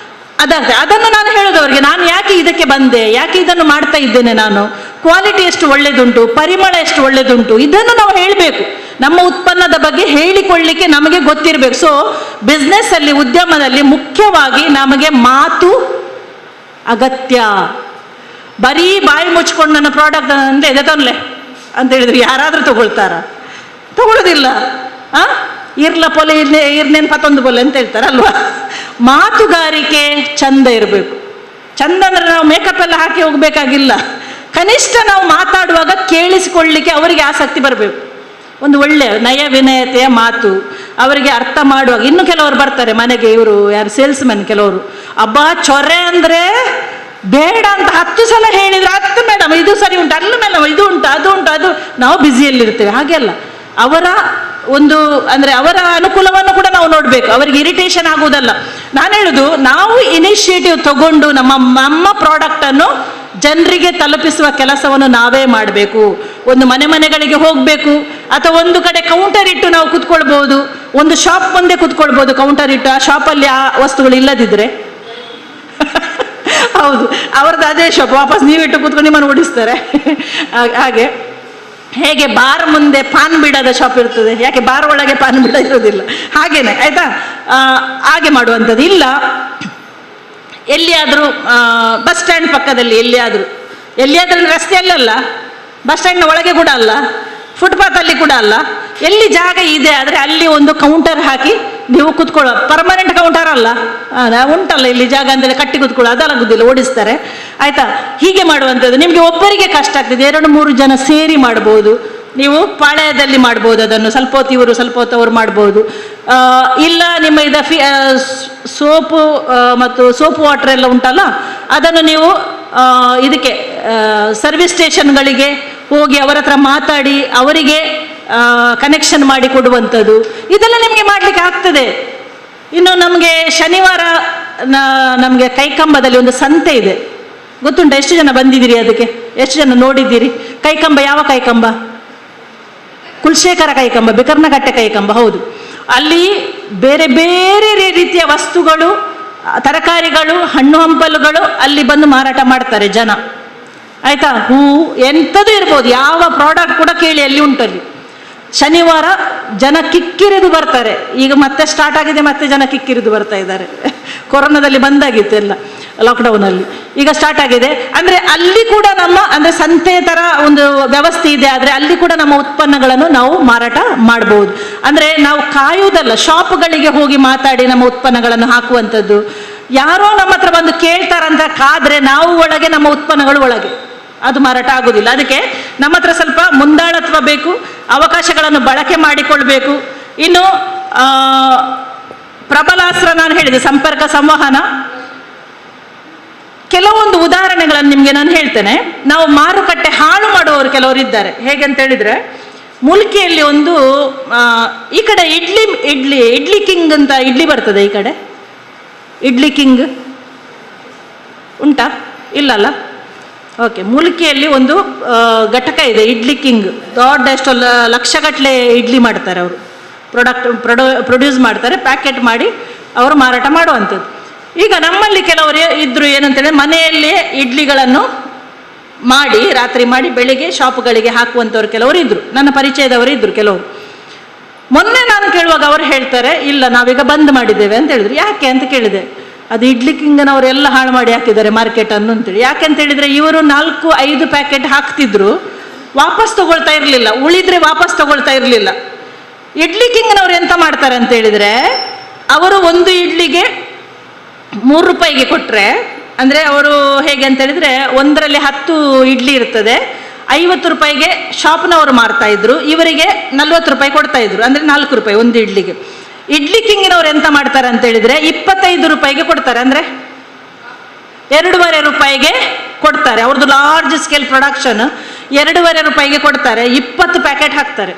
ಅದಾಗ್ತದೆ. ಅದನ್ನು ನಾನು ಹೇಳೋದವರಿಗೆ, ನಾನು ಯಾಕೆ ಇದಕ್ಕೆ ಬಂದೆ, ಯಾಕೆ ಇದನ್ನು ಮಾಡ್ತಾ ಇದ್ದೇನೆ, ನಾನು ಕ್ವಾಲಿಟಿ ಎಷ್ಟು ಒಳ್ಳೆಯದುಂಟು, ಪರಿಮಳ ಎಷ್ಟು ಒಳ್ಳೆಯದುಂಟು, ಇದನ್ನು ನಾವು ಹೇಳಬೇಕು. ನಮ್ಮ ಉತ್ಪನ್ನದ ಬಗ್ಗೆ ಹೇಳಿಕೊಳ್ಳಿಕ್ಕೆ ನಮಗೆ ಗೊತ್ತಿರಬೇಕು. ಸೊ ಬಿಸ್ನೆಸ್ಸಲ್ಲಿ, ಉದ್ಯಮದಲ್ಲಿ ಮುಖ್ಯವಾಗಿ ನಮಗೆ ಮಾತು ಅಗತ್ಯ. ಬರೀ ಬಾಯಿ ಮುಚ್ಕೊಂಡು ನನ್ನ ಪ್ರಾಡಕ್ಟ್ ಅಂತ ಇದೆ ತೊನ್ಲೆ ಅಂತ ಹೇಳಿದ್ರೆ ಯಾರಾದರೂ ತಗೊಳ್ತಾರ? ತಗೊಳ್ಳೋದಿಲ್ಲ. ಇರ್ಲ ಪೊಲೆ ಇರ್ನೇನು ಪತ್ತೊಂದು ಪೊಲೆ ಅಂತ ಹೇಳ್ತಾರಲ್ವಾ. ಮಾತುಗಾರಿಕೆ ಚಂದ ಇರಬೇಕು. ಚಂದ ಅಂದರೆ ನಾವು ಮೇಕಪ್ ಎಲ್ಲ ಹಾಕಿ ಹೋಗಬೇಕಾಗಿಲ್ಲ. ಕನಿಷ್ಠ ನಾವು ಮಾತಾಡುವಾಗ ಕೇಳಿಸಿಕೊಳ್ಳಿಕ್ಕೆ ಅವರಿಗೆ ಆಸಕ್ತಿ ಬರಬೇಕು. ಒಂದು ಒಳ್ಳೆಯ ನಯ ವಿನಯತೆಯ ಮಾತು ಅವರಿಗೆ ಅರ್ಥ ಮಾಡುವಾಗ. ಇನ್ನು ಕೆಲವರು ಬರ್ತಾರೆ ಮನೆಗೆ, ಇವರು ಯಾರು ಸೇಲ್ಸ್ಮೆನ್ ಕೆಲವರು, ಅಬ್ಬಾ ಚೊರೆ ಅಂದರೆ ಬೇಡ ಅಂತ 10 ಸಲ ಹೇಳಿದ್ರೆ 10 ಮೇಡಮ್ ಇದು ಸರಿ ಉಂಟು, ಅಲ್ಲ ಮೇಡಮ್ ಇದು ಉಂಟು, ಅದು ಉಂಟು, ಅದು ನಾವು ಬ್ಯುಸಿಯಲ್ಲಿರ್ತೇವೆ. ಹಾಗೆಲ್ಲ ಅವರ ಒಂದು ಅಂದರೆ ಅವರ ಅನುಕೂಲವನ್ನು ಕೂಡ ನಾವು ನೋಡಬೇಕು. ಅವರಿಗೆ ಇರಿಟೇಷನ್ ಆಗುವುದಲ್ಲ. ನಾನು ಹೇಳುದು, ನಾವು ಇನಿಷಿಯೇಟಿವ್ ತಗೊಂಡು ನಮ್ಮ ಪ್ರಾಡಕ್ಟನ್ನು ಜನರಿಗೆ ತಲುಪಿಸುವ ಕೆಲಸವನ್ನು ನಾವೇ ಮಾಡಬೇಕು. ಒಂದು ಮನೆಗಳಿಗೆ ಹೋಗಬೇಕು, ಅಥವಾ ಒಂದು ಕಡೆ ಕೌಂಟರ್ ಇಟ್ಟು ನಾವು ಕುತ್ಕೊಳ್ಬೋದು. ಒಂದು ಶಾಪ್ ಮುಂದೆ ಕುತ್ಕೊಳ್ಬೋದು ಕೌಂಟರ್ ಇಟ್ಟು. ಆ ಶಾಪಲ್ಲಿ ಆ ವಸ್ತುಗಳು ಇಲ್ಲದಿದ್ದರೆ ಹೌದು, ಅವ್ರದ್ದು ಅದೇ ಶಾಪ್, ವಾಪಸ್ ನೀವಿಟ್ಟು ಕೂತ್ಕೊಂಡು ನಿಮ್ಮನ್ನು ಓಡಿಸ್ತಾರೆ. ಹಾಗೆ ಹೇಗೆ ಬಾರ್ ಮುಂದೆ ಪಾನ್ ಬೀಡದ ಶಾಪ್ ಇರ್ತದೆ, ಯಾಕೆ ಬಾರ್ ಒಳಗೆ ಪಾನ್ ಬೀಡ ಇರೋದಿಲ್ಲ, ಹಾಗೇನೆ ಆಯ್ತಾ. ಹಾಗೆ ಮಾಡುವಂಥದ್ದು ಇಲ್ಲ. ಎಲ್ಲಿಯಾದರೂ ಬಸ್ ಸ್ಟ್ಯಾಂಡ್ ಪಕ್ಕದಲ್ಲಿ ಎಲ್ಲಿಯಾದ್ರೂ ರಸ್ತೆಯಲ್ಲ, ಬಸ್ ಸ್ಟ್ಯಾಂಡ್ನ ಒಳಗೆ ಕೂಡ ಅಲ್ಲ, ಫುಟ್ಪಾತಲ್ಲಿ ಕೂಡ ಅಲ್ಲ, ಎಲ್ಲಿ ಜಾಗ ಇದೆ ಆದರೆ ಅಲ್ಲಿ ಒಂದು ಕೌಂಟರ್ ಹಾಕಿ ನೀವು ಕುತ್ಕೊಳ್ಳೋ. ಪರ್ಮನೆಂಟ್ ಕೌಂಟರ್ ಅಲ್ಲ, ಉಂಟಲ್ಲ ಇಲ್ಲಿ ಜಾಗ ಅಂತೇಳಿ ಕಟ್ಟಿ ಕುತ್ಕೊಳ್ಳೋ, ಅದಾಗುದಿಲ್ಲ, ಓಡಿಸ್ತಾರೆ ಆಯ್ತಾ. ಹೀಗೆ ಮಾಡುವಂಥದ್ದು. ನಿಮಗೆ ಒಬ್ಬರಿಗೆ ಕಷ್ಟ ಆಗ್ತದೆ, 2-3 ಜನ ಸೇರಿ ಮಾಡ್ಬೋದು. ನೀವು ಪಾಳ್ಯದಲ್ಲಿ ಮಾಡ್ಬೋದು ಅದನ್ನು, ಸ್ವಲ್ಪ ಹೊತ್ತು ಇವರು ಸ್ವಲ್ಪ ಹೊತ್ತು ಅವ್ರು ಮಾಡ್ಬೋದು. ಇಲ್ಲ ನಿಮ್ಮ ಸೋಪು ಮತ್ತು ಸೋಪ್ ವಾಟರ್ ಎಲ್ಲ ಉಂಟಲ್ಲ, ಅದನ್ನು ನೀವು ಇದಕ್ಕೆ ಸರ್ವಿಸ್ ಸ್ಟೇಷನ್ಗಳಿಗೆ ಹೋಗಿ ಅವರ ಹತ್ರ ಮಾತಾಡಿ ಅವರಿಗೆ ಕನೆಕ್ಷನ್ ಮಾಡಿ ಕೊಡುವಂಥದ್ದು, ಇದೆಲ್ಲ ನಿಮಗೆ ಮಾಡಲಿಕ್ಕೆ ಆಗ್ತದೆ. ಇನ್ನು ನಮಗೆ ಶನಿವಾರ ನಮಗೆ ಕೈಕಂಬದಲ್ಲಿ ಒಂದು ಸಂತೆ ಇದೆ, ಗೊತ್ತುಂಟ? ಎಷ್ಟು ಜನ ಬಂದಿದ್ದೀರಿ ಅದಕ್ಕೆ? ಎಷ್ಟು ಜನ ನೋಡಿದ್ದೀರಿ? ಕೈಕಂಬ ಯಾವ ಕೈಕಂಬ? ಕುಲಶೇಖರ ಕೈಕಂಬ, ಬಿಕರ್ನಕಟ್ಟೆ ಕೈಕಂಬ. ಹೌದು, ಅಲ್ಲಿ ಬೇರೆ ಬೇರೆ ರೀತಿಯ ವಸ್ತುಗಳು, ತರಕಾರಿಗಳು, ಹಣ್ಣು ಹಂಪಲುಗಳು ಅಲ್ಲಿ ಬಂದು ಮಾರಾಟ ಮಾಡ್ತಾರೆ ಜನ, ಆಯ್ತಾ. ಹೂ ಎಂಥದ್ದು ಇರ್ಬೋದು, ಯಾವ ಪ್ರಾಡಕ್ಟ್ ಕೂಡ ಕೇಳಿ ಅಲ್ಲಿ ಉಂಟಲ್ಲಿ. ಶನಿವಾರ ಜನ ಕಿಕ್ಕಿರಿದು ಬರ್ತಾರೆ. ಈಗ ಮತ್ತೆ ಸ್ಟಾರ್ಟ್ ಆಗಿದೆ, ಮತ್ತೆ ಜನ ಕಿಕ್ಕಿರಿದು ಬರ್ತಾ ಇದ್ದಾರೆ. ಕೊರೋನಾದಲ್ಲಿ ಬಂದಾಗಿತ್ತು ಎಲ್ಲ, ಲಾಕ್ಡೌನಲ್ಲಿ, ಈಗ ಸ್ಟಾರ್ಟ್ ಆಗಿದೆ. ಅಂದರೆ ಅಲ್ಲಿ ಕೂಡ ನಮ್ಮ ಅಂದರೆ ಸಂತೆ ಥರ ಒಂದು ವ್ಯವಸ್ಥೆ ಇದೆ, ಆದರೆ ಅಲ್ಲಿ ಕೂಡ ನಮ್ಮ ಉತ್ಪನ್ನಗಳನ್ನು ನಾವು ಮಾರಾಟ ಮಾಡ್ಬೋದು. ಅಂದರೆ ನಾವು ಕಾಯುವುದಲ್ಲ, ಶಾಪ್ಗಳಿಗೆ ಹೋಗಿ ಮಾತಾಡಿ ನಮ್ಮ ಉತ್ಪನ್ನಗಳನ್ನು ಹಾಕುವಂಥದ್ದು. ಯಾರೋ ನಮ್ಮ ಹತ್ರ ಬಂದು ಕೇಳ್ತಾರಂತ ಕಾದ್ರೆ ನಾವು ಒಳಗೆ, ನಮ್ಮ ಉತ್ಪನ್ನಗಳು ಒಳಗೆ, ಅದು ಮಾರಾಟ ಆಗೋದಿಲ್ಲ. ಅದಕ್ಕೆ ನಮ್ಮ ಹತ್ರ ಸ್ವಲ್ಪ ಮುಂದಾಳತ್ವ ಬೇಕು, ಅವಕಾಶಗಳನ್ನು ಬಳಕೆ ಮಾಡಿಕೊಳ್ಬೇಕು. ಇನ್ನು ಪ್ರಬಲಾಸ್ತ್ರ ನಾನು ಹೇಳಿದೆ, ಸಂಪರ್ಕ ಸಂವಹನ. ಕೆಲವೊಂದು ಉದಾಹರಣೆಗಳನ್ನು ನಿಮಗೆ ನಾನು ಹೇಳ್ತೇನೆ. ನಾವು ಮಾರುಕಟ್ಟೆ ಹಾಳು ಮಾಡುವವರು ಕೆಲವರು ಇದ್ದಾರೆ. ಹೇಗೆ ಅಂತ ಹೇಳಿದ್ರೆ, ಮುಲ್ಕಿಯಲ್ಲಿ ಒಂದು ಈ ಕಡೆ ಇಡ್ಲಿ ಕಿಂಗ್ ಅಂತ ಇಡ್ಲಿ ಬರ್ತದೆ. ಈ ಕಡೆ ಇಡ್ಲಿ ಕಿಂಗ್ ಉಂಟಾ? ಇಲ್ಲಲ್ಲ. ಓಕೆ, ಮುಲ್ಕಿಯಲ್ಲಿ ಒಂದು ಘಟಕ ಇದೆ, ಇಡ್ಲಿ ಕಿಂಗ್. ದೊಡ್ಡ ಎಷ್ಟು ಲಕ್ಷಗಟ್ಟಲೆ ಇಡ್ಲಿ ಮಾಡ್ತಾರೆ ಅವರು. ಪ್ರೊಡ್ಯೂಸ್ ಮಾಡ್ತಾರೆ, ಪ್ಯಾಕೆಟ್ ಮಾಡಿ ಅವರು ಮಾರಾಟ ಮಾಡುವಂಥದ್ದು. ಈಗ ನಮ್ಮಲ್ಲಿ ಕೆಲವರು ಇದ್ರು ಏನಂತೇಳಿ, ಮನೆಯಲ್ಲೇ ಇಡ್ಲಿಗಳನ್ನು ಮಾಡಿ ರಾತ್ರಿ ಮಾಡಿ ಬೆಳಿಗ್ಗೆ ಶಾಪ್ಗಳಿಗೆ ಹಾಕುವಂಥವ್ರು ಕೆಲವರು ಇದ್ರು, ನನ್ನ ಪರಿಚಯದವರು ಇದ್ರು ಕೆಲವರು. ಮೊನ್ನೆ ನಾನು ಕೇಳುವಾಗ ಅವರು ಹೇಳ್ತಾರೆ, ಇಲ್ಲ ನಾವೀಗ ಬಂದ್ ಮಾಡಿದ್ದೇವೆ ಅಂತ ಹೇಳಿದ್ರು. ಯಾಕೆ ಅಂತ ಕೇಳಿದೆ. ಅದು ಇಡ್ಲಿ ಕಿಂಗನವರೆಲ್ಲ ಹಾಳು ಮಾಡಿ ಹಾಕಿದ್ದಾರೆ ಮಾರ್ಕೆಟನ್ನು ಅಂತೇಳಿ. ಯಾಕೆ ಅಂತ ಹೇಳಿದ್ರೆ, ಇವರು 4-5 ಪ್ಯಾಕೆಟ್ ಹಾಕ್ತಿದ್ರು, ವಾಪಸ್ ತಗೊಳ್ತಾ ಇರಲಿಲ್ಲ, ಉಳಿದ್ರೆ ವಾಪಸ್ ತಗೊಳ್ತಾ ಇರಲಿಲ್ಲ. ಇಡ್ಲಿ ಕಿಂಗ್ನವ್ರು ಎಂತ ಮಾಡ್ತಾರೆ ಅಂತ ಹೇಳಿದ್ರೆ, ಅವರು ಒಂದು ಇಡ್ಲಿಗೆ 3 ರೂಪಾಯಿಗೆ ಕೊಟ್ಟರೆ, ಅಂದರೆ ಅವರು ಹೇಗೆ ಅಂತ ಹೇಳಿದ್ರೆ, ಒಂದರಲ್ಲಿ 10 ಇಡ್ಲಿ ಇರ್ತದೆ, 50 ರೂಪಾಯಿಗೆ ಶಾಪ್ನವರು ಮಾರ್ತಾ ಇದ್ರು, ಇವರಿಗೆ 40 ರೂಪಾಯಿ ಕೊಡ್ತಾ ಇದ್ರು, ಅಂದರೆ 4 ರೂಪಾಯಿ ಒಂದು ಇಡ್ಲಿಗೆ. ಇಡ್ಲಿ ಕಿಂಗಿನವ್ರು ಎಂತ ಮಾಡ್ತಾರೆ ಅಂತ ಹೇಳಿದ್ರೆ, 25 ರೂಪಾಯಿಗೆ ಕೊಡ್ತಾರೆ, ಅಂದರೆ 2.5 ರೂಪಾಯಿಗೆ ಕೊಡ್ತಾರೆ. ಅವ್ರದ್ದು ಲಾರ್ಜ್ ಸ್ಕೇಲ್ ಪ್ರೊಡಕ್ಷನ್, 2.5 ರೂಪಾಯಿಗೆ ಕೊಡ್ತಾರೆ. 20 ಪ್ಯಾಕೆಟ್ ಹಾಕ್ತಾರೆ.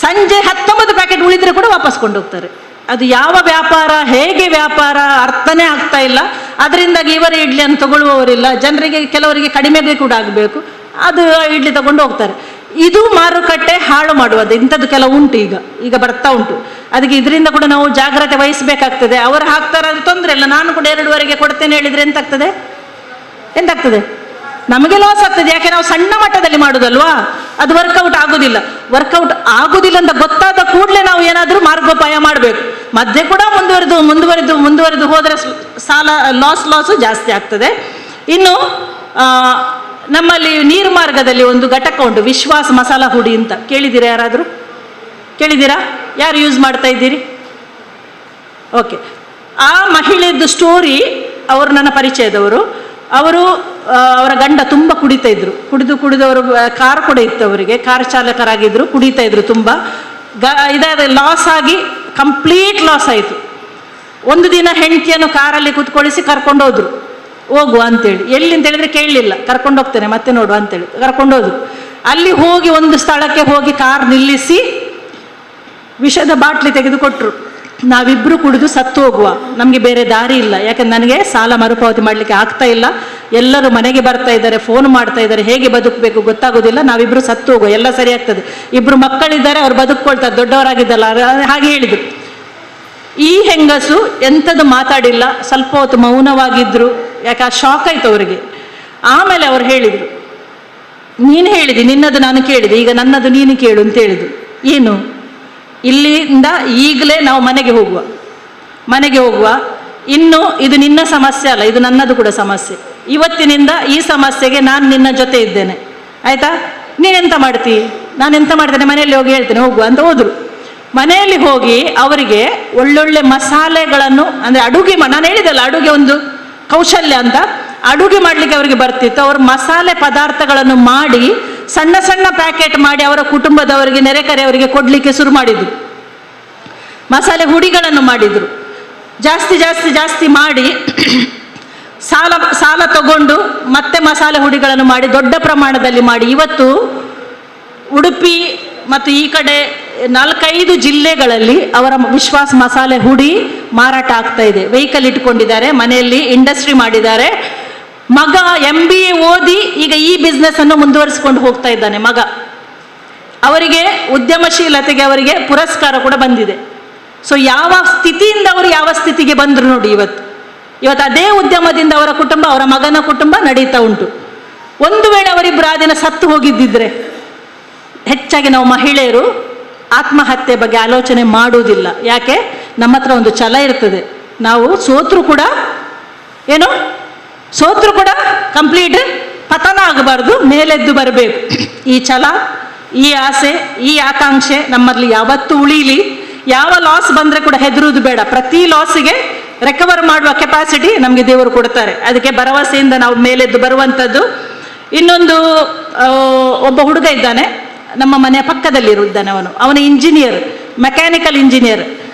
ಸಂಜೆ 19 ಪ್ಯಾಕೆಟ್ ಉಳಿದ್ರೆ ಕೂಡ ವಾಪಸ್ ಕೊಂಡೋಗ್ತಾರೆ. ಅದು ಯಾವ ವ್ಯಾಪಾರ, ಹೇಗೆ ವ್ಯಾಪಾರ ಅರ್ಥನೇ ಆಗ್ತಾ ಇಲ್ಲ. ಅದರಿಂದಾಗಿ ಇವರ ಇಡ್ಲಿಯನ್ನು ತಗೊಳ್ಳುವವರಿಲ್ಲ, ಜನರಿಗೆ ಕೆಲವರಿಗೆ ಕಡಿಮೆಗೆ ಕೂಡ ಆಗಬೇಕು, ಅದು ಇಡ್ಲಿ ತಗೊಂಡು ಹೋಗ್ತಾರೆ. ಇದು ಮಾರುಕಟ್ಟೆ ಹಾಳು ಮಾಡುವುದು. ಇಂಥದ್ದು ಕೆಲವು ಉಂಟು, ಈಗ ಬರ್ತಾ ಉಂಟು. ಅದಕ್ಕೆ ಇದರಿಂದ ಕೂಡ ನಾವು ಜಾಗ್ರತೆ ವಹಿಸಬೇಕಾಗ್ತದೆ. ಅವರು ಹಾಕ್ತಾರೆ, ಅದು ತೊಂದರೆ ಇಲ್ಲ, ನಾನು ಕೂಡ 2.5ಗೆ ಕೊಡ್ತೇನೆ ಹೇಳಿದ್ರೆ ಎಂತಾಗ್ತದೆ? ನಮಗೆ ಲಾಸ್ ಆಗ್ತದೆ. ಯಾಕೆ ನಾವು ಸಣ್ಣ ಮಟ್ಟದಲ್ಲಿ ಮಾಡುದಲ್ವಾ, ಅದು ವರ್ಕೌಟ್ ಆಗುದಿಲ್ಲ. ವರ್ಕೌಟ್ ಆಗುದಿಲ್ಲ ಅಂತ ಗೊತ್ತಾದ ಕೂಡಲೇ ನಾವು ಏನಾದರೂ ಮಾರ್ಗೋಪಾಯ ಮಾಡಬೇಕು. ಮಧ್ಯೆ ಕೂಡ ಮುಂದುವರೆದು ಹೋದರೆ ಸಾಲ ಲಾಸು ಜಾಸ್ತಿ ಆಗ್ತದೆ. ಇನ್ನು ನಮ್ಮಲ್ಲಿ ನೀರು ಮಾರ್ಗದಲ್ಲಿ ಒಂದು ಘಟಕ ಉಂಟು, ವಿಶ್ವಾಸ್ ಮಸಾಲ ಹುಡಿ ಅಂತ. ಕೇಳಿದ್ದೀರಾ ಯಾರಾದರೂ? ಕೇಳಿದ್ದೀರಾ? ಯಾರು ಯೂಸ್ ಮಾಡ್ತಾ ಇದ್ದೀರಿ? ಓಕೆ. ಆ ಮಹಿಳೆಯದ್ದು ಸ್ಟೋರಿ, ಅವರು ನನ್ನ ಪರಿಚಯದವರು. ಅವರ ಗಂಡ ತುಂಬ ಕುಡಿತಾ ಇದ್ರು. ಕುಡಿದವರು ಕಾರ್ ಕೂಡ ಇತ್ತು ಅವರಿಗೆ, ಕಾರ್ ಚಾಲಕರಾಗಿದ್ದರು, ಕುಡಿತಾ ಇದ್ರು ತುಂಬ. ಇದಾದ ಲಾಸ್ ಆಗಿ ಕಂಪ್ಲೀಟ್ ಲಾಸ್ ಆಯಿತು. ಒಂದು ದಿನ ಹೆಂಡತಿಯನ್ನು ಕಾರಲ್ಲಿ ಕೂತ್ಕೊಳಿಸಿ ಕರ್ಕೊಂಡು ಹೋದ್ರು, ಹೋಗುವ ಅಂತೇಳಿ. ಎಲ್ಲಿ ಅಂತ ಹೇಳಿದ್ರೆ ಕೇಳಲಿಲ್ಲ, ಕರ್ಕೊಂಡು ಹೋಗ್ತೇನೆ ಮತ್ತೆ ನೋಡು ಅಂತೇಳಿ ಕರ್ಕೊಂಡು ಹೋದ್ರು. ಅಲ್ಲಿ ಹೋಗಿ ಒಂದು ಸ್ಥಳಕ್ಕೆ ಹೋಗಿ ಕಾರ್ ನಿಲ್ಲಿಸಿ ವಿಷದ ಬಾಟ್ಲಿ ತೆಗೆದುಕೊಟ್ರು. ನಾವಿಬ್ಬರು ಕುಡಿದು ಸತ್ತು ಹೋಗುವ, ನಮಗೆ ಬೇರೆ ದಾರಿ ಇಲ್ಲ, ಯಾಕಂದ್ರೆ ನನಗೆ ಸಾಲ ಮರುಪಾವತಿ ಮಾಡಲಿಕ್ಕೆ ಆಗ್ತಾ ಇಲ್ಲ, ಎಲ್ಲರೂ ಮನೆಗೆ ಬರ್ತಾ ಇದ್ದಾರೆ, ಫೋನ್ ಮಾಡ್ತಾ ಇದ್ದಾರೆ, ಹೇಗೆ ಬದುಕಬೇಕು ಗೊತ್ತಾಗೋದಿಲ್ಲ, ನಾವಿಬ್ಬರು ಸತ್ತು ಹೋಗುವ, ಎಲ್ಲ ಸರಿ ಆಗ್ತದೆ, ಇಬ್ಬರು ಮಕ್ಕಳಿದ್ದಾರೆ, ಅವ್ರು ಬದುಕೊಳ್ತಾರೆ, ದೊಡ್ಡವರಾಗಿದ್ದಲ್ಲ, ಹಾಗೆ ಹೇಳಿದರು. ಈ ಹೆಂಗಸು ಎಂಥದ್ದು ಮಾತಾಡಿಲ್ಲ, ಸ್ವಲ್ಪ ಹೊತ್ತು ಮೌನವಾಗಿದ್ದರು. ಯಾಕೆ ಆ ಶಾಕ್ ಆಯ್ತು ಅವರಿಗೆ. ಆಮೇಲೆ ಅವ್ರು ಹೇಳಿದರು, ನೀನು ಹೇಳಿದಿ, ನಿನ್ನದು ನಾನು ಕೇಳಿದೆ, ಈಗ ನನ್ನದು ನೀನು ಕೇಳು ಅಂತ ಹೇಳಿದ್ರು. ಏನು? ಇಲ್ಲಿಂದ ಈಗಲೇ ನಾವು ಮನೆಗೆ ಹೋಗುವ, ಇನ್ನು ಇದು ನಿನ್ನ ಸಮಸ್ಯೆ ಅಲ್ಲ, ಇದು ನನ್ನದು ಕೂಡ ಸಮಸ್ಯೆ. ಇವತ್ತಿನಿಂದ ಈ ಸಮಸ್ಯೆಗೆ ನಾನು ನಿನ್ನ ಜೊತೆ ಇದ್ದೇನೆ, ಆಯಿತಾ? ನೀನೆಂತ ಮಾಡ್ತೀ? ನಾನು ಎಂತ ಮಾಡ್ತೇನೆ, ಮನೆಯಲ್ಲಿ ಹೋಗಿ ಹೇಳ್ತೇನೆ, ಹೋಗುವ ಅಂತ ಹೋದರು. ಮನೆಯಲ್ಲಿ ಹೋಗಿ ಅವರಿಗೆ ಒಳ್ಳೊಳ್ಳೆ ಮಸಾಲೆಗಳನ್ನು, ಅಂದರೆ ಅಡುಗೆ, ನಾನು ಹೇಳಿದಲ್ಲ ಅಡುಗೆ ಒಂದು ಕೌಶಲ್ಯ ಅಂತ, ಅಡುಗೆ ಮಾಡಲಿಕ್ಕೆ ಅವರಿಗೆ ಬರ್ತಿತ್ತು. ಅವರು ಮಸಾಲೆ ಪದಾರ್ಥಗಳನ್ನು ಮಾಡಿ ಸಣ್ಣ ಸಣ್ಣ ಪ್ಯಾಕೆಟ್ ಮಾಡಿ ಅವರ ಕುಟುಂಬದವರಿಗೆ, ನೆರೆಕರೆಯವರಿಗೆ ಕೊಡಲಿಕ್ಕೆ ಶುರು ಮಾಡಿದರು. ಮಸಾಲೆ ಹುಡಿಗಳನ್ನು ಮಾಡಿದರು. ಜಾಸ್ತಿ ಮಾಡಿ ಸಾಲ ತಗೊಂಡು ಮತ್ತೆ ಮಸಾಲೆ ಹುಡಿಗಳನ್ನು ಮಾಡಿ ದೊಡ್ಡ ಪ್ರಮಾಣದಲ್ಲಿ ಮಾಡಿ ಇವತ್ತು ಉಡುಪಿ ಮತ್ತು ಈ ಕಡೆ 4-5 ಜಿಲ್ಲೆಗಳಲ್ಲಿ ಅವರ ವಿಶ್ವಾಸ್ ಮಸಾಲೆ ಹುಡಿ ಮಾರಾಟ ಆಗ್ತಾ ಇದೆ. ವೆಹಿಕಲ್ ಇಟ್ಕೊಂಡಿದ್ದಾರೆ, ಮನೆಯಲ್ಲಿ ಇಂಡಸ್ಟ್ರಿ ಮಾಡಿದ್ದಾರೆ. ಮಗ MBA ಓದಿ ಈಗ ಈ ಬಿಸ್ನೆಸ್ ಅನ್ನು ಮುಂದುವರಿಸಿಕೊಂಡು ಹೋಗ್ತಾ ಇದ್ದಾನೆ ಮಗ. ಅವರಿಗೆ ಉದ್ಯಮಶೀಲತೆಗೆ ಅವರಿಗೆ ಪುರಸ್ಕಾರ ಕೂಡ ಬಂದಿದೆ. ಸೊ ಯಾವ ಸ್ಥಿತಿಯಿಂದ ಅವರು ಯಾವ ಸ್ಥಿತಿಗೆ ಬಂದರು ನೋಡಿ. ಇವತ್ತು ಅದೇ ಉದ್ಯಮದಿಂದ ಅವರ ಕುಟುಂಬ, ಅವರ ಮಗನ ಕುಟುಂಬ ನಡೀತಾ ಉಂಟು. ಒಂದು ವೇಳೆ ಅವರಿಬ್ಬರು ಆ ದಿನ ಸತ್ತು ಹೋಗಿದ್ದಿದ್ರೆ, ಹೆಚ್ಚಾಗಿ ನಾವು ಮಹಿಳೆಯರು ಆತ್ಮಹತ್ಯೆ ಬಗ್ಗೆ ಆಲೋಚನೆ ಮಾಡುವುದಿಲ್ಲ. ಯಾಕೆ? ನಮ್ಮ ಹತ್ರ ಒಂದು ಛಲ ಇರ್ತದೆ, ನಾವು ಸೋತ್ರು ಕೂಡ ಕಂಪ್ಲೀಟ್ ಪತನ ಆಗಬಾರ್ದು, ಮೇಲೆದ್ದು ಬರಬೇಕು. ಈ ಛಲ, ಈ ಆಸೆ, ಈ ಆಕಾಂಕ್ಷೆ ನಮ್ಮಲ್ಲಿ ಯಾವತ್ತೂ ಉಳಿಲಿ. ಯಾವ ಲಾಸ್ ಬಂದರೆ ಕೂಡ ಹೆದರುವುದು ಬೇಡ. ಪ್ರತಿ ಲಾಸಿಗೆ ರಿಕವರ್ ಮಾಡುವ ಕೆಪಾಸಿಟಿ ನಮಗೆ ದೇವರು ಕೊಡ್ತಾರೆ. ಅದಕ್ಕೆ ಭರವಸೆಯಿಂದ ನಾವು ಮೇಲೆದ್ದು ಬರುವಂಥದ್ದು. ಇನ್ನೊಂದು, ಒಬ್ಬ ಹುಡುಗ ಇದ್ದಾನೆ, ನಮ್ಮ ಮನೆಯ ಪಕ್ಕದಲ್ಲಿರುತ್ತಾನೆ. ಅವನು ಇಂಜಿನಿಯರ್, ಮೆಕ್ಯಾನಿಕಲ್ ಇಂಜಿನಿಯರ್.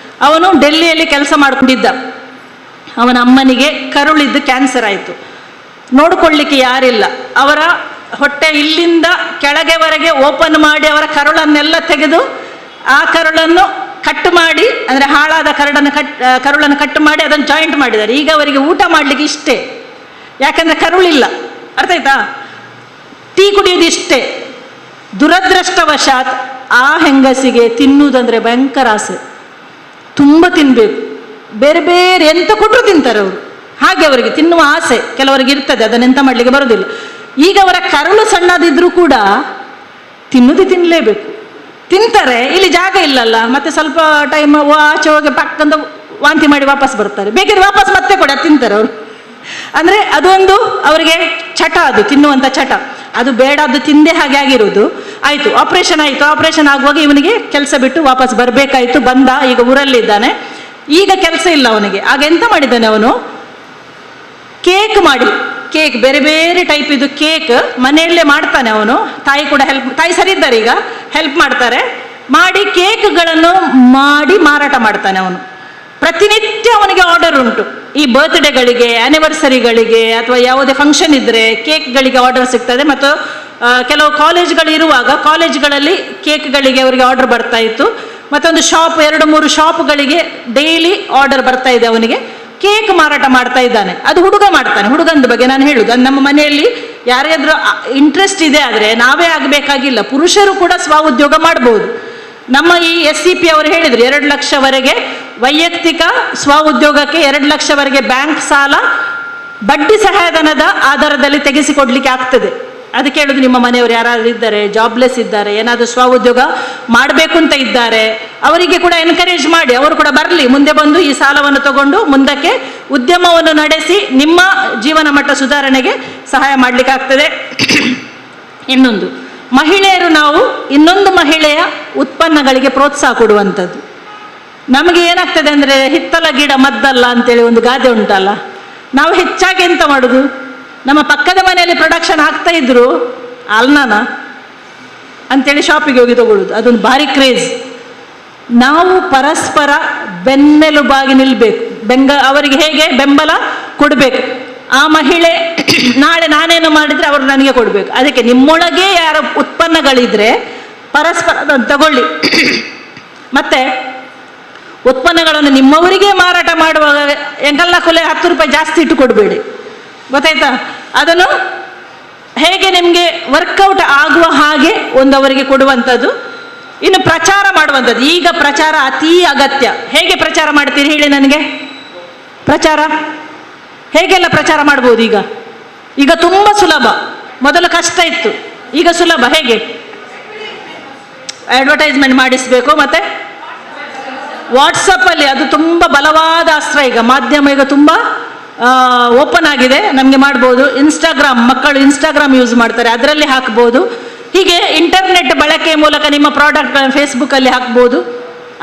ಅವನು ಡೆಲ್ಲಿಯಲ್ಲಿ ಕೆಲಸ ಮಾಡಿಕೊಂಡಿದ್ದ. ಅವನ ಅಮ್ಮನಿಗೆ ಕರುಳಿದ್ದು ಕ್ಯಾನ್ಸರ್ ಆಯಿತು. ನೋಡಿಕೊಳ್ಳಿಕ್ಕೆ ಯಾರಿಲ್ಲ. ಅವರ ಹೊಟ್ಟೆ ಇಲ್ಲಿಂದ ಕೆಳಗೆವರೆಗೆ ಓಪನ್ ಮಾಡಿ ಅವರ ಕರುಳನ್ನೆಲ್ಲ ತೆಗೆದು ಆ ಕರುಳನ್ನು ಕಟ್ ಮಾಡಿ, ಅಂದರೆ ಹಾಳಾದ ಕರುಳನ್ನು ಕಟ್ ಮಾಡಿ ಅದನ್ನು ಜಾಯಿಂಟ್ ಮಾಡಿದ್ದಾರೆ. ಈಗ ಅವರಿಗೆ ಊಟ ಮಾಡಲಿಕ್ಕೆ ಇಷ್ಟೇ, ಯಾಕಂದರೆ ಕರುಳಿಲ್ಲ. ಅರ್ಥ ಆಯ್ತಾ? ಟೀ ಕುಡಿಯೋದು ಇಷ್ಟೇ. ದುರದೃಷ್ಟವಶಾತ್ ಆ ಹೆಂಗಸಿಗೆ ತಿನ್ನುವುದಂದರೆ ಭಯಂಕರ ಆಸೆ, ತುಂಬ ತಿನ್ನಬೇಕು, ಬೇರೆ ಬೇರೆ ಎಂತ ಕೊಟ್ಟರು ತಿಂತಾರೆ ಅವರು. ಹಾಗೆ ಅವರಿಗೆ ತಿನ್ನುವ ಆಸೆ ಕೆಲವರಿಗೆ ಇರ್ತದೆ, ಅದನ್ನೆಂತ ಮಾಡಲಿಕ್ಕೆ ಬರೋದಿಲ್ಲ. ಈಗ ಅವರ ಕರುಳು ಸಣ್ಣದಿದ್ರೂ ಕೂಡ ತಿನ್ನಲೇಬೇಕು, ತಿಂತಾರೆ. ಇಲ್ಲಿ ಜಾಗ ಇಲ್ಲಲ್ಲ, ಮತ್ತೆ ಸ್ವಲ್ಪ ಟೈಮ್ ಆಚೆ ಹೋಗಿ ಪಕ್ಕಂತ ವಾಂತಿ ಮಾಡಿ ವಾಪಸ್ ಬರ್ತಾರೆ. ಬೇಕಿದ್ರೆ ವಾಪಸ್ ಮತ್ತೆ ಕೂಡ ತಿಂತಾರೆ ಅವರು. ಅಂದರೆ ಅದೊಂದು ಅವರಿಗೆ ಚಟ, ಅದು ತಿನ್ನುವಂಥ ಚಟ. ಅದು ಬೇಡ, ಅದು ತಿಂದೇ ಹಾಗೆ ಆಗಿರೋದು. ಆಯಿತು, ಆಪರೇಷನ್ ಆಯಿತು. ಆಪರೇಷನ್ ಆಗುವಾಗ ಇವನಿಗೆ ಕೆಲಸ ಬಿಟ್ಟು ವಾಪಸ್ ಬರಬೇಕಾಯಿತು. ಬಂದ, ಈಗ ಊರಲ್ಲಿದ್ದಾನೆ. ಈಗ ಕೆಲಸ ಇಲ್ಲ ಅವನಿಗೆ. ಆಗ ಎಂತ ಮಾಡಿದ್ದಾನೆ ಅವನು? ಕೇಕ್ ಬೇರೆ ಬೇರೆ ಟೈಪ್ ಇದು ಕೇಕ್ ಮನೆಯಲ್ಲೇ ಮಾಡ್ತಾನೆ ಅವನು. ತಾಯಿ ಕೂಡ ತಾಯಿ ಸರಿ ಇದ್ದಾರೆ, ಈಗ ಹೆಲ್ಪ್ ಮಾಡ್ತಾರೆ. ಮಾಡಿ ಕೇಕ್ಗಳನ್ನು ಮಾಡಿ ಮಾರಾಟ ಮಾಡ್ತಾನೆ ಅವನು. ಪ್ರತಿನಿತ್ಯ ಅವನಿಗೆ ಆರ್ಡರ್ ಉಂಟು. ಈ ಬರ್ತ್ಡೇಗಳಿಗೆ, ಆ್ಯನಿವರ್ಸರಿಗಳಿಗೆ ಅಥವಾ ಯಾವುದೇ ಫಂಕ್ಷನ್ ಇದ್ದರೆ ಕೇಕ್ಗಳಿಗೆ ಆರ್ಡರ್ ಸಿಗ್ತದೆ. ಮತ್ತು ಕೆಲವು ಕಾಲೇಜ್ಗಳು ಇರುವಾಗ ಕಾಲೇಜ್ಗಳಲ್ಲಿ ಕೇಕ್ಗಳಿಗೆ ಅವರಿಗೆ ಆರ್ಡರ್ ಬರ್ತಾ ಇತ್ತು. ಮತ್ತೊಂದು ಶಾಪ್, 2-3 ಶಾಪ್ಗಳಿಗೆ ಡೈಲಿ ಆರ್ಡರ್ ಬರ್ತಾ ಇದೆ ಅವನಿಗೆ. ಕೇಕ್ ಮಾರಾಟ ಮಾಡ್ತಾ ಇದ್ದಾನೆ. ಅದು ಹುಡುಗ ಮಾಡ್ತಾನೆ. ಹುಡುಗಂದ ಬಗ್ಗೆ ನಾನು ಹೇಳುದು, ಅದು ನಮ್ಮ ಮನೆಯಲ್ಲಿ ಯಾರಿಗಾದ್ರೂ ಇಂಟ್ರೆಸ್ಟ್ ಇದೆ ಆದರೆ ನಾವೇ ಆಗಬೇಕಾಗಿಲ್ಲ, ಪುರುಷರು ಕೂಡ ಸ್ವಉದ್ಯೋಗ ಮಾಡ್ಬೋದು. ನಮ್ಮ ಈ SCP ಅವರು ಹೇಳಿದರು 2 ಲಕ್ಷವರೆಗೆ ವೈಯಕ್ತಿಕ ಸ್ವಉದ್ಯೋಗಕ್ಕೆ 2 ಲಕ್ಷವರೆಗೆ ಬ್ಯಾಂಕ್ ಸಾಲ ಬಡ್ಡಿ ಸಹಾಯಧನದ ಆಧಾರದಲ್ಲಿ ತೆಗೆಸಿಕೊಡ್ಲಿಕ್ಕೆ ಆಗ್ತದೆ. ಅದಕ್ಕೆ ಹೇಳುದು, ನಿಮ್ಮ ಮನೆಯವರು ಯಾರಾದರೂ ಇದ್ದಾರೆ, ಜಾಬ್ಲೆಸ್ ಇದ್ದಾರೆ, ಏನಾದರೂ ಸ್ವಉದ್ಯೋಗ ಮಾಡಬೇಕು ಅಂತ ಇದ್ದಾರೆ, ಅವರಿಗೆ ಕೂಡ ಎನ್ಕರೇಜ್ ಮಾಡಿ, ಅವರು ಕೂಡ ಬರಲಿ, ಮುಂದೆ ಬಂದು ಈ ಸಾಲವನ್ನು ತಗೊಂಡು ಮುಂದಕ್ಕೆ ಉದ್ಯಮವನ್ನು ನಡೆಸಿ ನಿಮ್ಮ ಜೀವನ ಮಟ್ಟ ಸುಧಾರಣೆಗೆ ಸಹಾಯ ಮಾಡಲಿಕ್ಕೆ ಆಗ್ತದೆ. ಇನ್ನೊಂದು, ಮಹಿಳೆಯರು ನಾವು ಇನ್ನೊಂದು ಮಹಿಳೆಯ ಉತ್ಪನ್ನಗಳಿಗೆ ಪ್ರೋತ್ಸಾಹ ಕೊಡುವಂಥದ್ದು. ನಮಗೆ ಏನಾಗ್ತದೆ ಅಂದರೆ, ಹಿತ್ತಲ ಗಿಡ ಮದ್ದಲ್ಲ ಅಂತೇಳಿ ಒಂದು ಗಾದೆ ಉಂಟಲ್ಲ, ನಾವು ಹೆಚ್ಚಾಗಿ ಎಂತ ಮಾಡೋದು, ನಮ್ಮ ಪಕ್ಕದ ಮನೆಯಲ್ಲಿ ಪ್ರೊಡಕ್ಷನ್ ಆಗ್ತಾ ಇದ್ರು ಅಲ್ನಾನ ಅಂತೇಳಿ ಶಾಪಿಗೆ ಹೋಗಿ ತಗೊಳ್ಳೋದು, ಅದೊಂದು ಭಾರಿ ಕ್ರೇಜ್. ನಾವು ಪರಸ್ಪರ ಬೆನ್ನೆಲುಬಾಗಿ ನಿಲ್ಲಬೇಕು, ಅವರಿಗೆ ಹೇಗೆ ಬೆಂಬಲ ಕೊಡಬೇಕು. ಆ ಮಹಿಳೆ ನಾಳೆ ನಾನೇನು ಮಾಡಿದರೆ ಅವರು ನನಗೆ ಕೊಡಬೇಕು. ಅದಕ್ಕೆ ನಿಮ್ಮೊಳಗೆ ಯಾರ ಉತ್ಪನ್ನಗಳಿದ್ರೆ ಪರಸ್ಪರ ಅದನ್ನು ತಗೊಳ್ಳಿ. ಮತ್ತೆ ಉತ್ಪನ್ನಗಳನ್ನು ನಿಮ್ಮವರಿಗೆ ಮಾರಾಟ ಮಾಡುವಾಗ ಎಂಗಲ್ಲ ಕೊಲೆ 10 ರೂಪಾಯಿ ಜಾಸ್ತಿ ಇಟ್ಟು ಕೊಡಬೇಡಿ, ಗೊತ್ತಾಯ್ತಾ? ಅದನ್ನು ಹೇಗೆ ನಿಮಗೆ ವರ್ಕೌಟ್ ಆಗುವ ಹಾಗೆ ಒಂದವರಿಗೆ ಕೊಡುವಂಥದ್ದು. ಇನ್ನು ಪ್ರಚಾರ ಮಾಡುವಂಥದ್ದು, ಈಗ ಪ್ರಚಾರ ಅತೀ ಅಗತ್ಯ. ಹೇಗೆ ಪ್ರಚಾರ ಮಾಡ್ತೀರಿ ಹೇಳಿ ನನಗೆ? ಪ್ರಚಾರ ಹೇಗೆಲ್ಲ ಪ್ರಚಾರ ಮಾಡ್ಬೋದು? ಈಗ ತುಂಬ ಸುಲಭ, ಮೊದಲು ಕಷ್ಟ ಇತ್ತು, ಈಗ ಸುಲಭ. ಹೇಗೆ? ಅಡ್ವರ್ಟೈಸ್ಮೆಂಟ್ ಮಾಡಿಸಬೇಕು, ಮತ್ತೆ ವಾಟ್ಸಪ್ಪಲ್ಲಿ ಅದು ತುಂಬ ಬಲವಾದ ಅಸ್ತ್ರ. ಈಗ ಮಾಧ್ಯಮ ಈಗ ತುಂಬ ಓಪನ್ ಆಗಿದೆ, ನಮಗೆ ಮಾಡ್ಬೋದು. ಇನ್ಸ್ಟಾಗ್ರಾಮ್, ಮಕ್ಕಳು ಇನ್ಸ್ಟಾಗ್ರಾಮ್ ಯೂಸ್ ಮಾಡ್ತಾರೆ, ಅದರಲ್ಲಿ ಹಾಕ್ಬೋದು. ಹೀಗೆ ಇಂಟರ್ನೆಟ್ ಬಳಕೆಯ ಮೂಲಕ ನಿಮ್ಮ ಪ್ರಾಡಕ್ಟ್ ಫೇಸ್ಬುಕ್ಕಲ್ಲಿ ಹಾಕ್ಬೋದು,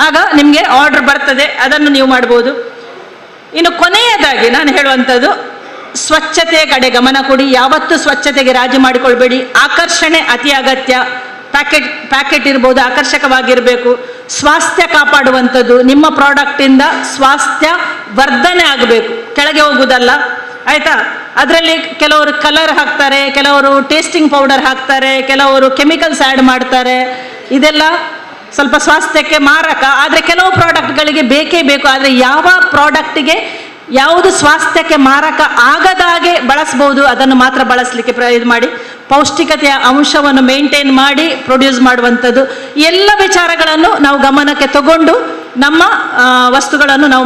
ಆಗ ನಿಮಗೆ ಆರ್ಡರ್ ಬರ್ತದೆ, ಅದನ್ನು ನೀವು ಮಾಡ್ಬೋದು. ಇನ್ನು ಕೊನೆಯದಾಗಿ ನಾನು ಹೇಳುವಂಥದ್ದು, ಸ್ವಚ್ಛತೆಯ ಕಡೆ ಗಮನ ಕೊಡಿ. ಯಾವತ್ತೂ ಸ್ವಚ್ಛತೆಗೆ ರಾಜಿ ಮಾಡಿಕೊಳ್ಬೇಡಿ. ಆಕರ್ಷಣೆ ಅತಿ ಅಗತ್ಯ. ಪ್ಯಾಕೆಟ್ ಇರ್ಬೋದು, ಆಕರ್ಷಕವಾಗಿರಬೇಕು. ಸ್ವಾಸ್ಥ್ಯ ಕಾಪಾಡುವಂಥದ್ದು, ನಿಮ್ಮ ಪ್ರಾಡಕ್ಟಿಂದ ಸ್ವಾಸ್ಥ್ಯ ವರ್ಧನೆ ಆಗಬೇಕು, ಕೆಳಗೆ ಹೋಗುವುದಲ್ಲ, ಆಯಿತಾ? ಅದರಲ್ಲಿ ಕೆಲವರು ಕಲರ್ ಹಾಕ್ತಾರೆ, ಕೆಲವರು ಟೇಸ್ಟಿಂಗ್ ಪೌಡರ್ ಹಾಕ್ತಾರೆ, ಕೆಲವರು ಕೆಮಿಕಲ್ಸ್ ಆ್ಯಡ್ ಮಾಡ್ತಾರೆ. ಇದೆಲ್ಲ ಸ್ವಲ್ಪ ಸ್ವಾಸ್ಥ್ಯಕ್ಕೆ ಮಾರಕ. ಆದರೆ ಕೆಲವು ಪ್ರಾಡಕ್ಟ್ಗಳಿಗೆ ಬೇಕೇ ಬೇಕು. ಆದರೆ ಯಾವ ಪ್ರಾಡಕ್ಟಿಗೆ ಯಾವುದು ಸ್ವಾಸ್ಥ್ಯಕ್ಕೆ ಮಾರಕ ಆಗದ ಹಾಗೆ ಬಳಸ್ಬೋದು ಅದನ್ನು ಮಾತ್ರ ಬಳಸಲಿಕ್ಕೆ ಇದು ಮಾಡಿ. ಪೌಷ್ಟಿಕತೆಯ ಅಂಶವನ್ನು ಮೇಂಟೈನ್ ಮಾಡಿ ಪ್ರೊಡ್ಯೂಸ್ ಮಾಡುವಂಥದ್ದು. ಎಲ್ಲ ವಿಚಾರಗಳನ್ನು ನಾವು ಗಮನಕ್ಕೆ ತಗೊಂಡು ನಮ್ಮ ವಸ್ತುಗಳನ್ನು ನಾವು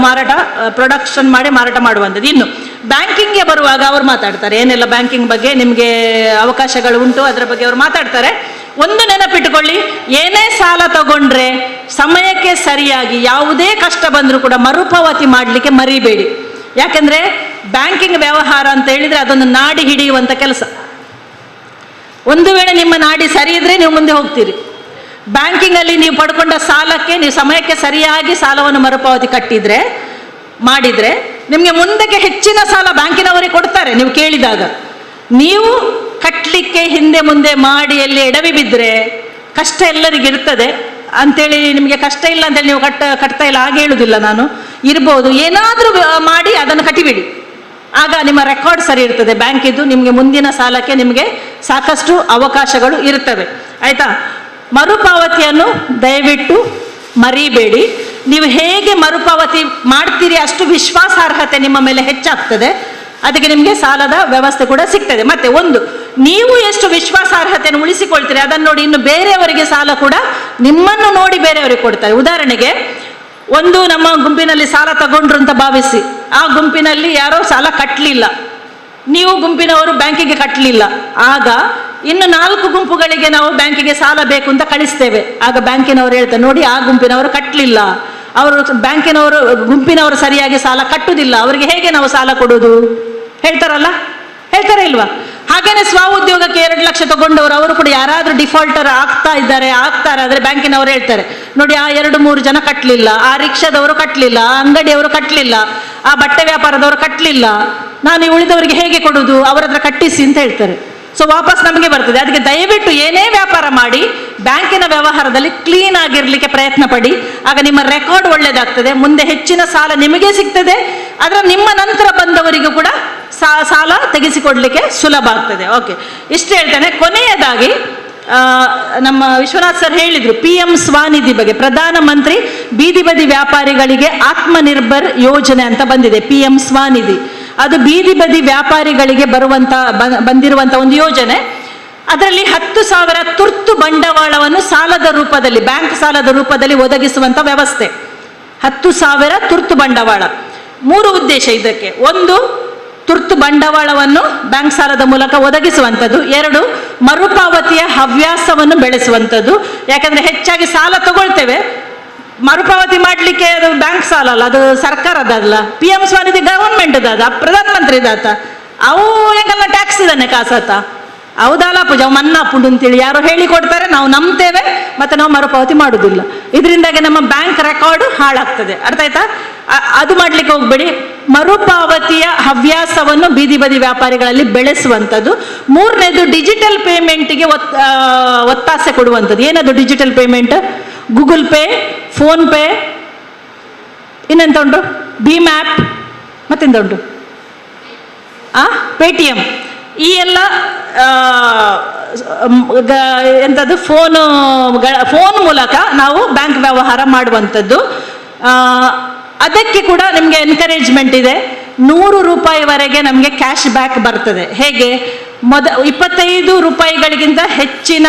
ಪ್ರೊಡಕ್ಷನ್ ಮಾಡಿ ಮಾರಾಟ ಮಾಡುವಂಥದ್ದು. ಇನ್ನು ಬ್ಯಾಂಕಿಂಗ್ಗೆ ಬರುವಾಗ ಅವರು ಮಾತಾಡ್ತಾರೆ, ಏನೆಲ್ಲ ಬ್ಯಾಂಕಿಂಗ್ ಬಗ್ಗೆ ನಿಮಗೆ ಅವಕಾಶಗಳು ಉಂಟು ಅದರ ಬಗ್ಗೆ ಅವರು ಮಾತಾಡ್ತಾರೆ. ಒಂದು ನೆನಪಿಟ್ಟುಕೊಳ್ಳಿ, ಏನೇ ಸಾಲ ತಗೊಂಡ್ರೆ ಸಮಯಕ್ಕೆ ಸರಿಯಾಗಿ ಯಾವುದೇ ಕಷ್ಟ ಬಂದರೂ ಕೂಡ ಮರುಪಾವತಿ ಮಾಡಲಿಕ್ಕೆ ಮರಿಬೇಡಿ. ಯಾಕೆಂದರೆ ಬ್ಯಾಂಕಿಂಗ್ ವ್ಯವಹಾರ ಅಂತ ಹೇಳಿದರೆ ಅದೊಂದು ನಾಡಿ ಹಿಡಿಯುವಂಥ ಕೆಲಸ. ಒಂದು ವೇಳೆ ನಿಮ್ಮ ನಾಡಿ ಸರಿ ಇದ್ದರೆ ನೀವು ಮುಂದೆ ಹೋಗ್ತೀರಿ. ಬ್ಯಾಂಕಿಂಗಲ್ಲಿ ನೀವು ಪಡ್ಕೊಂಡ ಸಾಲಕ್ಕೆ ನೀವು ಸಮಯಕ್ಕೆ ಸರಿಯಾಗಿ ಸಾಲವನ್ನು ಮರುಪಾವತಿ ಮಾಡಿದರೆ ನಿಮಗೆ ಮುಂದಕ್ಕೆ ಹೆಚ್ಚಿನ ಸಾಲ ಬ್ಯಾಂಕಿನವರಿಗೆ ಕೊಡ್ತಾರೆ ನೀವು ಕೇಳಿದಾಗ. ನೀವು ಕಟ್ಟಲಿಕ್ಕೆ ಹಿಂದೆ ಮುಂದೆ ಮಾಡಿ ಎಲ್ಲಿ ಎಡವಿ ಬಿದ್ದರೆ ಕಷ್ಟ ಎಲ್ಲರಿಗೆ ಇರ್ತದೆ. ಅಂಥೇಳಿ ನಿಮಗೆ ಕಷ್ಟ ಇಲ್ಲ ಅಂತೇಳಿ ನೀವು ಕಟ್ತಾ ಇಲ್ಲ ಹಾಗೆ ಹೇಳುವುದಿಲ್ಲ ನಾನು. ಇರ್ಬೋದು, ಏನಾದರೂ ಮಾಡಿ ಅದನ್ನು ಕಟ್ಟಿಬಿಡಿ, ಆಗ ನಿಮ್ಮ ರೆಕಾರ್ಡ್ ಸರಿ ಇರ್ತದೆ ಬ್ಯಾಂಕಿದ್ದು. ನಿಮಗೆ ಮುಂದಿನ ಸಾಲಕ್ಕೆ ನಿಮಗೆ ಸಾಕಷ್ಟು ಅವಕಾಶಗಳು ಇರ್ತವೆ, ಆಯಿತಾ? ಮರುಪಾವತಿಯನ್ನು ದಯವಿಟ್ಟು ಮರಿಬೇಡಿ. ನೀವು ಹೇಗೆ ಮರುಪಾವತಿ ಮಾಡ್ತೀರಿ ಅಷ್ಟು ವಿಶ್ವಾಸಾರ್ಹತೆ ನಿಮ್ಮ ಮೇಲೆ ಹೆಚ್ಚಾಗ್ತದೆ. ಅದಕ್ಕೆ ನಿಮಗೆ ಸಾಲದ ವ್ಯವಸ್ಥೆ ಕೂಡ ಸಿಗ್ತದೆ. ಮತ್ತೆ ಒಂದು, ನೀವು ಎಷ್ಟು ವಿಶ್ವಾಸಾರ್ಹತೆಯನ್ನು ಉಳಿಸಿಕೊಳ್ತೀರಿ ಅದನ್ನು ನೋಡಿ ಇನ್ನು ಬೇರೆಯವರಿಗೆ ಸಾಲ ಕೂಡ ನಿಮ್ಮನ್ನು ನೋಡಿ ಬೇರೆಯವರಿಗೆ ಕೊಡ್ತಾರೆ. ಉದಾಹರಣೆಗೆ, ಒಂದು ನಮ್ಮ ಗುಂಪಿನಲ್ಲಿ ಸಾಲ ತಗೊಂಡ್ರು ಅಂತ ಭಾವಿಸಿ, ಆ ಗುಂಪಿನಲ್ಲಿ ಯಾರೋ ಸಾಲ ಕಟ್ಟಲಿಲ್ಲ, ನೀವು ಗುಂಪಿನವರು ಬ್ಯಾಂಕಿಗೆ ಕಟ್ಟಲಿಲ್ಲ. ಆಗ ಇನ್ನು 4 ಗುಂಪುಗಳಿಗೆ ನಾವು ಬ್ಯಾಂಕಿಗೆ ಸಾಲ ಬೇಕು ಅಂತ ಕಳಿಸ್ತೇವೆ. ಆಗ ಬ್ಯಾಂಕಿನವರು ಹೇಳ್ತಾರೆ, ನೋಡಿ ಆ ಗುಂಪಿನವರು ಕಟ್ಟಲಿಲ್ಲ, ಅವರು ಗುಂಪಿನವರು ಸರಿಯಾಗಿ ಸಾಲ ಕಟ್ಟುವುದಿಲ್ಲ, ಅವರಿಗೆ ಹೇಗೆ ನಾವು ಸಾಲ ಕೊಡೋದು ಹೇಳ್ತಾರಲ್ಲ, ಹೇಳ್ತಾರೆ ಇಲ್ವಾ? ಹಾಗೇನೆ ಉದ್ಯೋಗಕ್ಕೆ 2 ಲಕ್ಷ ತಗೊಂಡವರು ಅವರು ಕೂಡ ಯಾರಾದರೂ ಡಿಫಾಲ್ಟರ್ ಆಗ್ತಾರೆ ಆದರೆ ಬ್ಯಾಂಕಿನವರು ಹೇಳ್ತಾರೆ, ನೋಡಿ ಆ 2-3 ಜನ ಕಟ್ಟಲಿಲ್ಲ, ಆ ರಿಕ್ಷಾದವರು ಕಟ್ಟಲಿಲ್ಲ, ಆ ಅಂಗಡಿಯವರು ಕಟ್ಟಲಿಲ್ಲ, ಆ ಬಟ್ಟೆ ವ್ಯಾಪಾರದವರು ಕಟ್ಟಲಿಲ್ಲ, ನಾನು ಉಳಿದವರಿಗೆ ಹೇಗೆ ಕೊಡುವುದು, ಅವರ ಹತ್ರ ಕಟ್ಟಿಸಿ ಅಂತ ಹೇಳ್ತಾರೆ. ಸೊ ವಾಪಸ್ ನಮಗೆ ಬರ್ತದೆ. ಅದಕ್ಕೆ ದಯವಿಟ್ಟು ಏನೇ ವ್ಯಾಪಾರ ಮಾಡಿ ಬ್ಯಾಂಕಿನ ವ್ಯವಹಾರದಲ್ಲಿ ಕ್ಲೀನ್ ಆಗಿರಲಿಕ್ಕೆ ಪ್ರಯತ್ನ ಪಡಿ. ಆಗ ನಿಮ್ಮ ರೆಕಾರ್ಡ್ ಒಳ್ಳೆಯದಾಗ್ತದೆ, ಮುಂದೆ ಹೆಚ್ಚಿನ ಸಾಲ ನಿಮಗೆ ಸಿಗ್ತದೆ, ಅದರ ನಿಮ್ಮ ನಂತರ ಬಂದವರಿಗೂ ಕೂಡ ಸಾಲ ತೆಗೆಸಿಕೊಡ್ಲಿಕ್ಕೆ ಸುಲಭ ಆಗ್ತದೆ. ಓಕೆ, ಇಷ್ಟು ಹೇಳ್ತೇನೆ. ಕೊನೆಯದಾಗಿ ನಮ್ಮ ವಿಶ್ವನಾಥ್ ಸರ್ ಹೇಳಿದರು PM ಸ್ವಾನಿಧಿ ಬಗ್ಗೆ. ಪ್ರಧಾನಮಂತ್ರಿ ಬೀದಿ ಬದಿ ವ್ಯಾಪಾರಿಗಳಿಗೆ ಆತ್ಮನಿರ್ಭರ್ ಯೋಜನೆ ಅಂತ ಬಂದಿದೆ, PM ಸ್ವಾನಿಧಿ. ಅದು ಬೀದಿ ಬದಿ ವ್ಯಾಪಾರಿಗಳಿಗೆ ಬಂದಿರುವಂಥ ಒಂದು ಯೋಜನೆ. ಅದರಲ್ಲಿ 10,000 ತುರ್ತು ಬಂಡವಾಳವನ್ನು ಸಾಲದ ರೂಪದಲ್ಲಿ, ಬ್ಯಾಂಕ್ ಸಾಲದ ರೂಪದಲ್ಲಿ ಒದಗಿಸುವಂಥ ವ್ಯವಸ್ಥೆ. 10,000 ತುರ್ತು ಬಂಡವಾಳ. 3 ಉದ್ದೇಶ ಇದಕ್ಕೆ. 1, ತುರ್ತು ಬಂಡವಾಳವನ್ನು ಬ್ಯಾಂಕ್ ಸಾಲದ ಮೂಲಕ ಒದಗಿಸುವಂಥದ್ದು. 2, ಮರುಪಾವತಿಯ ಹವ್ಯಾಸವನ್ನು ಬೆಳೆಸುವಂಥದ್ದು. ಯಾಕಂದರೆ ಹೆಚ್ಚಾಗಿ ಸಾಲ ತಗೊಳ್ತೇವೆ, ಮರುಪಾವತಿ ಮಾಡಲಿಕ್ಕೆ ಅದು ಬ್ಯಾಂಕ್ ಸಾಲ ಅಲ್ಲ, ಅದು ಸರ್ಕಾರದಲ್ಲ. PM ಸ್ವಾನಿಧಿ ಗವರ್ಮೆಂಟ್ದಾದ, ಪ್ರಧಾನಮಂತ್ರಿದಾತ. ಅವು ಹೆಂಗಲ್ಲ ಟ್ಯಾಕ್ಸ್ ಇದ್ದಾನೆ ಕಾಸತ್ತ ಹೌದಲ್ಲ ಪೂಜಾ ಮನ್ನಾ ಪುಂಡು ಅಂತೇಳಿ ಯಾರು ಹೇಳಿ ಕೊಡ್ತಾರೆ, ನಾವು ನಂಬ್ತೇವೆ ಮತ್ತೆ ನಾವು ಮರುಪಾವತಿ ಮಾಡುವುದಿಲ್ಲ. ಇದರಿಂದಾಗಿ ನಮ್ಮ ಬ್ಯಾಂಕ್ ರೆಕಾರ್ಡ್ ಹಾಳಾಗ್ತದೆ. ಅರ್ಥ ಆಯ್ತಾ? ಅದು ಮಾಡ್ಲಿಕ್ಕೆ ಹೋಗ್ಬೇಡಿ. ಮರುಪಾವತಿಯ ಹವ್ಯಾಸವನ್ನು ಬೀದಿ ಬದಿ ವ್ಯಾಪಾರಿಗಳಲ್ಲಿ ಬೆಳೆಸುವಂಥದ್ದು. ಮೂರನೇದು ಡಿಜಿಟಲ್ ಪೇಮೆಂಟ್ಗೆ ಒತ್ತಾಸೆ ಕೊಡುವಂಥದ್ದು. ಏನದು digital payment? Google Pay, PhonePe, ಇನ್ನೆಂತ ಉಂಟು, ಭೀಮ್ ಆ್ಯಪ್, ಮತ್ತೆಂತ ಉಂಟು, ಪೇಟಿಎಂ. ಈ ಎಲ್ಲ ಎಂಥದ್ದು ಫೋನ್ ಮೂಲಕ ನಾವು ಬ್ಯಾಂಕ್ ವ್ಯವಹಾರ ಮಾಡುವಂಥದ್ದು. ಅದಕ್ಕೆ ಕೂಡ ನಿಮಗೆ ಎನ್ಕರೇಜ್ಮೆಂಟ್ ಇದೆ. 100 ರೂಪಾಯಿವರೆಗೆ ನಮಗೆ ಕ್ಯಾಶ್ ಬ್ಯಾಕ್ ಬರ್ತದೆ. ಹೇಗೆ? 25 ರೂಪಾಯಿಗಳಿಗಿಂತ ಹೆಚ್ಚಿನ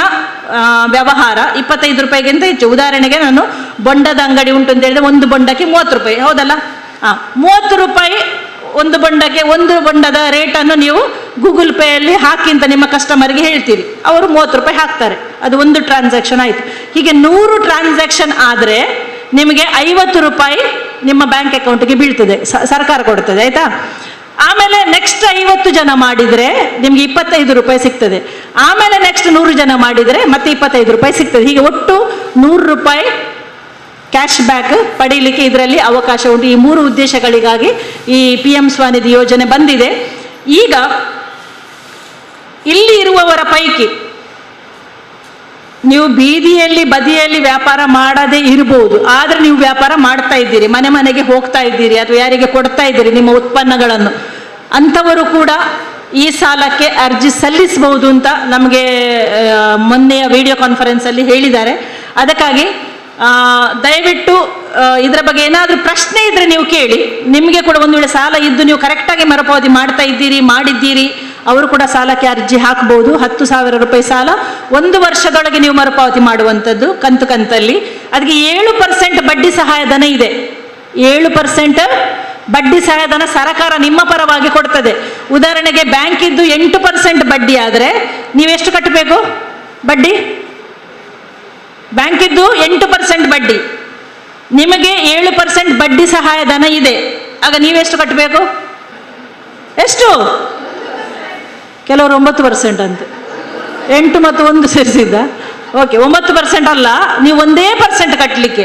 ವ್ಯವಹಾರ, 25 ರೂಪಾಯಿಗಿಂತ ಹೆಚ್ಚು. ಉದಾಹರಣೆಗೆ ನಾನು ಬೊಂಡದ ಅಂಗಡಿ ಉಂಟು ಅಂತ ಹೇಳಿದ್ರೆ ಒಂದು ಬೊಂಡಕ್ಕೆ 30 ರೂಪಾಯಿ, ಹೌದಲ್ಲ? 30 ರೂಪಾಯಿ ಒಂದು ಬೊಂಡಕ್ಕೆ, ಒಂದು ಬೊಂಡದ ರೇಟನ್ನು ನೀವು ಗೂಗಲ್ ಪೇಯಲ್ಲಿ ಹಾಕಿ ಅಂತ ನಿಮ್ಮ ಕಸ್ಟಮರ್ಗೆ ಹೇಳ್ತೀರಿ, ಅವರು 30 ರೂಪಾಯಿ ಹಾಕ್ತಾರೆ. ಅದು ಒಂದು ಟ್ರಾನ್ಸಾಕ್ಷನ್ ಆಯಿತು. ಹೀಗೆ 100 ಟ್ರಾನ್ಸಾಕ್ಷನ್ ಆದರೆ ನಿಮಗೆ 50 ರೂಪಾಯಿ ನಿಮ್ಮ ಬ್ಯಾಂಕ್ ಅಕೌಂಟ್ಗೆ ಬೀಳ್ತದೆ, ಸರ್ಕಾರ ಕೊಡ್ತದೆ. ಆಯಿತಾ? ಆಮೇಲೆ ನೆಕ್ಸ್ಟ್ 50 ಜನ ಮಾಡಿದರೆ ನಿಮಗೆ 25 ರೂಪಾಯಿ ಸಿಗ್ತದೆ. ಆಮೇಲೆ ನೆಕ್ಸ್ಟ್ 100 ಜನ ಮಾಡಿದರೆ ಮತ್ತೆ 25 ರೂಪಾಯಿ ಸಿಗ್ತದೆ. ಹೀಗೆ ಒಟ್ಟು 100 ರೂಪಾಯಿ ಕ್ಯಾಶ್ ಬ್ಯಾಕ್ ಪಡೀಲಿಕ್ಕೆ ಇದರಲ್ಲಿ ಅವಕಾಶ ಉಂಟು. ಈ 3 ಉದ್ದೇಶಗಳಿಗಾಗಿ ಈ PM ಸ್ವನಿಧಿ ಯೋಜನೆ ಬಂದಿದೆ. ಈಗ ಇಲ್ಲಿ ಇರುವವರ ಪೈಕಿ ನೀವು ಬೀದಿಯಲ್ಲಿ ಬದಿಯಲ್ಲಿ ವ್ಯಾಪಾರ ಮಾಡದೇ ಇರಬಹುದು, ಆದರೆ ನೀವು ವ್ಯಾಪಾರ ಮಾಡ್ತಾ ಇದ್ದೀರಿ, ಮನೆ ಮನೆಗೆ ಹೋಗ್ತಾ ಇದ್ದೀರಿ ಅಥವಾ ಯಾರಿಗೆ ಕೊಡ್ತಾ ಇದ್ದೀರಿ ನಿಮ್ಮ ಉತ್ಪನ್ನಗಳನ್ನು, ಅಂಥವರು ಕೂಡ ಈ ಸಾಲಕ್ಕೆ ಅರ್ಜಿ ಸಲ್ಲಿಸಬಹುದು ಅಂತ ನಮಗೆ ಮೊನ್ನೆಯ ವಿಡಿಯೋ ಕಾನ್ಫರೆನ್ಸಲ್ಲಿ ಹೇಳಿದ್ದಾರೆ. ಅದಕ್ಕಾಗಿ ದಯವಿಟ್ಟು ಇದರ ಬಗ್ಗೆ ಏನಾದರೂ ಪ್ರಶ್ನೆ ಇದ್ದರೆ ನೀವು ಕೇಳಿ. ನಿಮಗೆ ಕೂಡ ಒಂದು ವೇಳೆ ಸಾಲ ಇದ್ದು ನೀವು ಕರೆಕ್ಟಾಗಿ ಮರುಪಾವತಿ ಮಾಡ್ತಾ ಇದ್ದೀರಿ, ಮಾಡಿದ್ದೀರಿ, ಅವರು ಕೂಡ ಸಾಲಕ್ಕೆ ಅರ್ಜಿ ಹಾಕ್ಬೋದು. 10,000 ರೂಪಾಯಿ ಸಾಲ 1 ವರ್ಷದೊಳಗೆ ನೀವು ಮರುಪಾವತಿ ಮಾಡುವಂಥದ್ದು ಕಂತು ಕಂತಲ್ಲಿ. ಅದಕ್ಕೆ 7% ಬಡ್ಡಿ ಸಹಾಯಧನ ಇದೆ. 7% ಬಡ್ಡಿ ಸಹಾಯಧನ ಸರ್ಕಾರ ನಿಮ್ಮ ಪರವಾಗಿ ಕೊಡ್ತದೆ. ಉದಾಹರಣೆಗೆ ಬ್ಯಾಂಕಿದ್ದು 8% ಬಡ್ಡಿ ಆದರೆ ನೀವೆಷ್ಟು ಕಟ್ಟಬೇಕು ಬಡ್ಡಿ? ಬ್ಯಾಂಕಿದ್ದು 8% ಬಡ್ಡಿ, ನಿಮಗೆ 7% ಬಡ್ಡಿ ಸಹಾಯಧನ ಇದೆ. ಆಗ ನೀವೆಷ್ಟು ಕಟ್ಟಬೇಕು? ಎಷ್ಟು? ಕೆಲವರು 9% ಅಂತೆ. 8 ಮತ್ತು 1 ಸೇರಿಸಿದ್ದ. ಓಕೆ, 9% ಅಲ್ಲ, ನೀವು 1% ಕಟ್ಟಲಿಕ್ಕೆ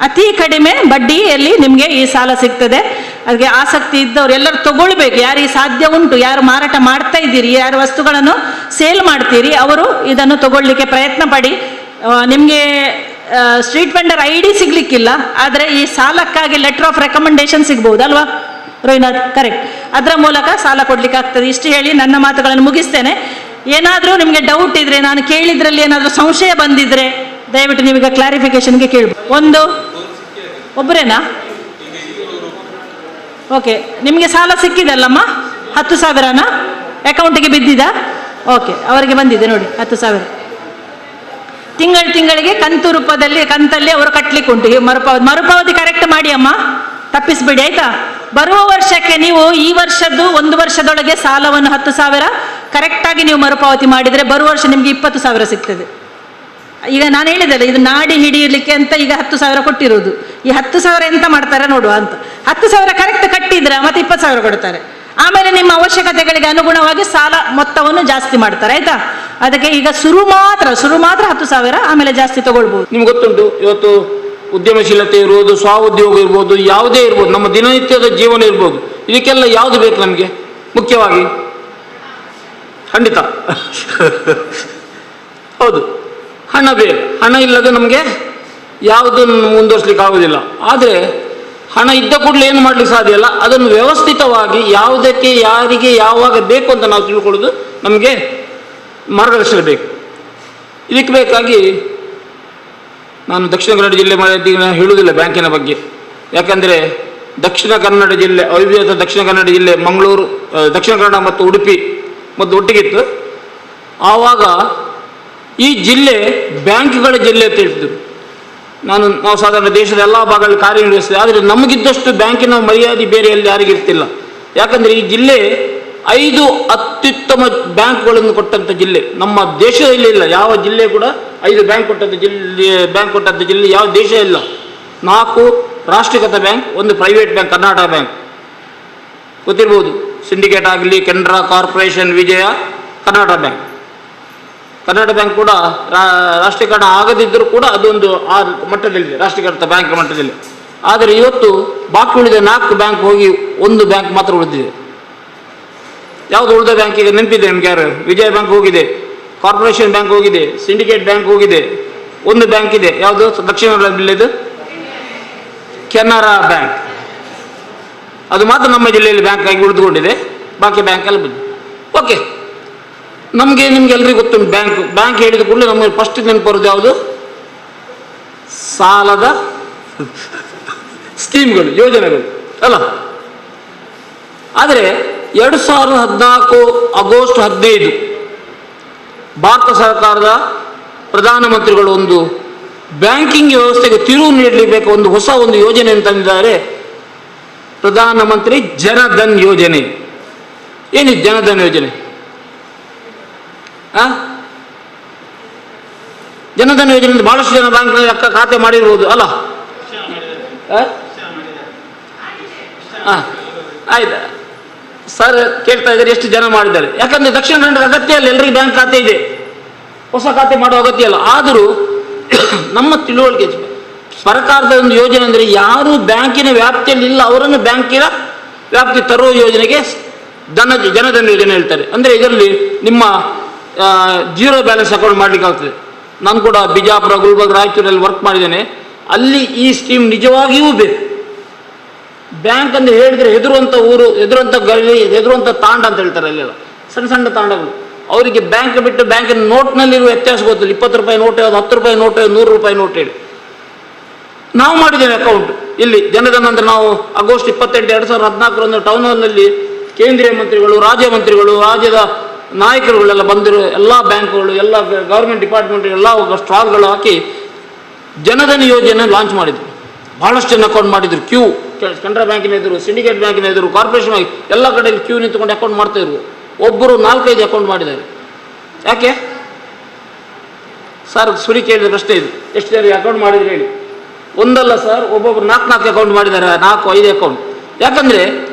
ಅತಿ ಕಡಿಮೆ ಬಡ್ಡಿಯಲ್ಲಿ ನಿಮಗೆ ಈ ಸಾಲ ಸಿಗ್ತದೆ. ಅದಕ್ಕೆ ಆಸಕ್ತಿ ಇದ್ದವರು ಎಲ್ಲರೂ ತಗೊಳ್ಬೇಕು. ಯಾರಿಗೆ ಸಾಧ್ಯ ಉಂಟು, ಯಾರು ಮಾರಾಟ ಮಾಡ್ತಾ ಇದ್ದೀರಿ, ಯಾರು ವಸ್ತುಗಳನ್ನು ಸೇಲ್ ಮಾಡ್ತೀರಿ, ಅವರು ಇದನ್ನು ತಗೊಳ್ಳಿಕ್ಕೆ ಪ್ರಯತ್ನ ಪಡಿ. ನಿಮಗೆ ಸ್ಟ್ರೀಟ್ ವೆಂಡರ್ ID ಸಿಗ್ಲಿಕ್ಕಿಲ್ಲ, ಆದರೆ ಈ ಸಾಲಕ್ಕಾಗಿ ಲೆಟರ್ ಆಫ್ ರೆಕಮೆಂಡೇಶನ್ ಸಿಗ್ಬೋದು ಅಲ್ವಾ ರೋಹಿನಾಥ್? ಕರೆಕ್ಟ್. ಅದರ ಮೂಲಕ ಸಾಲ ಕೊಡ್ಲಿಕ್ಕೆ ಆಗ್ತದೆ. ಇಷ್ಟು ಹೇಳಿ ನನ್ನ ಮಾತುಗಳನ್ನು ಮುಗಿಸ್ತೇನೆ. ಏನಾದರೂ ನಿಮಗೆ ಡೌಟ್ ಇದ್ರೆ, ನಾನು ಕೇಳಿದ್ರಲ್ಲಿ ಏನಾದರೂ ಸಂಶಯ ಬಂದಿದ್ರೆ ದಯವಿಟ್ಟು ನೀವೀಗ ಕ್ಲಾರಿಫಿಕೇಶನ್ಗೆ ಕೇಳ್ಬೋದು. ಒಬ್ಬರೇನಾ? ಓಕೆ, ನಿಮಗೆ ಸಾಲ ಸಿಕ್ಕಿದಲ್ಲಮ್ಮ 10,000ನ ಅಕೌಂಟಿಗೆ ಬಿದ್ದಿದ? ಓಕೆ, ಅವರಿಗೆ ಬಂದಿದೆ ನೋಡಿ 10,000. ತಿಂಗಳಿಗೆ ಕಂತು ರೂಪದಲ್ಲಿ ಕಂತಲ್ಲಿ ಅವರು ಕಟ್ಟಲಿಕ್ಕೆ ಉಂಟು. ಮರುಪಾವತಿ ಕರೆಕ್ಟ್ ಮಾಡಿ ಅಮ್ಮ, ತಪ್ಪಿಸ್ಬಿಡಿ ಆಯ್ತಾ? ಬರುವ ವರ್ಷಕ್ಕೆ ನೀವು ಈ ವರ್ಷದ್ದು 1 ವರ್ಷದೊಳಗೆ ಸಾಲವನ್ನು 10,000 ಕರೆಕ್ಟಾಗಿ ನೀವು ಮರುಪಾವತಿ ಮಾಡಿದರೆ ಬರುವ ವರ್ಷ ನಿಮಗೆ 20,000 ಸಿಗ್ತದೆ. ಈಗ ನಾನು ಹೇಳಿದಲ್ಲ, ಇದು ನಾಡಿ ಹಿಡಿಯಲಿಕ್ಕೆ ಅಂತ ಈಗ 10,000 ಕೊಟ್ಟಿರೋದು. ಈ 10,000 ಎಂತ ಮಾಡ್ತಾರೆ ನೋಡುವ ಅಂತ. 10,000 ಕರೆಕ್ಟ್ ಕಟ್ಟಿದ್ರೆ ಮತ್ತೆ 20,000 ಕೊಡ್ತಾರೆ. ಆಮೇಲೆ ನಿಮ್ಮ ಅವಶ್ಯಕತೆಗಳಿಗೆ ಅನುಗುಣವಾಗಿ ಸಾಲ ಮೊತ್ತವನ್ನು ಜಾಸ್ತಿ ಮಾಡ್ತಾರೆ ಆಯ್ತಾ? ಅದಕ್ಕೆ ಈಗ ಶುರು ಮಾತ್ರ 10,000, ಆಮೇಲೆ ಜಾಸ್ತಿ ತಗೊಳ್ಬಹುದು. ನಿಮ್ಗೆ ಗೊತ್ತುಂಟು, ಇವತ್ತು ಉದ್ಯಮಶೀಲತೆ ಇರ್ಬೋದು, ಸ್ವಉದ್ಯೋಗ ಇರ್ಬೋದು, ಯಾವುದೇ ಇರ್ಬೋದು, ನಮ್ಮ ದಿನನಿತ್ಯದ ಜೀವನ ಇರ್ಬೋದು, ಇದಕ್ಕೆಲ್ಲ ಯಾವುದು ಬೇಕು ನಮಗೆ? ಮುಖ್ಯವಾಗಿ ಖಂಡಿತ ಹೌದು, ಹಣ ಬೇಕು. ಹಣ ಇಲ್ಲದೆ ನಮಗೆ ಯಾವುದನ್ನು ಮುಂದುವರಿಸಲಿಕ್ಕೆ ಆಗೋದಿಲ್ಲ. ಆದರೆ ಹಣ ಇದ್ದ ಕೂಡಲೇ ಏನು ಮಾಡಲಿಕ್ಕೆ ಸಾಧ್ಯ ಇಲ್ಲ. ಅದನ್ನು ವ್ಯವಸ್ಥಿತವಾಗಿ ಯಾವುದಕ್ಕೆ ಯಾರಿಗೆ ಯಾವಾಗ ಬೇಕು ಅಂತ ನಾವು ತಿಳ್ಕೊಳ್ಳೋದು ನಮಗೆ ಮಾರ್ಗದರ್ಶನ ಬೇಕು. ಇದಕ್ಕೆ ಬೇಕಾಗಿ ನಾನು ದಕ್ಷಿಣ ಕನ್ನಡ ಜಿಲ್ಲೆ ಹೇಳುವುದಿಲ್ಲ ಬ್ಯಾಂಕಿನ ಬಗ್ಗೆ. ಯಾಕಂದರೆ ದಕ್ಷಿಣ ಕನ್ನಡ ಜಿಲ್ಲೆ, ಅವಿಭಜಿತ ದಕ್ಷಿಣ ಕನ್ನಡ ಜಿಲ್ಲೆ, ಮಂಗಳೂರು, ದಕ್ಷಿಣ ಕನ್ನಡ ಮತ್ತು ಉಡುಪಿ ಮತ್ತು ಒಟ್ಟಿಗಿತ್ತು. ಆವಾಗ ಈ ಜಿಲ್ಲೆ ಬ್ಯಾಂಕ್ಗಳ ಜಿಲ್ಲೆ ಅಂತ ಹೇಳ್ತಿದ್ರು. ನಾವು ಸಾಧಾರಣ ದೇಶದ ಎಲ್ಲ ಭಾಗಗಳಲ್ಲಿ ಕಾರ್ಯನಿರ್ವಹಿಸ್ತೇವೆ, ಆದರೆ ನಮಗಿದ್ದಷ್ಟು ಬ್ಯಾಂಕಿನ ಮರ್ಯಾದೆ ಬೇರೆ ಎಲ್ಲಿ ಯಾರಿಗಿರ್ತಿಲ್ಲ. ಯಾಕಂದರೆ ಈ ಜಿಲ್ಲೆ 5 ಅತ್ಯುತ್ತಮ ಬ್ಯಾಂಕ್ಗಳನ್ನು ಕೊಟ್ಟಂಥ ಜಿಲ್ಲೆ ನಮ್ಮ ದೇಶದಲ್ಲಿ ಇಲ್ಲ. ಯಾವ ಜಿಲ್ಲೆ ಕೂಡ 5 ಬ್ಯಾಂಕ್ ಕೊಟ್ಟಂಥ ಜಿಲ್ಲೆ ಯಾವ ದೇಶ ಇಲ್ಲ. 4 ರಾಷ್ಟ್ರೀಕೃತ bank, 1 private bank, Karnataka bank ಗೊತ್ತಿರ್ಬೋದು. ಸಿಂಡಿಕೇಟ್ ಆಗಲಿ, ಕೆನರಾ ಕಾರ್ಪೊರೇಷನ್, ವಿಜಯ, ಕರ್ನಾಟಕ ಬ್ಯಾಂಕ್. ಕರ್ನಾಟಕ ಬ್ಯಾಂಕ್ ಕೂಡ ರಾಷ್ಟ್ರೀಕರಣ ಆಗದಿದ್ದರೂ ಕೂಡ ಅದೊಂದು ಆ ಮಟ್ಟದಲ್ಲಿ ರಾಷ್ಟ್ರೀಕೃತ ಬ್ಯಾಂಕ್ ಮಟ್ಟದಲ್ಲಿ. ಆದರೆ ಇವತ್ತು ಬಾಕಿ ಉಳಿದ 4 ಬ್ಯಾಂಕ್ ಹೋಗಿ 1 ಬ್ಯಾಂಕ್ ಮಾತ್ರ ಉಳಿದಿದೆ. ಯಾವುದು ಉಳಿದ ಬ್ಯಾಂಕ್ ಈಗ ನೆನಪಿದೆ ನಿಮ್ಗೆ? ಯಾರು? ವಿಜಯ ಬ್ಯಾಂಕ್ ಹೋಗಿದೆ, ಕಾರ್ಪೊರೇಷನ್ ಬ್ಯಾಂಕ್ ಹೋಗಿದೆ, ಸಿಂಡಿಕೇಟ್ ಬ್ಯಾಂಕ್ ಹೋಗಿದೆ, 1 ಬ್ಯಾಂಕ್ ಇದೆ. ಯಾವುದು? ದಕ್ಷಿಣ ಜಿಲ್ಲೆದು ಕೆನರಾ ಬ್ಯಾಂಕ್. ಅದು ಮಾತ್ರ ನಮ್ಮ ಜಿಲ್ಲೆಯಲ್ಲಿ ಬ್ಯಾಂಕ್ ಆಗಿ ಉಳಿದುಕೊಂಡಿದೆ, ಬಾಕಿ ಬ್ಯಾಂಕ್ ಎಲ್ಲ ಬಂದಿದೆ. ಓಕೆ, ನಮಗೆ ನಿಮ್ಗೆ ಎಲ್ರಿಗೂ ಗೊತ್ತುಂಟು ಬ್ಯಾಂಕ್ ಹೇಳಿದ ಕೂಡಲೇ ನಮಗೆ ಫಸ್ಟ್ ನೆನಪು ಬರೋದು ಯಾವುದು? ಸಾಲದ ಸ್ಕೀಮ್ಗಳು, ಯೋಜನೆಗಳು ಅಲ್ಲ. ಆದರೆ 2014 ಆಗಸ್ಟ್ 15 ಭಾರತ ಸರ್ಕಾರದ ಪ್ರಧಾನಮಂತ್ರಿಗಳು ಒಂದು ಬ್ಯಾಂಕಿಂಗ್ ವ್ಯವಸ್ಥೆಗೆ ತಿರುವು ನೀಡಲಿಕ್ಕೆ ಒಂದು ಹೊಸ ಯೋಜನೆ ತಂದಿದ್ದಾರೆ. ಪ್ರಧಾನಮಂತ್ರಿ ಜನಧನ್ ಯೋಜನೆ. ಏನಿದೆ ಜನಧನ್ ಯೋಜನೆ? ಜನಧನ್ ಯೋಜನೆ ಬಹಳಷ್ಟು ಜನ ಬ್ಯಾಂಕ್ನಲ್ಲಿ ಖಾತೆ ಮಾಡಿರ್ಬೋದು ಅಲ್ಲ? ಆಯ್ತಾ ಸರ್? ಕೇಳ್ತಾ ಇದ್ದಾರೆ ಎಷ್ಟು ಜನ ಮಾಡಿದ್ದಾರೆ. ಯಾಕಂದ್ರೆ ದಕ್ಷಿಣ ಕನ್ನಡ ಅಗತ್ಯ ಇಲ್ಲ, ಎಲ್ಲರಿಗೂ ಬ್ಯಾಂಕ್ ಖಾತೆ ಇದೆ, ಹೊಸ ಖಾತೆ ಮಾಡುವ ಅಗತ್ಯ ಇಲ್ಲ. ಆದರೂ ನಮ್ಮ ತಿಳುವಳಿಕೆ ಸರ್ಕಾರದ ಒಂದು ಯೋಜನೆ ಅಂದರೆ ಯಾರು ಬ್ಯಾಂಕಿನ ವ್ಯಾಪ್ತಿಯಲ್ಲಿ ಇಲ್ಲ ಅವರನ್ನು ಬ್ಯಾಂಕಿನ ವ್ಯಾಪ್ತಿ ತರುವ ಯೋಜನೆಗೆ ಜನಧನ್ ಯೋಜನೆ ಹೇಳ್ತಾರೆ. ಅಂದರೆ ಇದರಲ್ಲಿ ನಿಮ್ಮ 0 ಬ್ಯಾಲೆನ್ಸ್ ಅಕೌಂಟ್ ಮಾಡಲಿಕ್ಕೆ ಆಗ್ತದೆ. ನಾನು ಕೂಡ ಬಿಜಾಪುರ, ಗುಲ್ಬರ್ಗ, ರಾಯಚೂರಲ್ಲಿ ವರ್ಕ್ ಮಾಡಿದ್ದೇನೆ. ಅಲ್ಲಿ ಈ ಸ್ಕೀಮ್ ನಿಜವಾಗಿಯೂ ಬೇಕು. ಬ್ಯಾಂಕ್ ಅಂತ ಹೇಳಿದರೆ ಹೆದರುವಂಥ ಊರು, ಹೆದರುವಂಥ ಗಲ್ಲಿ, ಹೆದರುವಂಥ ತಾಂಡ ಅಂತ ಹೇಳ್ತಾರೆ. ಅಲ್ಲೆಲ್ಲ ಸಣ್ಣ ಸಣ್ಣ ತಾಂಡಗಳು. ಅವರಿಗೆ ಬ್ಯಾಂಕ್ ಬಿಟ್ಟು ಬ್ಯಾಂಕಿನ ನೋಟ್ನಲ್ಲಿರುವ ವ್ಯತ್ಯಾಸ ಗೊತ್ತಿಲ್ಲ. 20 ರೂಪಾಯಿ ನೋಟ್ ಯಾವುದು, 10 ರೂಪಾಯಿ ನೋಟ್ ಯಾವುದು, 100 ರೂಪಾಯಿ ನೋಟ್ ಹೇಳಿ. ನಾವು ಮಾಡಿದ್ದೇವೆ ಅಕೌಂಟ್ ಇಲ್ಲಿ ಜನಧನ್. ಅಂದರೆ ನಾವು ಆಗಸ್ಟ್ 28, 2014 ಟೌನ್ ಹಾಲ್ನಲ್ಲಿ ಕೇಂದ್ರೀಯ ಮಂತ್ರಿಗಳು, ರಾಜ್ಯ ಮಂತ್ರಿಗಳು, ರಾಜ್ಯದ ನಾಯಕರುಗಳೆಲ್ಲ ಬಂದಿರೋ ಎಲ್ಲ ಬ್ಯಾಂಕ್ಗಳು, ಎಲ್ಲ ಗೌರ್ಮೆಂಟ್ ಡಿಪಾರ್ಟ್ಮೆಂಟ್ ಎಲ್ಲ ಸ್ಟಾಲ್ಗಳು ಹಾಕಿ ಜನಧನ್ ಯೋಜನೆ ಲಾಂಚ್ ಮಾಡಿದ್ರು. ಬಹಳಷ್ಟು ಜನ ಅಕೌಂಟ್ ಮಾಡಿದ್ರು. ಕ್ಯೂ, ಕೆನರಾ ಬ್ಯಾಂಕಿನ ಎದುರು, ಸಿಂಡಿಕೇಟ್ ಬ್ಯಾಂಕಿನ ಎದುರು, ಕಾರ್ಪೊರೇಷನ್ ಬ್ಯಾಂಕ್ ಎಲ್ಲ ಕಡೆಯಲ್ಲಿ ಕ್ಯೂ ನಿಂತ್ಕೊಂಡು ಅಕೌಂಟ್ ಮಾಡ್ತಾ ಇದ್ರು. ಒಬ್ಬರು 4-5 ಅಕೌಂಟ್ ಮಾಡಿದ್ದಾರೆ. ಯಾಕೆ ಸರ್? ಸುರಿ ಕೇಳಿದ ಪ್ರಶ್ನೆ ಇದು. ಎಷ್ಟು ಜನ ಅಕೌಂಟ್ ಮಾಡಿದ್ರೆ ಹೇಳಿ? ಒಂದಲ್ಲ ಸರ್, ಒಬ್ಬೊಬ್ರು 4 ಅಕೌಂಟ್ ಮಾಡಿದ್ದಾರೆ, 4-5 ಅಕೌಂಟ್. ಯಾಕಂದ್ರೆ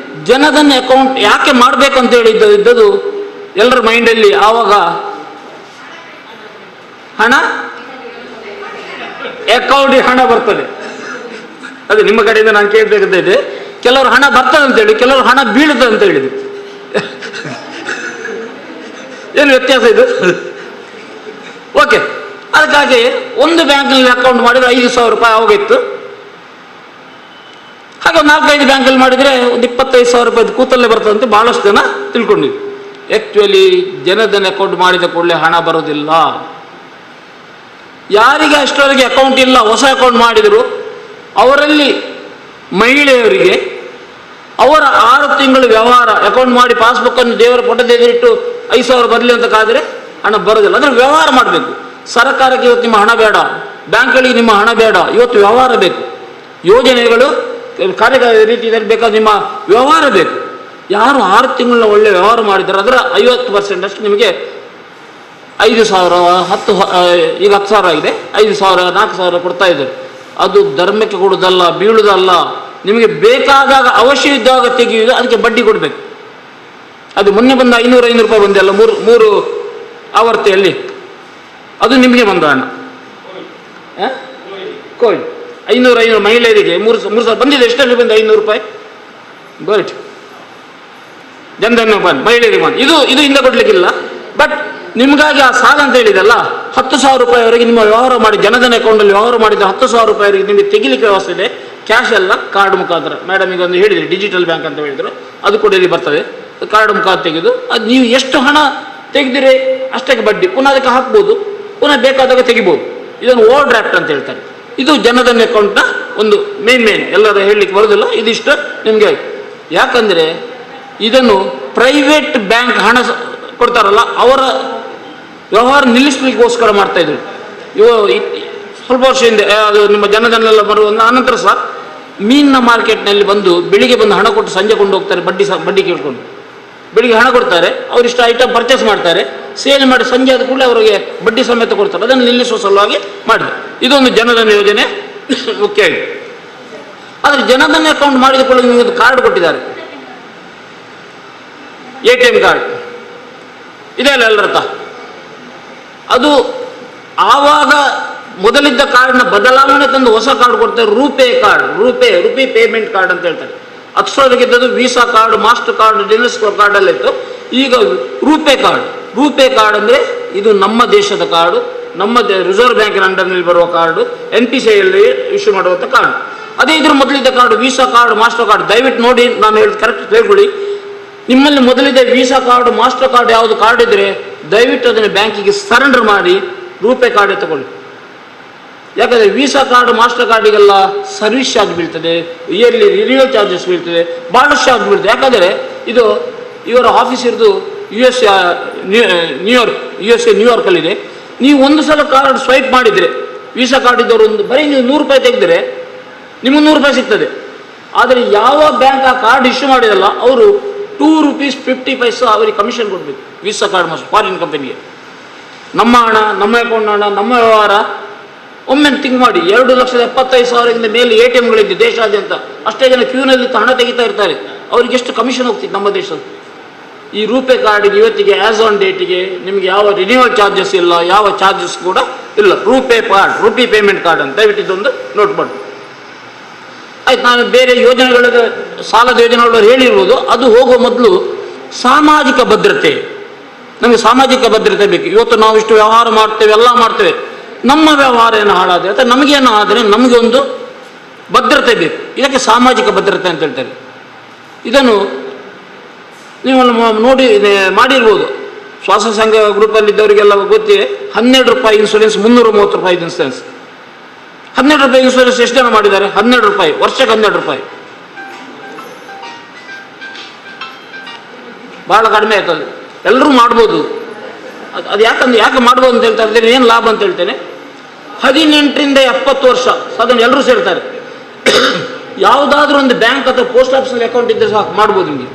ಜನಧನ್ ಅಕೌಂಟ್ ಯಾಕೆ ಮಾಡಬೇಕು ಅಂತ ಹೇಳಿ ಇದ್ದದ್ದು ಎಲ್ಲರ ಮೈಂಡಲ್ಲಿ. ಆವಾಗ ಹಣ ಅಕೌಂಟಿಗೆ ಹಣ ಬರ್ತದೆ. ಅದು ನಿಮ್ಮ ಕಡೆಯಿಂದ ನಾನು ಕೇಳಬೇಕಂತ ಇದೆ. ಕೆಲವರು ಹಣ ಬರ್ತದೆ ಅಂತೇಳಿ, ಕೆಲವರು ಹಣ ಬೀಳುತ್ತದೆ ಅಂತ ಹೇಳಿದ್ರು. ಏನು ವ್ಯತ್ಯಾಸ ಇದು? ಓಕೆ, ಅದಕ್ಕಾಗಿ ಒಂದು ಬ್ಯಾಂಕ್ನಲ್ಲಿ ಅಕೌಂಟ್ ಮಾಡಿದ್ರೆ 5,000 ರೂಪಾಯಿ ಆಗೋಗಿತ್ತು. ಹಾಗೆ 4-5 ಬ್ಯಾಂಕಲ್ಲಿ ಮಾಡಿದರೆ ಒಂದು 25,000 ರೂಪಾಯಿ ಕೂತಲ್ಲೇ ಬರ್ತದಂತೆ ಬಹಳಷ್ಟು ಜನ ತಿಳ್ಕೊಂಡಿದ್ವಿ. ಆ್ಯಕ್ಚುಲಿ ಜನಧನ್ ಅಕೌಂಟ್ ಮಾಡಿದ ಕೂಡಲೇ ಹಣ ಬರೋದಿಲ್ಲ. ಯಾರಿಗೆ ಅಷ್ಟರವರೆಗೆ ಅಕೌಂಟ್ ಇಲ್ಲ, ಹೊಸ ಅಕೌಂಟ್ ಮಾಡಿದರು, ಅವರಲ್ಲಿ ಮಹಿಳೆಯರಿಗೆ ಅವರ 6 ತಿಂಗಳು ವ್ಯವಹಾರ ಅಕೌಂಟ್ ಮಾಡಿ ಪಾಸ್ಬುಕ್ಕನ್ನು ದೇವರ ಪಟ್ಟದ ಎದುರಿಟ್ಟು 5,000 ಬರಲಿ ಅಂತ ಕಾದರೆ ಹಣ ಬರೋದಿಲ್ಲ. ಅಂದರೆ ವ್ಯವಹಾರ ಮಾಡಬೇಕು. ಸರ್ಕಾರಕ್ಕೆ ಇವತ್ತು ನಿಮ್ಮ ಹಣ ಬೇಡ, ಬ್ಯಾಂಕ್ಗಳಿಗೆ ನಿಮ್ಮ ಹಣ ಬೇಡ, ಇವತ್ತು ವ್ಯವಹಾರ ಬೇಕು. ಯೋಜನೆಗಳು ಕಾರ್ಯ ರೀತಿಯಲ್ಲಿ ಬೇಕಾದ್ರೆ ನಿಮ್ಮ ವ್ಯವಹಾರ ಬೇಕು. ಯಾರು 6 ತಿಂಗಳನ್ನ ಒಳ್ಳೆ ವ್ಯವಹಾರ ಮಾಡಿದ್ದಾರೆ ಅದರ 50% ಅಷ್ಟು ನಿಮಗೆ 5,000, 10 ಈಗ 10,000 ಆಗಿದೆ, 5,000, 4,000 ಕೊಡ್ತಾ ಇದ್ದಾರೆ. ಅದು ಧರ್ಮಕ್ಕೆ ಕೊಡುವುದಲ್ಲ, ಬೀಳುವುದಲ್ಲ. ನಿಮಗೆ ಬೇಕಾದಾಗ ಅವಶ್ಯ ಇದ್ದಾಗ ತೆಗೆಯುವುದು, ಅದಕ್ಕೆ ಬಡ್ಡಿ ಕೊಡಬೇಕು. ಅದು ಮೊನ್ನೆ ಬಂದ 500 ರೂಪಾಯಿ ಬಂದಲ್ಲ, ಮೂರು ಆವರ್ತಿಯಲ್ಲಿ, ಅದು ನಿಮಗೆ ಬಂದ ಹಣ. ಕೋವಿಡ್ 500 ಮಹಿಳೆಯರಿಗೆ 3,000 ಬಂದಿದೆ. ಎಷ್ಟರಲ್ಲಿ ಬಂದ 500 ರೂಪಾಯಿ? ಗೋಲ್ಟ್ ಜನಧನ್ ಬಂದು ಮಹಿಳೆಯರಿಗೆ ಬಂದು ಇದು ಹಿಂದೆ ಕೊಡ್ಲಿಕ್ಕಿಲ್ಲ. ಬಟ್ ನಿಮಗಾಗಿ ಆ ಸಾಲ ಅಂತ ಹೇಳಿದಲ್ಲ, 10,000 ರೂಪಾಯಿವರೆಗೆ ನಿಮ್ಮ ವ್ಯವಹಾರ ಮಾಡಿ ಜನಧನ್ ಅಕೌಂಟಲ್ಲಿ ವ್ಯವಹಾರ ಮಾಡಿದ 10,000 ರೂಪಾಯಿವರೆಗೆ ನಿಮಗೆ ತೆಗಿಲಿಕ್ಕೆ ವ್ಯವಸ್ಥೆ ಇದೆ. ಕ್ಯಾಶ್ ಎಲ್ಲ ಕಾರ್ಡ್ ಮುಖಾಂತರ. ಮೇಡಮ್ ಈಗ ಒಂದು ಹೇಳಿದ್ರು ಡಿಜಿಟಲ್ ಬ್ಯಾಂಕ್ ಅಂತ ಹೇಳಿದ್ರು, ಅದು ಕೂಡ ಇಲ್ಲಿ ಬರ್ತದೆ. ಕಾರ್ಡ್ ಮುಖಾಂತರ ತೆಗೆದು ಅದು ನೀವು ಎಷ್ಟು ಹಣ ತೆಗೆದಿರಿ ಅಷ್ಟಕ್ಕೆ ಬಡ್ಡಿ, ಪುನಃ ಅದಕ್ಕೆ ಹಾಕ್ಬೋದು, ಪುನಃ ಬೇಕಾದಾಗ ತೆಗಿಬೋದು. ಇದನ್ನು ಓವರ್ ಡ್ರಾಫ್ಟ್ ಅಂತ ಹೇಳ್ತಾರೆ. ಇದು ಜನಧನ್ ಅಕೌಂಟ್ನ ಒಂದು ಮೇನ್ ಎಲ್ಲರೂ ಹೇಳಲಿಕ್ಕೆ ಬರೋದಿಲ್ಲ. ಇದಿಷ್ಟು ನಿಮಗೆ. ಯಾಕಂದರೆ ಇದನ್ನು ಪ್ರೈವೇಟ್ ಬ್ಯಾಂಕ್ ಹಣ ಕೊಡ್ತಾರಲ್ಲ, ಅವರ ವ್ಯವಹಾರ ನಿಲ್ಲಿಸಲಿಕ್ಕೋಸ್ಕರ ಮಾಡ್ತಾಯಿದ್ರು. ಸ್ವಲ್ಪ ವರ್ಷ ಹಿಂದೆ ಅದು ನಿಮ್ಮ ಜನಧನೆಲ್ಲ ಬರುವ ಅನಂತರ ಸಹ ಮೀನಿನ ಮಾರ್ಕೆಟ್ನಲ್ಲಿ ಬಂದು ಬೆಳಿಗ್ಗೆ ಬಂದು ಹಣ ಕೊಟ್ಟು ಸಂಜೆ ಕೊಂಡು ಹೋಗ್ತಾರೆ. ಬಡ್ಡಿ ಕೇಳ್ಕೊಂಡು ಬೆಳಿಗ್ಗೆ ಹಣ ಕೊಡ್ತಾರೆ, ಅವರಿಷ್ಟು ಐಟಮ್ ಪರ್ಚೇಸ್ ಮಾಡ್ತಾರೆ, ಸೇಲ್ ಮಾಡಿ ಸಂಜೆ ಆದ ಕೂಡಲೇ ಅವರಿಗೆ ಬಡ್ಡಿ ಸಮೇತ ಕೊಡ್ತಾರೆ. ಅದನ್ನು ನಿಲ್ಲಿಸುವ ಸಲುವಾಗಿ ಮಾಡಿದೆ. ಇದೊಂದು ಜನಧನ್ ಯೋಜನೆ ಮುಖ್ಯ ಆಗಿದೆ. ಆದರೆ ಜನಧನ್ ಅಕೌಂಟ್ ಮಾಡಿದ ಕೂಡಲೇ ನಿಮಗೆ ಒಂದು ಕಾರ್ಡ್ ಕೊಟ್ಟಿದ್ದಾರೆ. ATM ಕಾರ್ಡ್ ಇದೆ ಅಲ್ಲ ಎಲ್ಲರ ಹತ್ರ. ಅದು ಆವಾಗ ಮೊದಲಿದ್ದ ಕಾರ್ಡ್ನ ಬದಲಾವಣೆ ತಂದು ಹೊಸ ಕಾರ್ಡ್ ಕೊಡ್ತಾರೆ, ರುಪಿ ಪೇಮೆಂಟ್ ಕಾರ್ಡ್ ಅಂತ ಹೇಳ್ತಾರೆ. ಅಕ್ಷರವಾಗಿದ್ದದ್ದು Visa card, Mastercard, Diners card ಎಲ್ಲ ಇತ್ತು. ಈಗ ರೂಪೇ ಕಾರ್ಡ್ ಅಂದರೆ ಇದು ನಮ್ಮ ದೇಶದ ಕಾರ್ಡು, ನಮ್ಮ ರಿಸರ್ವ್ ಬ್ಯಾಂಕಿನ ಅಂಡರ್ನಲ್ಲಿ ಬರುವ ಕಾರ್ಡು, NPCIಯಲ್ಲಿ ಇಶ್ಯೂ ಮಾಡುವಂಥ ಕಾರ್ಡು. ಅದೇ ಇದ್ರ ಮೊದಲಿದ್ದ card Visa card, Mastercard. ದಯವಿಟ್ಟು ನೋಡಿ, ನಾನು ಹೇಳಿ ಕರೆಕ್ಟ್ ಹೇಳ್ಕೊಳ್ಳಿ. ನಿಮ್ಮಲ್ಲಿ ಮೊದಲಿದ್ದ ವೀಸಾ ಕಾರ್ಡ್, ಮಾಸ್ಟರ್ ಕಾರ್ಡ್ ಯಾವುದು ಕಾರ್ಡ್ ಇದ್ದರೆ ದಯವಿಟ್ಟು ಅದನ್ನು ಬ್ಯಾಂಕಿಗೆ ಸರೆಂಡರ್ ಮಾಡಿ ರೂಪೇ ಕಾರ್ಡೇ ತಗೊಳ್ಳಿ. ಯಾಕಂದರೆ ವೀಸಾ ಕಾರ್ಡ್, ಮಾಸ್ಟರ್ ಕಾರ್ಡಿಗೆಲ್ಲ ಸರ್ವಿಸ್ ಚಾರ್ಜ್ ಬೀಳ್ತದೆ, ಇಯರ್ಲಿ ರಿನ್ಯೂವಲ್ ಚಾರ್ಜಸ್ ಬೀಳ್ತದೆ, ಭಾಳಷ್ಟು ಚಾರ್ಜ್ ಬೀಳ್ತದೆ. ಯಾಕಂದರೆ ಇದು ಇವರ ಆಫೀಸ್ ಇರೋದು ನ್ಯೂಯಾರ್ಕಲ್ಲಿದೆ. ನೀವು ಒಂದು ಸಲ ಕಾರ್ಡ್ ಸ್ವೈಪ್ ಮಾಡಿದರೆ, ವೀಸಾ ಕಾರ್ಡ್ ಇದ್ದವರು ಒಂದು ಬರೀ ನೀವು ₹100 ತೆಗೆದರೆ ನಿಮಗೆ ₹100 ಸಿಗ್ತದೆ. ಆದರೆ ಯಾವ ಬ್ಯಾಂಕ್ ಆ ಕಾರ್ಡ್ ಇಶ್ಯೂ ಮಾಡಿದಲ್ಲ ಅವರು ₹2.50 ಅವರಿಗೆ ಕಮಿಷನ್ ಕೊಡಬೇಕು, ವೀಸಾ ಕಾರ್ಡ್ ಮಾಸ್ಟರ್ ಫಾರಿನ್ ಕಂಪನಿಗೆ. ನಮ್ಮ ಹಣ, ನಮ್ಮ ಅಕೌಂಟ್ ಹಣ, ನಮ್ಮ ವ್ಯವಹಾರ. ಒಮ್ಮೆ ಥಿಂಕ್ ಮಾಡಿ, 2,75,000 ಮೇಲೆ ATMಗಳಿದ್ದು ದೇಶಾದ್ಯಂತ. ಅಷ್ಟೇ ಜನ ಕ್ಯೂನಲ್ಲಿ ಹಣ ತೆಗಿತಾ ಇರ್ತಾರೆ. ಅವ್ರಿಗೆ ಎಷ್ಟು ಕಮಿಷನ್ ಹೋಗ್ತಿತ್ತು ನಮ್ಮ ದೇಶದ. ಈ ರೂಪೇ ಕಾರ್ಡಿಗೆ ಇವತ್ತಿಗೆ ಆ್ಯಸ್ ಆನ್ ಡೇಟಿಗೆ ನಿಮಗೆ ಯಾವ ರಿನ್ಯೂವಲ್ ಚಾರ್ಜಸ್ ಇಲ್ಲ, ಯಾವ ಚಾರ್ಜಸ್ ಕೂಡ ಇಲ್ಲ. ರುಪಿ ಪೇಮೆಂಟ್ ಕಾರ್ಡ್ ಅಂತ ದಯವಿಟ್ಟು ಇದೊಂದು ನೋಟ್ ಮಾಡಿ. ಆಯ್ತು, ನಾನು ಬೇರೆ ಯೋಜನೆಗಳ ಸಾಲದ ಯೋಜನೆಗಳು ಹೇಳಿರ್ಬೋದು. ಅದು ಹೋಗುವ ಮೊದಲು ಸಾಮಾಜಿಕ ಭದ್ರತೆ, ನಮಗೆ ಸಾಮಾಜಿಕ ಭದ್ರತೆ ಬೇಕು. ಇವತ್ತು ನಾವು ಇಷ್ಟು ವ್ಯವಹಾರ ಮಾಡ್ತೇವೆ, ಎಲ್ಲ ಮಾಡ್ತೇವೆ, ನಮ್ಮ ವ್ಯವಹಾರ ಏನು ಹಾಳಾದರೆ ಅಥವಾ ನಮಗೇನು ಆದರೆ ನಮಗೆ ಒಂದು ಭದ್ರತೆ ಬೇಕು. ಇದಕ್ಕೆ ಸಾಮಾಜಿಕ ಭದ್ರತೆ ಅಂತ ಹೇಳ್ತಾರೆ. ಇದನ್ನು ನೀವು ನೋಡಿ ಮಾಡಿರ್ಬೋದು. ಶ್ವಾಸ ಸಂಘ ಗ್ರೂಪಲ್ಲಿದ್ದವರಿಗೆಲ್ಲ ಗೊತ್ತಿದೆ. ₹12 ಇನ್ಸೂರೆನ್ಸ್, ₹330 ಇನ್ಸೂರೆನ್ಸ್. ₹12 ಇನ್ಸೂರೆನ್ಸ್ ಎಷ್ಟು ಜನ ಮಾಡಿದ್ದಾರೆ? ₹12, ವರ್ಷಕ್ಕೆ ₹12. ಭಾಳ ಕಡಿಮೆ ಆಯ್ತದೆ. ಎಲ್ಲರೂ ಮಾಡ್ಬೋದು. ಅದು ಯಾಕೆ ಮಾಡ್ಬೋದು ಅಂತ ಹೇಳ್ತಾ ಇರ್ತೇನೆ. ಏನು ಲಾಭ ಅಂತ ಹೇಳ್ತೇನೆ. 18ರಿಂದ 70 ವರ್ಷ ಅದನ್ನು ಎಲ್ಲರೂ ಸೇರ್ತಾರೆ. ಯಾವುದಾದ್ರೂ ಒಂದು ಬ್ಯಾಂಕ್ ಅಥವಾ ಪೋಸ್ಟ್ ಆಫೀಸಲ್ಲಿ ಅಕೌಂಟ್ ಇದ್ದರೆ ಸಾಕು, ಮಾಡ್ಬೋದು. ನಿಮಗೆ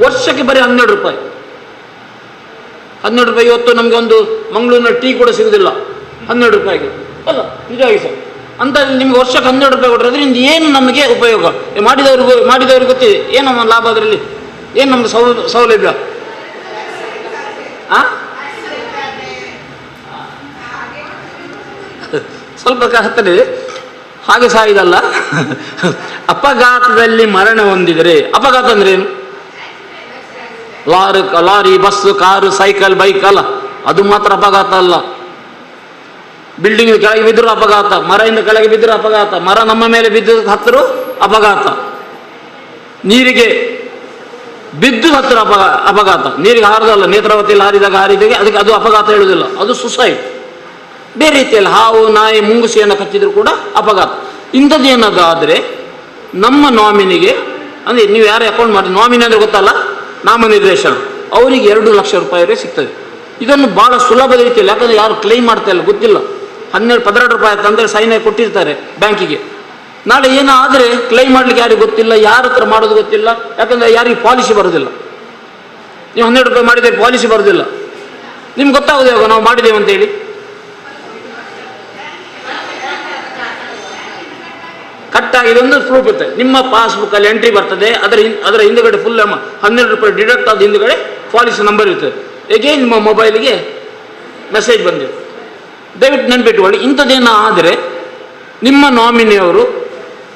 ವರ್ಷಕ್ಕೆ ಬರೀ ₹12. ₹12 ಇವತ್ತು ನಮಗೆ ಒಂದು ಮಂಗಳೂರಿನ ಟೀ ಕೂಡ ಸಿಗೋದಿಲ್ಲ ₹12 ಅಲ್ಲ, ನಿಜವಾಗಿ ಸರ್. ಅಂತ ನಿಮ್ಗೆ ವರ್ಷಕ್ಕೆ ₹12 ಕೊಟ್ಟರೆ ಅದರಿಂದ ಏನು ನಮಗೆ ಉಪಯೋಗ? ಮಾಡಿದವ್ರಿಗೆ ಗೊತ್ತಿದೆ ಏನು ನಮ್ಮ ಲಾಭ ಅದರಲ್ಲಿ, ಏನು ನಮಗೆ ಸೌಲಭ್ಯ. ಸ್ವಲ್ಪ ಹತ್ತದೆ. ಹಾಗೆ ಸಹ ಇದಲ್ಲ. ಅಪಘಾತದಲ್ಲಿ ಮರಣ ಹೊಂದಿದರೆ, ಅಪಘಾತ ಅಂದ್ರೆ ಏನು? Lorry, bus, car, cycle, bike ಅಲ್ಲ, ಅದು ಮಾತ್ರ ಅಪಘಾತ ಅಲ್ಲ. ಬಿಲ್ಡಿಂಗ್ ಕೆಳಗೆ ಬಿದ್ದರೂ ಅಪಘಾತ, ಮರದಿಂದ ಕೆಳಗೆ ಬಿದ್ದರೂ ಅಪಘಾತ, ಮರ ನಮ್ಮ ಮೇಲೆ ಬಿದ್ದು ಹತ್ತಿರ ಅಪಘಾತ, ನೀರಿಗೆ ಬಿದ್ದು ಹತ್ತಿರ ಅಪಘಾತ. ನೀರಿಗೆ ಹಾರದಲ್ಲ, ನೇತ್ರಾವತಿಯಲ್ಲಿ ಹಾರಿದಾಗ ಅದಕ್ಕೆ ಅದು ಅಪಘಾತ ಹೇಳುವುದಿಲ್ಲ, ಅದು ಸುಸೈಡ್. ಬೇರೆ ರೀತಿಯಲ್ಲಿ ಹಾವು, ನಾಯಿ, ಮುಂಗುಸಿಯನ್ನು ಕಚ್ಚಿದ್ರು ಕೂಡ ಅಪಘಾತ. ಇಂಥದ್ದು ಏನಾದ್ರು ಆದರೆ ನಮ್ಮ ನಾಮಿನಿಗೆ, ಅಂದರೆ ನೀವು ಯಾರು ಅಕೌಂಟ್ ಮಾಡಿ ನಾಮಿನಿ ಅಂದರೆ ಗೊತ್ತಲ್ಲ, ನಾಮನಿರ್ದೇಶನ, ಅವರಿಗೆ ₹2,00,000 ಸಿಗ್ತದೆ. ಇದನ್ನು ಭಾಳ ಸುಲಭದ ರೀತಿಯಲ್ಲಿ, ಯಾಕಂದರೆ ಯಾರು ಕ್ಲೈಮ್ ಮಾಡ್ತಾ ಇಲ್ಲ, ಗೊತ್ತಿಲ್ಲ. ₹12 ತಂದರೆ ಸೈನ್ ಕೊಟ್ಟಿರ್ತಾರೆ ಬ್ಯಾಂಕಿಗೆ. ನಾಳೆ ಏನಾದರೆ ಕ್ಲೈಮ್ ಮಾಡಲಿಕ್ಕೆ ಯಾರಿಗೆ ಗೊತ್ತಿಲ್ಲ, ಯಾರ ಹತ್ರ ಮಾಡೋದು ಗೊತ್ತಿಲ್ಲ. ಯಾಕಂದರೆ ಯಾರಿಗೆ ಪಾಲಿಸಿ ಬರೋದಿಲ್ಲ. ನೀವು ₹12 ಮಾಡಿದರೆ ಪಾಲಿಸಿ ಬರೋದಿಲ್ಲ. ನಿಮ್ಗೆ ಗೊತ್ತಾಗೋದು ಯಾವಾಗ ನಾವು ಮಾಡಿದ್ದೇವೆ ಅಂತೇಳಿ? ಕಟ್ಟಾಗಿದೆ ಒಂದು ಪ್ರೂಫ್ ಇರ್ತದೆ. ನಿಮ್ಮ ಪಾಸ್ಬುಕ್ಕಲ್ಲಿ ಎಂಟ್ರಿ ಬರ್ತದೆ, ಅದರ ಹಿಂದುಗಡೆ ಫುಲ್ ₹12 ಡಿಡಕ್ಟ್ ಆದ ಹಿಂದುಗಡೆ ಪಾಲಿಸಿ ನಂಬರ್ ಇರ್ತದೆ. ಹೇಗೆ ನಿಮ್ಮ ಮೊಬೈಲಿಗೆ ಮೆಸೇಜ್ ಬಂದಿದೆ. ದಯವಿಟ್ಟು ನೆನಪಿಟ್ಟುಕೊಳ್ಳಿ. ಇಂಥದ್ದೇನ ಆದರೆ ನಿಮ್ಮ ನಾಮಿನಿಯವರು,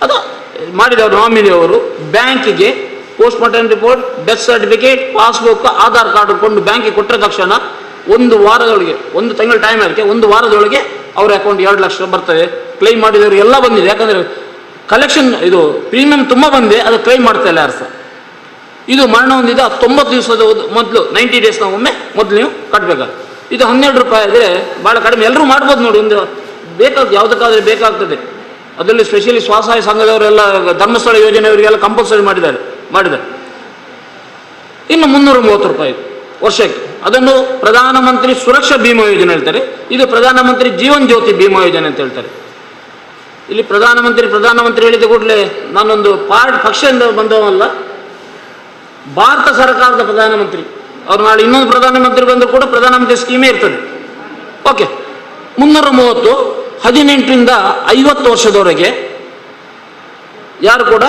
ಅದು ಮಾಡಿದವರು ನಾಮಿನಿಯವರು ಬ್ಯಾಂಕಿಗೆ post mortem report, death certificate, passbook, Aadhaar card ಕೊಂಡು ಬ್ಯಾಂಕಿಗೆ ಕೊಟ್ಟರೆ ತಕ್ಷಣ 1 ವಾರದೊಳಗೆ, 1 ತಿಂಗಳ ಟೈಮ್ ಅದಕ್ಕೆ, 1 ವಾರದೊಳಗೆ ಅವರ ಅಕೌಂಟ್ ₹2,00,000 ಬರ್ತದೆ. ಕ್ಲೈಮ್ ಮಾಡಿದವರು ಎಲ್ಲ ಬಂದಿದೆ. ಯಾಕಂದರೆ ಕಲೆಕ್ಷನ್ ಇದು ಪ್ರೀಮಿಯಂ ತುಂಬ ಬಂದಿದೆ, ಅದು ಕ್ಲೈಮ್ ಮಾಡ್ತಾ ಇಲ್ಲ ಯಾರು ಸಹ. ಇದು ಮರಣ ಹೊಂದಿದ 90 ದಿವಸದ ಮೊದಲು 90 ಡೇಸ್ ನಾವು ಒಮ್ಮೆ ಮೊದಲು ನೀವು ಕಟ್ಟಬೇಕಾಗ. ಇದು ₹12 ಆದರೆ ಭಾಳ ಕಡಿಮೆ, ಎಲ್ಲರೂ ಮಾಡ್ಬೋದು ನೋಡಿ. ಒಂದು ಯಾವುದಕ್ಕಾದರೆ ಬೇಕಾಗ್ತದೆ. ಅದರಲ್ಲಿ ಸ್ಪೆಷಲಿ ಸ್ವಸಹಾಯ ಸಂಘದವರೆಲ್ಲ ಧರ್ಮಸ್ಥಳ ಯೋಜನೆಯವರಿಗೆಲ್ಲ ಕಂಪಲ್ಸರಿ ಮಾಡಿದ್ದಾರೆ. ಇನ್ನು ₹330 ವರ್ಷಕ್ಕೆ. ಅದನ್ನು ಪ್ರಧಾನಮಂತ್ರಿ ಸುರಕ್ಷಾ ಬಿಮಾ ಯೋಜನೆ ಹೇಳ್ತಾರೆ. ಇದು ಪ್ರಧಾನಮಂತ್ರಿ ಜೀವನ್ ಜ್ಯೋತಿ ಬಿಮಾ ಯೋಜನೆ ಅಂತ ಹೇಳ್ತಾರೆ. ಇಲ್ಲಿ ಪ್ರಧಾನಮಂತ್ರಿ ಹೇಳಿದ ಕೂಡಲೇ ನಾನೊಂದು ಪಕ್ಷದಿಂದ ಬಂದವಲ್ಲ, ಭಾರತ ಸರ್ಕಾರದ ಪ್ರಧಾನಮಂತ್ರಿ ಅವ್ರು ನಾಳೆ ಇನ್ನೊಂದು ಪ್ರಧಾನಮಂತ್ರಿ ಬಂದರೂ ಕೂಡ ಪ್ರಧಾನಮಂತ್ರಿ ಸ್ಕೀಮೇ ಇರ್ತದೆ. ಓಕೆ, 330 18ರಿಂದ 50 ವರ್ಷದವರೆಗೆ ಯಾರು ಕೂಡ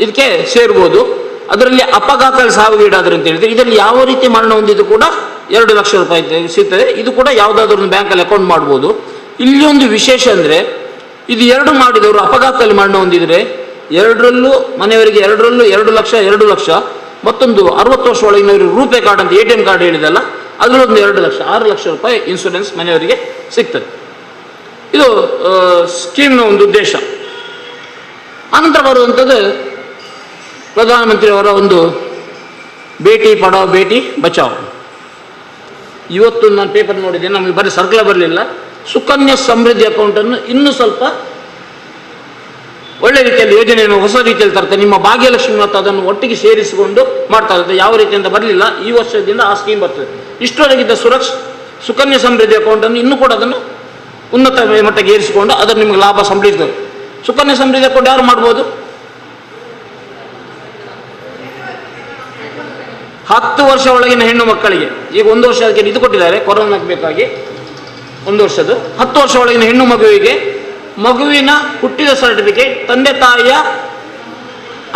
ಇದಕ್ಕೆ ಸೇರ್ಬೋದು. ಅದರಲ್ಲಿ ಅಪಘಾತದಲ್ಲಿ ಸಾವಿಗೀಡಾದ್ರು ಅಂತ ಹೇಳಿದ್ರೆ ಇದರಲ್ಲಿ ಯಾವ ರೀತಿ ಮರಣ ಹೊಂದಿದ್ದು ಕೂಡ 2 ಲಕ್ಷ ರೂಪಾಯಿ ಸಿಗ್ತದೆ. ಇದು ಕೂಡ ಯಾವುದಾದ್ರೂ ಒಂದು ಬ್ಯಾಂಕಲ್ಲಿ ಅಕೌಂಟ್ ಮಾಡ್ಬೋದು. ಇಲ್ಲಿ ಒಂದು ವಿಶೇಷ ಅಂದರೆ ಇದು 2 ಮಾಡಿದವರು ಅಪಘಾತದಲ್ಲಿ ಮರಣ ಹೊಂದಿದ್ರೆ ಎರಡರಲ್ಲೂ ಮನೆಯವರಿಗೆ 2 ಲಕ್ಷ 2 ಲಕ್ಷ, ಮತ್ತೊಂದು 60 ವರ್ಷ ಒಳಗಿನವರಿಗೆ ರೂಪೇ ಕಾರ್ಡ್ ಅಂತ ATM ಕಾರ್ಡ್ ಹೇಳಿದಲ್ಲ ಅದರಲ್ಲೊಂದು 2 ಲಕ್ಷ 6 ಲಕ್ಷ ರೂಪಾಯಿ ಇನ್ಶೂರೆನ್ಸ್ ಮನೆಯವರಿಗೆ ಸಿಗ್ತದೆ. ಇದು ಸ್ಕೀಮ್ನ ಒಂದು ಉದ್ದೇಶ. ಅನಂತರ ಬರುವಂಥದ್ದು ಪ್ರಧಾನಮಂತ್ರಿಯವರ ಒಂದು ಬೇಟಿ ಪಡಾವ್ ಬೇಟಿ ಬಚಾವ್. ಇವತ್ತು ನಾನು ಪೇಪರ್ ನೋಡಿದ್ದೇನೆ, ನಮಗೆ ಬರೀ ಸರ್ಕಲ್ ಬರಲಿಲ್ಲ. ಸುಕನ್ಯಾ ಸಮೃದ್ಧಿ ಅಕೌಂಟನ್ನು ಇನ್ನೂ ಸ್ವಲ್ಪ ಒಳ್ಳೆ ರೀತಿಯಲ್ಲಿ ಯೋಜನೆಯನ್ನು ಹೊಸ ರೀತಿಯಲ್ಲಿ ತರ್ತಾರೆ. ನಿಮ್ಮ ಭಾಗ್ಯಲಕ್ಷ್ಮಿ ಮತ್ತು ಅದನ್ನು ಒಟ್ಟಿಗೆ ಸೇರಿಸಿಕೊಂಡು ಮಾಡ್ತಾ ಇರುತ್ತೆ. ಯಾವ ರೀತಿ ಅಂತ ಬರಲಿಲ್ಲ, ಈ ವರ್ಷದಿಂದ ಆ ಸ್ಕೀಮ್ ಬರ್ತದೆ. ಇಷ್ಟರವರೆಗಿದ್ದ ಸುಕನ್ಯಾ ಸಮೃದ್ಧಿ ಅಕೌಂಟನ್ನು ಇನ್ನೂ ಕೂಡ ಅದನ್ನು ಉನ್ನತ ಮಟ್ಟಕ್ಕೆ ಏರಿಸಿಕೊಂಡು ಅದನ್ನು ನಿಮಗೆ ಲಾಭ ಸಂಬಳಿಸ್ತದೆ. ಸುಕನ್ಯಾ ಸಮೃದ್ಧಿ ಅಕೌಂಟ್ ಯಾರು ಮಾಡ್ಬೋದು? 10 ವರ್ಷ ಒಳಗಿನ ಹೆಣ್ಣು ಮಕ್ಕಳಿಗೆ. ಈಗ 1 ವರ್ಷ ಅದಕ್ಕೆ ಇದು ಕೊಟ್ಟಿದ್ದಾರೆ, ಕೊರೋನಾಕ್ಕೆ ಬೇಕಾಗಿ 1 ವರ್ಷದ್ದು. 10 ವರ್ಷ ಒಳಗಿನ ಹೆಣ್ಣು ಮಗುವಿಗೆ ಮಗುವಿನ ಹುಟ್ಟಿದ ಸರ್ಟಿಫಿಕೇಟ್, ತಂದೆ ತಾಯಿಯ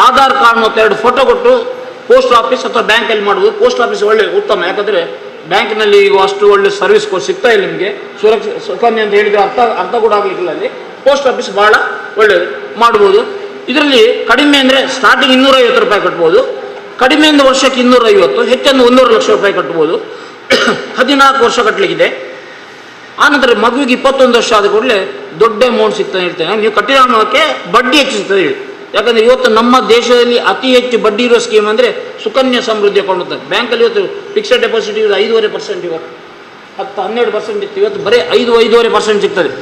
ಆಧಾರ್ ಕಾರ್ಡ್ ಮತ್ತು 2 ಫೋಟೋ ಕೊಟ್ಟು ಪೋಸ್ಟ್ ಆಫೀಸ್ ಅಥವಾ ಬ್ಯಾಂಕಲ್ಲಿ ಮಾಡುವುದು. ಪೋಸ್ಟ್ ಆಫೀಸ್ ಒಳ್ಳೆ ಉತ್ತಮ, ಯಾಕಂದರೆ ಬ್ಯಾಂಕ್ನಲ್ಲಿ ಈಗ ಅಷ್ಟು ಒಳ್ಳೆ ಸರ್ವಿಸ್ ಸಿಗ್ತಾ ಇಲ್ಲ ನಿಮಗೆ. ಸುಕನ್ಯಾ ಅಂತ ಹೇಳಿದರೆ ಅರ್ಥ ಕೂಡ ಆಗಲಿಕ್ಕಿಲ್ಲ. ಅಲ್ಲಿ ಪೋಸ್ಟ್ ಆಫೀಸ್ ಭಾಳ ಒಳ್ಳೆಯದು, ಮಾಡ್ಬೋದು. ಇದರಲ್ಲಿ ಕಡಿಮೆ ಅಂದರೆ ಸ್ಟಾರ್ಟಿಂಗ್ 250 ರೂಪಾಯಿ ಕಟ್ಬೋದು, ಕಡಿಮೆ ಅಂದರೆ ವರ್ಷಕ್ಕೆ 250, ಹೆಚ್ಚನ್ನು 1.5 ಲಕ್ಷ ರೂಪಾಯಿ ಕಟ್ಬೋದು. 14 ವರ್ಷ ಕಟ್ಟಲಿಕ್ಕಿದೆ. ಆನಂತರ ಮಗುವಿಗೆ 21 ವರ್ಷ ಆದ ಕೂಡಲೇ ದೊಡ್ಡ ಅಮೌಂಟ್ ಸಿಗ್ತಾನೆ ಹೇಳ್ತೇನೆ. ನೀವು ಕಟ್ಟಿದ ಹಣಕ್ಕೆ ಬಡ್ಡಿ ಹೆಚ್ಚು ಸಿಗ್ತದೆ ಹೇಳಿ. ಯಾಕಂದರೆ ಇವತ್ತು ನಮ್ಮ ದೇಶದಲ್ಲಿ ಅತಿ ಹೆಚ್ಚು ಬಡ್ಡಿ ಇರುವ ಸ್ಕೀಮ್ ಅಂದರೆ ಸುಕನ್ಯಾ ಸಮೃದ್ಧಿ ಅಕೌಂಟ್ ಅಂತ. ಬ್ಯಾಂಕಲ್ಲಿ ಇವತ್ತು ಫಿಕ್ಸೆಡ್ ಡೆಪಾಸಿಟ್ ಇರೋದು 5.5%, ಇವತ್ತು 10-12% ಇತ್ತು. ಇವತ್ತು ಬರೀ 5-5.5% ಸಿಗ್ತದೆ.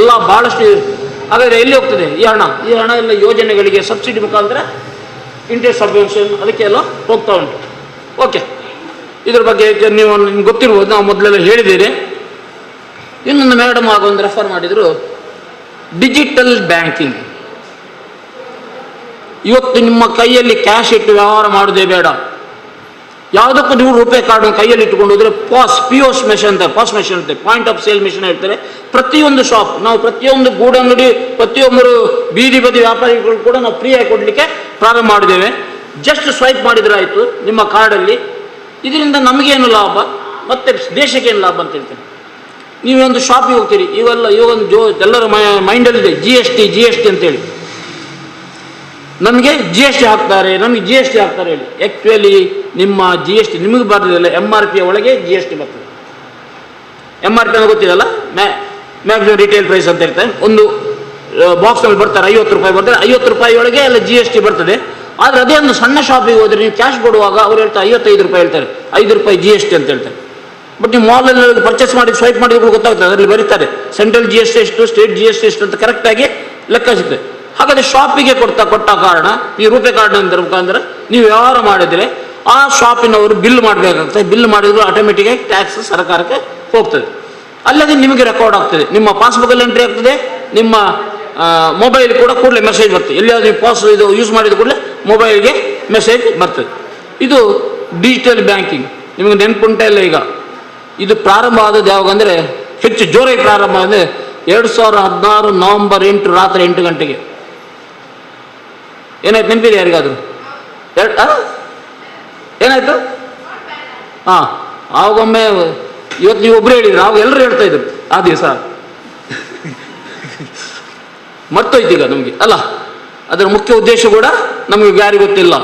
ಎಲ್ಲ ಭಾಳಷ್ಟು. ಹಾಗಾದರೆ ಎಲ್ಲಿ ಹೋಗ್ತದೆ ಈ ಹಣ? ಈ ಹಣ ಎಲ್ಲ ಯೋಜನೆಗಳಿಗೆ ಸಬ್ಸಿಡಿ ಮುಖಾಂತರ ಇಂಟ್ರೆಸ್ಟ್ ಸಬ್ವೆನ್ಷನ್ ಅದಕ್ಕೆಲ್ಲ ಹೋಗ್ತಾ ಉಂಟು. ಓಕೆ, ಇದ್ರ ಬಗ್ಗೆ ನೀವು ನಿಮ್ಗೆ ಗೊತ್ತಿರ್ಬೋದು, ನಾವು ಮೊದಲೆಲ್ಲ ಹೇಳಿದ್ದೇನೆ. ಇನ್ನೊಂದು ಮೇಡಮ್ ಆಗ ಒಂದು ರೆಫರ್ ಮಾಡಿದರು, ಡಿಜಿಟಲ್ ಬ್ಯಾಂಕಿಂಗ್. ಇವತ್ತು ನಿಮ್ಮ ಕೈಯಲ್ಲಿ ಕ್ಯಾಶ್ ಇಟ್ಟು ವ್ಯವಹಾರ ಮಾಡೋದೇ ಬೇಡ. ಯಾವುದಕ್ಕೂ ನೀವು ರೂಪೇ ಕಾರ್ಡ್ ಕೈಯಲ್ಲಿ ಇಟ್ಟುಕೊಂಡು ಹೋದರೆ POS ಮೆಷಿನ್ ಅಂತ, ಪಾಸ್ ಮೆಷಿನ್ ಅಂತೆ, ಪಾಯಿಂಟ್ ಆಫ್ ಸೇಲ್ ಮೆಷಿನ್ ಹೇಳ್ತಾರೆ. ಪ್ರತಿಯೊಂದು ಶಾಪ್, ನಾವು ಪ್ರತಿಯೊಂದು ಗೂಡಂಗಡಿ, ಪ್ರತಿಯೊಬ್ಬರು ಬೀದಿ ಬದಿ ವ್ಯಾಪಾರಿಗಳು ಕೂಡ ನಾವು ಫ್ರೀಯಾಗಿ ಕೊಡಲಿಕ್ಕೆ ಪ್ರಾರಂಭ ಮಾಡಿದ್ದೇವೆ. ಜಸ್ಟ್ ಸ್ವೈಪ್ ಮಾಡಿದ್ರೆ ಆಯಿತು ನಿಮ್ಮ ಕಾರ್ಡಲ್ಲಿ. ಇದರಿಂದ ನಮಗೇನು ಲಾಭ ಮತ್ತು ದೇಶಕ್ಕೇನು ಲಾಭ ಅಂತ ಹೇಳ್ತೇನೆ. ನೀವೊಂದು ಶಾಪಿಗೆ ಹೋಗ್ತೀರಿ, ಇವಾಗೊಂದು ಎಲ್ಲರ ಮೈಂಡಲ್ಲಿದೆ ಜಿ ಎಸ್ ಟಿ ಅಂತೇಳಿ. ನಮಗೆ GST ಹಾಕ್ತಾರೆ, ನಮಗೆ GST ಹಾಕ್ತಾರೆ ಹೇಳಿ. ಆ್ಯಕ್ಚುಲಿ ನಿಮ್ಮ GST ನಿಮಗೆ ಬರೋದಿಲ್ಲ, MRP ಒಳಗೆ GST ಬರ್ತದೆ. MRP ಅನ್ನೋ ಗೊತ್ತಿದಲ್ಲ, ಮ್ಯಾಕ್ಸಿಮಮ್ ರಿಟೇಲ್ ಪ್ರೈಸ್ ಅಂತ ಇರ್ತಾರೆ. ಒಂದು ಬಾಕ್ಸ್ನಲ್ಲಿ ಬರ್ತಾರೆ 50 ರೂಪಾಯಿ ಬರ್ತಾರೆ, 50 ರೂಪಾಯಿ ಒಳಗೆ ಎಲ್ಲ GST ಬರ್ತದೆ. ಆದರೆ ಅದೇ ಒಂದು ಸಣ್ಣ ಶಾಪಿಗೆ ಹೋದರೆ ನೀವು ಕ್ಯಾಶ್ ಕೊಡುವಾಗ ಅವ್ರು ಹೇಳ್ತಾರೆ 55 ರೂಪಾಯಿ ಹೇಳ್ತಾರೆ, 5 ರೂಪಾಯಿ GST ಅಂತ ಹೇಳ್ತಾರೆ. ಬಟ್ ನೀವು ಮಾಲಲ್ಲಿ ಪರ್ಚೇಸ್ ಮಾಡಿ ಸ್ವೈಪ್ ಮಾಡಿದ್ರು ಗೊತ್ತಾಗ್ತದೆ, ಅದರಲ್ಲಿ ಬರೀತಾರೆ ಸೆಂಟ್ರಲ್ GST ಎಷ್ಟು, ಸ್ಟೇಟ್ GST ಎಷ್ಟು ಅಂತ ಕರೆಕ್ಟಾಗಿ ಲೆಕ್ಕ ಸಿಗ್ತದೆ. ಹಾಗಾದರೆ ಶಾಪಿಗೆ ಕೊಟ್ಟ ಕಾರಣ ಈ ರೂಪೇ ಕಾರ್ಡ್ ಅಂತ ಮುಖಾಂತರ ನೀವು ವ್ಯವಹಾರ ಮಾಡಿದರೆ ಆ ಶಾಪಿನವರು ಬಿಲ್ ಮಾಡಬೇಕಾಗ್ತದೆ. ಬಿಲ್ ಮಾಡಿದ್ರು ಆಟೋಮೆಟಿಕಾಗಿ ಟ್ಯಾಕ್ಸ್ ಸರ್ಕಾರಕ್ಕೆ ಹೋಗ್ತದೆ. ಅಲ್ಲದೆ ನಿಮಗೆ ರೆಕಾರ್ಡ್ ಆಗ್ತದೆ, ನಿಮ್ಮ ಪಾಸ್ಬುಕ್ಕಲ್ಲಿ ಎಂಟ್ರಿ ಆಗ್ತದೆ, ನಿಮ್ಮ ಮೊಬೈಲ್ ಕೂಡ ಕೂಡಲೇ ಮೆಸೇಜ್ ಬರ್ತದೆ. ಎಲ್ಲಿಯಾದರೂ ನೀವು ಇದು ಯೂಸ್ ಮಾಡಿದ ಕೂಡಲೇ ಮೊಬೈಲ್ಗೆ ಮೆಸೇಜ್ ಬರ್ತದೆ. ಇದು ಡಿಜಿಟಲ್ ಬ್ಯಾಂಕಿಂಗ್. ನಿಮಗೆ ನೆನಪುಂಟ ಇಲ್ಲ? ಈಗ ಇದು ಪ್ರಾರಂಭ ಆದದ್ದು ಯಾವಾಗಂದರೆ, ಹೆಚ್ಚು ಜೋರಾಗಿ ಪ್ರಾರಂಭ ಅಂದರೆ 2016 ನವೆಂಬರ್ 8 ರಾತ್ರಿ 8 ಗಂಟೆಗೆ. ಏನಾಯ್ತು ನೆನಪಿದೆ ಯಾರಿಗಾದ್ರು? ಏನಾಯ್ತು? ಹಾಂ, ಆವಾಗೊಮ್ಮೆ ಇವತ್ತು ನೀವು ಒಬ್ಬರು ಹೇಳಿದ್ರು, ಆವಾಗ ಎಲ್ಲರೂ ಹೇಳ್ತಾ ಇದ್ರು ಆ ದಿವಸ. ಮರ್ತೋಯ್ತು ಈಗ ನಮಗೆ ಅಲ್ಲ. ಅದರ ಮುಖ್ಯ ಉದ್ದೇಶ ಕೂಡ ನಮಗೆ ಯಾರಿಗೂ ಗೊತ್ತಿಲ್ಲ.